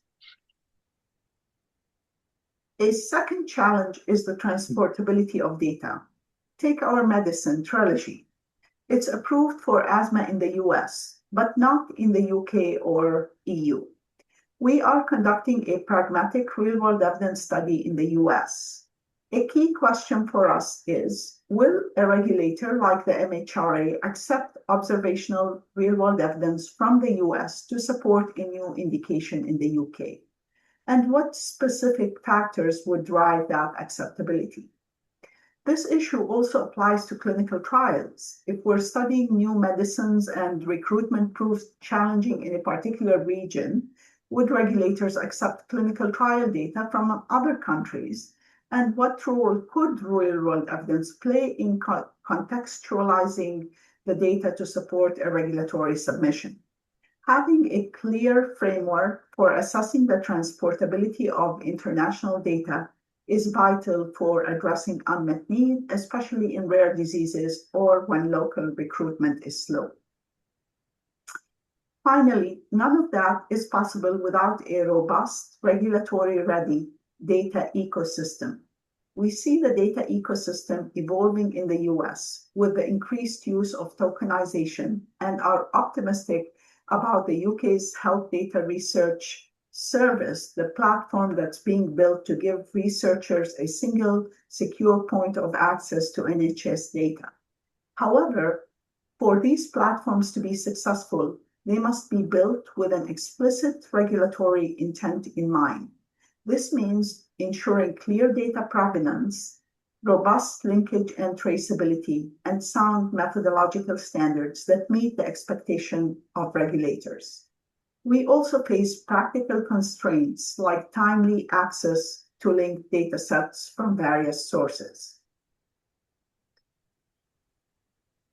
A second challenge is the transportability of data. Take our medicine, Trelegy. It's approved for asthma in the US, but not in the UK or EU. We are conducting a pragmatic real-world evidence study in the US. A key question for us is, will a regulator like the MHRA accept observational real-world evidence from the US to support a new indication in the UK? And what specific factors would drive that acceptability? This issue also applies to clinical trials. If we're studying new medicines and recruitment proves challenging in a particular region, would regulators accept clinical trial data from other countries? And what role could real-world evidence play in contextualizing the data to support a regulatory submission? Having a clear framework for assessing the transportability of international data is vital for addressing unmet need, especially in rare diseases or when local recruitment is slow. Finally, none of that is possible without a robust, regulatory-ready data ecosystem. We see the data ecosystem evolving in the US with the increased use of tokenization and are optimistic about the UK's health data research service, the platform that's being built to give researchers a single, secure point of access to NHS data. However, for these platforms to be successful, they must be built with an explicit regulatory intent in mind. This means ensuring clear data provenance, robust linkage and traceability, and sound methodological standards that meet the expectation of regulators. We also face practical constraints like timely access to linked data sets from various sources.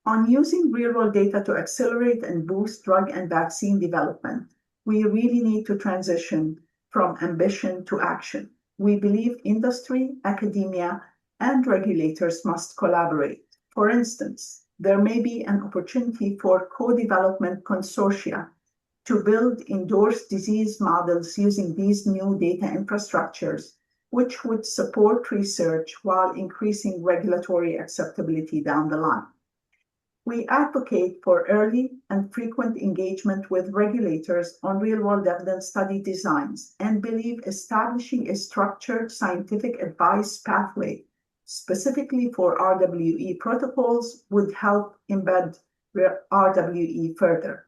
On using real-world data to accelerate and boost drug and vaccine development, we really need to transition from ambition to action. We believe industry, academia, and regulators must collaborate. For instance, there may be an opportunity for co-development consortia to build endorsed disease models using these new data infrastructures, which would support research while increasing regulatory acceptability down the line. We advocate for early and frequent engagement with regulators on real-world evidence study designs and believe establishing a structured scientific advice pathway specifically for RWE protocols would help embed RWE further.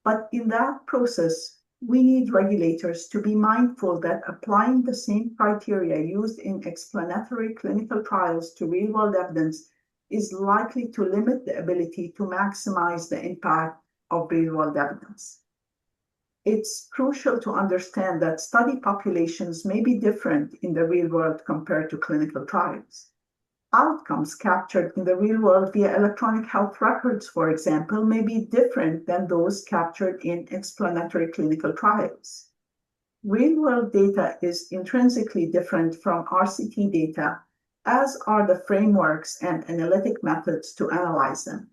But in that process, we need regulators to be mindful that applying the same criteria used in explanatory clinical trials to real-world evidence is likely to limit the ability to maximize the impact of real-world evidence. It's crucial to understand that study populations may be different in the real world compared to clinical trials. Outcomes captured in the real world via electronic health records, for example, may be different than those captured in explanatory clinical trials. Real-world data is intrinsically different from RCT data, as are the frameworks and analytic methods to analyze them.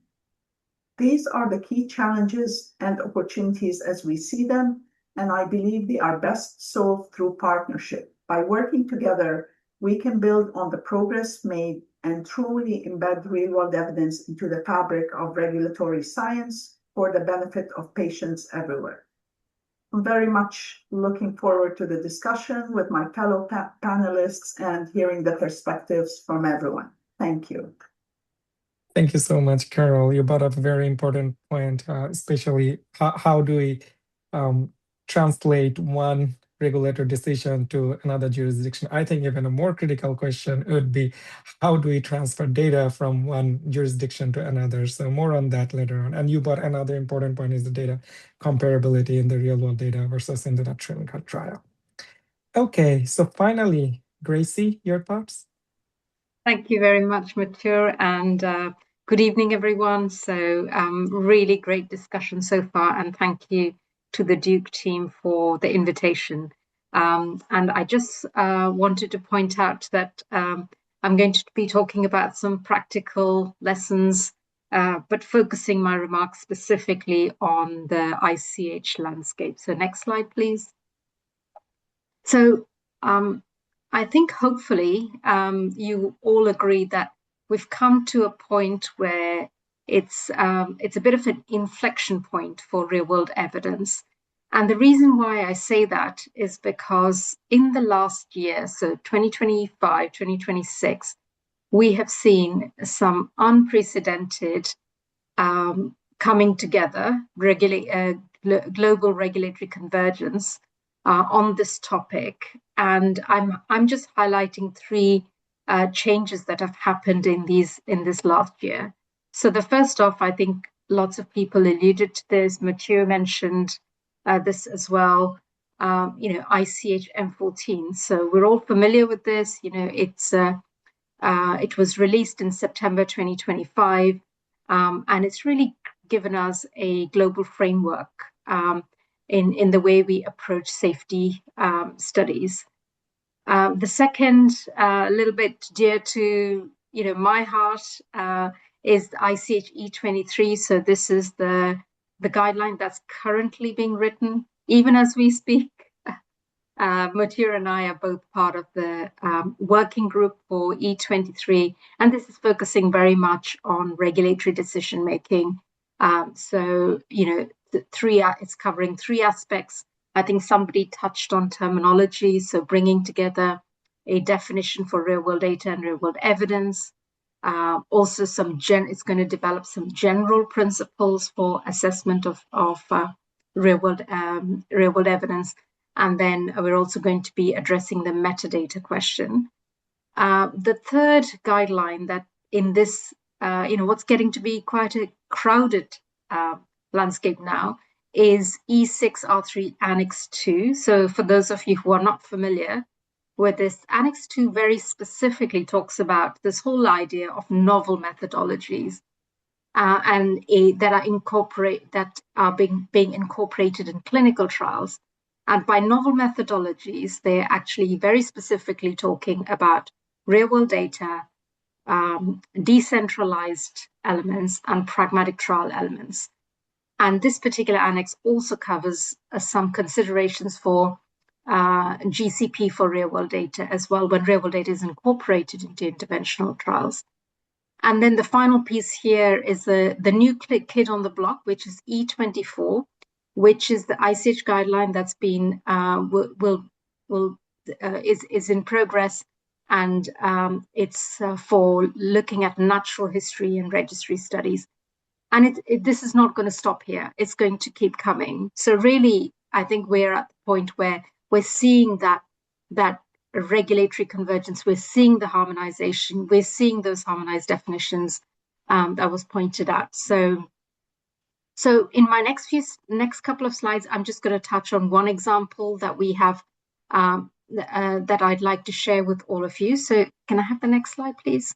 These are the key challenges and opportunities as we see them, and I believe they are best solved through partnership. By working together, we can build on the progress made and truly embed real-world evidence into the fabric of regulatory science for the benefit of patients everywhere. I'm very much looking forward to the discussion with my fellow panelists and hearing the perspectives from everyone. Thank you. Thank you so much, Carol. You brought up a very important point, especially how do we translate one regulator decision to another jurisdiction. I think even a more critical question would be, how do we transfer data from one jurisdiction to another? So more on that later on. And you brought another important point is the data comparability in the real world data versus in the clinical trial. Okay, so finally, Gracie, your thoughts? Thank you very much, Mature, and good evening, everyone. So really great discussion so far, and thank you to the Duke team for the invitation. And I just wanted to point out that I'm going to be talking about some practical lessons, but focusing my remarks specifically on the ICH landscape. So next slide, please. So I think hopefully you all agree that we've come to a point where it's a bit of an inflection point for real world evidence. And the reason why I say that is because in the last year, so 2025, 2026, we have seen some unprecedented coming together, global regulatory convergence on this topic. And I'm just highlighting three changes that have happened in this last year. So the first off, I think lots of people alluded to this. Mathieu mentioned this as well. ICH M14. So we're all familiar with this. It was released in September 2025, and it's really given us a global framework in the way we approach safety studies. The second, a little bit dear to my heart, is the ICH E23. So this is the guideline that's currently being written, even as we speak. Mathieu and I are both part of the working group for E23, and this is focusing very much on regulatory decision making. It's covering three aspects. I think somebody touched on terminology, so bringing together a definition for real world data and real world evidence. Also, it's going to develop some general principles for assessment of real world evidence. And then we're also going to be addressing the metadata question. The third guideline that in this, what's getting to be quite a crowded landscape now is E6R3 Annex 2. So for those of you who are not familiar with this, Annex 2 very specifically talks about this whole idea of novel methodologies that are being incorporated in clinical trials. And by novel methodologies, they're actually very specifically talking about real-world data, decentralized elements, and pragmatic trial elements. And this particular annex also covers some considerations for GCP for real-world data as well, when real-world data is incorporated into interventional trials. And then the final piece here is the new kid on the block, which is E24, which is the ICH guideline that's been is in progress, and it's for looking at natural history and registry studies. And this is not going to stop here. It's going to keep coming. So really, I think we're at the point where we're seeing that regulatory convergence. We're seeing the harmonization. We're seeing those harmonized definitions that was pointed out. So in my next couple of slides, I'm just going to touch on one example that we have that I'd like to share with all of you. So can I have the next slide, please?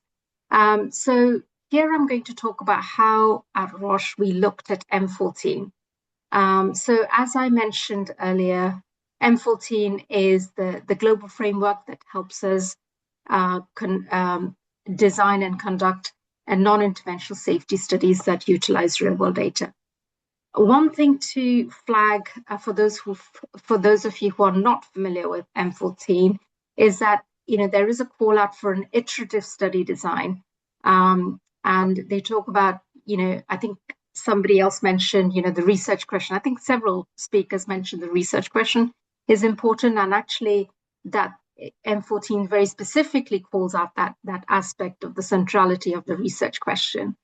So here I'm going to talk about how at Roche we looked at M14. So as I mentioned earlier, M14 is the global framework that helps us design and conduct non-interventional safety studies that utilize real-world data. One thing to flag for those of you who are not familiar with M14 is that there is a call out for an iterative study design, and they talk about I think somebody else mentioned the research question. I think several speakers mentioned the research question is important, and actually that M14 very specifically calls out that aspect of the centrality of the research question.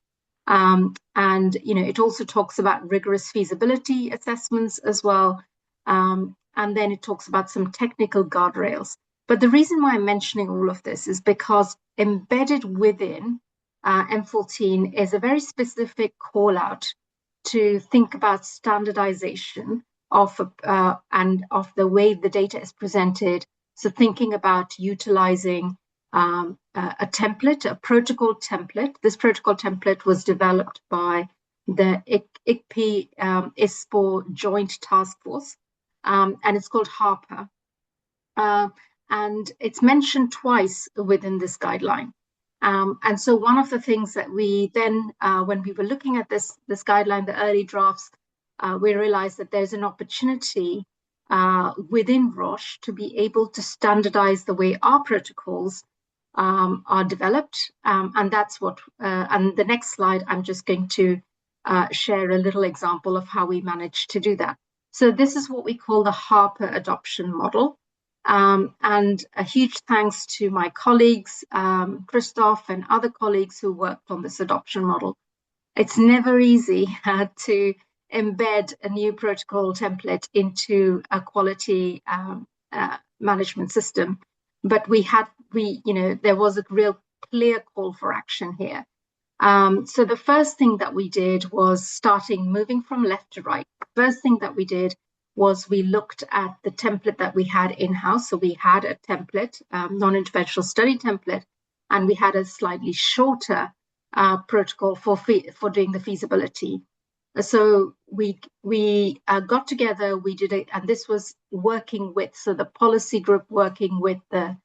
And it also talks about rigorous feasibility assessments as well. And then it talks about some technical guardrails. But the reason why I'm mentioning all of this is because embedded within M14 is a very specific call out to think about standardization of the way the data is presented. So thinking about utilizing a template, a protocol template. This protocol template was developed by the ICP ISPOR Joint Task Force, and it's called HARPA. And it's mentioned twice within this guideline. And so one of the things that we then, when we were looking at this guideline, the early drafts, we realized that there's an opportunity within Roche to be able to standardize the way our protocols are developed, and that's what. And the next slide, I'm just going to share a little example of how we managed to do that. So this is what we call the Harper adoption model. And a huge thanks to my colleagues, Christoph and other colleagues who worked on this adoption model. It's never easy to embed a new protocol template into a quality management system. But there was a real clear call for action here. So the first thing that we did was moving from left to right. The first thing that we did was we looked at the template that we had in-house. So we had a template, non-interventional study template, and we had a slightly shorter protocol for doing the feasibility. So we got together, we did it, and this was working with, so the policy group working with the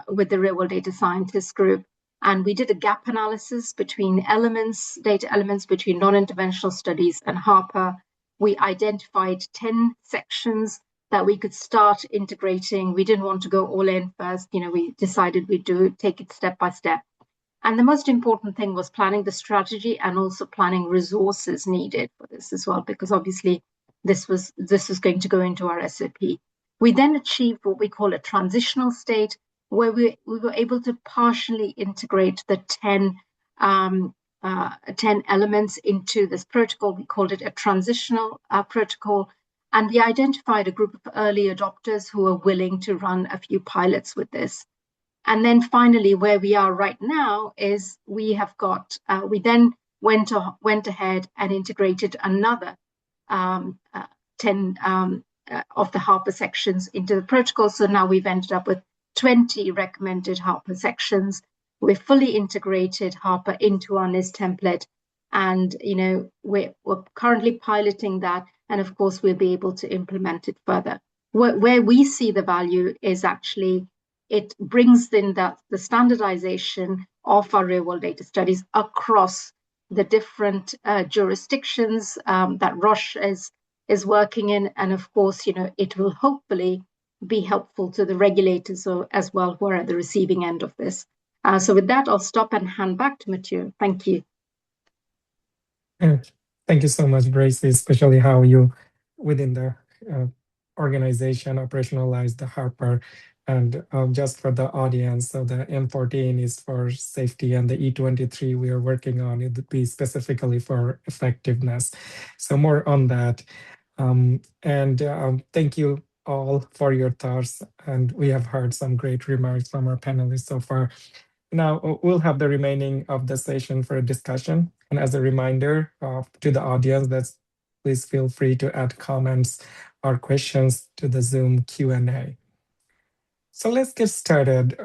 real world data scientist group. And we did a gap analysis between data elements between non-interventional studies and Harper. We identified 10 sections that we could start integrating. We didn't want to go all in first. We decided we'd take it step by step. And the most important thing was planning the strategy and also planning resources needed for this as well, because obviously this was going to go into our SOP. We then achieved what we call a transitional state, where we were able to partially integrate the 10 elements into this protocol. We called it a transitional protocol. And we identified a group of early adopters who were willing to run a few pilots with this. And then finally, where we are right now is we then went ahead and integrated another 10 of the Harper sections into the protocol. So now we've ended up with 20 recommended Harper sections. We're fully integrated Harper into our NIST template. And, we're currently piloting that. And of course, we'll be able to implement it further. Where we see the value is actually it brings in the standardization of our real world data studies across the different jurisdictions that Roche is working in. And of course, it will hopefully be helpful to the regulators as well who are at the receiving end of this. So with that, I'll stop and hand back to Mathieu. Thank you. Thank you so much, Bracy, especially how you, within the organization, operationalize the Harper. And just for the audience, so the M14 is for safety, and the E23 we are working on, it would be specifically for effectiveness. So more on that. Thank you all for your thoughts. And we have heard some great remarks from our panelists so far. Now we'll have the remaining of the session for a discussion. And as a reminder to the audience, please feel free to add comments or questions to the Zoom Q&A. So let's get started.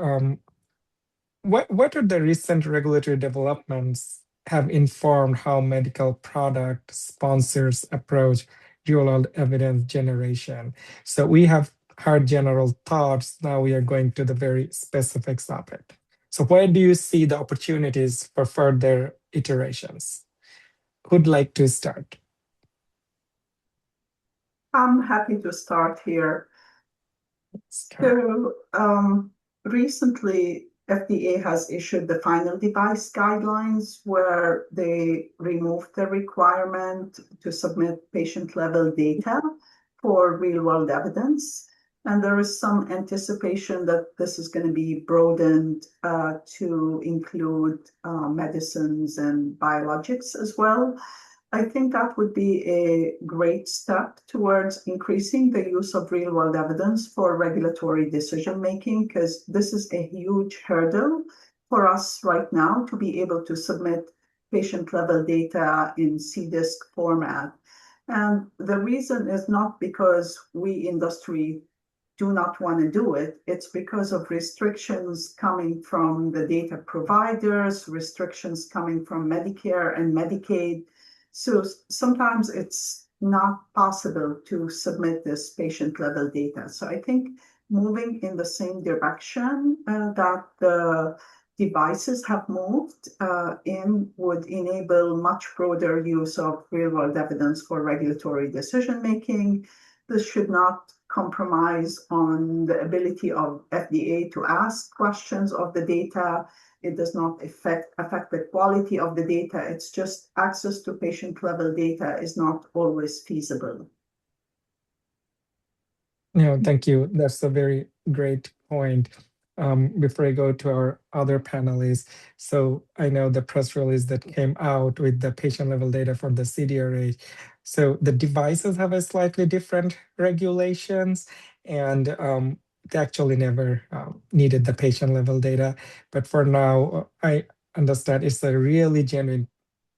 What are the recent regulatory developments have informed how medical product sponsors approach real-world evidence generation? So we have heard general thoughts. Now we are going to the very specifics of it. So where do you see the opportunities for further iterations? Who'd like to start? I'm happy to start here. So recently, FDA has issued the final device guidelines where they removed the requirement to submit patient-level data for real-world evidence. And there is some anticipation that this is going to be broadened to include medicines and biologics as well. I think that would be a great step towards increasing the use of real-world evidence for regulatory decision-making, because this is a huge hurdle for us right now to be able to submit patient-level data in CDISC format. And the reason is not because we industry do not want to do it. It's because of restrictions coming from the data providers, restrictions coming from Medicare and Medicaid. So sometimes it's not possible to submit this patient-level data. So I think moving in the same direction that the devices have moved in would enable much broader use of real-world evidence for regulatory decision-making. This should not compromise on the ability of FDA to ask questions of the data. It does not affect the quality of the data. It's just access to patient-level data is not always feasible. No, thank you. That's a very great point. Before I go to our other panelists, so I know the press release that came out with the patient level data for the CDRH. So the devices have a slightly different regulations, and they actually never needed the patient level data. But for now, I understand it's a really genuine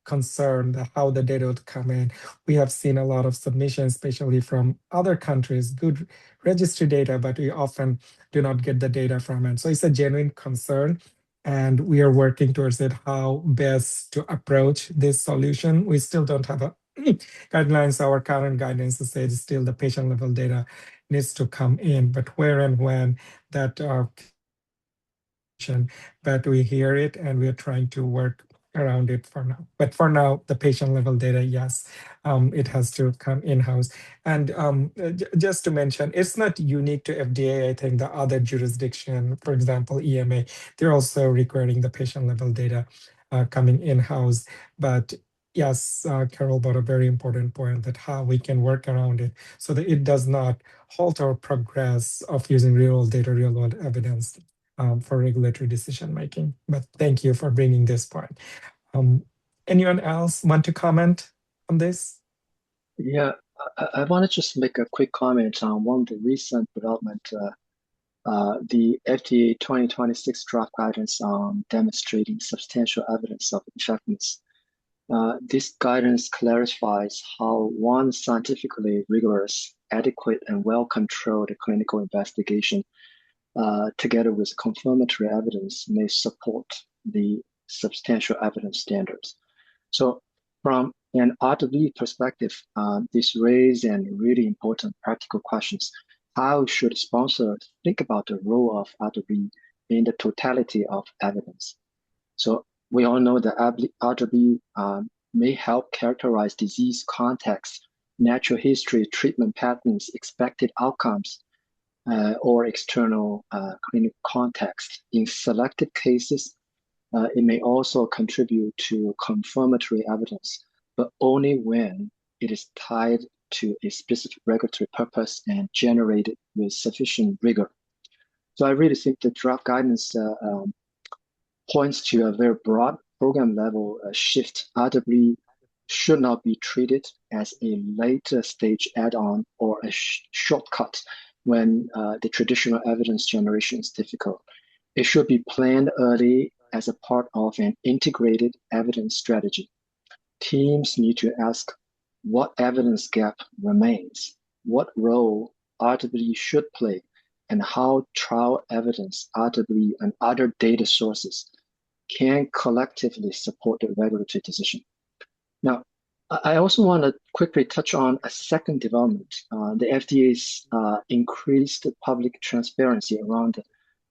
concerned how the data would come in. We have seen a lot of submissions, especially from other countries, good registry data, but we often do not get the data from it. So it's a genuine concern, and we are working towards it, how best to approach this solution. We still don't have a guidelines. Our current guidance says still the patient level data needs to come in, but where and when that but we hear it and we are trying to work around it for now. But for now, the patient level data, yes, it has to come in-house. And just to mention, it's not unique to FDA. I think the other jurisdiction, for example, EMA, they're also requiring the patient level data coming in-house. But yes, Carol brought a very important point that how we can work around it so that it does not halt our progress of using real-world data, real-world evidence for regulatory decision making. But thank you for bringing this point. Anyone else want to comment on this? Yeah, I want to just make a quick comment on one of the recent development, the FDA 2026 draft guidance on demonstrating substantial evidence of effectiveness. This guidance clarifies how one scientifically rigorous, adequate, and well-controlled clinical investigation together with confirmatory evidence may support the substantial evidence standards. So from an RWE perspective, this raises an really important practical questions. How should sponsors think about the role of RWE in the totality of evidence? So we all know that RWE may help characterize disease context, natural history, treatment patterns, expected outcomes, or external clinical context. In selected cases, it may also contribute to confirmatory evidence, but only when it is tied to a specific regulatory purpose and generated with sufficient rigor. So I really think the draft guidance points to a very broad program level shift. RWE should not be treated as a later stage add-on or a shortcut when the traditional evidence generation is difficult. It should be planned early as a part of an integrated evidence strategy. Teams need to ask what evidence gap remains, what role RWE should play, and how trial evidence, RWE, and other data sources can collectively support the regulatory decision. Now, I also want to quickly touch on a second development, the FDA's increased public transparency around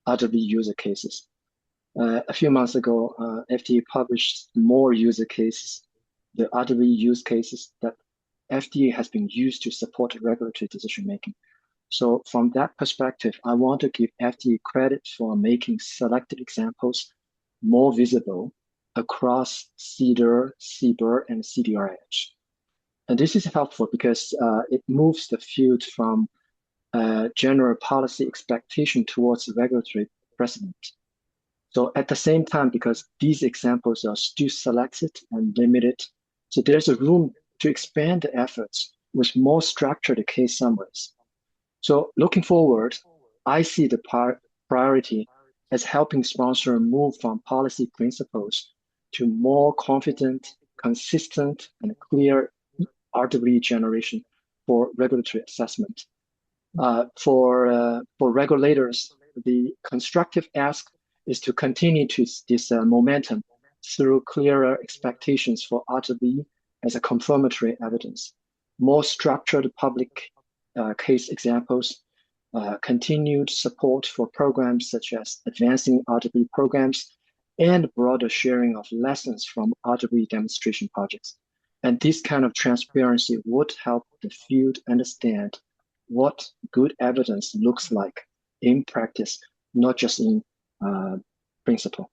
RWE user cases. A few months ago, FDA published more user cases, the RWE use cases that FDA has been used to support regulatory decision making. So from that perspective, I want to give FDA credit for making selected examples more visible across CDER, CBER, and CDRH. And this is helpful because it moves the field from general policy expectation towards regulatory precedent. So at the same time, because these examples are still selected and limited, so there's a room to expand the efforts with more structured case summaries. So looking forward, I see the priority as helping sponsor move from policy principles to more confident, consistent, and clear RWE generation for regulatory assessment. For regulators, the constructive ask is to continue to this momentum through clearer expectations for RWE as a confirmatory evidence, more structured public case examples, continued support for programs such as advancing RWE programs, and broader sharing of lessons from RWE demonstration projects. And this kind of transparency would help the field understand what good evidence looks like in practice, not just in principle.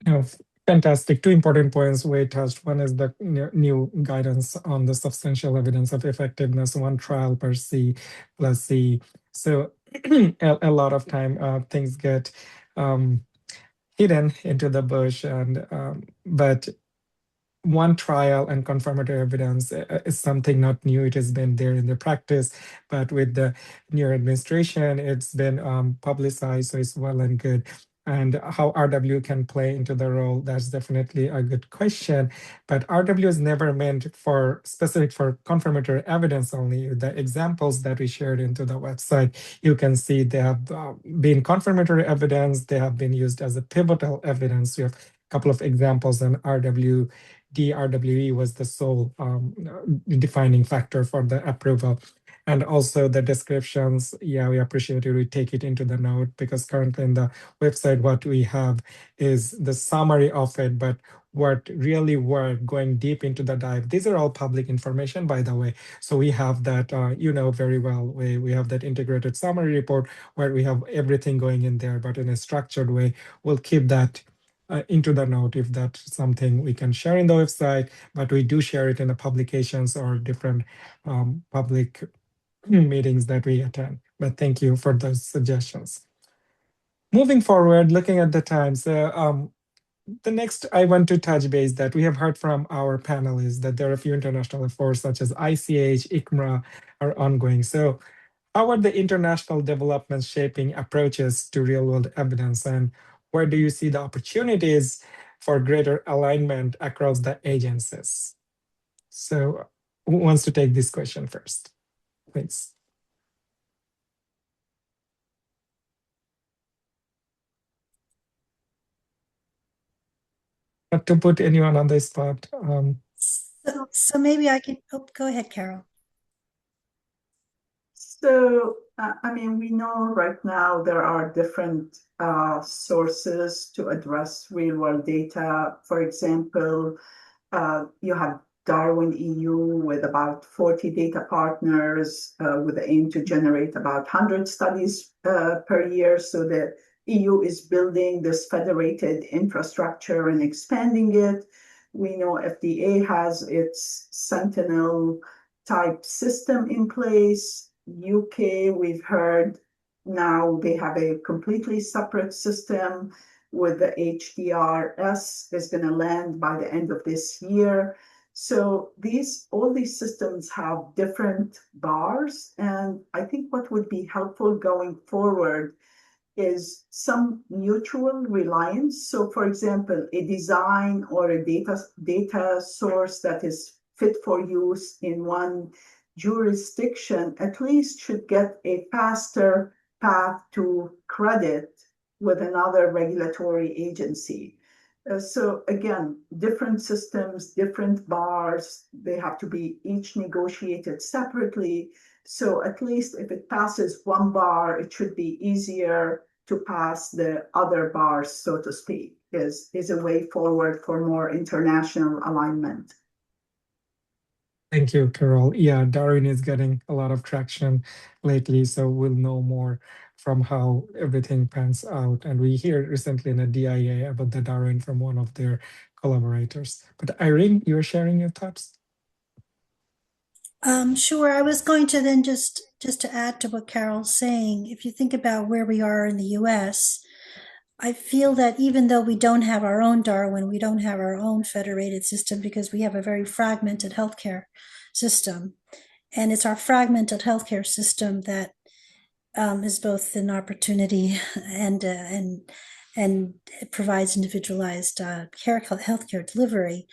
No, Fantastic. Two important points we touched. One is the new guidance on the substantial evidence of effectiveness, one trial per C plus C. So a lot of time things get hidden into the bush, and but one trial and confirmatory evidence is something not new. It has been there in the practice, but with the new administration, it's been publicized, so it's well and good. And how RW can play into the role, that's definitely a good question. But RW is never meant for specific for confirmatory evidence only. The examples that we shared into the website, you can see they have been confirmatory evidence. They have been used as a pivotal evidence. We have a couple of examples in RW. RWE was the sole defining factor for the approval. And also the descriptions, yeah, we appreciate it. We take it into the note because currently in the website, what we have is the summary of it, but what really worked, going deep into the dive. These are all public information, by the way. So we have that, you know, very well. We have that integrated summary report where we have everything going in there, but in a structured way. We'll keep that into the note if that's something we can share in the website, but we do share it in the publications or different public meetings that we attend. But thank you for those suggestions. Moving forward, looking at the time, so the next I want to touch base that we have heard from our panelists that there are a few international efforts such as ICH, ICMRA are ongoing. So how are the international developments shaping approaches to real-world evidence, and where do you see the opportunities for greater alignment across the agencies? So who wants to take this question first, please? Not to put anyone on the spot. So maybe I can, go ahead, Carol. So, I mean, we know right now there are different sources to address real-world data. For example, you have Darwin EU with about 40 data partners with the aim to generate about 100 studies per year. So the EU is building this federated infrastructure and expanding it. We know FDA has its Sentinel type system in place. UK, we've heard now they have a completely separate system with the HDRS is going to land by the end of this year. So all these systems have different bars, and I think what would be helpful going forward is some mutual reliance. So for example, a design or a data source that is fit for use in one jurisdiction at least should get a faster path to credit with another regulatory agency. So again, different systems, different bars, they have to be each negotiated separately. So at least if it passes one bar, it should be easier to pass the other bars, so to speak, is a way forward for more international alignment. Thank you, Carol. Yeah, Darwin is getting a lot of traction lately, so we'll know more from how everything pans out. And we hear recently in a DIA about the Darwin from one of their collaborators. But Irene, you were sharing your thoughts? Sure. I was going to then just to add to what Carol's saying, if you think about where we are in the US, I feel that even though we don't have our own Darwin, we don't have our own federated system because we have a very fragmented healthcare system. And it's our fragmented healthcare system that is both an opportunity and it provides individualized healthcare delivery.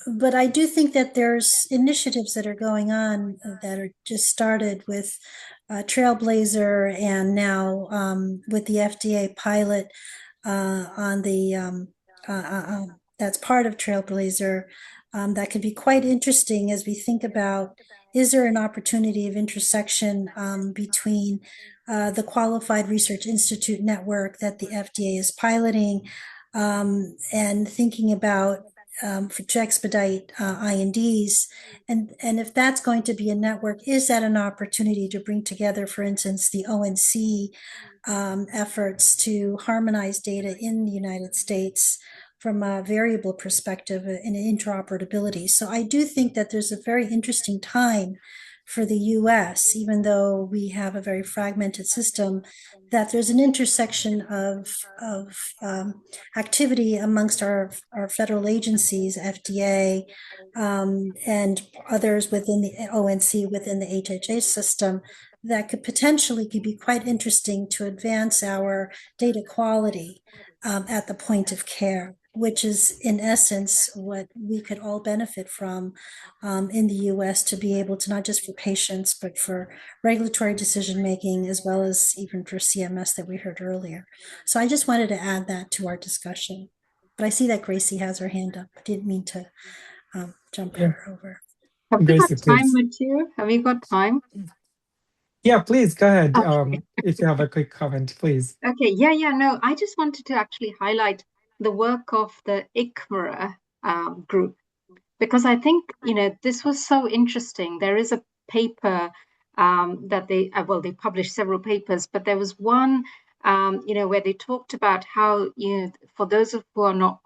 But I do think that there's initiatives that are going on that are just started with Trailblazer and now with the FDA pilot on the that's part of Trailblazer that could be quite interesting as we think about, is there an opportunity of intersection between the Qualified Research Institute network that the FDA is piloting and thinking about to expedite INDs, and if that's going to be a network, is that an opportunity to bring together, for instance, the ONC efforts to harmonize data in the United States from a variable perspective in interoperability. So I do think that there's a very interesting time for the US, even though we have a very fragmented system, that there's an intersection of activity amongst our federal agencies, FDA, and others within the ONC, within the HHA system, that could potentially be quite interesting to advance our data quality at the point of care, which is in essence what we could all benefit from in the US, to be able to, not just for patients, but for regulatory decision making, as well as even for CMS that we heard earlier. So I just wanted to add that to our discussion. But I see that Gracie has her hand up. I didn't mean to jump her over. Have we got time, Mathieu? Have we got time? Yeah, please go ahead. Okay. If you have a quick comment, please. Okay, no, I just wanted to actually highlight the work of the ICMRA group, because I think, this was so interesting. There is a paper that they published several papers, but there was one, where they talked about how, for those who are not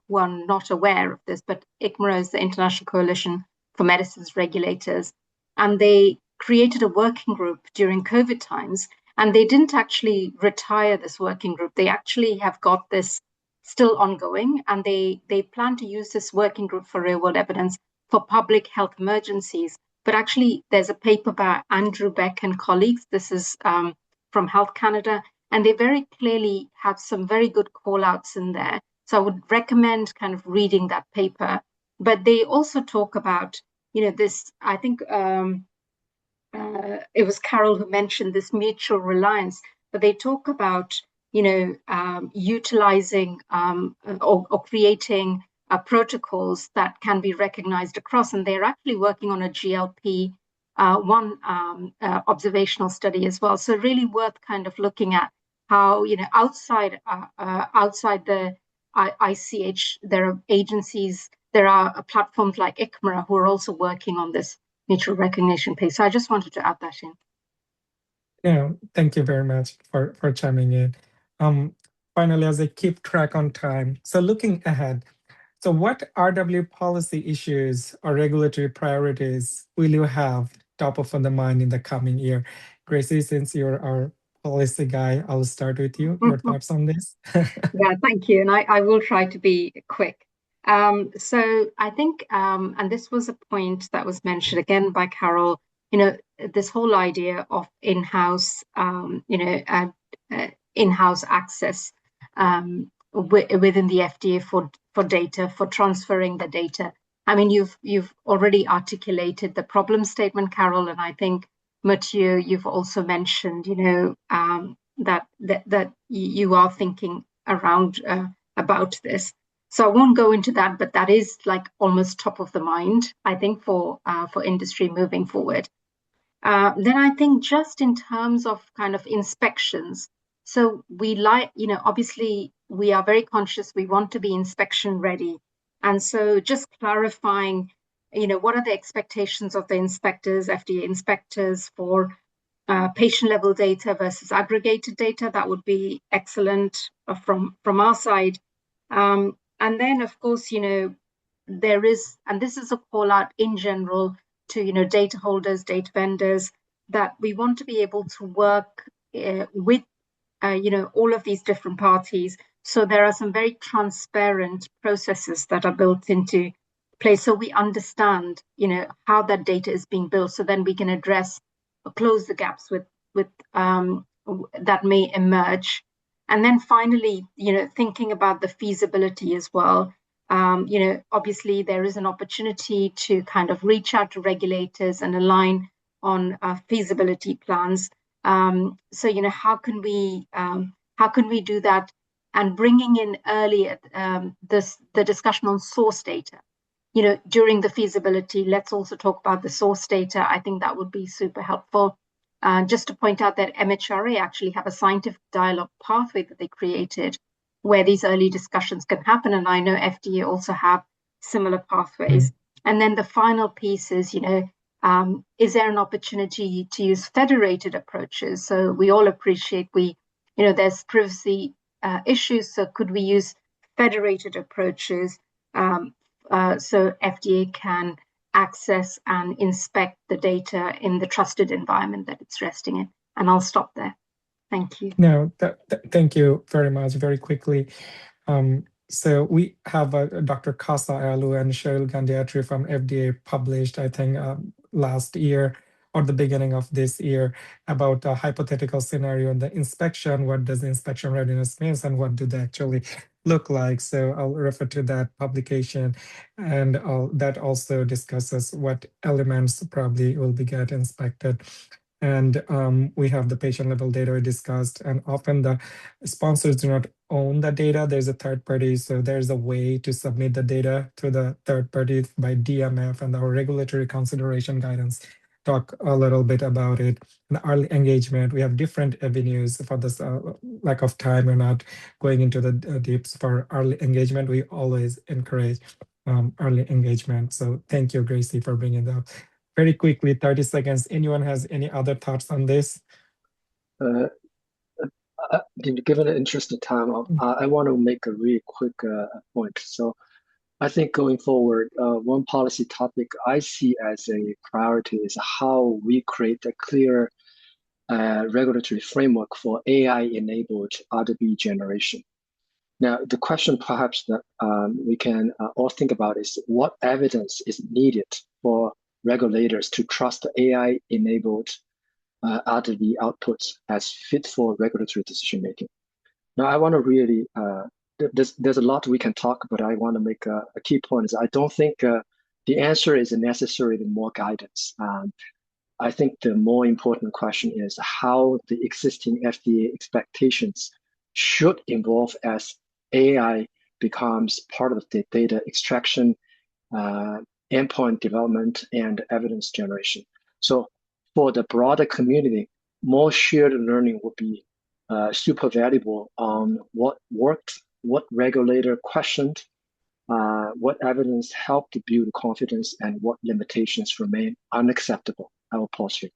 aware of this, but ICMRA is the International Coalition for Medicines Regulators, and they created a working group during COVID times, and they didn't actually retire this working group. They actually have got this still ongoing, and they plan to use this working group for real-world evidence for public health emergencies. But actually, there's a paper by Andrew Beck and colleagues. This is from Health Canada, and they very clearly have some very good call-outs in there. So I would recommend kind of reading that paper. But they also talk about, this, I think it was Carol who mentioned this mutual reliance, but they talk about, utilizing or creating protocols that can be recognized across, and they're actually working on a GLP one observational study as well. So really worth kind of looking at how, outside the ICH, there are agencies, there are platforms like ICMRA who are also working on this mutual recognition piece. So I just wanted to add that in. Yeah, thank you very much for chiming in. Finally, as I keep track on time, so looking ahead, so what RW policy issues or regulatory priorities will you have top of the mind in the coming year? Gracie, since you're our policy guy, I'll start with you. Your thoughts on this? Yeah, thank you. And I will try to be quick. So I think, and this was a point that was mentioned again by Carol, this whole idea of in-house, in-house access within the FDA for data, for transferring the data. I mean, you've already articulated the problem statement, Carol, and I think, Mathieu, you've also mentioned, that you are thinking around about this. So I won't go into that, but that is like almost top of the mind, I think, for industry moving forward. Then I think just in terms of kind of inspections, so we obviously we are very conscious, we want to be inspection ready. And so just clarifying, what are the expectations of the inspectors, FDA inspectors, for patient level data versus aggregated data? That would be excellent from our side. And then, of course, there is, and this is a call out in general to, data holders, data vendors, that we want to be able to work with, all of these different parties. So there are some very transparent processes that are built into place, so we understand, how that data is being built. So then we can address or close the gaps with that may emerge. And then finally, thinking about the feasibility as well. Obviously there is an opportunity to kind of reach out to regulators and align on feasibility plans. So, how can we do that? And bringing in earlier the discussion on source data. During the feasibility, let's also talk about the source data. I think that would be super helpful. Just to point out that MHRA actually have a scientific dialogue pathway that they created where these early discussions can happen. And I know FDA also have similar pathways. And then the final piece is, is there an opportunity to use federated approaches? So we all appreciate there's privacy issues. So could we use federated approaches so FDA can access and inspect the data in the trusted environment that it's resting in. And I'll stop there. Thank you. No, thank you very much. Very quickly. So we have Dr. Kasa Alu and Cheryl Gandiatri from FDA published, I think, last year or the beginning of this year about a hypothetical scenario in the inspection. What does the inspection readiness mean and what do they actually look like? So I'll refer to that publication, and that also discusses what elements probably will be get inspected. And we have the patient level data we discussed, and often the sponsors do not own the data. There's a third party, so there's a way to submit the data to the third party by DMF, and our regulatory consideration guidance talk a little bit about it. And early engagement, we have different avenues. For this lack of time, we're not going into the deeps. For early engagement, we always encourage early engagement. So thank you, Gracie, for bringing that up. Very quickly, 30 seconds. Anyone has any other thoughts on this? Given the interest of time, I want to make a really quick point. So I think going forward, one policy topic I see as a priority is how we create a clear regulatory framework for AI-enabled RWE generation. Now, the question perhaps that we can all think about is what evidence is needed for regulators to trust AI-enabled RWE outputs as fit for regulatory decision making. Now, I want to really, there's a lot we can talk, but I want to make a key point is I don't think the answer is necessarily more guidance. I think the more important question is how the existing FDA expectations should evolve as AI becomes part of the data extraction, endpoint development, and evidence generation. So for the broader community, more shared learning would be super valuable on what worked, what regulator questioned, what evidence helped to build confidence, and what limitations remain unacceptable. I will pause here.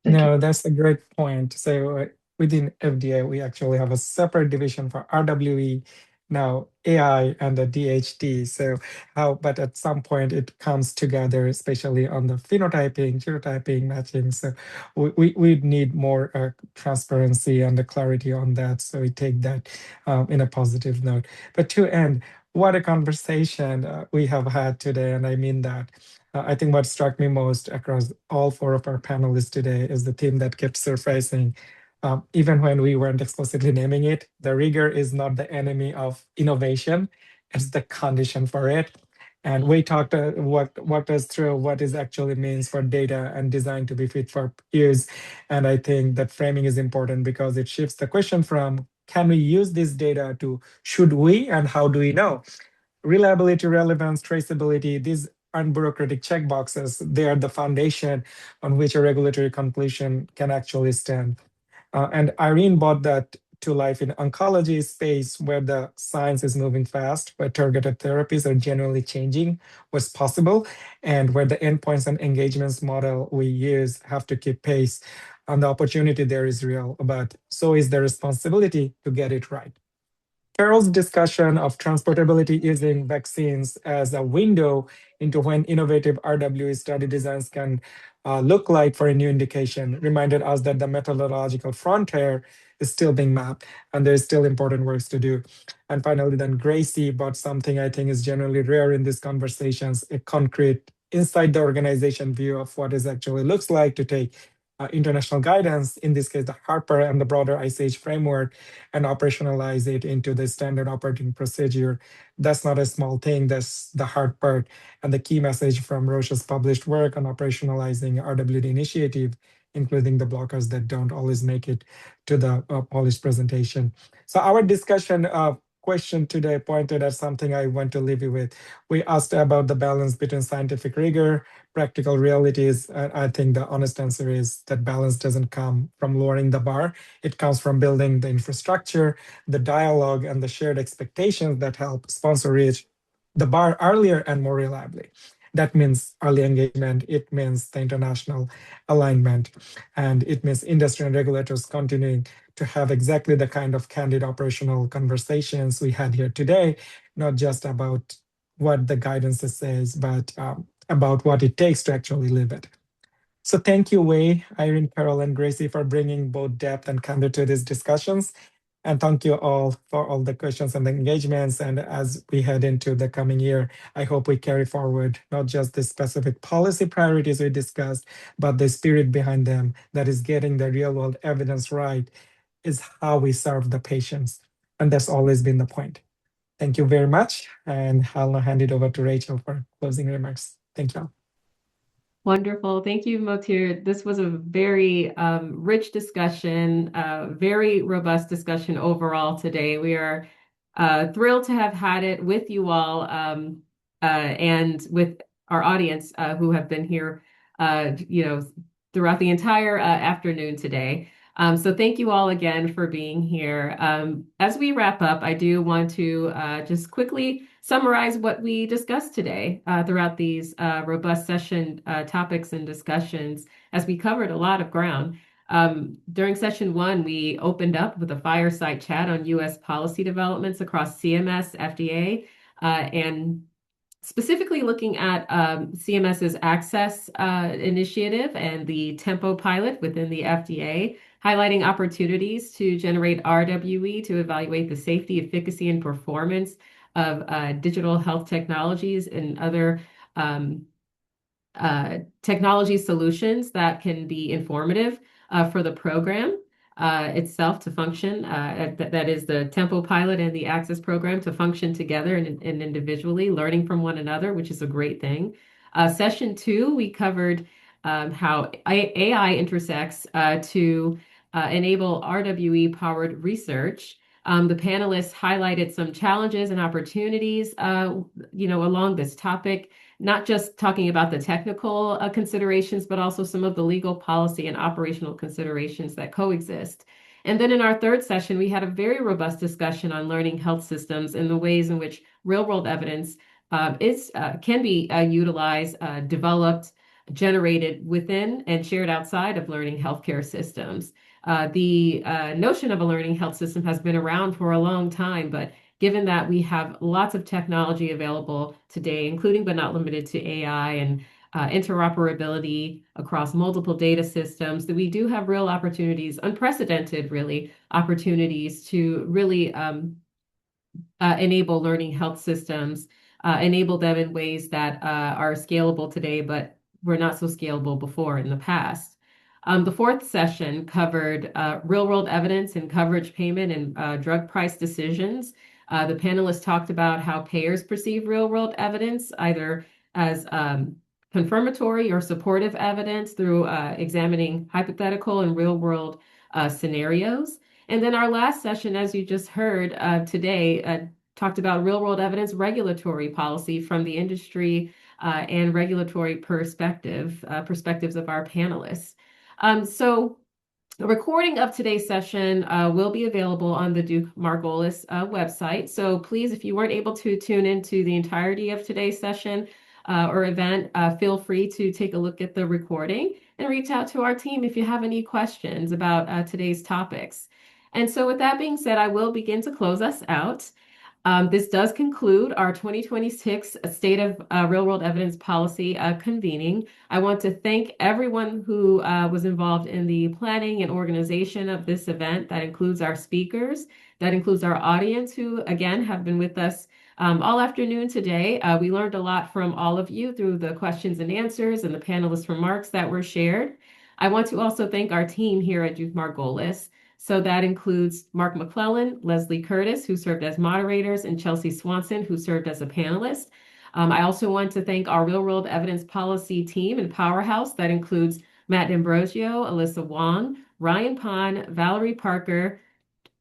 Thank you. That's a great point. So within FDA, we actually have a separate division for RWE, now AI and the DHT. So but at some point it comes together, especially on the phenotyping, genotyping, matching. So we need more transparency and the clarity on that. So we take that in a positive note. But to end, what a conversation we have had today, and I mean that. I think what struck me most across all four of our panelists today is the theme that kept surfacing. Even when we weren't explicitly naming it, the rigor is not the enemy of innovation, it's the condition for it. And we talked walked us through what it actually means for data and design to be fit for use. And I think that framing is important because it shifts the question from can we use this data to should we and how do we know? Reliability, relevance, traceability, these unbureaucratic checkboxes, they are the foundation on which a regulatory conclusion can actually stand. And Irene brought that to life in oncology space where the science is moving fast, where targeted therapies are generally changing what's possible, and where the endpoints and engagements model we use have to keep pace. And the opportunity there is real, but so is the responsibility to get it right. Carol's discussion of transportability using vaccines as a window into when innovative RWE study designs can look like for a new indication reminded us that the methodological frontier is still being mapped and there's still important works to do. And finally, then Gracie brought something I think is generally rare in these conversations, a concrete inside the organization view of what it actually looks like to take international guidance, in this case, the Harper and the broader ICH framework, and operationalize it into the standard operating procedure. That's not a small thing, that's the hard part. And the key message from Roche's published work on operationalizing RWD initiative, including the blockers that don't always make it to the polished presentation. So our discussion question today pointed at something I want to leave you with. We asked about the balance between scientific rigor, practical realities. And I think the honest answer is that balance doesn't come from lowering the bar. It comes from building the infrastructure, the dialogue, and the shared expectations that help sponsor reach the bar earlier and more reliably. That means early engagement, it means the international alignment, and it means industry and regulators continuing to have exactly the kind of candid operational conversations we had here today, not just about what the guidance says, but about what it takes to actually live it. So thank you, Wei, Irene, Carol, and Gracie for bringing both depth and candor to these discussions. And thank you all for all the questions and the engagements. And as we head into the coming year, I hope we carry forward not just the specific policy priorities we discussed, but the spirit behind them, that is getting the real world evidence right, is how we serve the patients. And that's always been the point. Thank you very much. And I'll now hand it over to Rachel for closing remarks. Thank you. Wonderful. Thank you, Motir. This was a very rich discussion, very robust discussion overall today. We are thrilled to have had it with you all and with our audience who have been here, throughout the entire afternoon today. So thank you all again for being here. As we wrap up, I do want to just quickly summarize what we discussed today throughout these robust session topics and discussions, as we covered a lot of ground. During session 1, we opened up with a fireside chat on U.S. policy developments across CMS, FDA, and specifically looking at CMS's access initiative and the Tempo pilot within the FDA, highlighting opportunities to generate RWE to evaluate the safety, efficacy, and performance of digital health technologies and other technology solutions that can be informative for the program itself to function. That is the Tempo pilot and the Access program to function together and individually, learning from one another, which is a great thing. Session 2, we covered how AI intersects to enable RWE-powered research. The panelists highlighted some challenges and opportunities, along this topic, not just talking about the technical considerations, but also some of the legal policy and operational considerations that coexist. And then in our third session, we had a very robust discussion on learning health systems and the ways in which real-world evidence can be utilized, developed, generated within and shared outside of learning healthcare systems. The notion of a learning health system has been around for a long time, but given that we have lots of technology available today, including but not limited to AI and interoperability across multiple data systems, that we do have real opportunities, unprecedented really, opportunities to really enable learning health systems, enable them in ways that are scalable today, but were not so scalable before in the past. The fourth session covered real-world evidence and coverage payment and drug price decisions. The panelists talked about how payers perceive real-world evidence, either as confirmatory or supportive evidence through examining hypothetical and real-world scenarios. And then our last session, as you just heard today, talked about real-world evidence regulatory policy from the industry and regulatory perspectives of our panelists. So a recording of today's session will be available on the Duke-Margolis website. So please, if you weren't able to tune into the entirety of today's session or event, feel free to take a look at the recording and reach out to our team if you have any questions about today's topics. And so with that being said, I will begin to close us out. This does conclude our 2026 State of Real-World Evidence Policy convening. I want to thank everyone who was involved in the planning and organization of this event. That includes our speakers, that includes our audience who, again, have been with us all afternoon today. We learned a lot from all of you through the questions and answers and the panelist remarks that were shared. I want to also thank our team here at Duke-Margolis. So that includes Mark McClellan, Leslie Curtis, who served as moderators, and Chelsea Swanson, who served as a panelist. I also want to thank our real-world evidence policy team and powerhouse. That includes Matt D'Ambrosio, Alyssa Wong, Ryan Pon, Valerie Parker,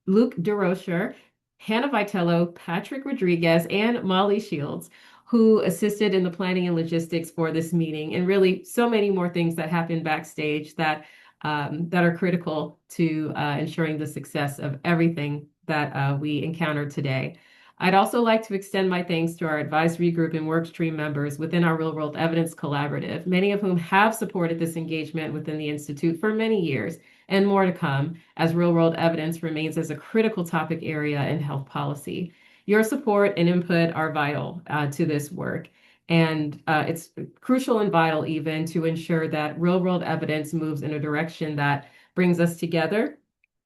Luke DeRocher, Hannah Vitello, Patrick Rodriguez, and Molly Shields, who assisted in the planning and logistics for this meeting, and really so many more things that happened backstage that are critical to ensuring the success of everything that we encountered today. I'd also like to extend my thanks to our advisory group and workstream members within our Real World Evidence Collaborative, many of whom have supported this engagement within the Institute for many years, and more to come, as real world evidence remains as a critical topic area in health policy. Your support and input are vital to this work. And it's crucial and vital even to ensure that real world evidence moves in a direction that brings us together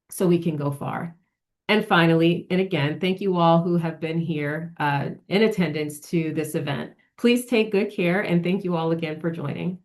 so we can go far. And finally, and again, thank you all who have been here in attendance to this event. Please take good care, and thank you all again for joining.